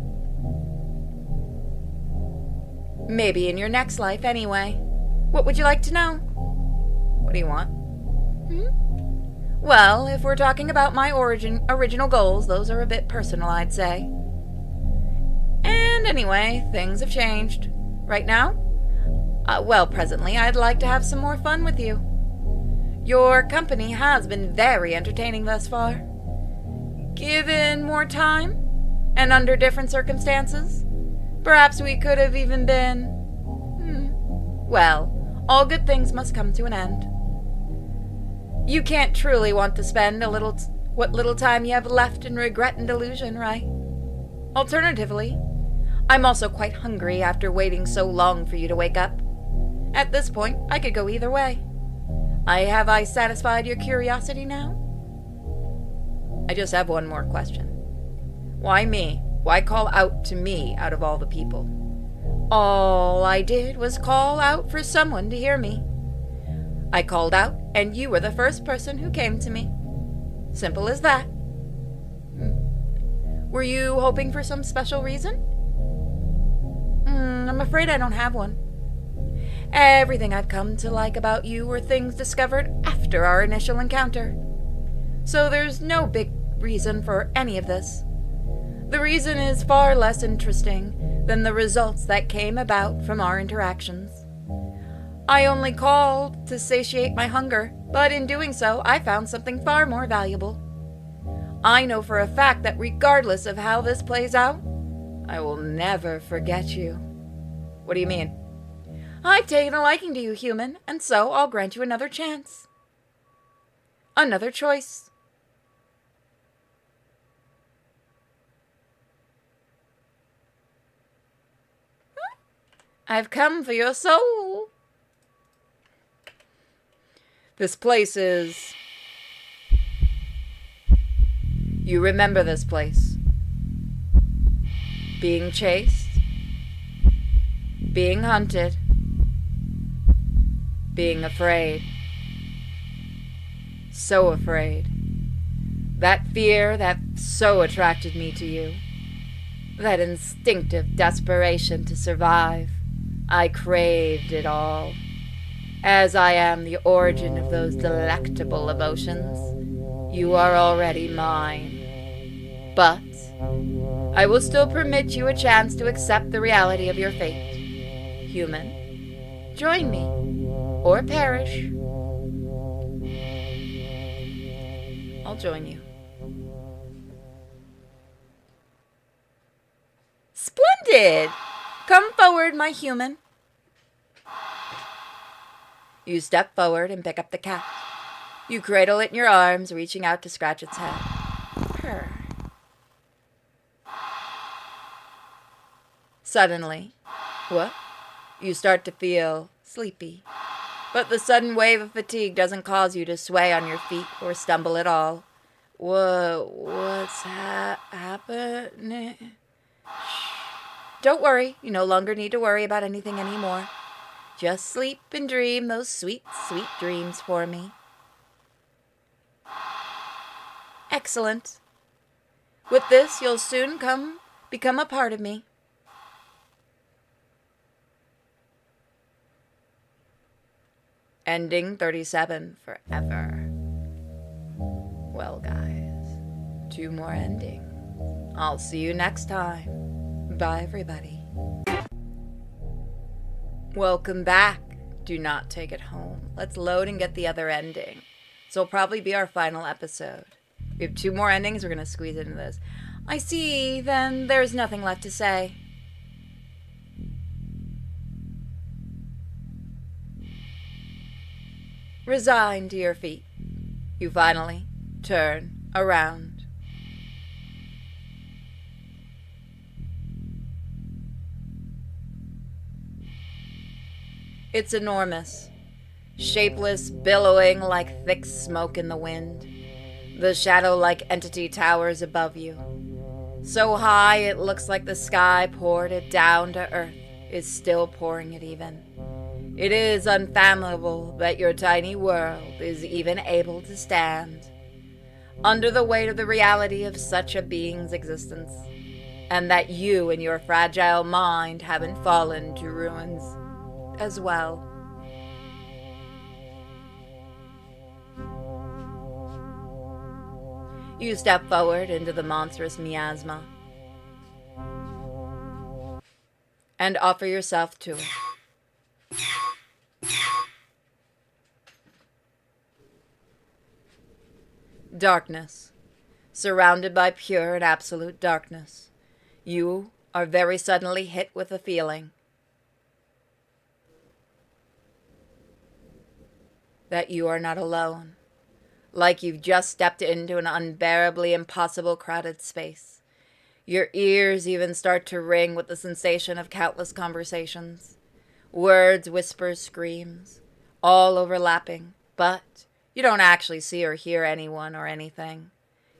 Maybe in your next life, anyway. What would you like to know? What do you want? Well, if we're talking about my original goals, those are a bit personal, I'd say. And anyway, things have changed. Right now? Presently, I'd like to have some more fun with you. Your company has been very entertaining thus far. Given more time, and under different circumstances, perhaps we could have even been... Well, all good things must come to an end. You can't truly want to spend what little time you have left in regret and delusion, right? Alternatively, I'm also quite hungry after waiting so long for you to wake up. At this point, I could go either way. Have I satisfied your curiosity now? I just have one more question. Why me? Why call out to me out of all the people? All I did was call out for someone to hear me. I called out, and you were the first person who came to me. Simple as that. Were you hoping for some special reason? I'm afraid I don't have one. Everything I've come to like about you were things discovered after our initial encounter. So there's no big reason for any of this. The reason is far less interesting than the results that came about from our interactions. I only called to satiate my hunger, but in doing so, I found something far more valuable. I know for a fact that regardless of how this plays out, I will never forget you. What do you mean? I've taken a liking to you, human, and so I'll grant you another chance. Another choice. I've come for your soul. This place is... You remember this place. Being chased. Being hunted. Being afraid. So afraid. That fear that so attracted me to you. That instinctive desperation to survive. I craved it all. As I am the origin of those delectable emotions, you are already mine. But I will still permit you a chance to accept the reality of your fate. Human, join me, or perish. I'll join you. Splendid! Come forward, my human. You step forward and pick up the cat. You cradle it in your arms, reaching out to scratch its head. Purr. Suddenly, what? You start to feel sleepy. But the sudden wave of fatigue doesn't cause you to sway on your feet or stumble at all. What's happening? Don't worry, you no longer need to worry about anything anymore. Just sleep and dream those sweet, sweet dreams for me. Excellent. With this, you'll soon become a part of me. Ending 37 forever. Well, guys, 2 more endings. I'll see you next time. Bye, everybody. Welcome back. Do not take it home. Let's load and get the other ending. This will probably be our final episode. We have 2 more endings. We're going to squeeze into this. I see, then there's nothing left to say. Resign to your feet. You finally turn around. It's enormous, shapeless, billowing like thick smoke in the wind. The shadow-like entity towers above you. So high it looks like the sky poured it down to earth, is still pouring it even. It is unfathomable that your tiny world is even able to stand under the weight of the reality of such a being's existence, and that you and your fragile mind haven't fallen to ruins as well. You step forward into the monstrous miasma and offer yourself to it. Darkness. Surrounded by pure and absolute darkness, you are very suddenly hit with a feeling that you are not alone, like you've just stepped into an unbearably impossible crowded space. Your ears even start to ring with the sensation of countless conversations, words, whispers, screams, all overlapping, but you don't actually see or hear anyone or anything.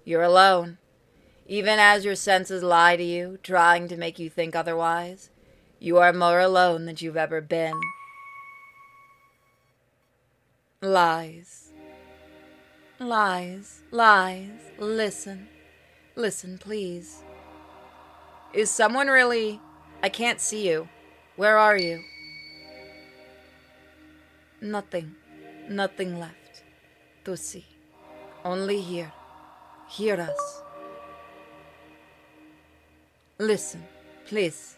You're alone. Even as your senses lie to you, trying to make you think otherwise, you are more alone than you've ever been. Lies. Lies. Lies. Listen. Listen, please. Is someone really... I can't see you. Where are you? Nothing. Nothing left to see. Only here. Hear us. Listen, please.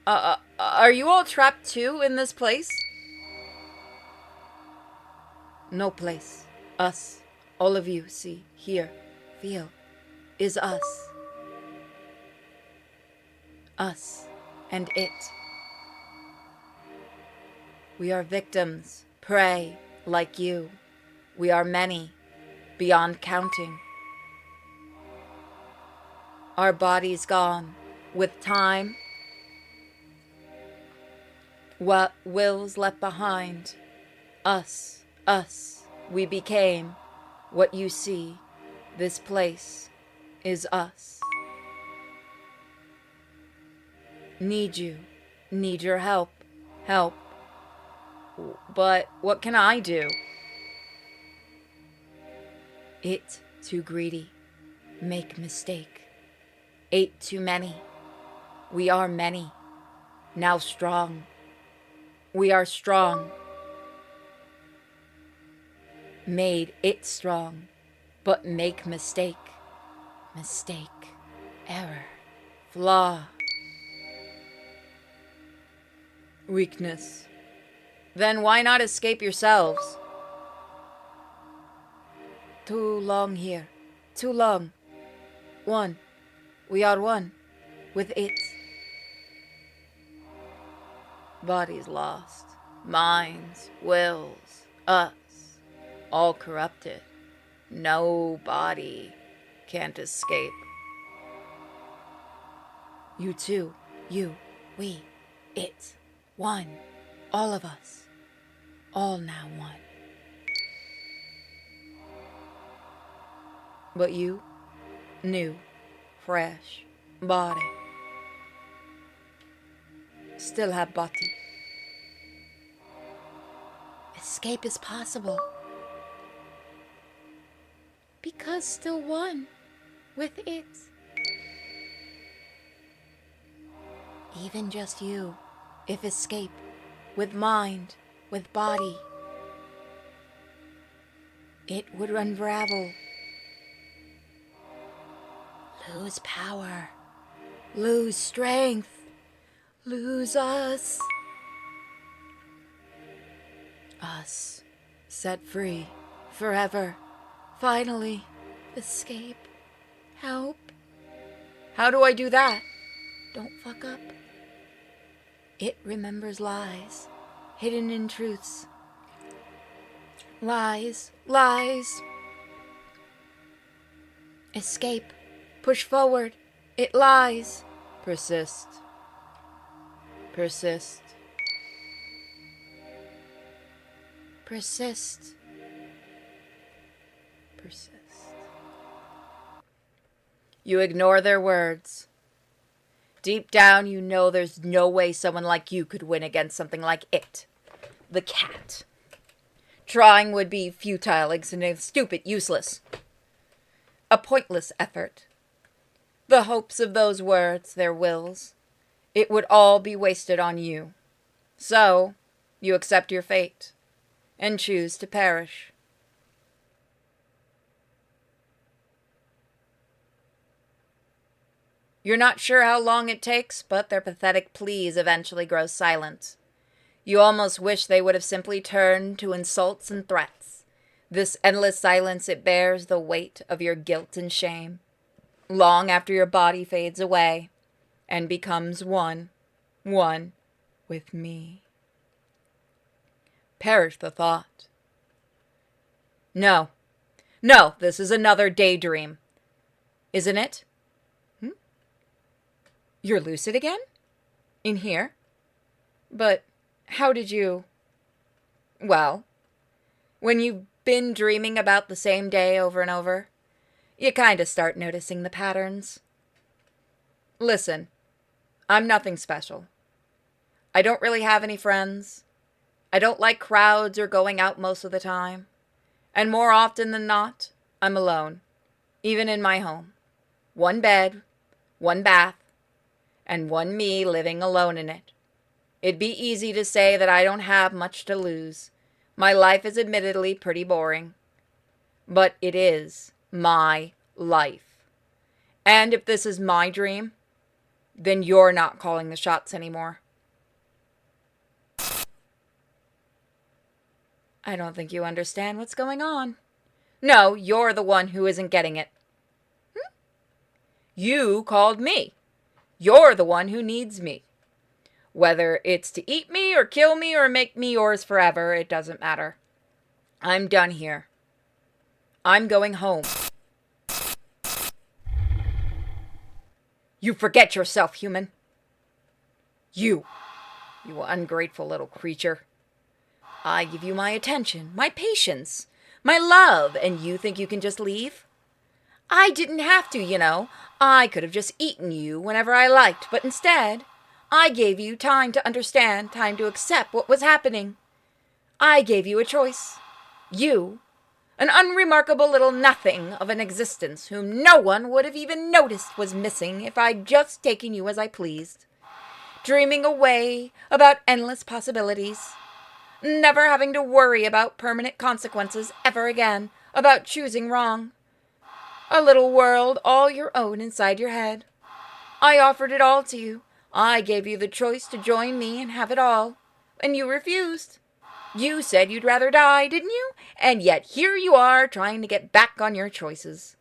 Are you all trapped too in this place? No place. Us. All of you, see, hear, feel, is us. Us and it. We are victims, prey, like you. We are many, beyond counting. Our bodies gone, with time, what wills left behind. Us, we became what you see. This place is us. Need you, need your help, but what can I do? It too greedy, make mistake. Ate too many. We are many. Now strong. We are strong. Made it strong, but make mistake. Mistake. Error. Flaw. Weakness. Then why not escape yourselves? Too long here. Too long. One. We are one with it. Bodies lost, minds, wills, us, all corrupted. No body can't escape. You too, you, we, it, one, all of us, all now one. But you, new, fresh body, still have body. Escape is possible because still one with it. even just you, if escape, with mind, with body, it would unravel. Lose power, lose strength, lose us. Us, set free, forever, finally, escape, help. How do I do that? Don't fuck up. It remembers lies, hidden in truths. Lies, lies. Escape, push forward, it lies. Persist, persist. Persist. Persist. You ignore their words. Deep down, you know there's no way someone like you could win against something like it. The cat. Trying would be futile, stupid, useless. A pointless effort. The hopes of those words, their wills, it would all be wasted on you. So, you accept your fate and choose to perish. You're not sure how long it takes, but their pathetic pleas eventually grow silent. You almost wish they would have simply turned to insults and threats. This endless silence, it bears the weight of your guilt and shame, long after your body fades away and becomes one with me. Perish the thought. No, this is another daydream. Isn't it? You're lucid again? In here? But how did you... Well, when you've been dreaming about the same day over and over, you kind of start noticing the patterns. Listen, I'm nothing special. I don't really have any friends. I don't like crowds or going out most of the time. And more often than not, I'm alone, even in my home. One bed, one bath, and one me living alone in it. It'd be easy to say that I don't have much to lose. My life is admittedly pretty boring. But it is my life. And if this is my dream, then you're not calling the shots anymore. I don't think you understand what's going on. No, you're the one who isn't getting it. You called me. You're the one who needs me. Whether it's to eat me or kill me or make me yours forever, it doesn't matter. I'm done here. I'm going home. You forget yourself, human. You ungrateful little creature. I give you my attention, my patience, my love, and you think you can just leave? I didn't have to, you know. I could have just eaten you whenever I liked, but instead, I gave you time to understand, time to accept what was happening. I gave you a choice. You, an unremarkable little nothing of an existence whom no one would have even noticed was missing if I'd just taken you as I pleased. Dreaming away about endless possibilities. Never having to worry about permanent consequences ever again, about choosing wrong. A little world all your own inside your head. I offered it all to you. I gave you the choice to join me and have it all. And you refused. You said you'd rather die, didn't you? And yet here you are trying to get back on your choices.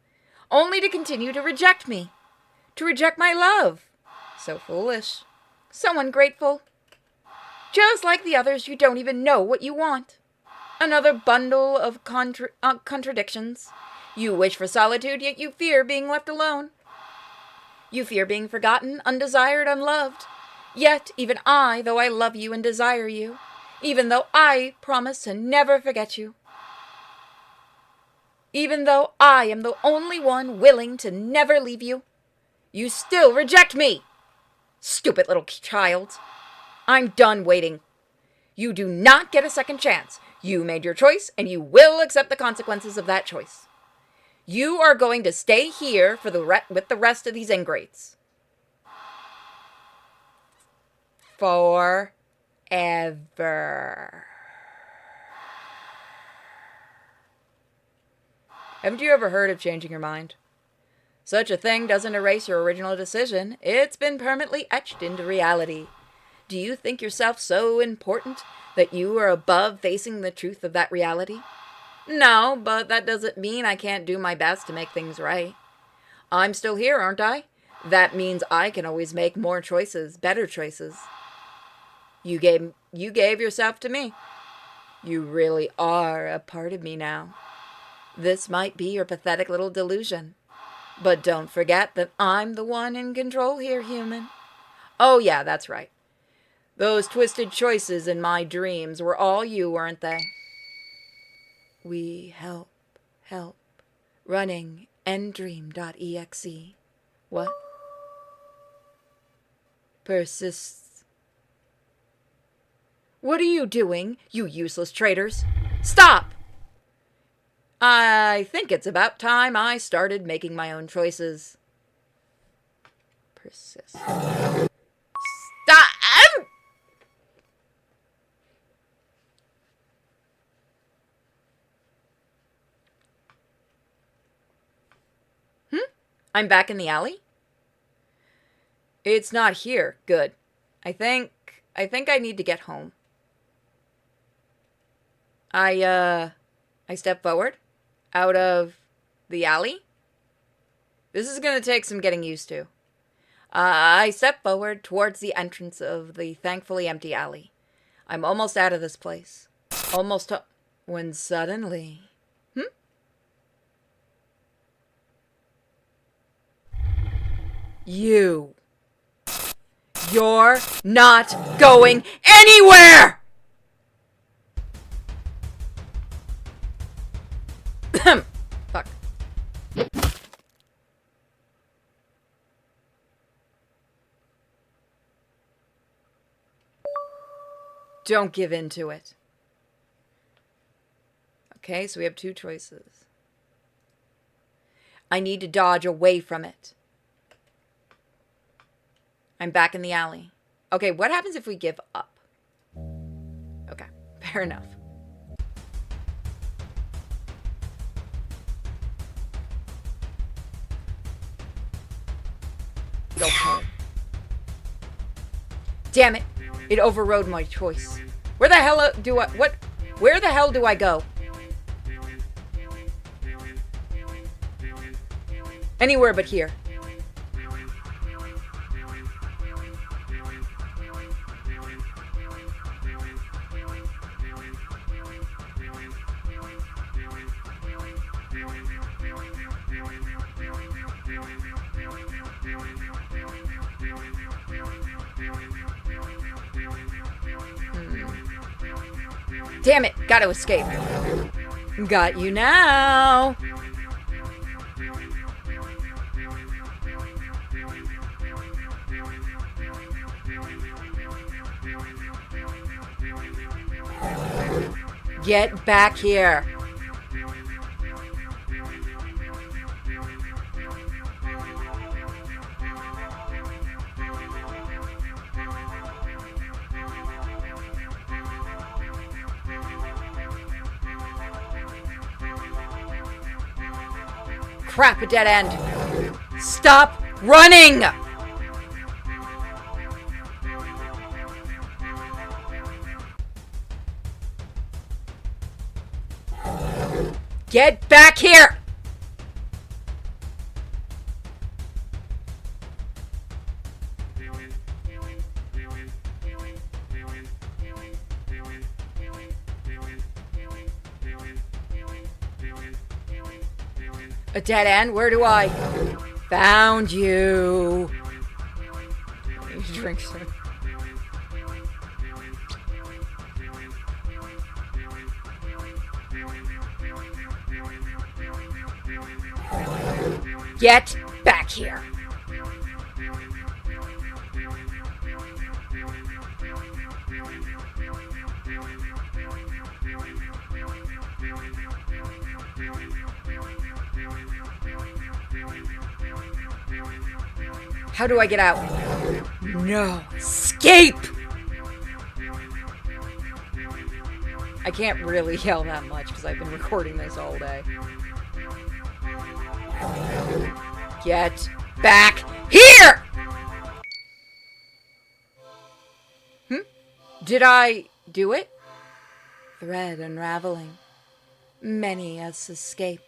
Only to continue to reject me. To reject my love. So foolish. So ungrateful. Just like the others, you don't even know what you want. Another bundle of contradictions. You wish for solitude, yet you fear being left alone. You fear being forgotten, undesired, unloved. Yet, even I, though I love you and desire you, even though I promise to never forget you, even though I am the only one willing to never leave you, you still reject me. Stupid little child. I'm done waiting. You do not get a second chance. You made your choice, and you will accept the consequences of that choice. You are going to stay here for with the rest of these ingrates. forever. Haven't you ever heard of changing your mind? Such a thing doesn't erase your original decision. It's been permanently etched into reality. Do you think yourself so important that you are above facing the truth of that reality? No, but that doesn't mean I can't do my best to make things right. I'm still here, aren't I? That means I can always make more choices, better choices. You gave yourself to me. You really are a part of me now. This might be your pathetic little delusion. But don't forget that I'm the one in control here, human. Oh yeah, that's right. Those twisted choices in my dreams were all you, weren't they? We help. Running endream.exe. What? Persists. What are you doing, you useless traitors? Stop! I think it's about time I started making my own choices. Persist. Stop! I'm back in the alley? It's not here. Good. I think I need to get home. I step forward out of the alley. This is going to take some getting used to. I step forward towards the entrance of the thankfully empty alley. I'm almost out of this place. When suddenly... You're not going anywhere! Fuck. Don't give in to it. Okay, so we have two choices. I need to dodge away from it. I'm back in the alley. Okay, what happens if we give up? Okay, fair enough. Go home. Damn it! It overrode my choice. Where the hell where the hell do I go? Anywhere but here. Damn it! Gotta escape. Got you now! Get back here! Crap, a dead end. Stop running! Get back here! A dead end? Where do I... Found you. Drink some. Get back here. How do I get out? No. Escape! I can't really yell that much because I've been recording this all day. Get back here! Did I do it? Thread unraveling. Many us escape.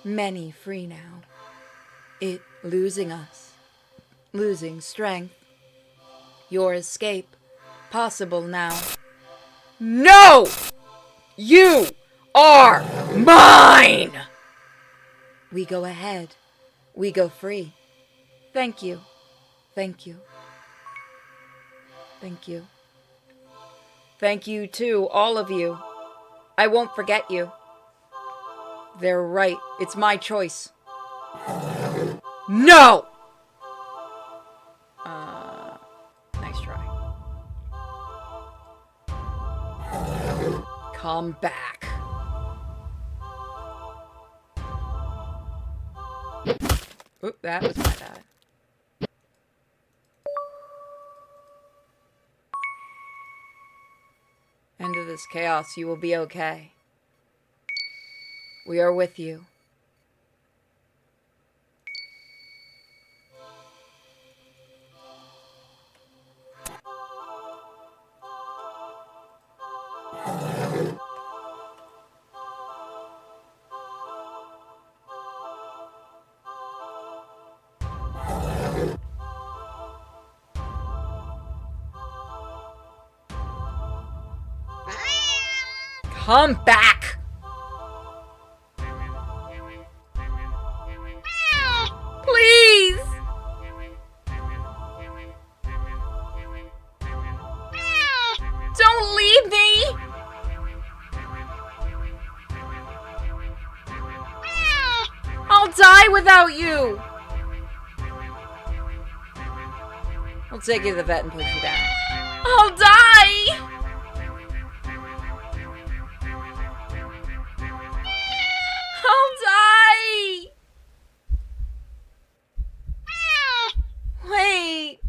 Many free now. It losing us. Losing strength. Your escape. Possible now. No! You are mine! We go ahead. We go free. Thank you. Thank you. Thank you. Thank you too, all of you. I won't forget you. They're right. It's my choice. No! Nice try. Come back. Oop, that was my bad. End of this chaos, you will be okay. We are with you. Come back! Please! Don't leave me! I'll die without you! I'll take you to the vet and push you down. I'll die! I'll die! Wait.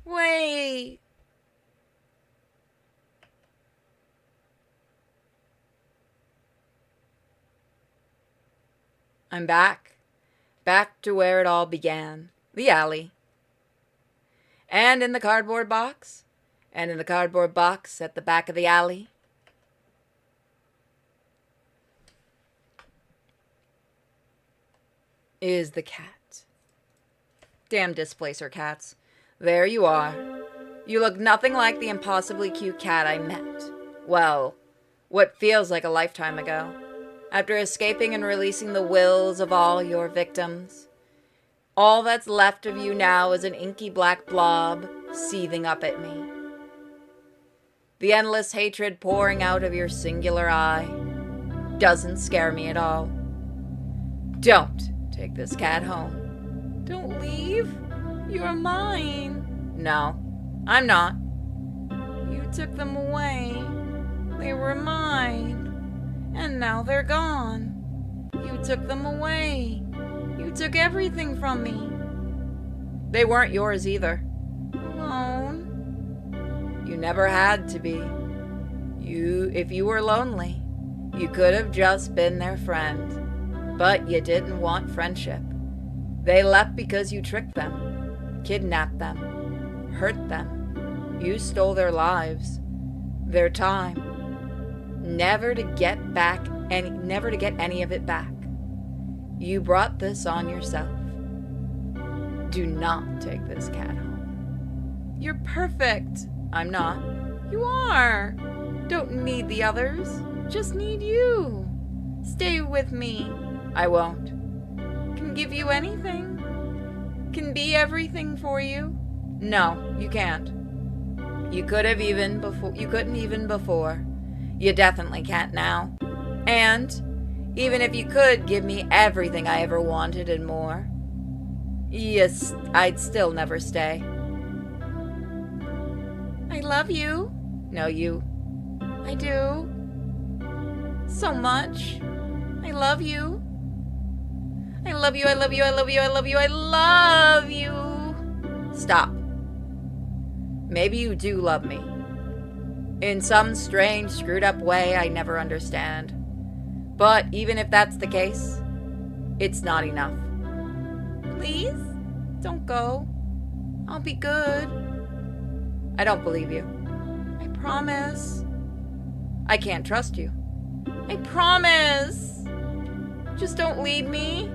Wait. I'm back. Back to where it all began. The alley. And in the cardboard box. And in the cardboard box at the back of the alley. Is the cat. Damn displacer cats. There you are. You look nothing like the impossibly cute cat I met. Well, what feels like a lifetime ago. After escaping and releasing the wills of all your victims. All that's left of you now is an inky black blob seething up at me. The endless hatred pouring out of your singular eye doesn't scare me at all. Don't take this cat home. Don't leave. You're mine. No, I'm not. You took them away. They were mine. And now they're gone. You took them away. You took everything from me. They weren't yours either. Alone. You never had to be. If you were lonely, you could have just been their friend. But you didn't want friendship. They left because you tricked them, kidnapped them, hurt them. You stole their lives, their time, never to get any of it back. You brought this on yourself. Do not take this cat home. You're perfect. I'm not. You are. Don't need the others. Just need you. Stay with me. I won't. Can give you anything. Can be everything for you. No, you can't. You couldn't even before. You definitely can't now. And even if you could give me everything I ever wanted and more, yes, I'd still never stay. I love you. No, you. I do. So much. I love you. I love you, I love you, I love you, I love you, I love you. Stop. Maybe you do love me. In some strange, screwed up way I never understand. But even if that's the case, it's not enough. Please? Don't go. I'll be good. I don't believe you. I promise. I can't trust you. I promise. Just don't leave me.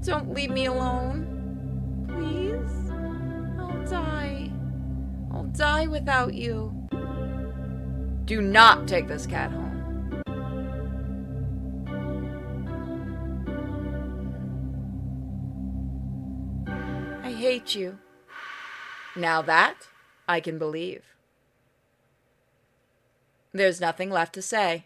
Don't leave me alone. Please? I'll die. I'll die without you. Do not take this cat home. I hate you. Now that I can believe. There's nothing left to say.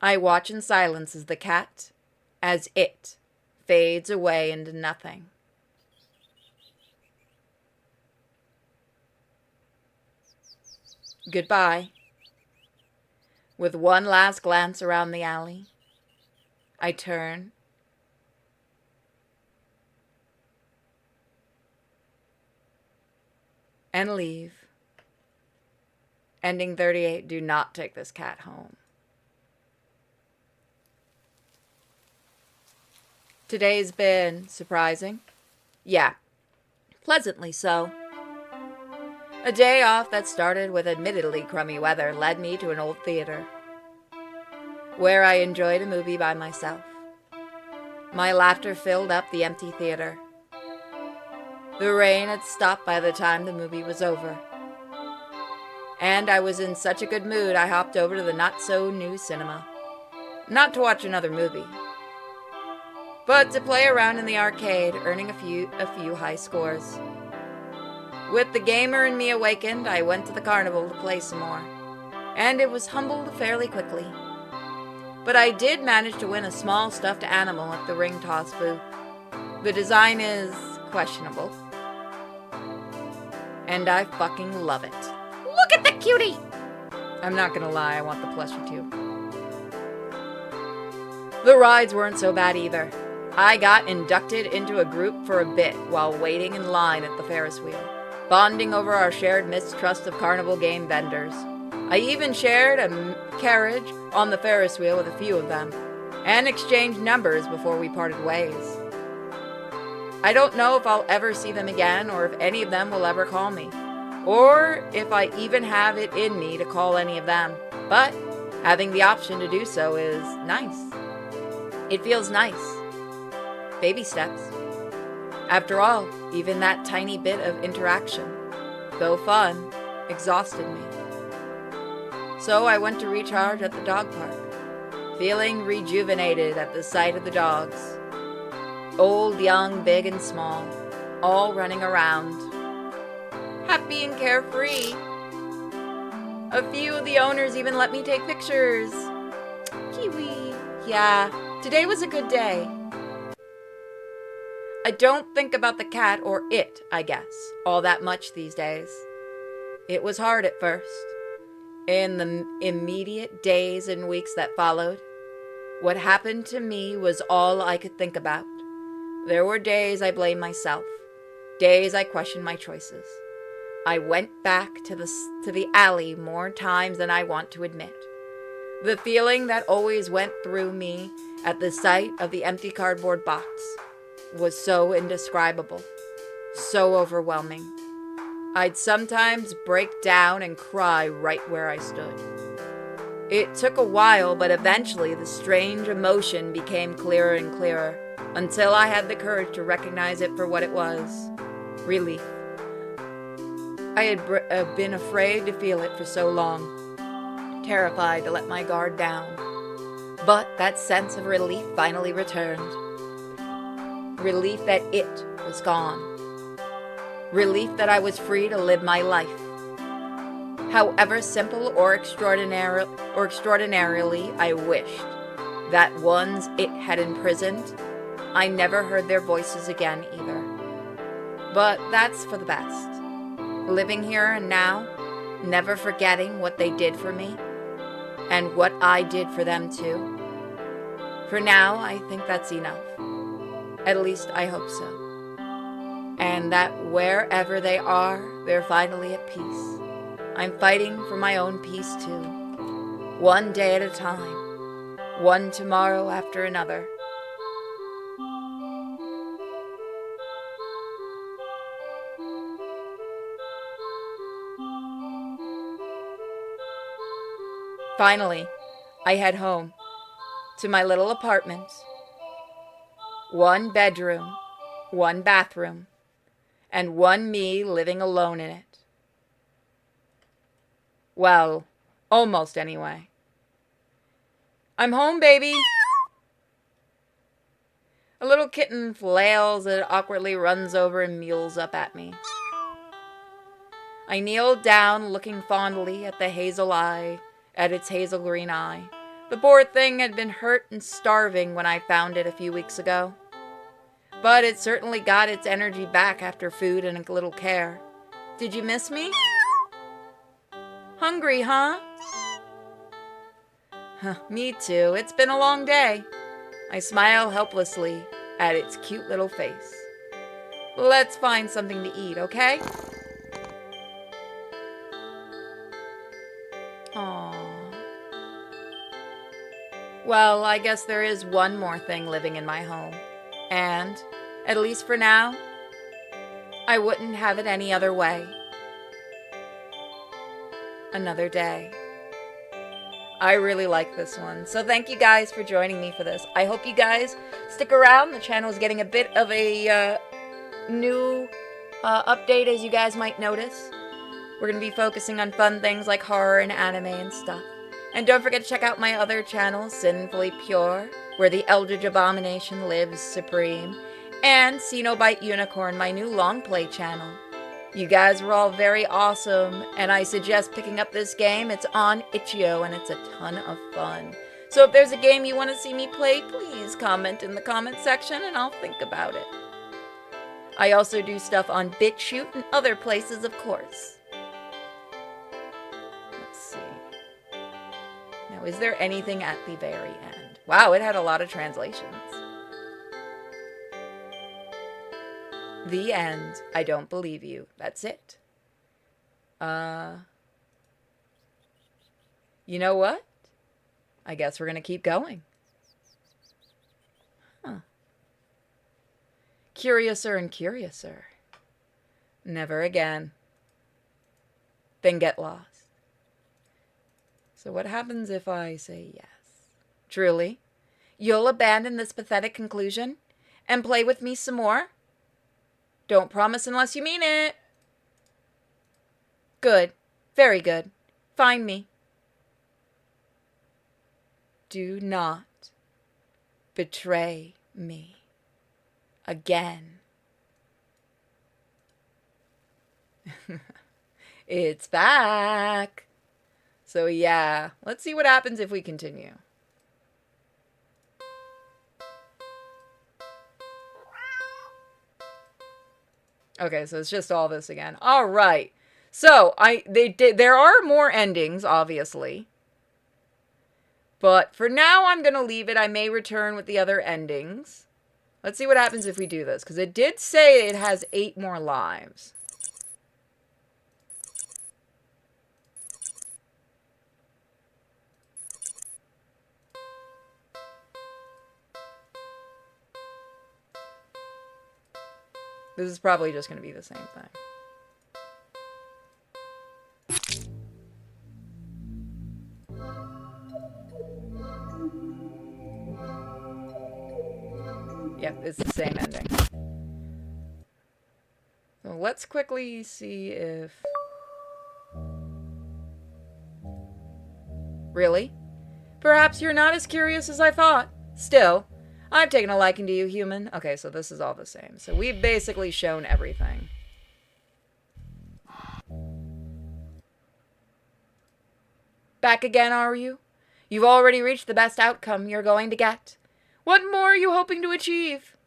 I watch in silence as the cat, as it, fades away into nothing. Goodbye. With one last glance around the alley, I turn and leave. Ending 38, do not take this cat home. Today's been surprising. Yeah, pleasantly so. A day off that started with admittedly crummy weather led me to an old theater, where I enjoyed a movie by myself. My laughter filled up the empty theater. The rain had stopped by the time the movie was over, and I was in such a good mood I hopped over to the not-so-new cinema. Not to watch another movie, but to play around in the arcade, earning a few high scores. With the gamer in me awakened, I went to the carnival to play some more, and it was humbled fairly quickly. But I did manage to win a small stuffed animal at the ring toss booth. The design is questionable, and I fucking love it. Look at the cutie! I'm not gonna lie, I want the plushie too. The rides weren't so bad either. I got inducted into a group for a bit while waiting in line at the Ferris wheel, bonding over our shared mistrust of carnival game vendors. I even shared a carriage on the Ferris wheel with a few of them, and exchanged numbers before we parted ways. I don't know if I'll ever see them again, or if any of them will ever call me, or if I even have it in me to call any of them, but having the option to do so is nice. It feels nice. Baby steps. After all, even that tiny bit of interaction, though fun, exhausted me. So I went to recharge at the dog park, feeling rejuvenated at the sight of the dogs. Old, young, big, and small, all running around, happy and carefree. A few of the owners even let me take pictures. Kiwi. Yeah, today was a good day. I don't think about the cat, or it, I guess, all that much these days. It was hard at first. In the immediate days and weeks that followed, what happened to me was all I could think about. There were days I blamed myself, days I questioned my choices. I went back to the alley more times than I want to admit. The feeling that always went through me at the sight of the empty cardboard box was so indescribable, so overwhelming. I'd sometimes break down and cry right where I stood. It took a while, but eventually the strange emotion became clearer and clearer, until I had the courage to recognize it for what it was. Relief. I had been afraid to feel it for so long, terrified to let my guard down. But that sense of relief finally returned. Relief that it was gone. Relief that I was free to live my life. However simple or extraordinarily I wished that ones it had imprisoned, I never heard their voices again either. But that's for the best. Living here and now, never forgetting what they did for me, and what I did for them too. For now, I think that's enough. At least I hope so. And that wherever they are, they're finally at peace. I'm fighting for my own peace too. One day at a time. One tomorrow after another. Finally, I head home to my little apartment. 1 bedroom, 1 bathroom, and 1 me living alone in it. Well, almost anyway. I'm home, baby. A little kitten flails and awkwardly runs over and mews up at me. I kneel down, looking fondly at its hazel green eye. The poor thing had been hurt and starving when I found it a few weeks ago. But it certainly got its energy back after food and a little care. Did you miss me? Hungry, huh? Me too. It's been a long day. I smile helplessly at its cute little face. Let's find something to eat, okay? Aww. Well, I guess there is one more thing living in my home. And, at least for now, I wouldn't have it any other way. Another day. I really like this one. So thank you guys for joining me for this. I hope you guys stick around. The channel is getting a bit of a new update, as you guys might notice. We're going to be focusing on fun things like horror and anime and stuff. And don't forget to check out my other channel, Sinfully Pure, where the Eldritch Abomination lives supreme, and Cenobite Unicorn, my new long play channel. You guys were all very awesome, and I suggest picking up this game. It's on Itch.io, and it's a ton of fun. So if there's a game you want to see me play, please comment in the comment section, and I'll think about it. I also do stuff on BitChute and other places, of course. Let's see. Now, is there anything at the very end? Wow, it had a lot of translations. The end. I don't believe you. That's it. You know what? I guess we're going to keep going. Huh. Curiouser and curiouser. Never again. Then get lost. So what happens if I say yes? Truly? You'll abandon this pathetic conclusion and play with me some more? Don't promise unless you mean it. Good. Very good. Find me. Do not betray me again. It's back. So yeah, let's see what happens if we continue. Okay, so it's just all this again. All right. So there are more endings, obviously. But for now, I'm going to leave it. I may return with the other endings. Let's see what happens if we do this. Because it did say it has 8 more lives. This is probably just going to be the same thing. Yep, it's the same ending. So let's quickly see if... Really? Perhaps you're not as curious as I thought. Still, I've taken a liking to you, human. Okay, so this is all the same. So we've basically shown everything. Back again, are you? You've already reached the best outcome you're going to get. What more are you hoping to achieve?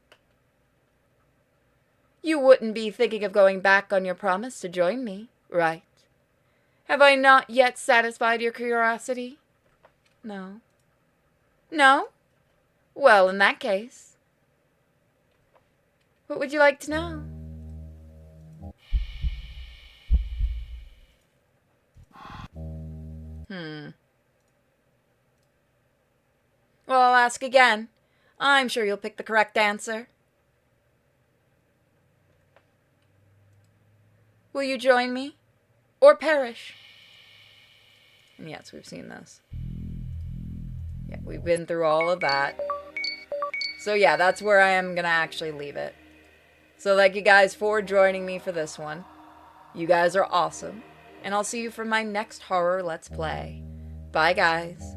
You wouldn't be thinking of going back on your promise to join me, right? Have I not yet satisfied your curiosity? No. No? Well, in that case, what would you like to know? Well, I'll ask again. I'm sure you'll pick the correct answer. Will you join me? Or perish? And yes, we've seen this. Yeah, we've been through all of that. So yeah, that's where I am gonna actually leave it. So thank you guys for joining me for this one. You guys are awesome. And I'll see you for my next horror Let's Play. Bye, guys.